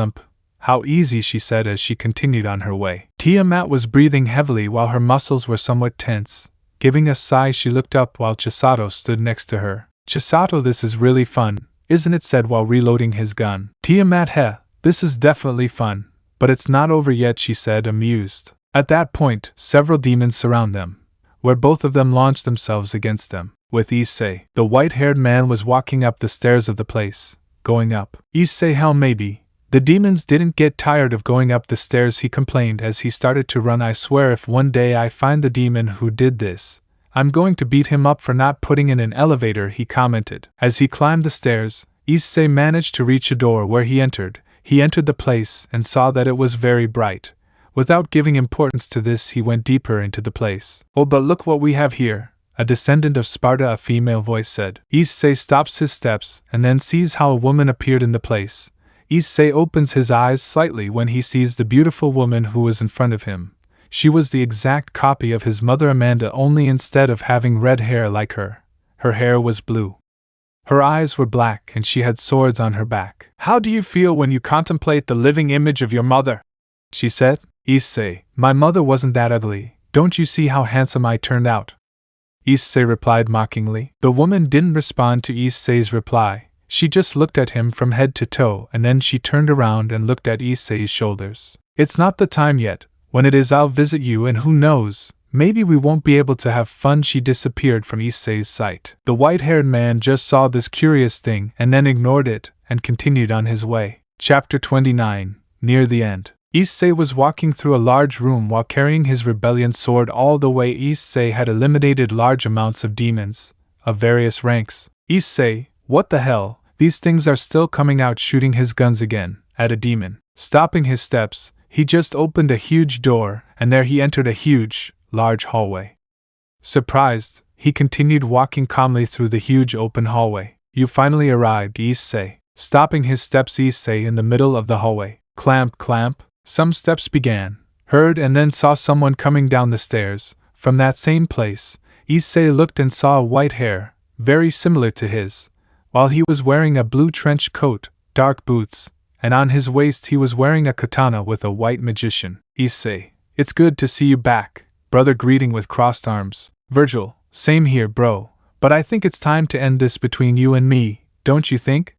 How easy, she said as she continued on her way. Tiamat was breathing heavily while her muscles were somewhat tense. Giving a sigh, she looked up while Chisato stood next to her. Chisato, this is really fun, isn't it, said while reloading his gun. Tiamat, heh, this is definitely fun, but it's not over yet, she said, amused. At that point, several demons surround them, where both of them launch themselves against them. With Issei, the white-haired man was walking up the stairs of the place, going up. Issei, hell, maybe. The demons didn't get tired of going up the stairs, he complained as he started to run. I swear if one day I find the demon who did this, I'm going to beat him up for not putting in an elevator, he commented. As he climbed the stairs, Issei managed to reach a door where he entered. He entered the place and saw that it was very bright. Without giving importance to this, he went deeper into the place. Oh, but look what we have here. a descendant of Sparta, a female voice said. Issei stops his steps and then sees how a woman appeared in the place. Issei opens his eyes slightly when he sees the beautiful woman who was in front of him. She was the exact copy of his mother Amanda, only instead of having red hair like her hair was blue. Her eyes were black and she had swords on her back. "How do you feel when you contemplate the living image of your mother?" she said. Issei, "My mother wasn't that ugly. Don't you see how handsome I turned out?" Issei replied mockingly. The woman didn't respond to Issei's reply. She just looked at him from head to toe and then she turned around and looked at Issei's shoulders. "It's not the time yet. When it is, I'll visit you, and who knows, maybe we won't be able to have fun." She disappeared from Issei's sight. The white-haired man just saw this curious thing and then ignored it and continued on his way. Chapter 29, near the end. Issei was walking through a large room while carrying his rebellion sword. All the way Issei had eliminated large amounts of demons, of various ranks. Issei, what the hell, these things are still coming out. Shooting his guns again, at a demon. Stopping his steps, he just opened a huge door, and there he entered a huge, large hallway. Surprised, he continued walking calmly through the huge open hallway. "You finally arrived, Issei." Stopping his steps, Issei in the middle of the hallway. Clamp, clamp. Some steps began, heard, and then saw someone coming down the stairs. From that same place, Issei looked and saw a white hair, very similar to his, while he was wearing a blue trench coat, dark boots, and on his waist he was wearing a katana with a white magician. "Issei, it's good to see you back, brother." Greeting with crossed arms. "Virgil, same here, bro, but I think it's time to end this between you and me, don't you think?"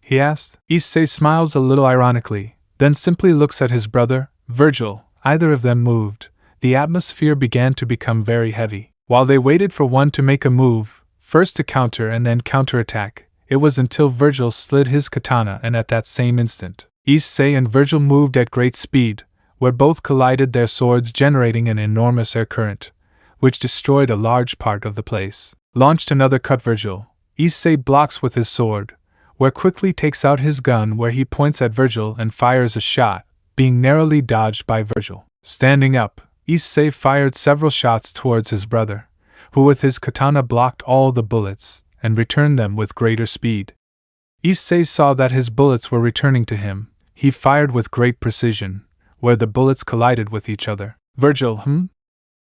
he asked. Issei smiles a little ironically, then simply looks at his brother, Virgil. Either of them moved. The atmosphere began to become very heavy. While they waited for one to make a move, first to counter and then counterattack, it was until Virgil slid his katana, and at that same instant, Issei and Virgil moved at great speed, where both collided their swords, generating an enormous air current, which destroyed a large part of the place. Launched another cut. Virgil. Issei blocks with his sword, where quickly takes out his gun, where he points at Virgil and fires a shot, being narrowly dodged by Virgil. Standing up, Issei fired several shots towards his brother, who with his katana blocked all the bullets, and returned them with greater speed. Issei saw that his bullets were returning to him. He fired with great precision, where the bullets collided with each other. "Virgil,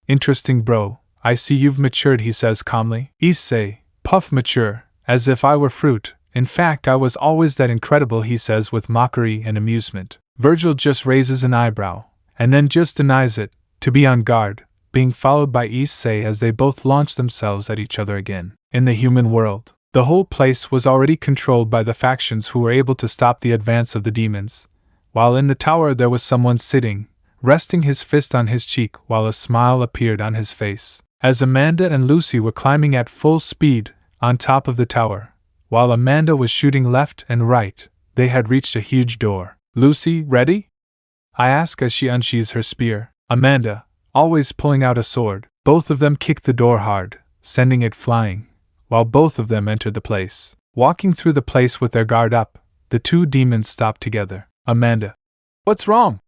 Interesting, bro. I see you've matured," he says calmly. Issei, puff, "Mature, as if I were fruit. In fact, I was always that incredible," he says with mockery and amusement. Virgil just raises an eyebrow, and then just denies it, to be on guard, being followed by Issei as they both launch themselves at each other again. In the human world, the whole place was already controlled by the factions who were able to stop the advance of the demons, while in the tower there was someone sitting, resting his fist on his cheek while a smile appeared on his face. As Amanda and Lucy were climbing at full speed on top of the tower, while Amanda was shooting left and right, they had reached a huge door. "Lucy, ready?" I ask as she unsheathes her spear. Amanda, always pulling out a sword. Both of them kicked the door hard, sending it flying, while both of them entered the place. Walking through the place with their guard up, the two demons stopped together. Amanda. "What's wrong?"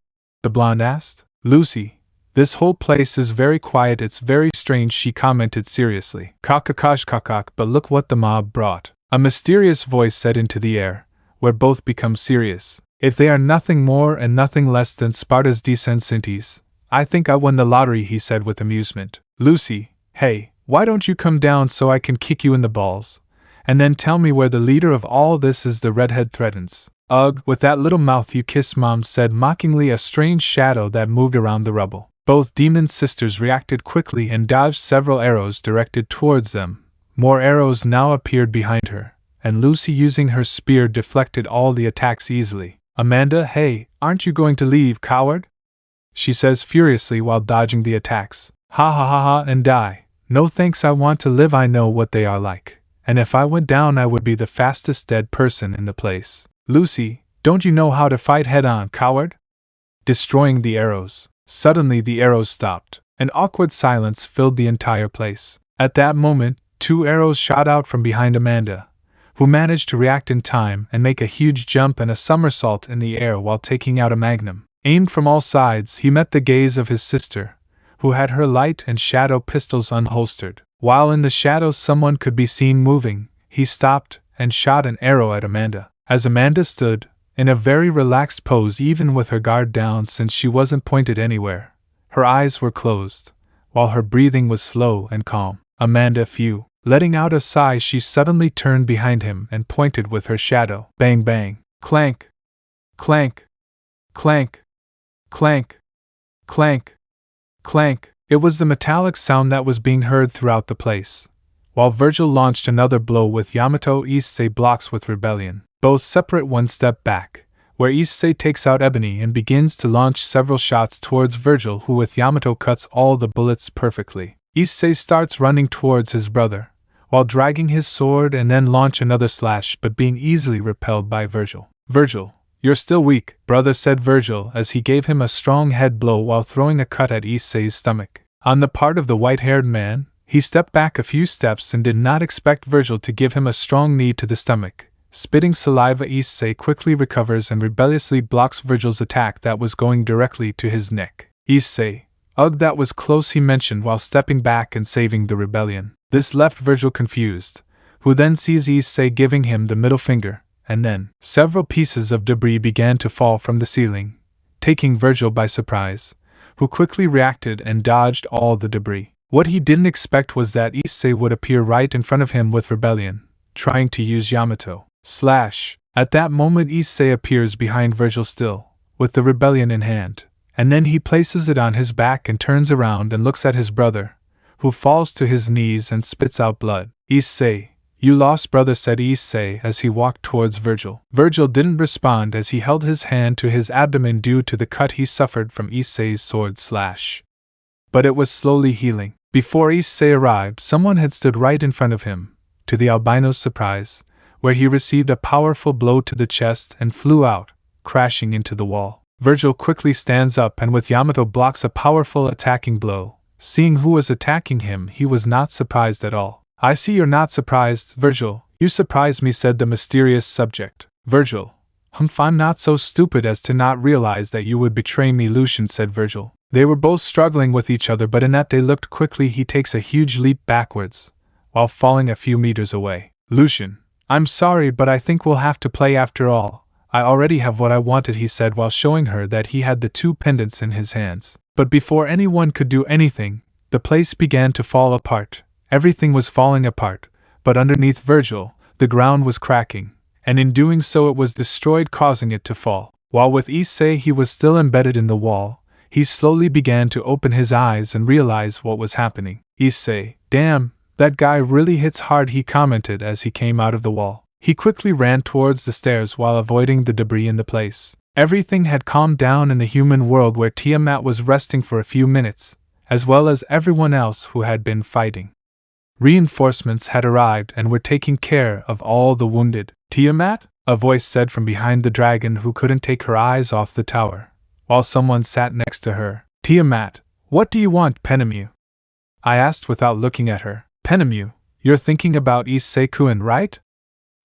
the blonde asked. "Lucy, this whole place is very quiet. It's very strange," she commented seriously. "Kakakashkakak, but look what the mob brought," a mysterious voice said into the air, where both become serious. "If they are nothing more and nothing less than Sparta's Descendants, I think I won the lottery," he said with amusement. "Lucy, hey, why don't you come down so I can kick you in the balls? And then tell me where the leader of all this is." The redhead threatens. "Ugh, with that little mouth you kiss," Mom said mockingly, a strange shadow that moved around the rubble. Both demon sisters reacted quickly and dodged several arrows directed towards them. More arrows now appeared behind her, and Lucy, using her spear, deflected all the attacks easily. "Amanda, hey, aren't you going to leave, coward?" she says furiously while dodging the attacks. "Ha ha ha ha, and die. No thanks, I want to live. I know what they are like. And if I went down, I would be the fastest dead person in the place." "Lucy, don't you know how to fight head on, coward?" Destroying the arrows. Suddenly the arrows stopped. An awkward silence filled the entire place. At that moment, two arrows shot out from behind Amanda, who managed to react in time and make a huge jump and a somersault in the air while taking out a magnum. Aimed from all sides, he met the gaze of his sister, who had her light and shadow pistols unholstered. While in the shadows someone could be seen moving, he stopped and shot an arrow at Amanda. As Amanda stood, in a very relaxed pose even with her guard down since she wasn't pointed anywhere, her eyes were closed, while her breathing was slow and calm. Amanda few. Letting out a sigh, she suddenly turned behind him and pointed with her shadow. Bang bang. Clank. Clank. Clank. Clank. Clank. Clank. It was the metallic sound that was being heard throughout the place, while Virgil launched another blow with Yamato Issei blocks with Rebellion. Both separate one step back, where Issei takes out Ebony and begins to launch several shots towards Virgil, who with Yamato cuts all the bullets perfectly. Issei starts running towards his brother, while dragging his sword and then launch another slash but being easily repelled by Virgil. Virgil, you're still weak, brother, said Virgil as he gave him a strong head blow while throwing a cut at Issei's stomach. On the part of the white-haired man, he stepped back a few steps and did not expect Virgil to give him a strong knee to the stomach. Spitting saliva, Issei quickly recovers and rebelliously blocks Virgil's attack that was going directly to his neck. Issei, ugh, that was close, he mentioned while stepping back and saving the rebellion. This left Virgil confused, who then sees Issei giving him the middle finger, and then several pieces of debris began to fall from the ceiling, taking Virgil by surprise, who quickly reacted and dodged all the debris. What he didn't expect was that Issei would appear right in front of him with Rebellion, trying to use Yamato. Slash. At that moment Issei appears behind Virgil still, with the Rebellion in hand, and then he places it on his back and turns around and looks at his brother, who falls to his knees and spits out blood. Issei, you lost, brother, said Issei as he walked towards Virgil. Virgil didn't respond as he held his hand to his abdomen due to the cut he suffered from Issei's sword slash. But it was slowly healing. Before Issei arrived, someone had stood right in front of him, to the albino's surprise, where he received a powerful blow to the chest and flew out, crashing into the wall. Virgil quickly stands up and with Yamato blocks a powerful attacking blow. Seeing who was attacking him, he was not surprised at all. I see you're not surprised, Virgil. You surprise me, said the mysterious subject. Virgil, I'm not so stupid as to not realize that you would betray me, Lucian, said Virgil. They were both struggling with each other, but in that they looked quickly, he takes a huge leap backwards, while falling a few meters away. Lucian, I'm sorry, but I think we'll have to play after all. I already have what I wanted, he said while showing her that he had the two pendants in his hands. But before anyone could do anything, the place began to fall apart. Everything was falling apart, but underneath Virgil, the ground was cracking, and in doing so it was destroyed, causing it to fall. While with Issei he was still embedded in the wall, he slowly began to open his eyes and realize what was happening. Issei, damn, that guy really hits hard, he commented as he came out of the wall. He quickly ran towards the stairs while avoiding the debris in the place. Everything had calmed down in the human world where Tiamat was resting for a few minutes, as well as everyone else who had been fighting. Reinforcements had arrived and were taking care of all the wounded. Tiamat? A voice said from behind the dragon, who couldn't take her eyes off the tower, while someone sat next to her. Tiamat, what do you want, Penemu? I asked without looking at her. Penemu, you're thinking about Issei-kun, right?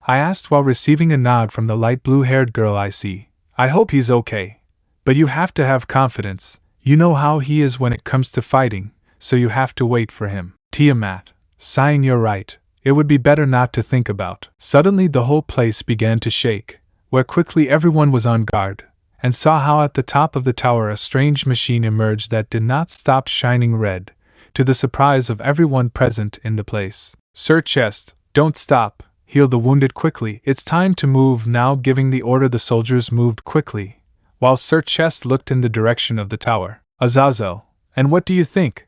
I asked while receiving a nod from the light blue-haired girl I see. I hope he's okay. But you have to have confidence. You know how he is when it comes to fighting, so you have to wait for him. Tiamat, sighing, you're right. It would be better not to think about. Suddenly the whole place began to shake, where quickly everyone was on guard, and saw how at the top of the tower a strange machine emerged that did not stop shining red, to the surprise of everyone present in the place. Sirzechs, don't stop. Heal the wounded quickly. It's time to move now. Giving the order, the soldiers moved quickly, while Sirzechs looked in the direction of the tower. Azazel, and what do you think?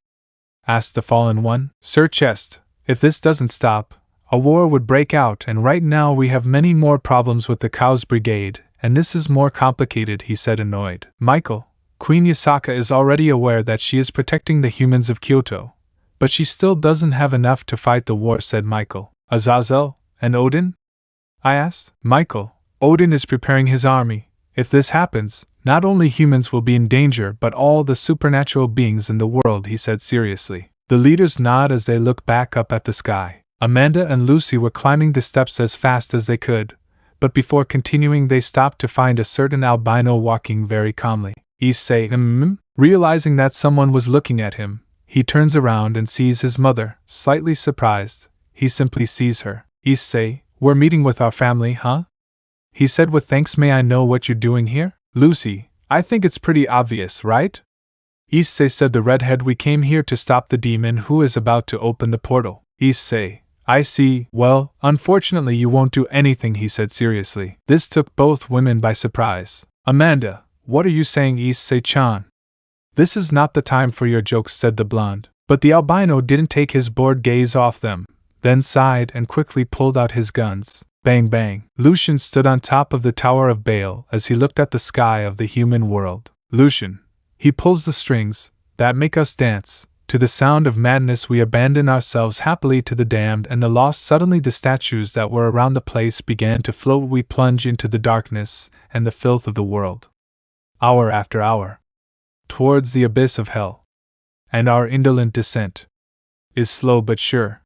Asked the fallen one. Sirzechs, if this doesn't stop, a war would break out, and right now we have many more problems with the Kuoh's brigade, and this is more complicated, he said, annoyed. Michael, Queen Yasaka is already aware that she is protecting the humans of Kyoto, but she still doesn't have enough to fight the war, said Michael. Azazel, and Odin? I asked. Michael, Odin is preparing his army. If this happens, not only humans will be in danger but all the supernatural beings in the world, he said seriously. The leaders nod as they look back up at the sky. Amanda and Lucy were climbing the steps as fast as they could, but before continuing they stopped to find a certain albino walking very calmly. Issei, realizing that someone was looking at him, He turns around and sees his mother, slightly surprised. He simply sees her. Issei, we're meeting with our family, huh? He said with thanks. May I know what you're doing here? Lucy, I think it's pretty obvious, right? Issei said, the redhead. We came here to stop the demon who is about to open the portal. Issei, I see. Well, unfortunately you won't do anything, he said seriously. This took both women by surprise. Amanda, what are you saying, Issei-chan? This is not the time for your jokes, said the blonde. But the albino didn't take his bored gaze off them, then sighed and quickly pulled out his guns. Bang bang. Lucian stood on top of the Tower of Baal as he looked at the sky of the human world. Lucian. He pulls the strings that make us dance. To the sound of madness we abandon ourselves happily to the damned and the lost. Suddenly the statues that were around the place began to float. We plunge into the darkness and the filth of the world. Hour after hour. Towards the abyss of hell. And our indolent descent is slow but sure.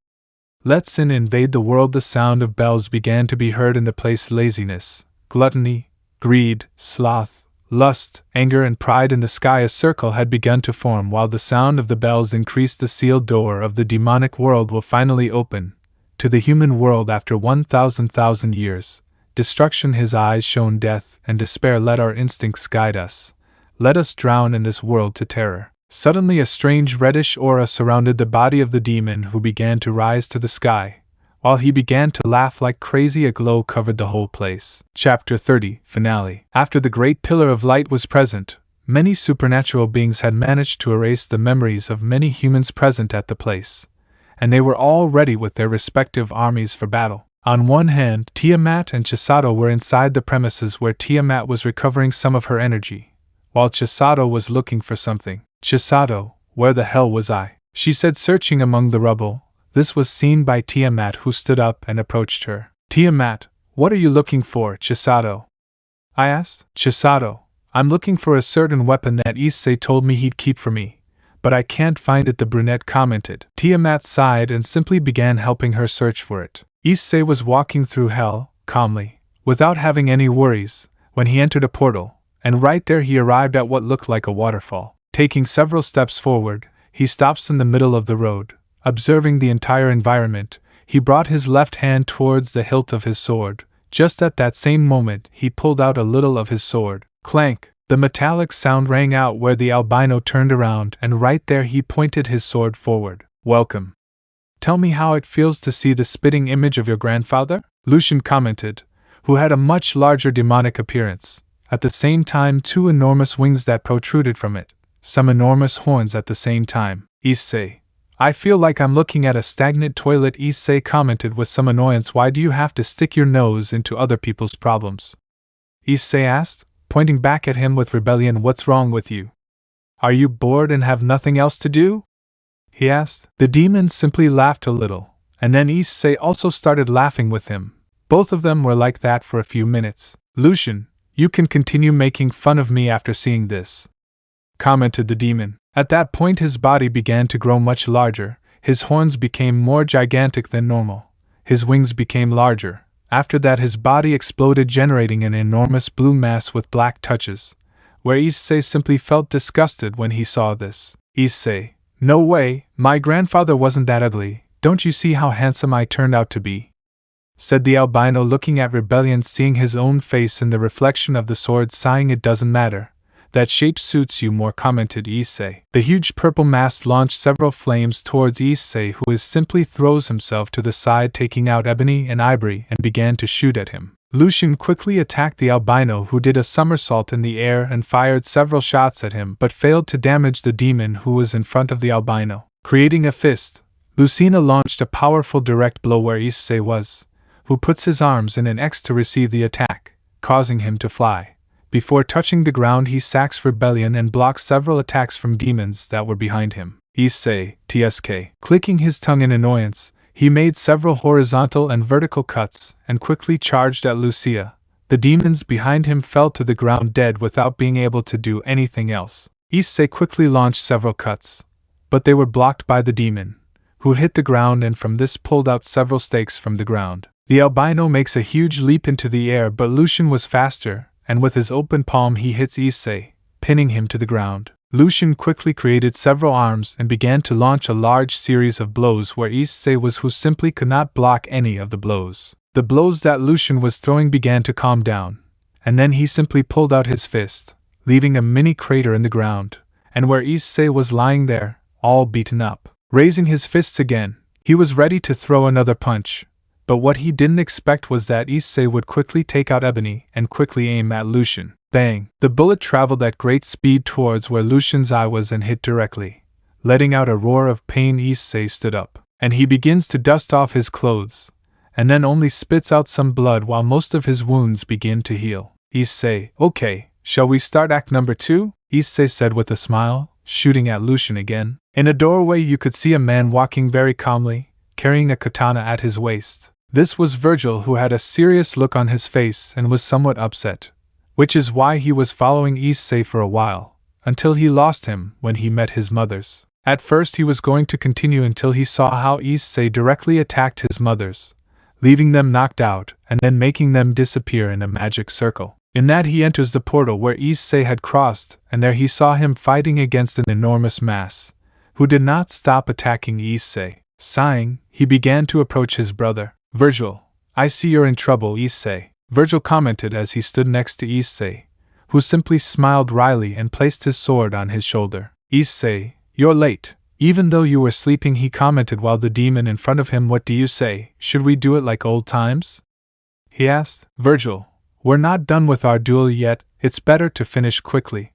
Let sin invade the world. The sound of bells began to be heard in the place. Laziness, gluttony, greed, sloth, lust, anger and pride in the sky. A circle had begun to form while the sound of the bells increased. The sealed door of the demonic world will finally open to the human world after 1,000 years. Destruction. His eyes shone death and despair. Let our instincts guide us. Let us drown in this world to terror. Suddenly a strange reddish aura surrounded the body of the demon who began to rise to the sky. While he began to laugh like crazy, a glow covered the whole place. Chapter 30, Finale. After the great pillar of light was present, many supernatural beings had managed to erase the memories of many humans present at the place, and they were all ready with their respective armies for battle. On one hand, Tiamat and Chisato were inside the premises where Tiamat was recovering some of her energy, while Chisato was looking for something. Chisato, where the hell was I? She said, searching among the rubble. This was seen by Tiamat, who stood up and approached her. Tiamat, what are you looking for, Chisato? I asked. Chisato, I'm looking for a certain weapon that Issei told me he'd keep for me, but I can't find it, the brunette commented. Tiamat sighed and simply began helping her search for it. Issei was walking through hell, calmly, without having any worries, when he entered a portal, and right there he arrived at what looked like a waterfall. Taking several steps forward, he stops in the middle of the road. Observing the entire environment, he brought his left hand towards the hilt of his sword. Just at that same moment, he pulled out a little of his sword. Clank! The metallic sound rang out where the albino turned around, and right there he pointed his sword forward. Welcome. Tell me how it feels to see the spitting image of your grandfather? Lucian commented, who had a much larger demonic appearance. At the same time, two enormous wings that protruded from it. Some enormous horns at the same time. Issei. I feel like I'm looking at a stagnant toilet, Issei commented with some annoyance. Why do you have to stick your nose into other people's problems? Issei asked, pointing back at him with rebellion. What's wrong with you? Are you bored and have nothing else to do? He asked. The demon simply laughed a little, and then Issei also started laughing with him. Both of them were like that for a few minutes. Lucian, you can continue making fun of me after seeing this, commented the demon. At that point his body began to grow much larger, his horns became more gigantic than normal, his wings became larger. After that his body exploded, generating an enormous blue mass with black touches, where Issei simply felt disgusted when he saw this. Issei, no way, my grandfather wasn't that ugly, don't you see how handsome I turned out to be? Said the albino, looking at Rebellion, seeing his own face in the reflection of the sword, sighing. It doesn't matter. That shape suits you more, commented Issei. The huge purple mass launched several flames towards Issei, who simply throws himself to the side, taking out ebony and ivory, and began to shoot at him. Lucian quickly attacked the albino, who did a somersault in the air and fired several shots at him, but failed to damage the demon who was in front of the albino. Creating a fist, Lucina launched a powerful direct blow where Issei was, who puts his arms in an X to receive the attack, causing him to fly. Before touching the ground, he sacks Rebellion and blocks several attacks from demons that were behind him. Issei, TSK. Clicking his tongue in annoyance, he made several horizontal and vertical cuts and quickly charged at Lucia. The demons behind him fell to the ground dead without being able to do anything else. Issei quickly launched several cuts, but they were blocked by the demon, who hit the ground and from this pulled out several stakes from the ground. The albino makes a huge leap into the air, but Lucian was faster, and with his open palm he hits Issei, pinning him to the ground. Lucian quickly created several arms and began to launch a large series of blows where Issei was who simply could not block any of the blows. The blows that Lucian was throwing began to calm down, and then he simply pulled out his fist, leaving a mini crater in the ground, and where Issei was lying there, all beaten up. Raising his fists again, he was ready to throw another punch, but what he didn't expect was that Issei would quickly take out Ebony and quickly aim at Lucian. Bang! The bullet traveled at great speed towards where Lucian's eye was and hit directly. Letting out a roar of pain, Issei stood up, and he begins to dust off his clothes, and then only spits out some blood while most of his wounds begin to heal. Issei, okay, shall we start act number 2? Issei said with a smile, shooting at Lucian again. In a doorway you could see a man walking very calmly, carrying a katana at his waist. This was Virgil, who had a serious look on his face and was somewhat upset, which is why he was following Issei for a while, until he lost him when he met his mothers. At first he was going to continue until he saw how Issei directly attacked his mothers, leaving them knocked out and then making them disappear in a magic circle. In that he enters the portal where Issei had crossed, and there he saw him fighting against an enormous mass, who did not stop attacking Issei. Sighing, he began to approach his brother. Virgil, I see you're in trouble, Issei. Virgil commented as he stood next to Issei, who simply smiled wryly and placed his sword on his shoulder. Issei, you're late. Even though you were sleeping, he commented while the demon in front of him. What do you say, should we do it like old times? He asked. Virgil, we're not done with our duel yet, it's better to finish quickly.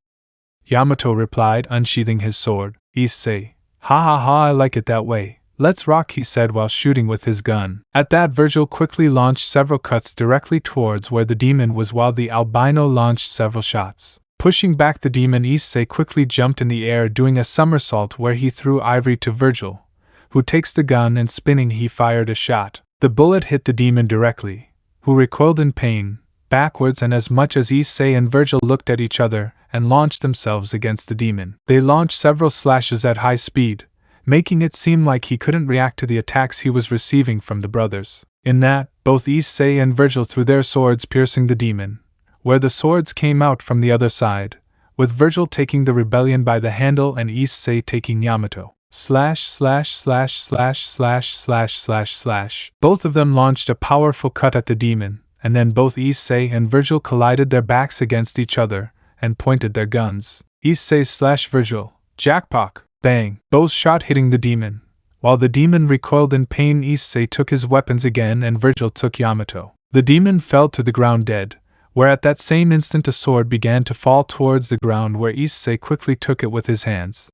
Yamato replied, unsheathing his sword. Issei, ha ha ha, I like it that way. Let's rock, he said while shooting with his gun. At that, Virgil quickly launched several cuts directly towards where the demon was while the albino launched several shots. Pushing back the demon, Issei quickly jumped in the air doing a somersault where he threw ivory to Virgil, who takes the gun and spinning he fired a shot. The bullet hit the demon directly, who recoiled in pain, backwards, and as much as Issei and Virgil looked at each other and launched themselves against the demon, they launched several slashes at high speed, making it seem like he couldn't react to the attacks he was receiving from the brothers. In that, both Issei and Virgil threw their swords piercing the demon, where the swords came out from the other side, with Virgil taking the rebellion by the handle and Issei taking Yamato. Slash slash slash slash slash slash slash slash. Both of them launched a powerful cut at the demon, and then both Issei and Virgil collided their backs against each other and pointed their guns. Issei slash Virgil. Jackpot. Bang! Both shot hitting the demon. While the demon recoiled in pain, Issei took his weapons again and Virgil took Yamato. The demon fell to the ground dead, where at that same instant a sword began to fall towards the ground where Issei quickly took it with his hands,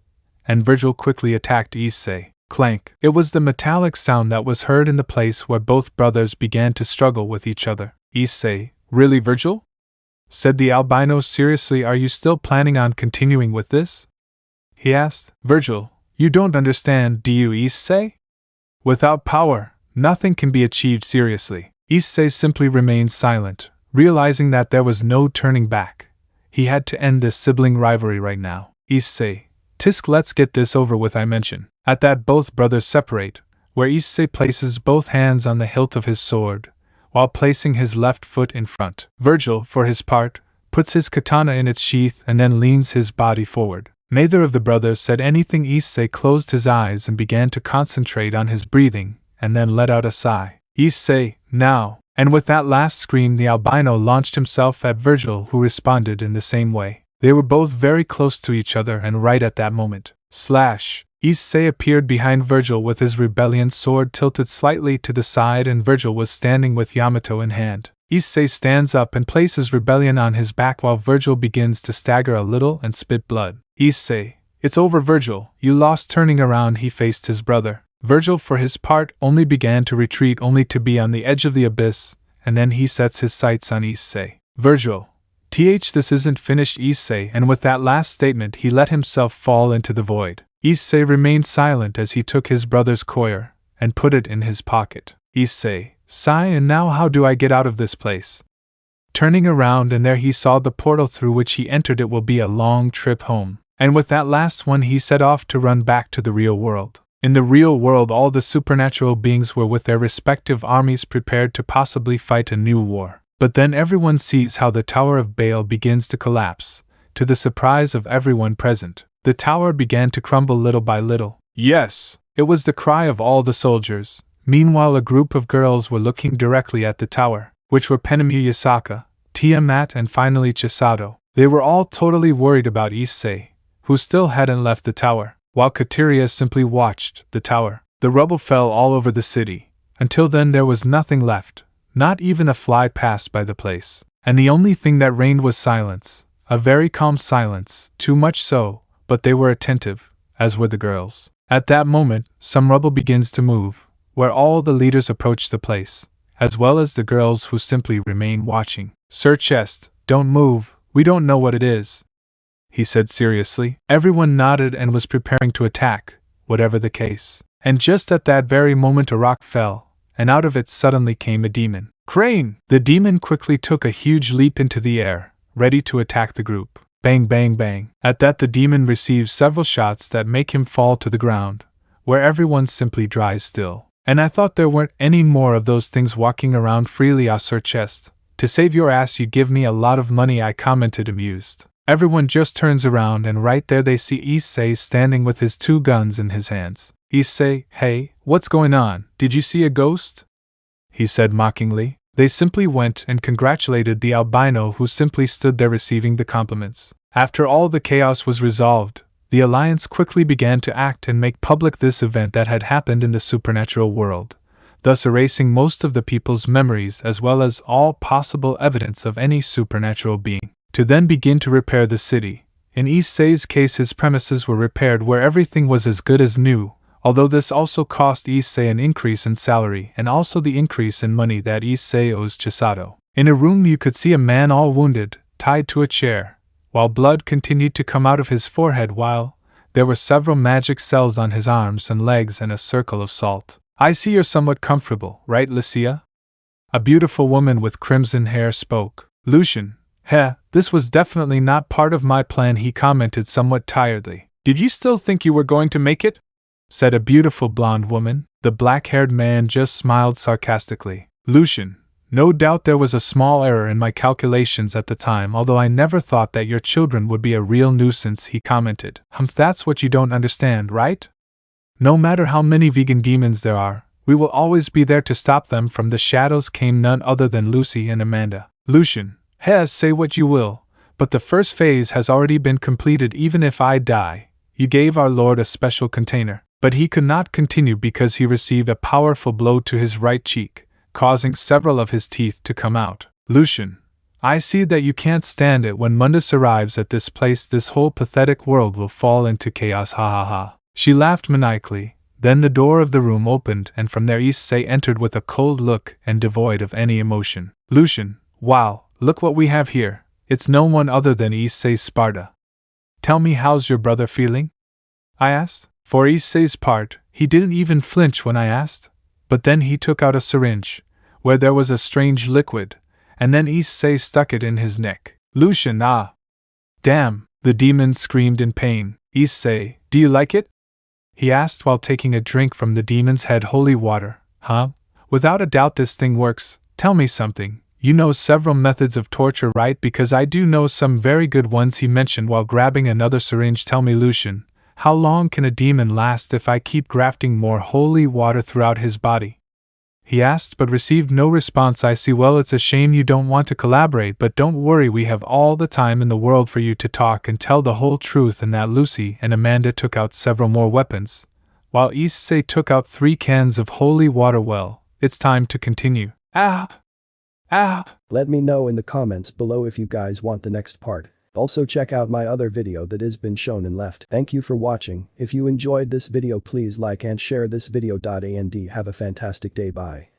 and Virgil quickly attacked Issei. Clank! It was the metallic sound that was heard in the place where both brothers began to struggle with each other. Issei, really, Virgil? Said the albino seriously. Are you still planning on continuing with this? He asked. Virgil, you don't understand, do you, Issei? Without power, nothing can be achieved seriously. Issei simply remained silent, realizing that there was no turning back. He had to end this sibling rivalry right now. Issei, tisk, let's get this over with, I mention. At that, both brothers separate, where Issei places both hands on the hilt of his sword, while placing his left foot in front. Virgil, for his part, puts his katana in its sheath and then leans his body forward. Neither of the brothers said anything. Issei closed his eyes and began to concentrate on his breathing, and then let out a sigh. Issei, now! And with that last scream, the albino launched himself at Virgil, who responded in the same way. They were both very close to each other, and right at that moment, slash! Issei appeared behind Virgil with his rebellion sword tilted slightly to the side, and Virgil was standing with Yamato in hand. Issei stands up and places rebellion on his back while Virgil begins to stagger a little and spit blood. Issei, it's over, Virgil, you lost. Turning around, he faced his brother. Virgil, for his part, only began to retreat, only to be on the edge of the abyss, and then he sets his sights on Issei. Virgil, this isn't finished, Issei, and with that last statement he let himself fall into the void. Issei remained silent as he took his brother's coir and put it in his pocket. Issei, sigh, and now how do I get out of this place? Turning around, and there he saw the portal through which he entered. It will be a long trip home. And with that last one he set off to run back to the real world. In the real world, all the supernatural beings were with their respective armies prepared to possibly fight a new war. But then everyone sees how the Tower of Baal begins to collapse, to the surprise of everyone present. The tower began to crumble little by little. Yes, it was the cry of all the soldiers. Meanwhile, a group of girls were looking directly at the tower, which were Penemu Yasaka, Tiamat, and finally Chisato. They were all totally worried about Issei, who still hadn't left the tower, while Kateria simply watched the tower. The rubble fell all over the city. Until then there was nothing left, not even a fly passed by the place. And the only thing that reigned was silence, a very calm silence, too much so, but they were attentive, as were the girls. At that moment, some rubble begins to move, where all the leaders approach the place, as well as the girls who simply remain watching. Sirzechs, don't move, we don't know what it is, he said seriously. Everyone nodded and was preparing to attack, whatever the case. And just at that very moment a rock fell, and out of it suddenly came a demon. Crane! The demon quickly took a huge leap into the air, ready to attack the group. Bang, bang, bang. At that the demon receives several shots that make him fall to the ground, where everyone simply dries still. And I thought there weren't any more of those things walking around freely. Sirzechs, to save your ass you give me a lot of money, I commented amused. Everyone just turns around and right there they see Issei standing with his 2 guns in his hands. Issei, hey, what's going on? Did you see a ghost? He said mockingly. They simply went and congratulated the albino who simply stood there receiving the compliments. After all the chaos was resolved, the Alliance quickly began to act and make public this event that had happened in the supernatural world, thus erasing most of the people's memories as well as all possible evidence of any supernatural being, to then begin to repair the city. In Issei's case his premises were repaired where everything was as good as new, although this also cost Issei an increase in salary and also the increase in money that Issei owes Chisato. In a room you could see a man all wounded, tied to a chair, while blood continued to come out of his forehead while there were several magic cells on his arms and legs and a circle of salt. I see you're somewhat comfortable, right, Lucia? A beautiful woman with crimson hair spoke. Lucian, this was definitely not part of my plan, he commented somewhat tiredly. Did you still think you were going to make it? Said a beautiful blonde woman. The black-haired man just smiled sarcastically. Lucian, no doubt there was a small error in my calculations at the time, although I never thought that your children would be a real nuisance, he commented. That's what you don't understand, right? No matter how many vegan demons there are, we will always be there to stop them. From the shadows came none other than Lucy and Amanda. Lucian, say what you will, but the first phase has already been completed. Even if I die, you gave our Lord a special container. But he could not continue because he received a powerful blow to his right cheek, causing several of his teeth to come out. Lucian, I see that you can't stand it when Mundus arrives at this place. This whole pathetic world will fall into chaos, ha ha ha. She laughed maniacally. Then the door of the room opened and from there Issei entered with a cold look and devoid of any emotion. Lucian, wow, look what we have here. It's no one other than Issei Sparta. Tell me, how's your brother feeling? I asked. For Issei's part, he didn't even flinch when I asked, but then he took out a syringe, where there was a strange liquid, and then Issei stuck it in his neck. Lucian, damn, the demon screamed in pain. Issei, do you like it? He asked while taking a drink from the demon's head. Holy water, Without a doubt this thing works. Tell me something, you know several methods of torture, right? Because I do know some very good ones, he mentioned while grabbing another syringe. Tell me, Lucian, how long can a demon last if I keep grafting more holy water throughout his body? He asked but received no response. I see. Well, it's a shame you don't want to collaborate, but don't worry, we have all the time in the world for you to talk and tell the whole truth. And that Lucy and Amanda took out several more weapons, while Issei took out 3 cans of holy water. Well, it's time to continue. Let me know in the comments below if you guys want the next part. Also check out my other video that has been shown and left. Thank you for watching. If you enjoyed this video please like and share this video. And have a fantastic day. Bye.